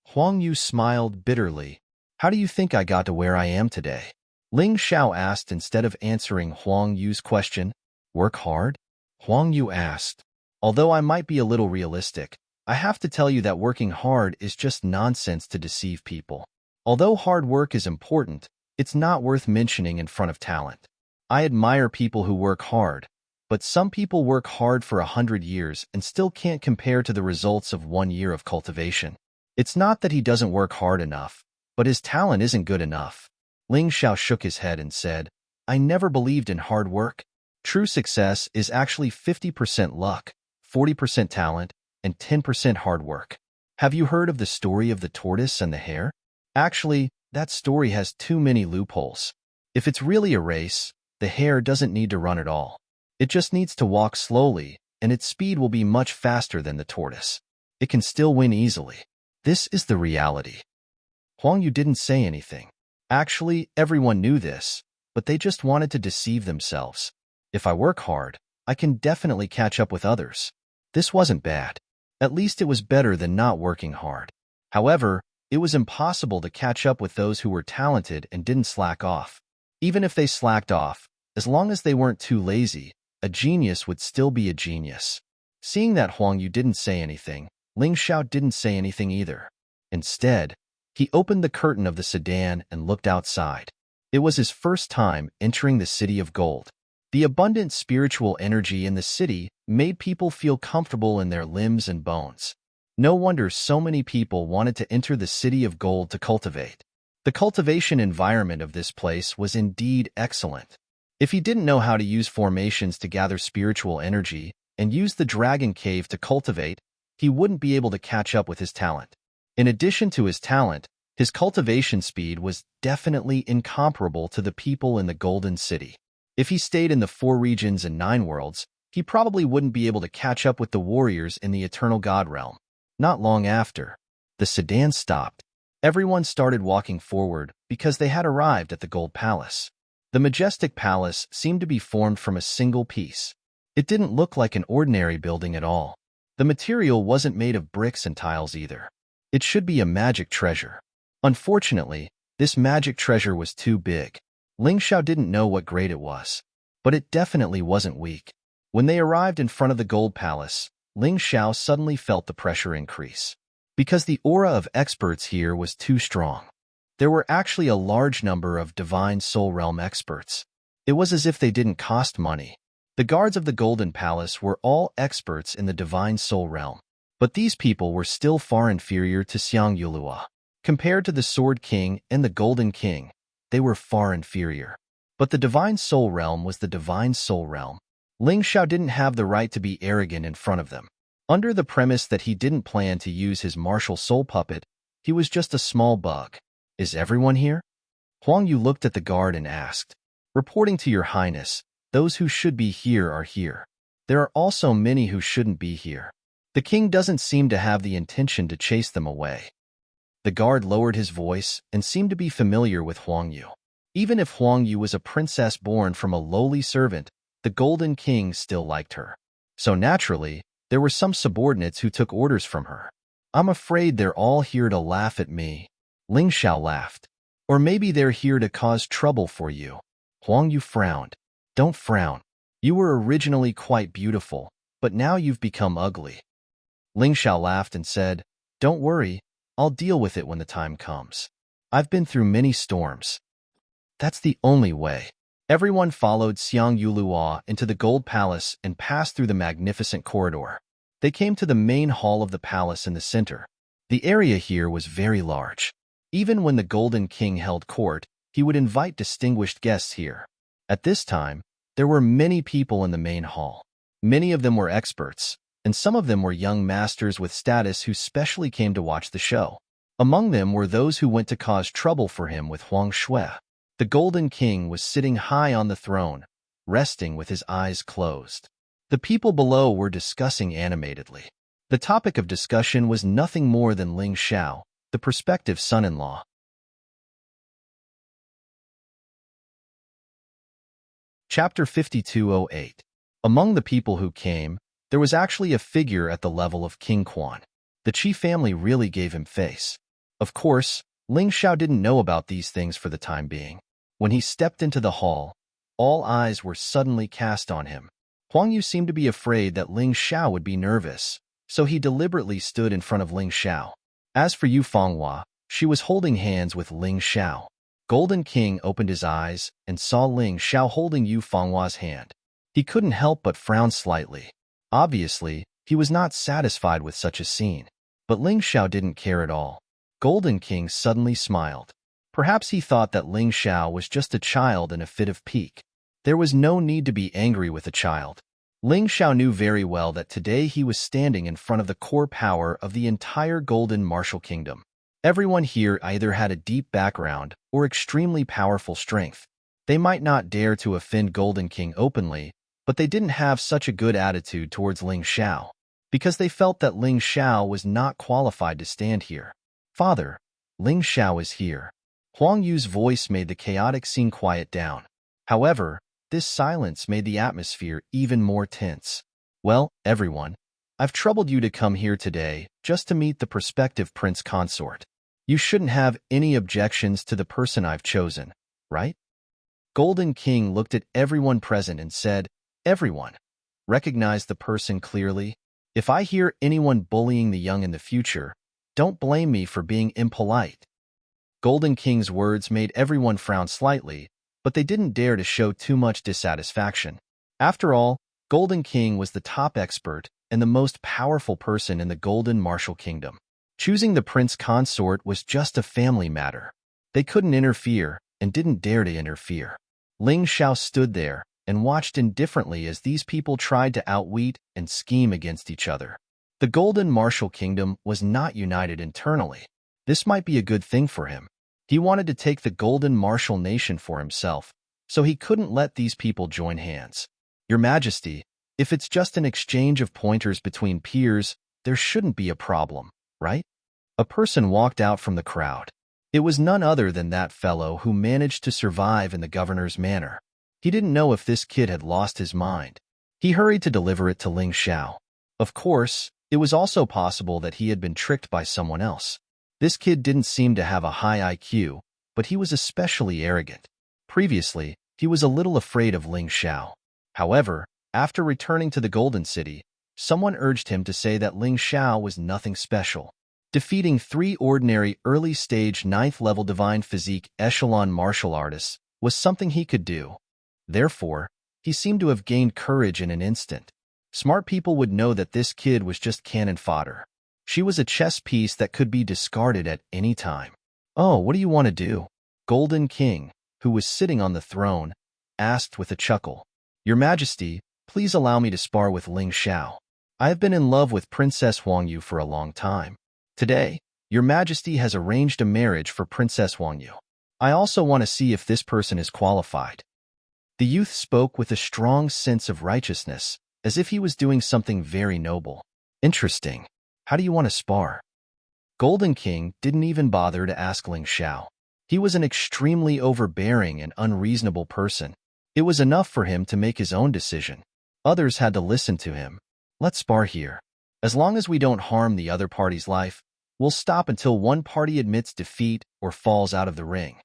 Huang Yu smiled bitterly. How do you think I got to where I am today? Ling Xiao asked instead of answering Huang Yu's question. Work hard? Huang Yu asked. Although I might be a little realistic, I have to tell you that working hard is just nonsense to deceive people. Although hard work is important, it's not worth mentioning in front of talent. I admire people who work hard, but some people work hard for 100 years and still can't compare to the results of 1 year of cultivation. It's not that he doesn't work hard enough, but his talent isn't good enough. Ling Xiao shook his head and said, I never believed in hard work. True success is actually 50% luck, 40% talent, and 10% hard work. Have you heard of the story of the tortoise and the hare? Actually, that story has too many loopholes. If it's really a race, the hare doesn't need to run at all. It just needs to walk slowly, and its speed will be much faster than the tortoise. It can still win easily. This is the reality. Huang Yu didn't say anything. Actually, everyone knew this, but they just wanted to deceive themselves. If I work hard, I can definitely catch up with others. This wasn't bad. At least it was better than not working hard. However, it was impossible to catch up with those who were talented and didn't slack off. Even if they slacked off, as long as they weren't too lazy, a genius would still be a genius. Seeing that Huang Yu didn't say anything, Ling Xiao didn't say anything either. Instead, he opened the curtain of the sedan and looked outside. It was his first time entering the City of Gold. The abundant spiritual energy in the city made people feel comfortable in their limbs and bones. No wonder so many people wanted to enter the City of Gold to cultivate. The cultivation environment of this place was indeed excellent. If he didn't know how to use formations to gather spiritual energy and use the Dragon Cave to cultivate, he wouldn't be able to catch up with his talent. In addition to his talent, his cultivation speed was definitely incomparable to the people in the Golden City. If he stayed in the 4 regions and 9 worlds, he probably wouldn't be able to catch up with the warriors in the Eternal God Realm. Not long after, the sedan stopped. Everyone started walking forward because they had arrived at the Gold Palace. The majestic palace seemed to be formed from a single piece. It didn't look like an ordinary building at all. The material wasn't made of bricks and tiles either. It should be a magic treasure. Unfortunately, this magic treasure was too big. Ling Xiao didn't know what grade it was, but it definitely wasn't weak. When they arrived in front of the Gold Palace, Ling Xiao suddenly felt the pressure increase. Because the aura of experts here was too strong. There were actually a large number of Divine Soul Realm experts. It was as if they didn't cost money. The guards of the Golden Palace were all experts in the Divine Soul Realm, but these people were still far inferior to Xiang Yulua. Compared to the Sword King and the Golden King, they were far inferior. But the Divine Soul Realm was the Divine Soul Realm. Ling Xiao didn't have the right to be arrogant in front of them. Under the premise that he didn't plan to use his martial soul puppet, he was just a small bug. Is everyone here? Huang Yu looked at the guard and asked, "Reporting to your highness, those who should be here are here. There are also many who shouldn't be here. The king doesn't seem to have the intention to chase them away." The guard lowered his voice and seemed to be familiar with Huang Yu. Even if Huang Yu was a princess born from a lowly servant, the Golden King still liked her. So naturally, there were some subordinates who took orders from her. "I'm afraid they're all here to laugh at me." Ling Xiao laughed. "Or maybe they're here to cause trouble for you." Huang Yu frowned. "Don't frown. You were originally quite beautiful, but now you've become ugly." Ling Xiao laughed and said, "Don't worry. I'll deal with it when the time comes. I've been through many storms." That's the only way. Everyone followed Xiang Yulua into the Gold Palace and passed through the magnificent corridor. They came to the main hall of the palace in the center. The area here was very large. Even when the Golden King held court, he would invite distinguished guests here. At this time, there were many people in the main hall. Many of them were experts, and some of them were young masters with status who specially came to watch the show. Among them were those who went to cause trouble for him with Huang Shui. The Golden King was sitting high on the throne, resting with his eyes closed. The people below were discussing animatedly. The topic of discussion was nothing more than Ling Xiao, the prospective son-in-law. Chapter 5208. Among the people who came, there was actually a figure at the level of King Quan. The Qi family really gave him face. Of course, Ling Xiao didn't know about these things for the time being. When he stepped into the hall, all eyes were suddenly cast on him. Huang Yu seemed to be afraid that Ling Xiao would be nervous, so he deliberately stood in front of Ling Xiao. As for Yu Fenghua, she was holding hands with Ling Xiao. Golden King opened his eyes and saw Ling Xiao holding Yu Fenghua's hand. He couldn't help but frown slightly. Obviously, he was not satisfied with such a scene. But Ling Xiao didn't care at all. Golden King suddenly smiled. Perhaps he thought that Ling Xiao was just a child in a fit of pique. There was no need to be angry with a child. Ling Xiao knew very well that today he was standing in front of the core power of the entire Golden Martial Kingdom. Everyone here either had a deep background or extremely powerful strength. They might not dare to offend Golden King openly, but they didn't have such a good attitude towards Ling Xiao, because they felt that Ling Xiao was not qualified to stand here. "Father, Ling Xiao is here." Huang Yu's voice made the chaotic scene quiet down. However, this silence made the atmosphere even more tense. Well, everyone, I've troubled you to come here today just to meet the prospective prince consort. You shouldn't have any objections to the person I've chosen, right? Golden King looked at everyone present and said, "Everyone, recognize the person clearly. If I hear anyone bullying the young in the future, don't blame me for being impolite." Golden King's words made everyone frown slightly, but they didn't dare to show too much dissatisfaction. After all, Golden King was the top expert and the most powerful person in the Golden Martial Kingdom. Choosing the prince consort was just a family matter. They couldn't interfere and didn't dare to interfere. Ling Xiao stood there and watched indifferently as these people tried to outwit and scheme against each other. The Golden Martial Kingdom was not united internally. This might be a good thing for him. He wanted to take the Golden Martial Nation for himself, so he couldn't let these people join hands. Your Majesty, if it's just an exchange of pointers between peers, there shouldn't be a problem, right? A person walked out from the crowd. It was none other than that fellow who managed to survive in the governor's manor. He didn't know if this kid had lost his mind. He hurried to deliver it to Ling Xiao. Of course, it was also possible that he had been tricked by someone else. This kid didn't seem to have a high IQ, but he was especially arrogant. Previously, he was a little afraid of Ling Xiao. However, after returning to the Golden City, someone urged him to say that Ling Xiao was nothing special. Defeating 3 ordinary early-stage 9th-level divine physique echelon martial artists was something he could do. Therefore, he seemed to have gained courage in an instant. Smart people would know that this kid was just cannon fodder. She was a chess piece that could be discarded at any time. "Oh, what do you want to do?" Golden King, who was sitting on the throne, asked with a chuckle. "Your Majesty, please allow me to spar with Ling Xiao. I have been in love with Princess Huang Yu for a long time. Today, Your Majesty has arranged a marriage for Princess Huang Yu. I also want to see if this person is qualified." The youth spoke with a strong sense of righteousness, as if he was doing something very noble. "Interesting. How do you want to spar?" Golden King didn't even bother to ask Ling Xiao. He was an extremely overbearing and unreasonable person. It was enough for him to make his own decision. Others had to listen to him. "Let's spar here. As long as we don't harm the other party's life, we'll stop until one party admits defeat or falls out of the ring."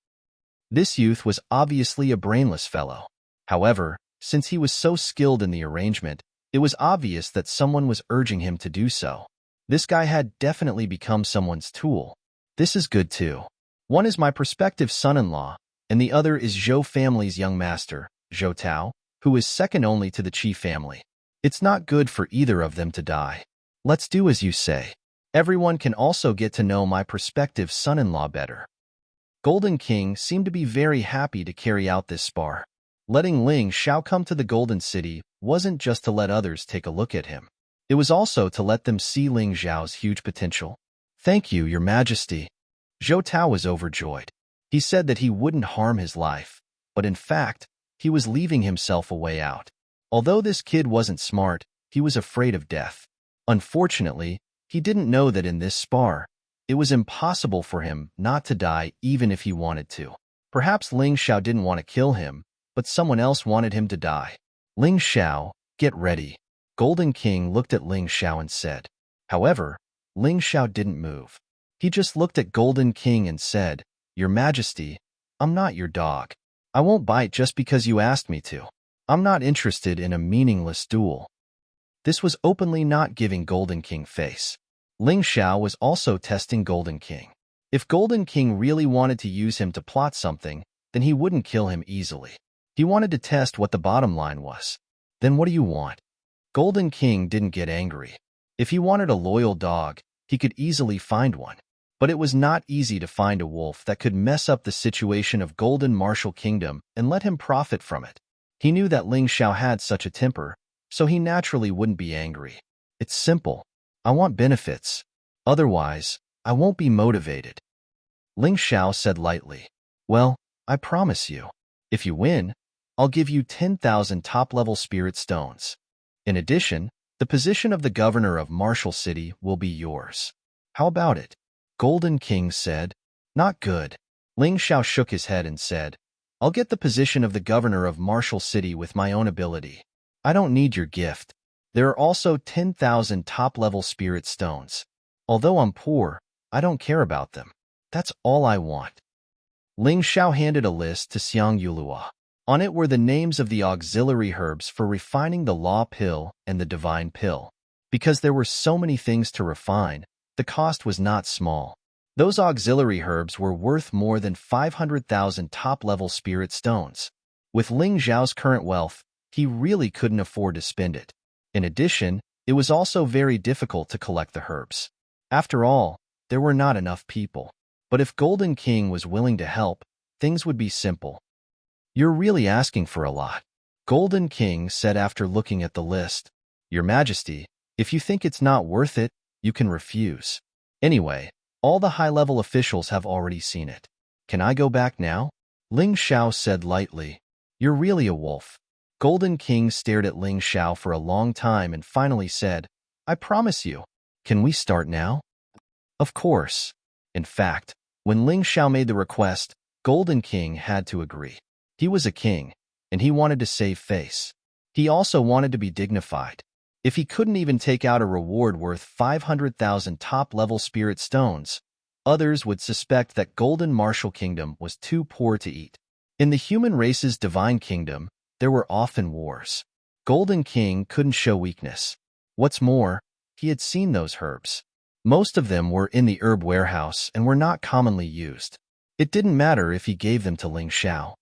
This youth was obviously a brainless fellow. However, since he was so skilled in the arrangement, it was obvious that someone was urging him to do so. This guy had definitely become someone's tool. This is good too. One is my prospective son-in-law, and the other is Zhou family's young master, Zhou Tao, who is second only to the Qi family. It's not good for either of them to die. Let's do as you say. Everyone can also get to know my prospective son-in-law better. Golden King seemed to be very happy to carry out this spar. Letting Ling Xiao come to the Golden City wasn't just to let others take a look at him. It was also to let them see Ling Xiao's huge potential. "Thank you, Your Majesty." Zhou Tao was overjoyed. He said that he wouldn't harm his life, but in fact, he was leaving himself a way out. Although this kid wasn't smart, he was afraid of death. Unfortunately, he didn't know that in this spar, it was impossible for him not to die even if he wanted to. Perhaps Ling Xiao didn't want to kill him, but someone else wanted him to die. "Ling Xiao, get ready." Golden King looked at Ling Xiao and said. However, Ling Xiao didn't move. He just looked at Golden King and said, "Your Majesty, I'm not your dog. I won't bite just because you asked me to. I'm not interested in a meaningless duel." This was openly not giving Golden King face. Ling Xiao was also testing Golden King. If Golden King really wanted to use him to plot something, then he wouldn't kill him easily. He wanted to test what the bottom line was. "Then what do you want?" Golden King didn't get angry. If he wanted a loyal dog, he could easily find one. But it was not easy to find a wolf that could mess up the situation of Golden Martial Kingdom and let him profit from it. He knew that Ling Xiao had such a temper, so he naturally wouldn't be angry. "It's simple. I want benefits. Otherwise, I won't be motivated." Ling Xiao said lightly. "Well, I promise you. If you win, I'll give you 10,000 top-level spirit stones. In addition, the position of the governor of Martial City will be yours. How about it?" Golden King said. "Not good." Ling Xiao shook his head and said, I'll get the position of the governor of Marshall City with my own ability. I don't need your gift. There are also 10,000 top-level spirit stones. Although I'm poor, I don't care about them. That's all I want." Ling Xiao handed a list to Xiang Yulua. On it were the names of the auxiliary herbs for refining the law pill and the divine pill. Because there were so many things to refine, the cost was not small. Those auxiliary herbs were worth more than 500,000 top-level spirit stones. With Ling Xiao's current wealth, he really couldn't afford to spend it. In addition, it was also very difficult to collect the herbs. After all, there were not enough people. But if Golden King was willing to help, things would be simple. "You're really asking for a lot," Golden King said after looking at the list. "Your Majesty, if you think it's not worth it, you can refuse. Anyway, all the high-level officials have already seen it. Can I go back now?" Ling Xiao said lightly. "You're really a wolf." Golden King stared at Ling Xiao for a long time and finally said, "I promise you. Can we start now?" Of course. In fact, when Ling Xiao made the request, Golden King had to agree. He was a king, and he wanted to save face. He also wanted to be dignified. If he couldn't even take out a reward worth 500,000 top-level spirit stones, others would suspect that Golden Marshall Kingdom was too poor to eat. In the human race's divine kingdom, there were often wars. Golden King couldn't show weakness. What's more, he had seen those herbs. Most of them were in the herb warehouse and were not commonly used. It didn't matter if he gave them to Ling Xiao.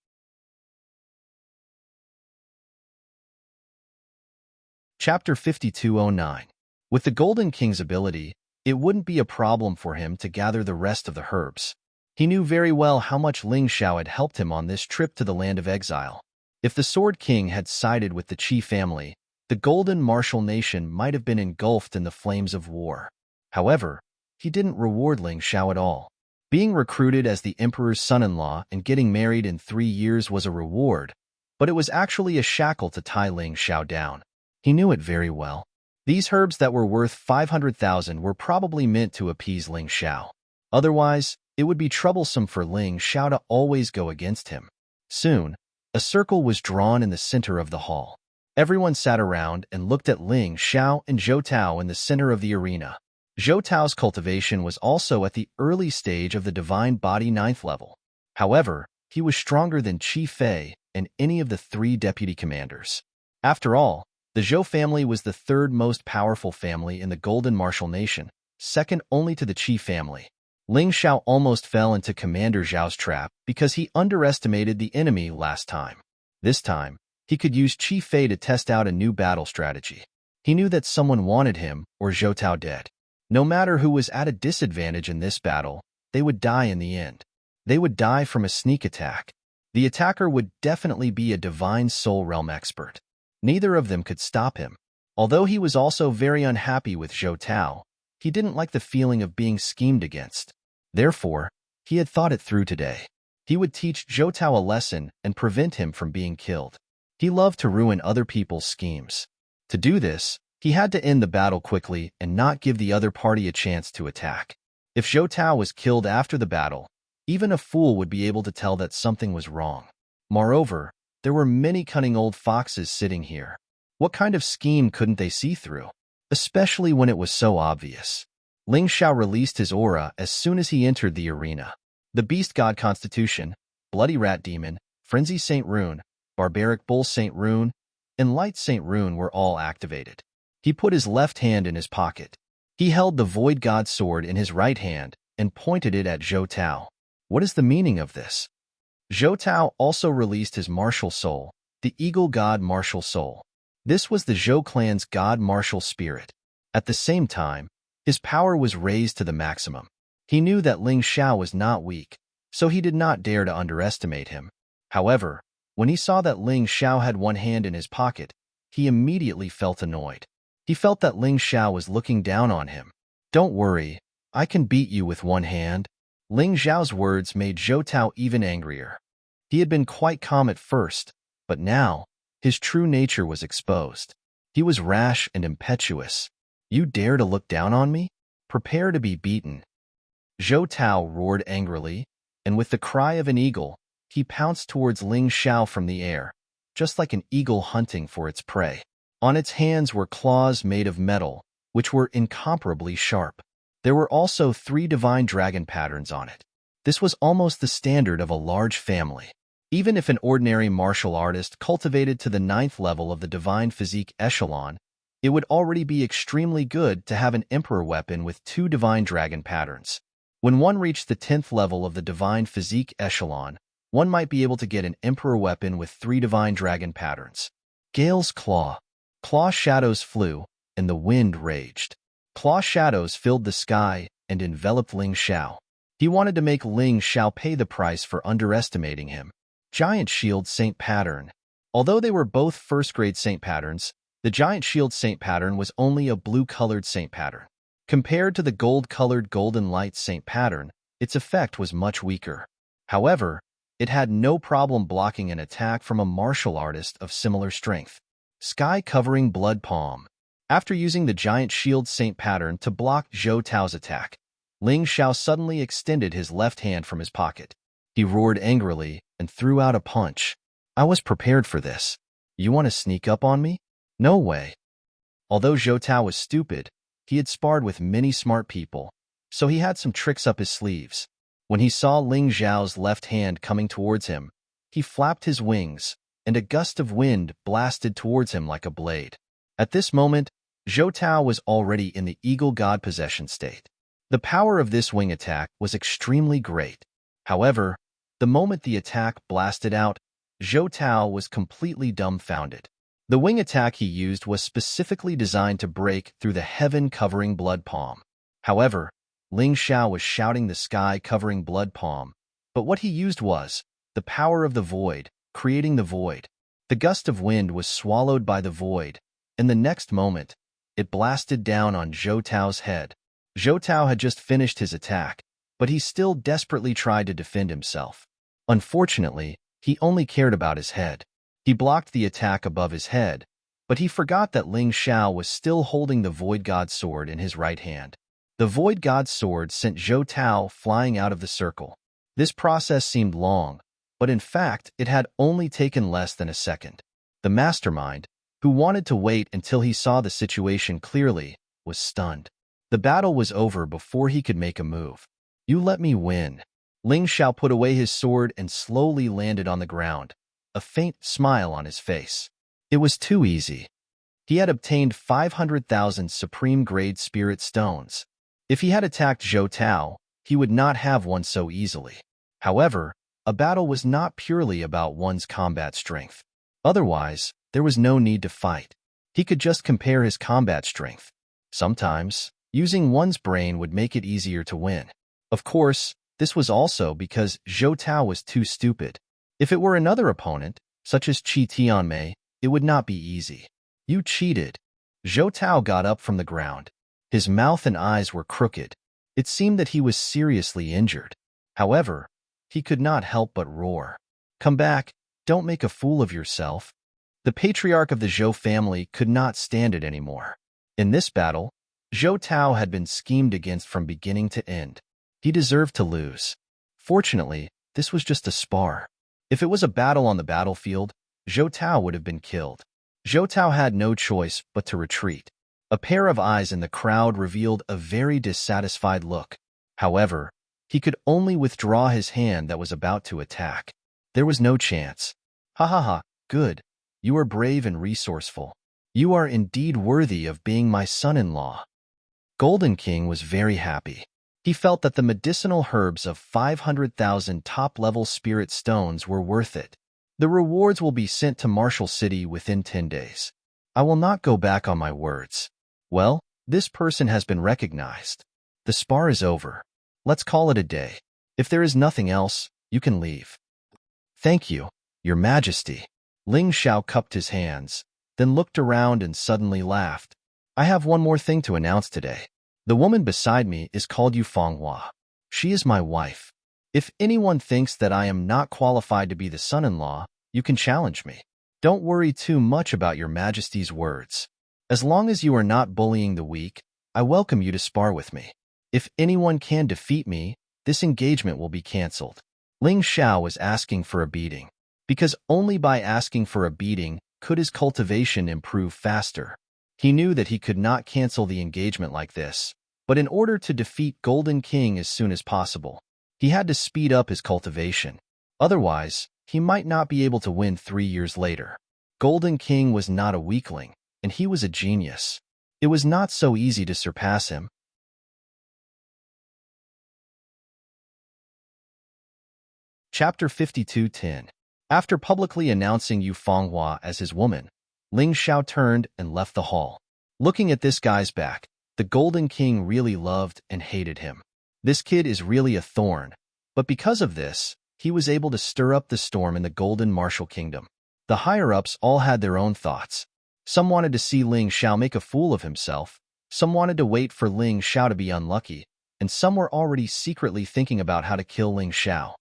Chapter 5209. With the Golden King's ability, it wouldn't be a problem for him to gather the rest of the herbs. He knew very well how much Ling Xiao had helped him on this trip to the land of exile. If the Sword King had sided with the Qi family, the Golden Marshall Nation might have been engulfed in the flames of war. However, he didn't reward Ling Xiao at all. Being recruited as the Emperor's son-in-law and getting married in 3 years was a reward, but it was actually a shackle to tie Ling Xiao down. He knew it very well. These herbs that were worth 500,000 were probably meant to appease Ling Xiao. Otherwise, it would be troublesome for Ling Xiao to always go against him. Soon, a circle was drawn in the center of the hall. Everyone sat around and looked at Ling Xiao and Zhou Tao in the center of the arena. Zhou Tao's cultivation was also at the early stage of the Divine Body 9th level. However, he was stronger than Qi Fei and any of the 3 deputy commanders. After all, the Zhou family was the 3rd most powerful family in the Golden Marshall Nation, second only to the Qi family. Ling Xiao almost fell into Commander Zhao's trap because he underestimated the enemy last time. This time, he could use Qi Fei to test out a new battle strategy. He knew that someone wanted him or Zhou Tao dead. No matter who was at a disadvantage in this battle, they would die in the end. They would die from a sneak attack. The attacker would definitely be a Divine Soul Realm expert. Neither of them could stop him. Although he was also very unhappy with Zhou Tao, he didn't like the feeling of being schemed against. Therefore, he had thought it through today. He would teach Zhou Tao a lesson and prevent him from being killed. He loved to ruin other people's schemes. To do this, he had to end the battle quickly and not give the other party a chance to attack. If Zhou Tao was killed after the battle, even a fool would be able to tell that something was wrong. Moreover, there were many cunning old foxes sitting here. What kind of scheme couldn't they see through? Especially when it was so obvious. Ling Xiao released his aura as soon as he entered the arena. The Beast God Constitution, Bloody Rat Demon, Frenzy Saint Rune, Barbaric Bull Saint Rune, and Light Saint Rune were all activated. He put his left hand in his pocket. He held the Void God Sword in his right hand and pointed it at Zhou Tao. What is the meaning of this? Zhou Tao also released his martial soul, the Eagle God Martial Soul. This was the Zhou clan's God Martial Spirit. At the same time, his power was raised to the maximum. He knew that Ling Xiao was not weak, so he did not dare to underestimate him. However, when he saw that Ling Xiao had one hand in his pocket, he immediately felt annoyed. He felt that Ling Xiao was looking down on him. "Don't worry, I can beat you with one hand." Ling Xiao's words made Zhou Tao even angrier. He had been quite calm at first, but now, his true nature was exposed. He was rash and impetuous. "You dare to look down on me? Prepare to be beaten." Zhou Tao roared angrily, and with the cry of an eagle, he pounced towards Ling Xiao from the air, just like an eagle hunting for its prey. On its hands were claws made of metal, which were incomparably sharp. There were also 3 divine dragon patterns on it. This was almost the standard of a large family. Even if an ordinary martial artist cultivated to the 9th level of the divine physique echelon, it would already be extremely good to have an emperor weapon with 2 divine dragon patterns. When one reached the 10th level of the divine physique echelon, one might be able to get an emperor weapon with 3 divine dragon patterns. Gale's Claw. Claw shadows flew, and the wind raged. Claw shadows filled the sky and enveloped Ling Xiao. He wanted to make Ling Xiao pay the price for underestimating him. Giant Shield Saint Pattern. Although they were both first-grade Saint Patterns, the Giant Shield Saint Pattern was only a blue-colored Saint Pattern. Compared to the gold-colored Golden Light Saint Pattern, its effect was much weaker. However, it had no problem blocking an attack from a martial artist of similar strength. Sky-Covering Blood Palm. After using the Giant Shield Saint Pattern to block Zhou Tao's attack, Ling Xiao suddenly extended his left hand from his pocket. He roared angrily and threw out a punch. I was prepared for this. You want to sneak up on me? No way. Although Zhou Tao was stupid, he had sparred with many smart people, so he had some tricks up his sleeves. When he saw Ling Xiao's left hand coming towards him, he flapped his wings, and a gust of wind blasted towards him like a blade. At this moment, Zhou Tao was already in the Eagle God possession state. The power of this wing attack was extremely great. However, the moment the attack blasted out, Zhou Tao was completely dumbfounded. The wing attack he used was specifically designed to break through the heaven-covering blood palm. However, Ling Xiao was shouting the sky-covering blood palm, but what he used was the power of the void, creating the void. The gust of wind was swallowed by the void, and the next moment, it blasted down on Zhou Tao's head. Zhou Tao had just finished his attack, but he still desperately tried to defend himself. Unfortunately, he only cared about his head. He blocked the attack above his head, but he forgot that Ling Xiao was still holding the Void God sword in his right hand. The Void God sword sent Zhou Tao flying out of the circle. This process seemed long, but in fact it had only taken less than a second. The mastermind, who wanted to wait until he saw the situation clearly, was stunned. The battle was over before he could make a move. You let me win. Ling Xiao put away his sword and slowly landed on the ground, a faint smile on his face. It was too easy. He had obtained 500,000 supreme-grade spirit stones. If he had attacked Zhou Tao, he would not have won so easily. However, a battle was not purely about one's combat strength. Otherwise, there was no need to fight. He could just compare his combat strength. Sometimes, using one's brain would make it easier to win. Of course, this was also because Zhou Tao was too stupid. If it were another opponent, such as Qi Tianmei, it would not be easy. You cheated. Zhou Tao got up from the ground. His mouth and eyes were crooked. It seemed that he was seriously injured. However, he could not help but roar. Come back, don't make a fool of yourself. The patriarch of the Zhou family could not stand it anymore. In this battle, Zhou Tao had been schemed against from beginning to end. He deserved to lose. Fortunately, this was just a spar. If it was a battle on the battlefield, Zhou Tao would have been killed. Zhou Tao had no choice but to retreat. A pair of eyes in the crowd revealed a very dissatisfied look. However, he could only withdraw his hand that was about to attack. There was no chance. Ha ha ha, good. You are brave and resourceful. You are indeed worthy of being my son-in-law. Golden King was very happy. He felt that the medicinal herbs of 500,000 top-level spirit stones were worth it. The rewards will be sent to Martial City within 10 days. I will not go back on my words. Well, this person has been recognized. The spar is over. Let's call it a day. If there is nothing else, you can leave. Thank you, Your Majesty. Ling Xiao cupped his hands, then looked around and suddenly laughed. I have one more thing to announce today. The woman beside me is called Yu Fenghua. She is my wife. If anyone thinks that I am not qualified to be the son-in-law, you can challenge me. Don't worry too much about Your Majesty's words. As long as you are not bullying the weak, I welcome you to spar with me. If anyone can defeat me, this engagement will be cancelled. Ling Xiao was asking for a beating, because only by asking for a beating could his cultivation improve faster. He knew that he could not cancel the engagement like this, but in order to defeat Golden King as soon as possible, he had to speed up his cultivation. Otherwise, he might not be able to win 3 years later. Golden King was not a weakling, and he was a genius. It was not so easy to surpass him. Chapter 52:10. After publicly announcing Yu Fenghua as his woman, Ling Xiao turned and left the hall. Looking at this guy's back, the Golden King really loved and hated him. This kid is really a thorn, but because of this, he was able to stir up the storm in the Golden Martial Kingdom. The higher-ups all had their own thoughts. Some wanted to see Ling Xiao make a fool of himself, some wanted to wait for Ling Xiao to be unlucky, and some were already secretly thinking about how to kill Ling Xiao.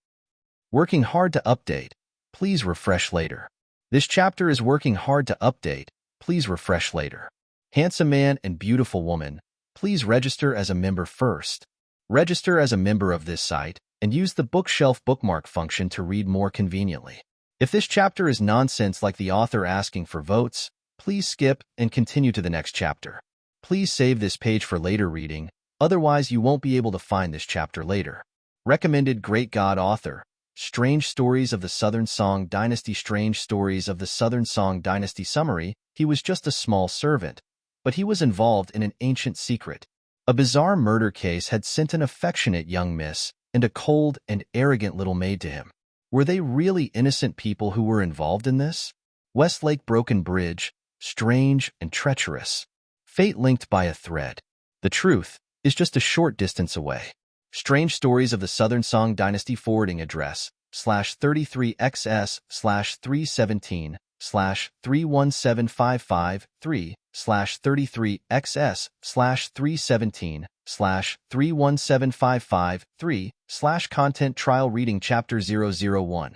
Working hard to update. Please refresh later. This chapter is working hard to update. Please refresh later. Handsome man and beautiful woman, please register as a member first. Register as a member of this site and use the bookshelf bookmark function to read more conveniently. If this chapter is nonsense like the author asking for votes, please skip and continue to the next chapter. Please save this page for later reading, otherwise you won't be able to find this chapter later. Recommended Great God Author. Strange Stories of the Southern Song Dynasty. Strange Stories of the Southern Song Dynasty. Summary: he was just a small servant, but he was involved in an ancient secret. A bizarre murder case had sent an affectionate young miss and a cold and arrogant little maid to him. Were they really innocent people who were involved in this? Westlake Broken Bridge, strange and treacherous. Fate linked by a thread. The truth is just a short distance away. Strange Stories of the Southern Song Dynasty. Forwarding address /33xs/317/3/33xs/31755/3/content trial reading chapter 001.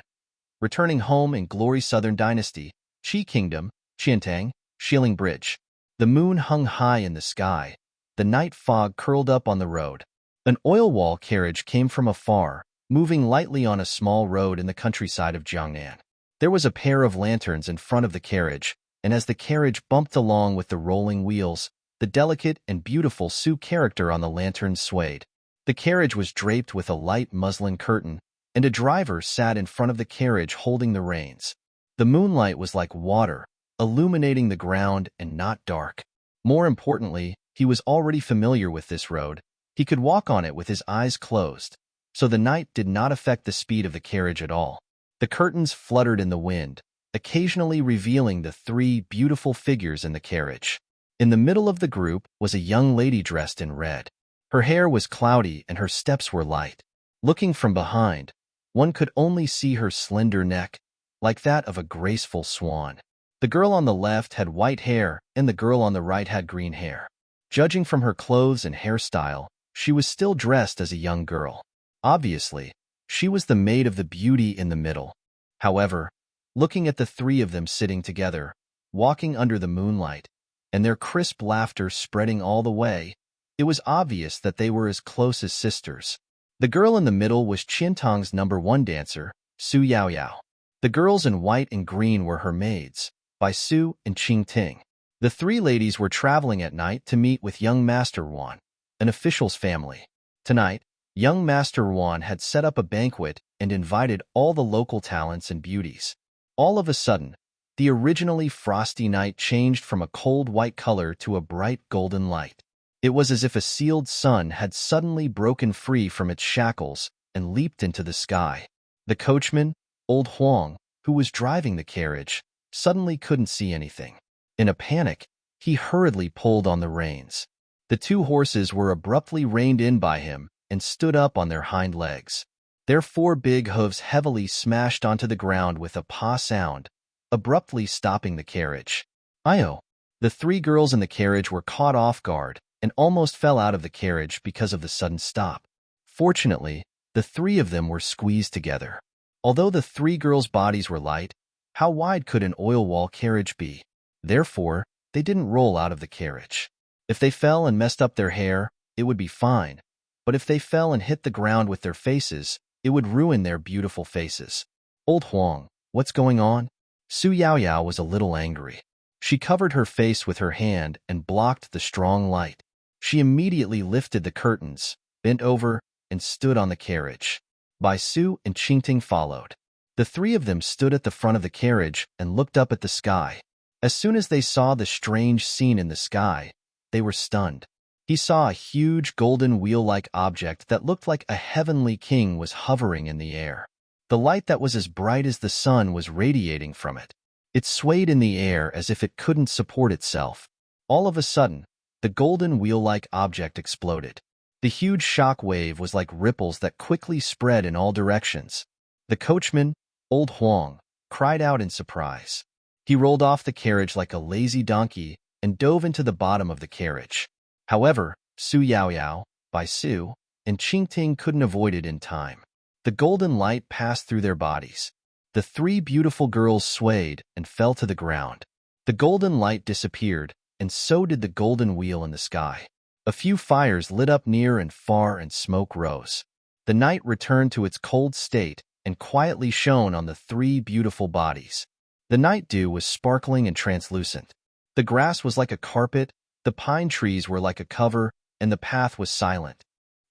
Returning home in glory. Southern Dynasty, Qi Kingdom, Qiantang, Shieling Bridge. The moon hung high in the sky. The night fog curled up on the road. An oil wall carriage came from afar, moving lightly on a small road in the countryside of Jiangnan. There was a pair of lanterns in front of the carriage, and as the carriage bumped along with the rolling wheels, the delicate and beautiful Su character on the lanterns swayed. The carriage was draped with a light muslin curtain, and a driver sat in front of the carriage holding the reins. The moonlight was like water, illuminating the ground and not dark. More importantly, he was already familiar with this road. He could walk on it with his eyes closed, so the night did not affect the speed of the carriage at all. The curtains fluttered in the wind, occasionally revealing the 3 beautiful figures in the carriage. In the middle of the group was a young lady dressed in red. Her hair was cloudy and her steps were light. Looking from behind, one could only see her slender neck, like that of a graceful swan. The girl on the left had white hair and the girl on the right had green hair. Judging from her clothes and hairstyle, she was still dressed as a young girl. Obviously, she was the maid of the beauty in the middle. However, looking at the 3 of them sitting together, walking under the moonlight, and their crisp laughter spreading all the way, it was obvious that they were as close as sisters. The girl in the middle was Qiantang's #1 dancer, Su Yaoyao. The girls in white and green were her maids, Bai Su and Qing Ting. The 3 ladies were traveling at night to meet with young Master Wan, an official's family. Tonight, young Master Wan had set up a banquet and invited all the local talents and beauties. All of a sudden, the originally frosty night changed from a cold white color to a bright golden light. It was as if a sealed sun had suddenly broken free from its shackles and leaped into the sky. The coachman, old Huang, who was driving the carriage, suddenly couldn't see anything. In a panic, he hurriedly pulled on the reins. The 2 horses were abruptly reined in by him and stood up on their hind legs. Their 4 big hooves heavily smashed onto the ground with a paw sound, abruptly stopping the carriage. Io! The 3 girls in the carriage were caught off guard and almost fell out of the carriage because of the sudden stop. Fortunately, the 3 of them were squeezed together. Although the 3 girls' bodies were light, how wide could an oil wall carriage be? Therefore, they didn't roll out of the carriage. If they fell and messed up their hair, it would be fine, but if they fell and hit the ground with their faces, It would ruin their beautiful faces. Old Huang, what's going on? Su Yaoyao was a little angry. She covered her face with her hand and blocked the strong light. She immediately lifted the curtains, bent over, and stood on the carriage. Bai Su and Qingting followed. The three of them stood at the front of the carriage and looked up at the sky. As soon as they saw the strange scene in the sky, they were stunned. He saw a huge golden wheel-like object that looked like a heavenly king was hovering in the air. The light that was as bright as the sun was radiating from it. It swayed in the air as if it couldn't support itself. All of a sudden, the golden wheel-like object exploded. The huge shock wave was like ripples that quickly spread in all directions. The coachman, Old Huang, cried out in surprise. He rolled off the carriage like a lazy donkey and dove into the bottom of the carriage. However, Su Yaoyao, Bai Su, and Qingting couldn't avoid it in time. The golden light passed through their bodies. The three beautiful girls swayed and fell to the ground. The golden light disappeared, and so did the golden wheel in the sky. A few fires lit up near and far, and smoke rose. The night returned to its cold state and quietly shone on the three beautiful bodies. The night dew was sparkling and translucent. The grass was like a carpet, the pine trees were like a cover, and the path was silent.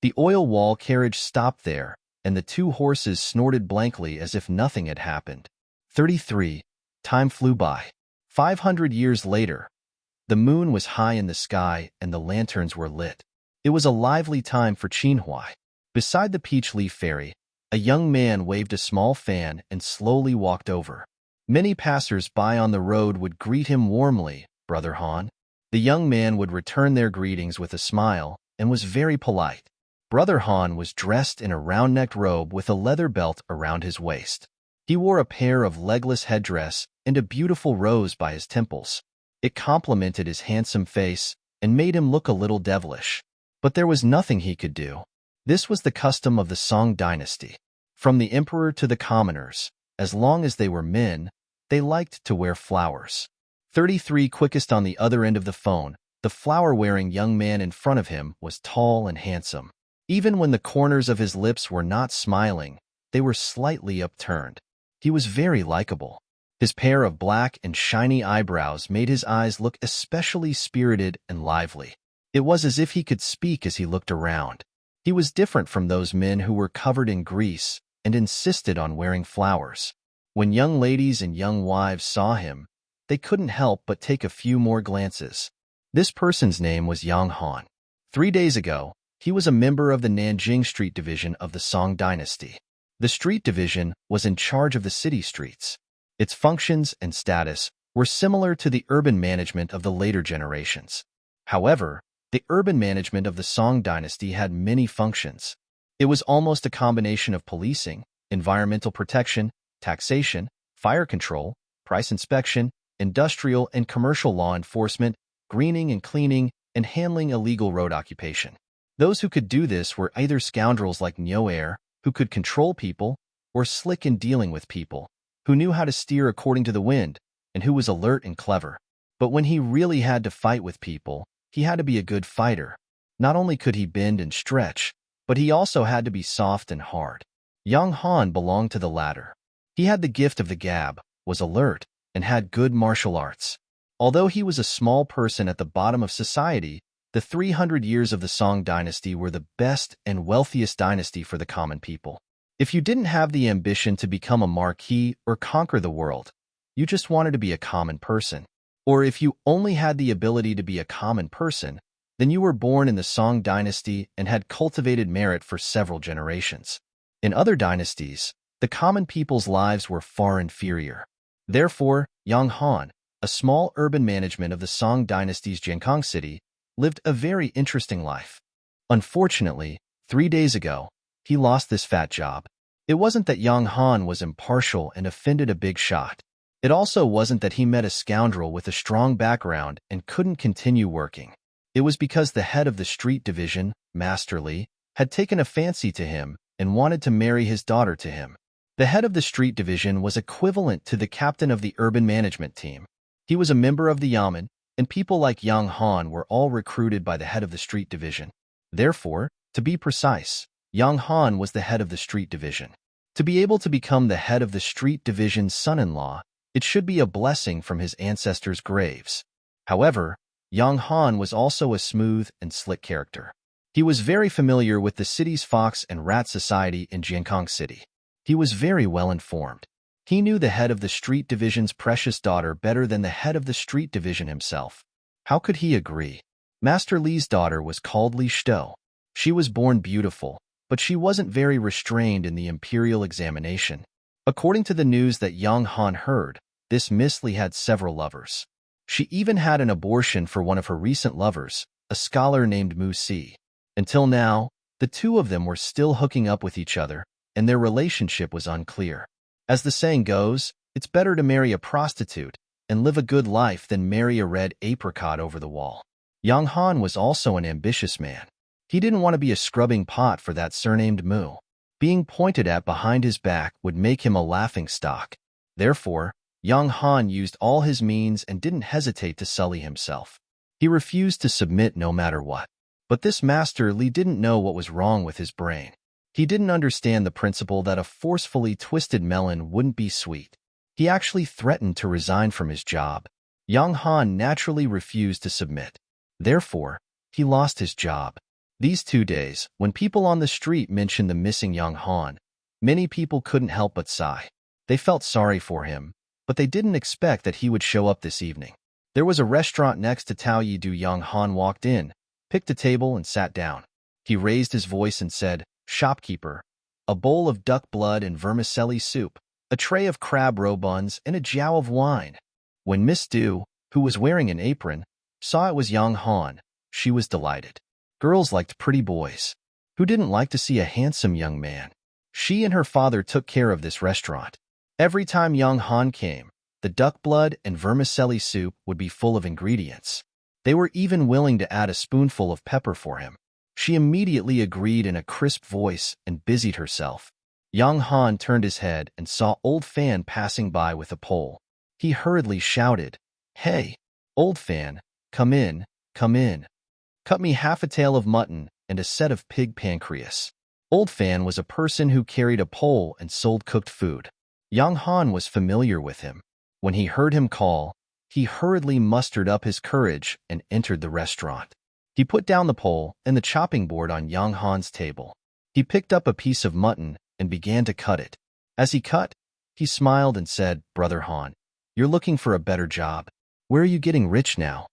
The oil wall carriage stopped there, and the two horses snorted blankly as if nothing had happened. 33. Time flew by. 500 years later, the moon was high in the sky and the lanterns were lit. It was a lively time for Qinhuai. Beside the peach leaf fairy, a young man waved a small fan and slowly walked over. Many passers-by on the road would greet him warmly, Brother Han. The young man would return their greetings with a smile and was very polite. Brother Han was dressed in a round-necked robe with a leather belt around his waist. He wore a pair of legless headdress and a beautiful rose by his temples. It complemented his handsome face and made him look a little devilish. But there was nothing he could do. This was the custom of the Song dynasty. From the emperor to the commoners, as long as they were men, they liked to wear flowers. 33 quickest on the other end of the phone, the flower-wearing young man in front of him was tall and handsome. Even when the corners of his lips were not smiling, they were slightly upturned. He was very likable. His pair of black and shiny eyebrows made his eyes look especially spirited and lively. It was as if he could speak as he looked around. He was different from those men who were covered in grease and insisted on wearing flowers. When young ladies and young wives saw him, they couldn't help but take a few more glances. This person's name was Yang Han. 3 days ago, he was a member of the Nanjing Street Division of the Song dynasty. The street division was in charge of the city streets. Its functions and status were similar to the urban management of the later generations. However, the urban management of the Song dynasty had many functions. It was almost a combination of policing, environmental protection, taxation, fire control, price inspection, industrial and commercial law enforcement, greening and cleaning, and handling illegal road occupation. Those who could do this were either scoundrels like Nyo Air, who could control people, or slick in dealing with people, who knew how to steer according to the wind, and who was alert and clever. But when he really had to fight with people, he had to be a good fighter. Not only could he bend and stretch, but he also had to be soft and hard. Yang Han belonged to the latter. He had the gift of the gab, was alert, and had good martial arts. Although he was a small person at the bottom of society, the 300 years of the Song dynasty were the best and wealthiest dynasty for the common people. If you didn't have the ambition to become a marquis or conquer the world, you just wanted to be a common person. Or if you only had the ability to be a common person, then you were born in the Song dynasty and had cultivated merit for several generations. In other dynasties, the common people's lives were far inferior. Therefore, Yang Han, a small urban management of the Song dynasty's Jiankang city, lived a very interesting life. Unfortunately, 3 days ago, he lost this fat job. It wasn't that Yang Han was impartial and offended a big shot. It also wasn't that he met a scoundrel with a strong background and couldn't continue working. It was because the head of the street division, Master Li, had taken a fancy to him and wanted to marry his daughter to him. The head of the street division was equivalent to the captain of the urban management team. He was a member of the Yamen, and people like Yang Han were all recruited by the head of the street division. Therefore, to be precise, Young Han was the head of the street division. To be able to become the head of the street division's son-in-law, it should be a blessing from his ancestors' graves. However, Young Han was also a smooth and slick character. He was very familiar with the city's fox and rat society in Jiankong City. He was very well informed. He knew the head of the street division's precious daughter better than the head of the street division himself. How could he agree? Master Li's daughter was called Li Shtou. She was born beautiful, but she wasn't very restrained in the imperial examination. According to the news that Young Han heard, this Miss Li had several lovers. She even had an abortion for one of her recent lovers, a scholar named Mu Si. Until now, the two of them were still hooking up with each other, and their relationship was unclear. As the saying goes, it's better to marry a prostitute and live a good life than marry a red apricot over the wall. Young Han was also an ambitious man. He didn't want to be a scrubbing pot for that surnamed Mu. Being pointed at behind his back would make him a laughingstock. Therefore, Young Han used all his means and didn't hesitate to sully himself. He refused to submit no matter what. But this Master Li didn't know what was wrong with his brain. He didn't understand the principle that a forcefully twisted melon wouldn't be sweet. He actually threatened to resign from his job. Young Han naturally refused to submit. Therefore, he lost his job. These 2 days, when people on the street mentioned the missing Young Han, many people couldn't help but sigh. They felt sorry for him, but they didn't expect that he would show up this evening. There was a restaurant next to Tao Yidu. Young Han walked in, picked a table, and sat down. He raised his voice and said, "Shopkeeper, a bowl of duck blood and vermicelli soup, a tray of crab roe buns, and a jiao of wine." When Miss Du, who was wearing an apron, saw it was Young Han, she was delighted. Girls liked pretty boys. Who didn't like to see a handsome young man? She and her father took care of this restaurant. Every time Young Han came, the duck blood and vermicelli soup would be full of ingredients. They were even willing to add a spoonful of pepper for him. She immediately agreed in a crisp voice and busied herself. Young Han turned his head and saw Old Fan passing by with a pole. He hurriedly shouted, "Hey, Old Fan, come in, come in. Cut me half a tail of mutton and a set of pig pancreas." Old Fan was a person who carried a pole and sold cooked food. Young Han was familiar with him. When he heard him call, he hurriedly mustered up his courage and entered the restaurant. He put down the pole and the chopping board on Young Han's table. He picked up a piece of mutton and began to cut it. As he cut, he smiled and said, "Brother Han, you're looking for a better job. Where are you getting rich now?"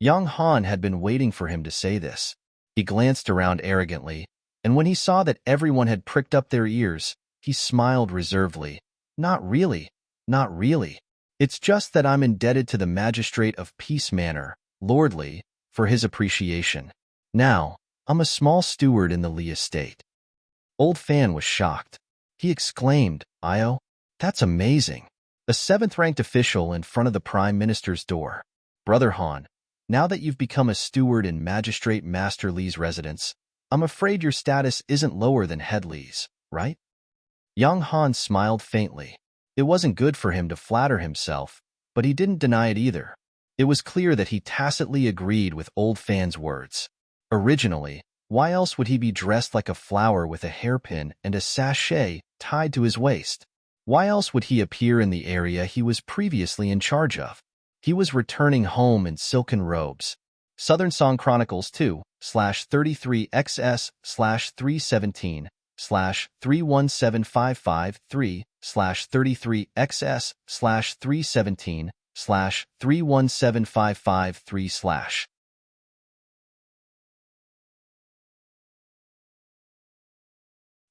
Young Han had been waiting for him to say this. He glanced around arrogantly, and when he saw that everyone had pricked up their ears, he smiled reservedly. "Not really, not really. It's just that I'm indebted to the Magistrate of Peace Manor, Lord Li, for his appreciation. Now, I'm a small steward in the Li estate." Old Fan was shocked. He exclaimed, "Io, that's amazing. A 7th-ranked official in front of the Prime Minister's door. Brother Han, now that you've become a steward in Magistrate Master Li's residence, I'm afraid your status isn't lower than Head Li's, right?" Young Han smiled faintly. It wasn't good for him to flatter himself, but he didn't deny it either. It was clear that he tacitly agreed with Old Fan's words. Originally, why else would he be dressed like a flower with a hairpin and a sachet tied to his waist? Why else would he appear in the area he was previously in charge of? He was returning home in silken robes. Southern Song Chronicles 2/3XS/317/317/317/3175553/3175553/.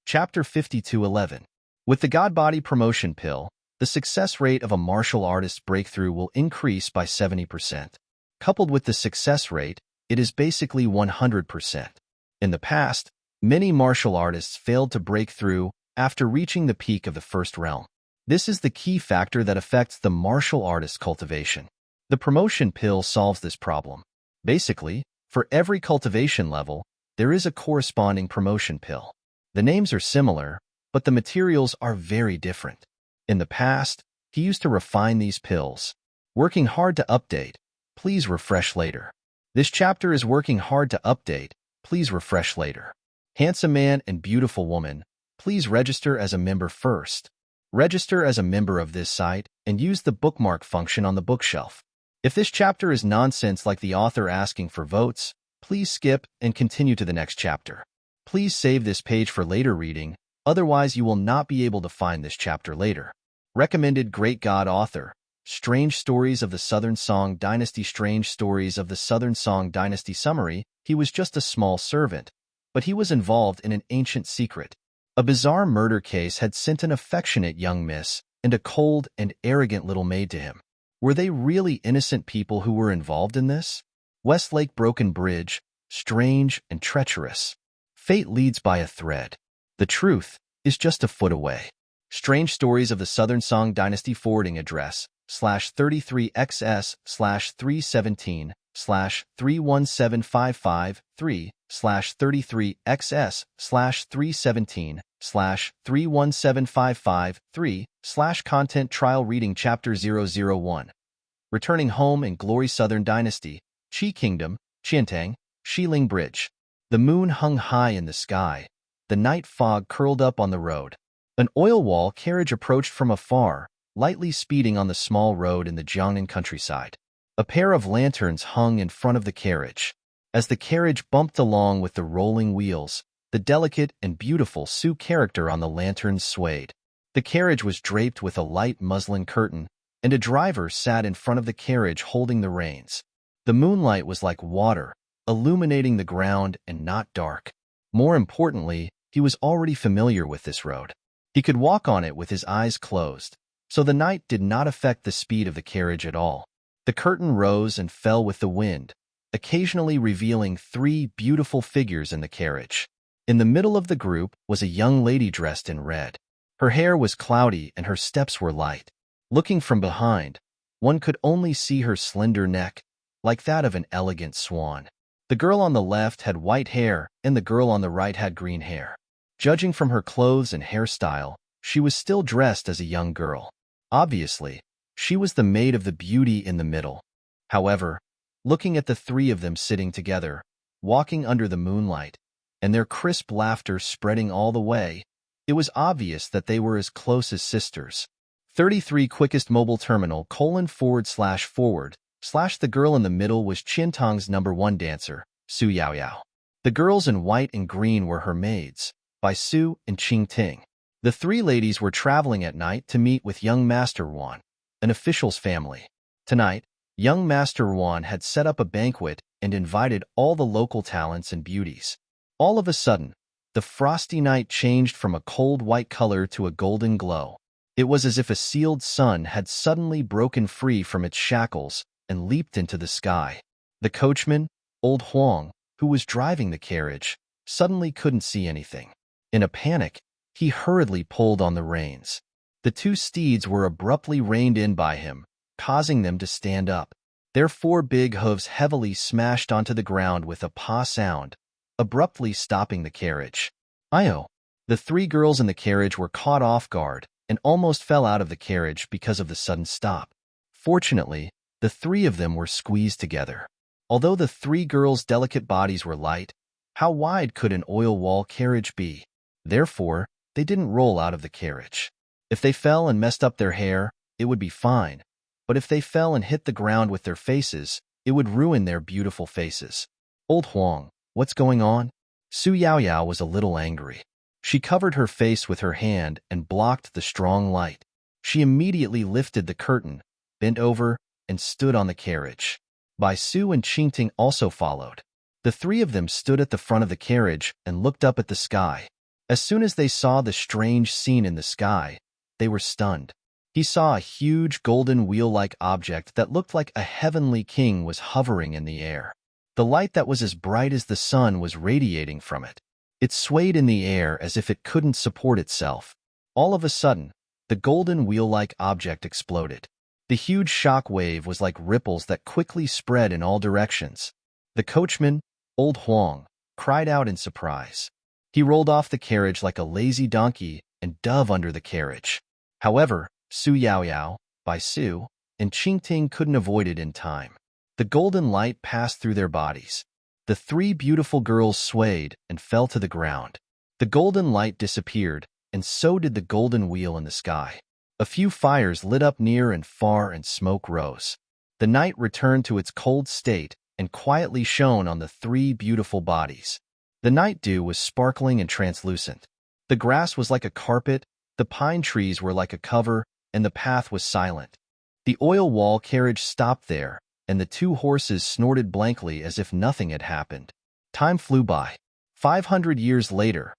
Chapter 52:11. With the God Body Promotion Pill, the success rate of a martial artist's breakthrough will increase by 70%. Coupled with the success rate, it is basically 100%. In the past, many martial artists failed to break through after reaching the peak of the first realm. This is the key factor that affects the martial artist's cultivation. The promotion pill solves this problem. Basically, for every cultivation level, there is a corresponding promotion pill. The names are similar, but the materials are very different. In the past, he used to refine these pills. Working hard to update. Please refresh later. This chapter is working hard to update. Please refresh later. Handsome man and beautiful woman, please register as a member first. Register as a member of this site and use the bookmark function on the bookshelf. If this chapter is nonsense like the author asking for votes, please skip and continue to the next chapter. Please save this page for later reading, otherwise you will not be able to find this chapter later. Recommended Great God Author. Strange Stories of the Southern Song Dynasty. Strange Stories of the Southern Song Dynasty. Summary: he was just a small servant, but he was involved in an ancient secret. A bizarre murder case had sent an affectionate young miss and a cold and arrogant little maid to him. Were they really innocent people who were involved in this? Westlake Broken Bridge, strange and treacherous. Fate leads by a thread. The truth is just a foot away. Strange Stories of the Southern Song Dynasty. Forwarding address /33XS/317/3/317/31755/3/content trial reading chapter 001. Returning home in glory. Southern Dynasty, Qi Kingdom, Qiantang, Xiling Bridge. The moon hung high in the sky. The night fog curled up on the road. An oil wall carriage approached from afar, lightly speeding on the small road in the Jiangnan countryside. A pair of lanterns hung in front of the carriage. As the carriage bumped along with the rolling wheels, the delicate and beautiful Su character on the lanterns swayed. The carriage was draped with a light muslin curtain, and a driver sat in front of the carriage holding the reins. The moonlight was like water, illuminating the ground and not dark. More importantly, he was already familiar with this road. He could walk on it with his eyes closed, so the night did not affect the speed of the carriage at all. The curtain rose and fell with the wind, occasionally revealing three beautiful figures in the carriage. In the middle of the group was a young lady dressed in red. Her hair was cloudy and her steps were light. Looking from behind, one could only see her slender neck, like that of an elegant swan. The girl on the left had white hair and the girl on the right had green hair. Judging from her clothes and hairstyle, she was still dressed as a young girl. Obviously, she was the maid of the beauty in the middle. However, looking at the three of them sitting together, walking under the moonlight, and their crisp laughter spreading all the way, it was obvious that they were as close as sisters. 33 Quickest Mobile Terminal : //. The girl in the middle was Qiantang's #1 dancer, Su Yaoyao. The girls in white and green were her maids, by Su and Qingting. The three ladies were traveling at night to meet with young Master Wan, an official's family. Tonight, young Master Wan had set up a banquet and invited all the local talents and beauties. All of a sudden, the frosty night changed from a cold white color to a golden glow. It was as if a sealed sun had suddenly broken free from its shackles and leaped into the sky. The coachman, old Huang, who was driving the carriage, suddenly couldn't see anything. In a panic, he hurriedly pulled on the reins. The two steeds were abruptly reined in by him, causing them to stand up. Their four big hooves heavily smashed onto the ground with a pa sound, abruptly stopping the carriage. Io! The three girls in the carriage were caught off guard and almost fell out of the carriage because of the sudden stop. Fortunately, the three of them were squeezed together. Although the three girls' delicate bodies were light, how wide could an oil wall carriage be? Therefore, they didn't roll out of the carriage. If they fell and messed up their hair, it would be fine. But if they fell and hit the ground with their faces, it would ruin their beautiful faces. Old Huang, what's going on? Su Yaoyao was a little angry. She covered her face with her hand and blocked the strong light. She immediately lifted the curtain, bent over, and stood on the carriage. Bai Su and Qingting also followed. The three of them stood at the front of the carriage and looked up at the sky. As soon as they saw the strange scene in the sky, they were stunned. He saw a huge golden wheel-like object that looked like a heavenly king was hovering in the air. The light that was as bright as the sun was radiating from it. It swayed in the air as if it couldn't support itself. All of a sudden, the golden wheel-like object exploded. The huge shock wave was like ripples that quickly spread in all directions. The coachman, old Huang, cried out in surprise. He rolled off the carriage like a lazy donkey and dove under the carriage. However, Su Yaoyao, Bai Su, and Qingting couldn't avoid it in time. The golden light passed through their bodies. The three beautiful girls swayed and fell to the ground. The golden light disappeared, and so did the golden wheel in the sky. A few fires lit up near and far, and smoke rose. The night returned to its cold state and quietly shone on the three beautiful bodies. The night dew was sparkling and translucent. The grass was like a carpet, the pine trees were like a cover, and the path was silent. The oil wall carriage stopped there, and the two horses snorted blankly as if nothing had happened. Time flew by. 500 years later,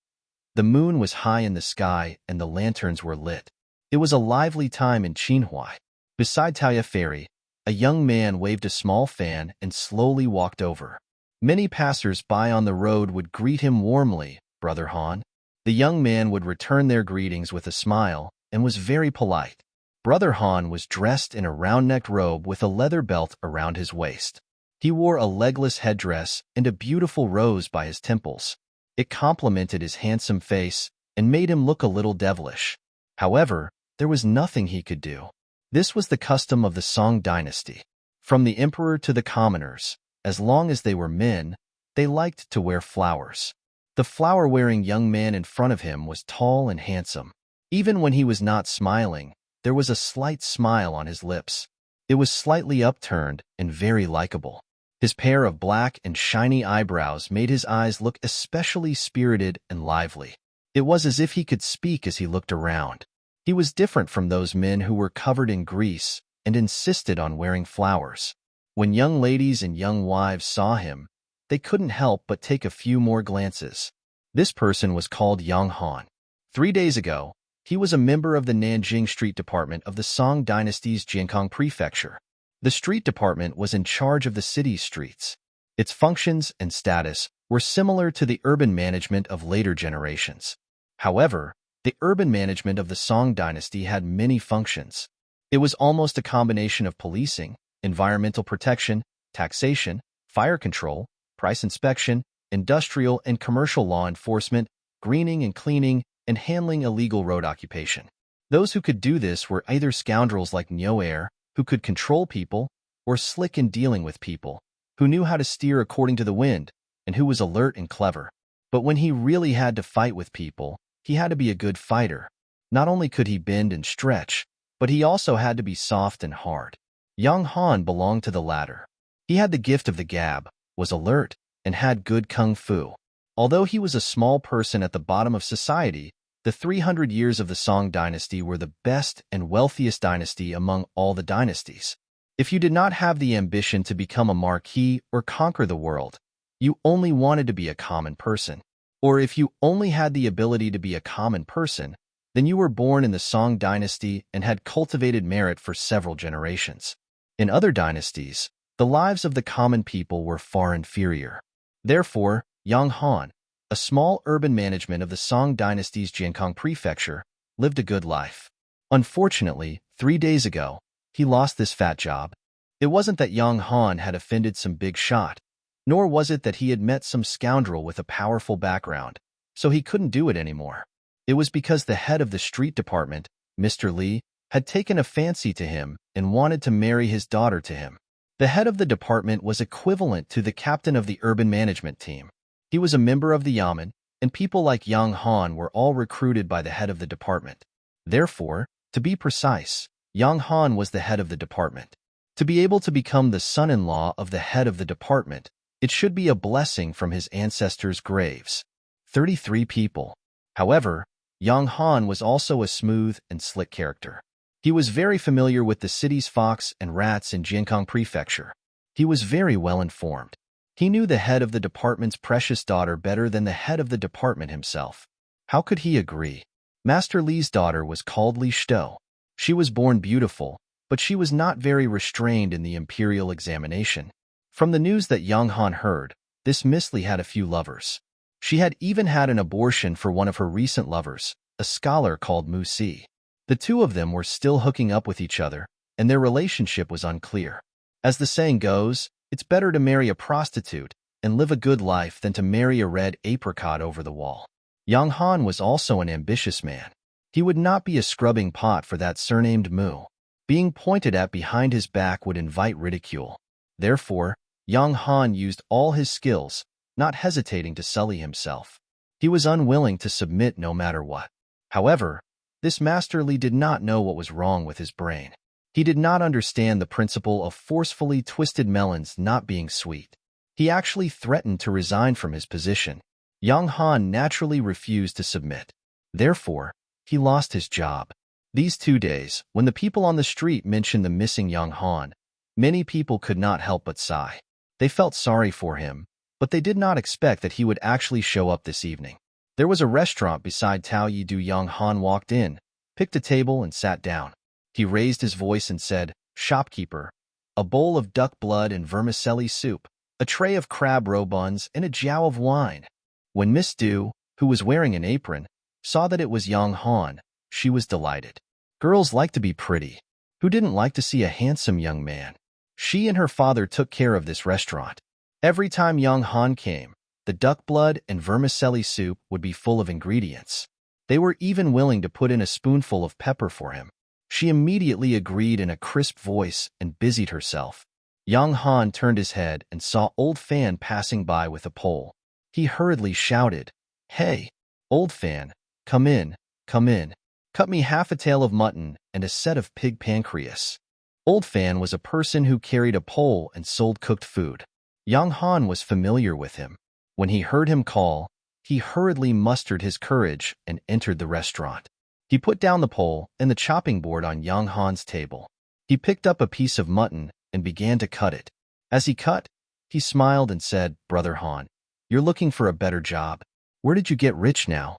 the moon was high in the sky and the lanterns were lit. It was a lively time in Qinhuai. Beside Taoya Ferry, a young man waved a small fan and slowly walked over. Many passers-by on the road would greet him warmly, "Brother Han." The young man would return their greetings with a smile and was very polite. Brother Han was dressed in a round-necked robe with a leather belt around his waist. He wore a legless headdress and a beautiful rose by his temples. It complemented his handsome face and made him look a little devilish. However, there was nothing he could do. This was the custom of the Song dynasty. From the emperor to the commoners, as long as they were men, they liked to wear flowers. The flower-wearing young man in front of him was tall and handsome. Even when he was not smiling, there was a slight smile on his lips. It was slightly upturned and very likable. His pair of black and shiny eyebrows made his eyes look especially spirited and lively. It was as if he could speak as he looked around. He was different from those men who were covered in grease and insisted on wearing flowers. When young ladies and young wives saw him, they couldn't help but take a few more glances. This person was called Yang Han. 3 days ago, he was a member of the Nanjing Street Department of the Song Dynasty's Jiankang Prefecture. The street department was in charge of the city's streets. Its functions and status were similar to the urban management of later generations. However, the urban management of the Song dynasty had many functions. It was almost a combination of policing, environmental protection, taxation, fire control, price inspection, industrial and commercial law enforcement, greening and cleaning, and handling illegal road occupation. Those who could do this were either scoundrels like Nyoer, who could control people, or slick in dealing with people, who knew how to steer according to the wind, and who was alert and clever. But when he really had to fight with people, he had to be a good fighter. Not only could he bend and stretch, but he also had to be soft and hard. Yang Han belonged to the latter. He had the gift of the gab, was alert, and had good kung fu. Although he was a small person at the bottom of society, the 300 years of the Song dynasty were the best and wealthiest dynasty among all the dynasties. If you did not have the ambition to become a marquis or conquer the world, you only wanted to be a common person. Or if you only had the ability to be a common person, then you were born in the Song dynasty and had cultivated merit for several generations. In other dynasties, the lives of the common people were far inferior. Therefore, Yang Han, a small urban management of the Song dynasty's Jiankang Prefecture, lived a good life. Unfortunately, 3 days ago, he lost this fat job. It wasn't that Yang Han had offended some big shot, nor was it that he had met some scoundrel with a powerful background, so he couldn't do it anymore. It was because the head of the street department, Mr. Li, had taken a fancy to him and wanted to marry his daughter to him. The head of the department was equivalent to the captain of the urban management team. He was a member of the Yamen, and people like Yang Han were all recruited by the head of the department. Therefore, to be precise, Yang Han was the head of the department. To be able to become the son-in-law of the head of the department, it should be a blessing from his ancestors' graves. 33 people. However, Yang Han was also a smooth and slick character. He was very familiar with the city's fox and rats in Jiankang Prefecture. He was very well informed. He knew the head of the department's precious daughter better than the head of the department himself. How could he agree? Master Li's daughter was called Li Shtou. She was born beautiful, but she was not very restrained in the imperial examination. From the news that Yang Han heard, this Miss Li had a few lovers. She had even had an abortion for one of her recent lovers, a scholar called Mu Si. The two of them were still hooking up with each other, and their relationship was unclear. As the saying goes, it's better to marry a prostitute and live a good life than to marry a red apricot over the wall. Yang Han was also an ambitious man. He would not be a scrubbing pot for that surnamed Mu. Being pointed at behind his back would invite ridicule. Therefore, Young Han used all his skills, not hesitating to sully himself. He was unwilling to submit no matter what. However, this masterly did not know what was wrong with his brain. He did not understand the principle of forcefully twisted melons not being sweet. He actually threatened to resign from his position. Young Han naturally refused to submit. Therefore, he lost his job. These 2 days, when the people on the street mentioned the missing Young Han, many people could not help but sigh. They felt sorry for him, but they did not expect that he would actually show up this evening. There was a restaurant beside Tao Yidu. Young Han walked in, picked a table, and sat down. He raised his voice and said, "Shopkeeper, a bowl of duck blood and vermicelli soup, a tray of crab roe buns, and a jow of wine." When Miss Du, who was wearing an apron, saw that it was Young Han, she was delighted. Girls like to be pretty. Who didn't like to see a handsome young man? She and her father took care of this restaurant. Every time Young Han came, the duck blood and vermicelli soup would be full of ingredients. They were even willing to put in a spoonful of pepper for him. She immediately agreed in a crisp voice and busied herself. Young Han turned his head and saw Old Fan passing by with a pole. He hurriedly shouted, "Hey, Old Fan, come in, come in. Cut me half a tail of mutton and a set of pig pancreas." Old Fan was a person who carried a pole and sold cooked food. Young Han was familiar with him. When he heard him call, he hurriedly mustered his courage and entered the restaurant. He put down the pole and the chopping board on Young Han's table. He picked up a piece of mutton and began to cut it. As he cut, he smiled and said, "Brother Han, you're looking for a better job. Where did you get rich now?"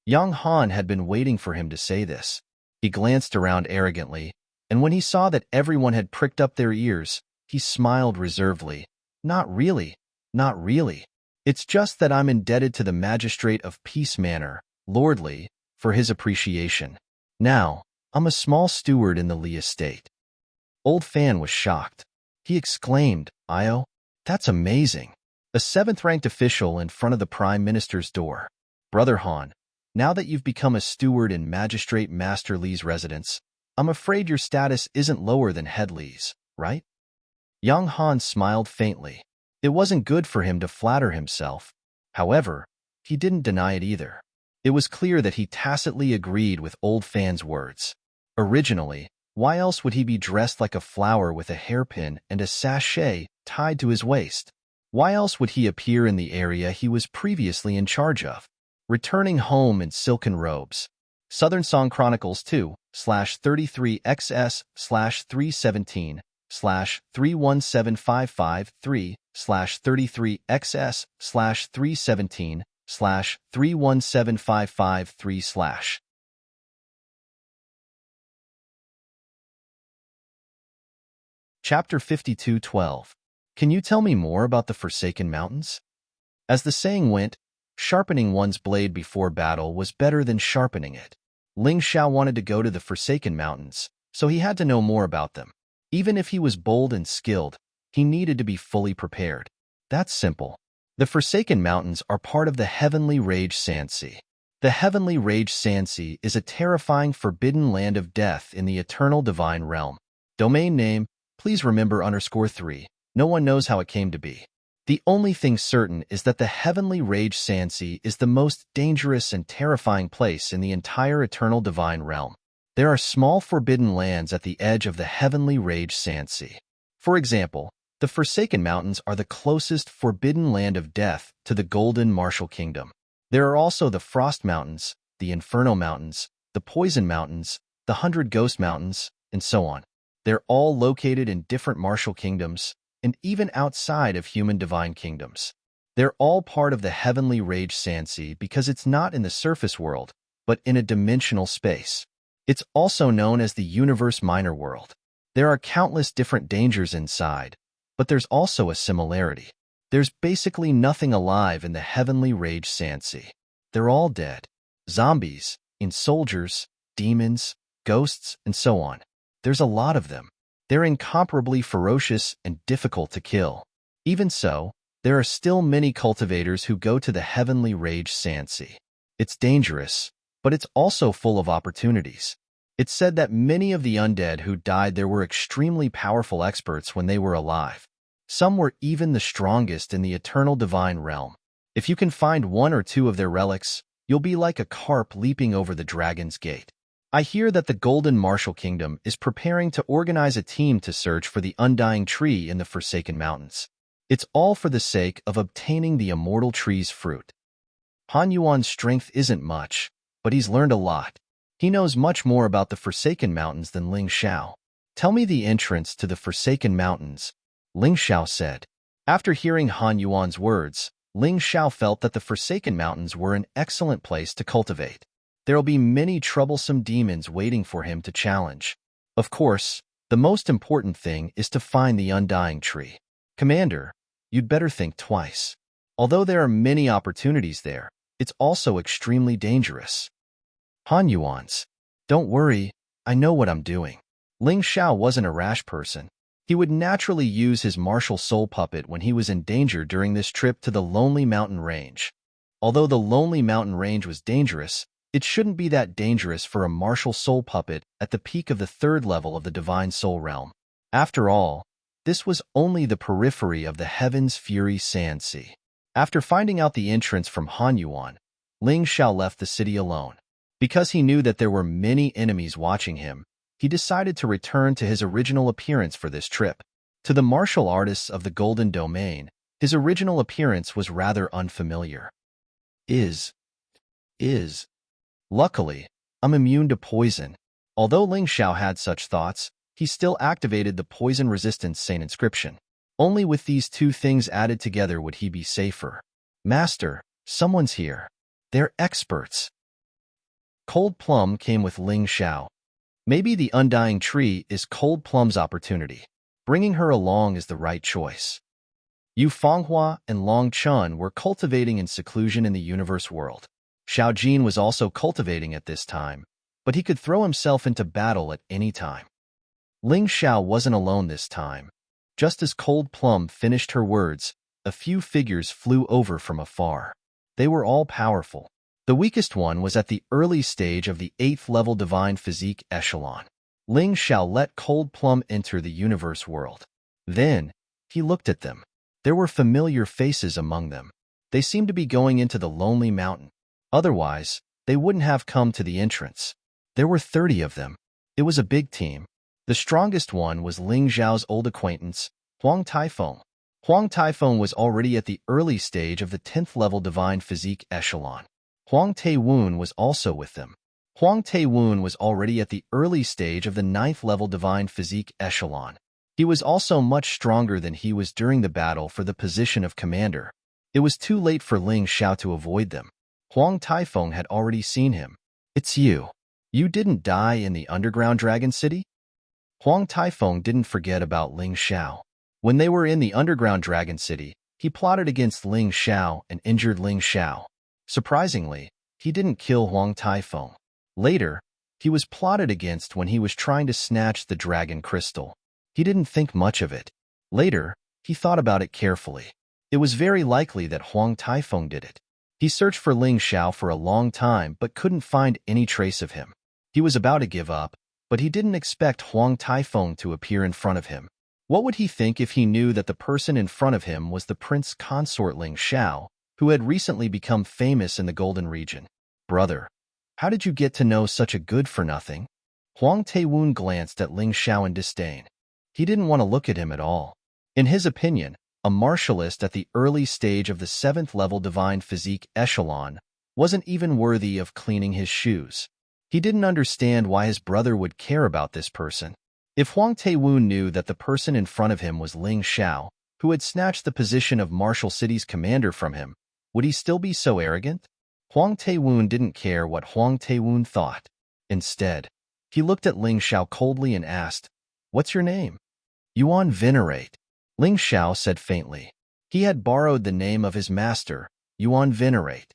Young Han had been waiting for him to say this. He glanced around arrogantly, and when he saw that everyone had pricked up their ears, he smiled reservedly. "Not really, not really. It's just that I'm indebted to the magistrate of Peace Manor, Lord Li, for his appreciation. Now, I'm a small steward in the Li estate." Old Fan was shocked. He exclaimed, "Io, that's amazing. A 7th-ranked official in front of the Prime Minister's door. Brother Han, now that you've become a steward in Magistrate Master Li's residence, I'm afraid your status isn't lower than Head Li's, right?" Young Han smiled faintly. It wasn't good for him to flatter himself. However, he didn't deny it either. It was clear that he tacitly agreed with Old Fan's words. Originally, why else would he be dressed like a flower with a hairpin and a sachet tied to his waist? Why else would he appear in the area he was previously in charge of, returning home in silken robes? Southern Song Chronicles 2/33XS/317/317/317/3175553/. Chapter 52:12. Can you tell me more about the Forsaken Mountains? As the saying went, sharpening one's blade before battle was better than sharpening it. Ling Xiao wanted to go to the Forsaken Mountains, so he had to know more about them. Even if he was bold and skilled, he needed to be fully prepared. That's simple. The Forsaken Mountains are part of the Heavenly Rage Sand Sea. The Heavenly Rage Sand Sea is a terrifying forbidden land of death in the eternal divine realm. Domain name, please remember _3. No one knows how it came to be. The only thing certain is that the Heavenly Rage Sand Sea is the most dangerous and terrifying place in the entire eternal divine realm. There are small forbidden lands at the edge of the Heavenly Rage Sand Sea. For example, the Forsaken Mountains are the closest forbidden land of death to the Golden Martial Kingdom. There are also the Frost Mountains, the Inferno Mountains, the Poison Mountains, the 100 Ghost Mountains, and so on. They're all located in different martial kingdoms, and even outside of human divine kingdoms. They're all part of the Heavenly Rage Sand Sea because it's not in the surface world, but in a dimensional space. It's also known as the Universe Minor World. There are countless different dangers inside, but there's also a similarity. There's basically nothing alive in the Heavenly Rage Sand Sea. They're all dead. Zombies, soldiers, demons, ghosts, and so on. There's a lot of them. They're incomparably ferocious and difficult to kill. Even so, there are still many cultivators who go to the Heavenly Rage Sand Sea. It's dangerous, but it's also full of opportunities. It's said that many of the undead who died there were extremely powerful experts when they were alive. Some were even the strongest in the eternal divine realm. If you can find one or two of their relics, you'll be like a carp leaping over the dragon's gate. I hear that the Golden Martial Kingdom is preparing to organize a team to search for the undying tree in the Forsaken Mountains. It's all for the sake of obtaining the immortal tree's fruit. Han Yuan's strength isn't much, but he's learned a lot. He knows much more about the Forsaken Mountains than Ling Xiao. Tell me the entrance to the Forsaken Mountains, Ling Xiao said. After hearing Han Yuan's words, Ling Xiao felt that the Forsaken Mountains were an excellent place to cultivate. There'll be many troublesome demons waiting for him to challenge. Of course, the most important thing is to find the undying tree. Commander, you'd better think twice. Although there are many opportunities there, it's also extremely dangerous. Han Yuan's. Don't worry, I know what I'm doing. Ling Xiao wasn't a rash person. He would naturally use his martial soul puppet when he was in danger during this trip to the Lonely Mountain Range. Although the Lonely Mountain Range was dangerous, it shouldn't be that dangerous for a martial soul puppet at the peak of the 3rd level of the Divine Soul Realm. After all, this was only the periphery of the Heaven's Fury Sand Sea. After finding out the entrance from Han Yuan, Ling Xiao left the city alone. Because he knew that there were many enemies watching him, he decided to return to his original appearance for this trip. To the martial artists of the Golden Domain, his original appearance was rather unfamiliar. Luckily, I'm immune to poison. Although Ling Xiao had such thoughts, he still activated the poison-resistant Saint inscription. Only with these two things added together would he be safer. Master, someone's here. They're experts. Cold Plum came with Ling Xiao. Maybe the undying tree is Cold Plum's opportunity. Bringing her along is the right choice. Yu Fenghua and Long Chun were cultivating in seclusion in the universe world. Xiao Jin was also cultivating at this time, but he could throw himself into battle at any time. Ling Xiao wasn't alone this time. Just as Cold Plum finished her words, a few figures flew over from afar. They were all powerful. The weakest one was at the early stage of the 8th level Divine Physique Echelon. Ling Xiao let Cold Plum enter the universe world. Then, he looked at them. There were familiar faces among them. They seemed to be going into the Lonely Mountain. Otherwise, they wouldn't have come to the entrance. There were 30 of them. It was a big team. The strongest one was Ling Xiao's old acquaintance, Huang Taifeng. Huang Taifeng was already at the early stage of the 10th level Divine Physique Echelon. Huang Taewun was also with them. Huang Taewun was already at the early stage of the 9th level Divine Physique Echelon. He was also much stronger than he was during the battle for the position of commander. It was too late for Ling Xiao to avoid them. Huang Taifeng had already seen him. It's you. You didn't die in the underground dragon city? Huang Taifeng didn't forget about Ling Xiao. When they were in the underground dragon city, he plotted against Ling Xiao and injured Ling Xiao. Surprisingly, he didn't kill Huang Taifeng. Later, he was plotted against when he was trying to snatch the dragon crystal. He didn't think much of it. Later, he thought about it carefully. It was very likely that Huang Taifeng did it. He searched for Ling Xiao for a long time but couldn't find any trace of him. He was about to give up, but he didn't expect Huang Taifeng to appear in front of him. What would he think if he knew that the person in front of him was the prince consort Ling Xiao, who had recently become famous in the Golden Region? Brother, how did you get to know such a good-for-nothing? Huang Taewun glanced at Ling Xiao in disdain. He didn't want to look at him at all. In his opinion, a martialist at the early stage of the 7th level Divine Physique Echelon wasn't even worthy of cleaning his shoes. He didn't understand why his brother would care about this person. If Huang Taewun knew that the person in front of him was Ling Xiao, who had snatched the position of Martial City's commander from him, would he still be so arrogant? Huang Taewun didn't care what Huang Taewun thought. Instead, he looked at Ling Xiao coldly and asked, "What's your name?" "Yuan Venerate," Ling Xiao said faintly. He had borrowed the name of his master, Yuan Venerate.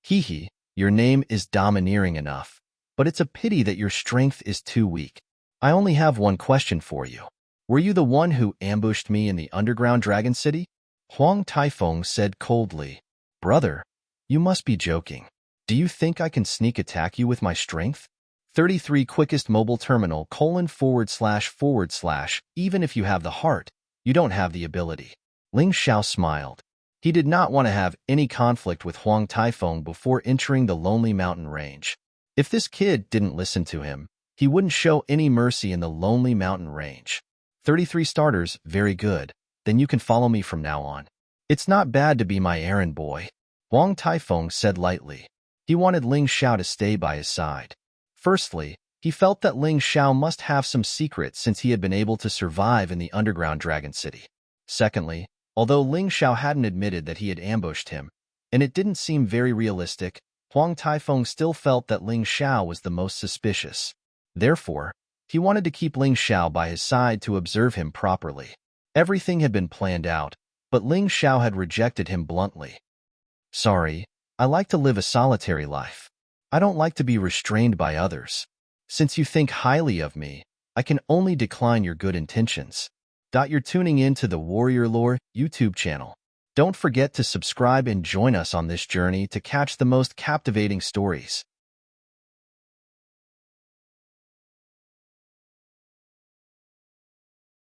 "Hehe, your name is domineering enough, but it's a pity that your strength is too weak. I only have one question for you. Were you the one who ambushed me in the underground dragon city?" Huang Taifeng said coldly. "Brother, you must be joking. Do you think I can sneak attack you with my strength? 33 quickest mobile terminal : // even if you have the heart, You don't have the ability. Ling Xiao smiled. He did not want to have any conflict with Huang Taifeng before entering the lonely mountain range. If this kid didn't listen to him, he wouldn't show any mercy in the lonely mountain range. 33 starters, very good. Then you can follow me from now on. It's not bad to be my errand boy, Huang Taifeng said lightly. He wanted Ling Xiao to stay by his side. Firstly, he felt that Ling Xiao must have some secret since he had been able to survive in the underground Dragon City. Secondly, although Ling Xiao hadn't admitted that he had ambushed him, and it didn't seem very realistic, Huang Taifeng still felt that Ling Xiao was the most suspicious. Therefore, he wanted to keep Ling Xiao by his side to observe him properly. Everything had been planned out, but Ling Xiao had rejected him bluntly. Sorry, I like to live a solitary life. I don't like to be restrained by others. Since you think highly of me, I can only decline your good intentions. You're tuning in to the Warrior Lore YouTube channel. Don't forget to subscribe and join us on this journey to catch the most captivating stories.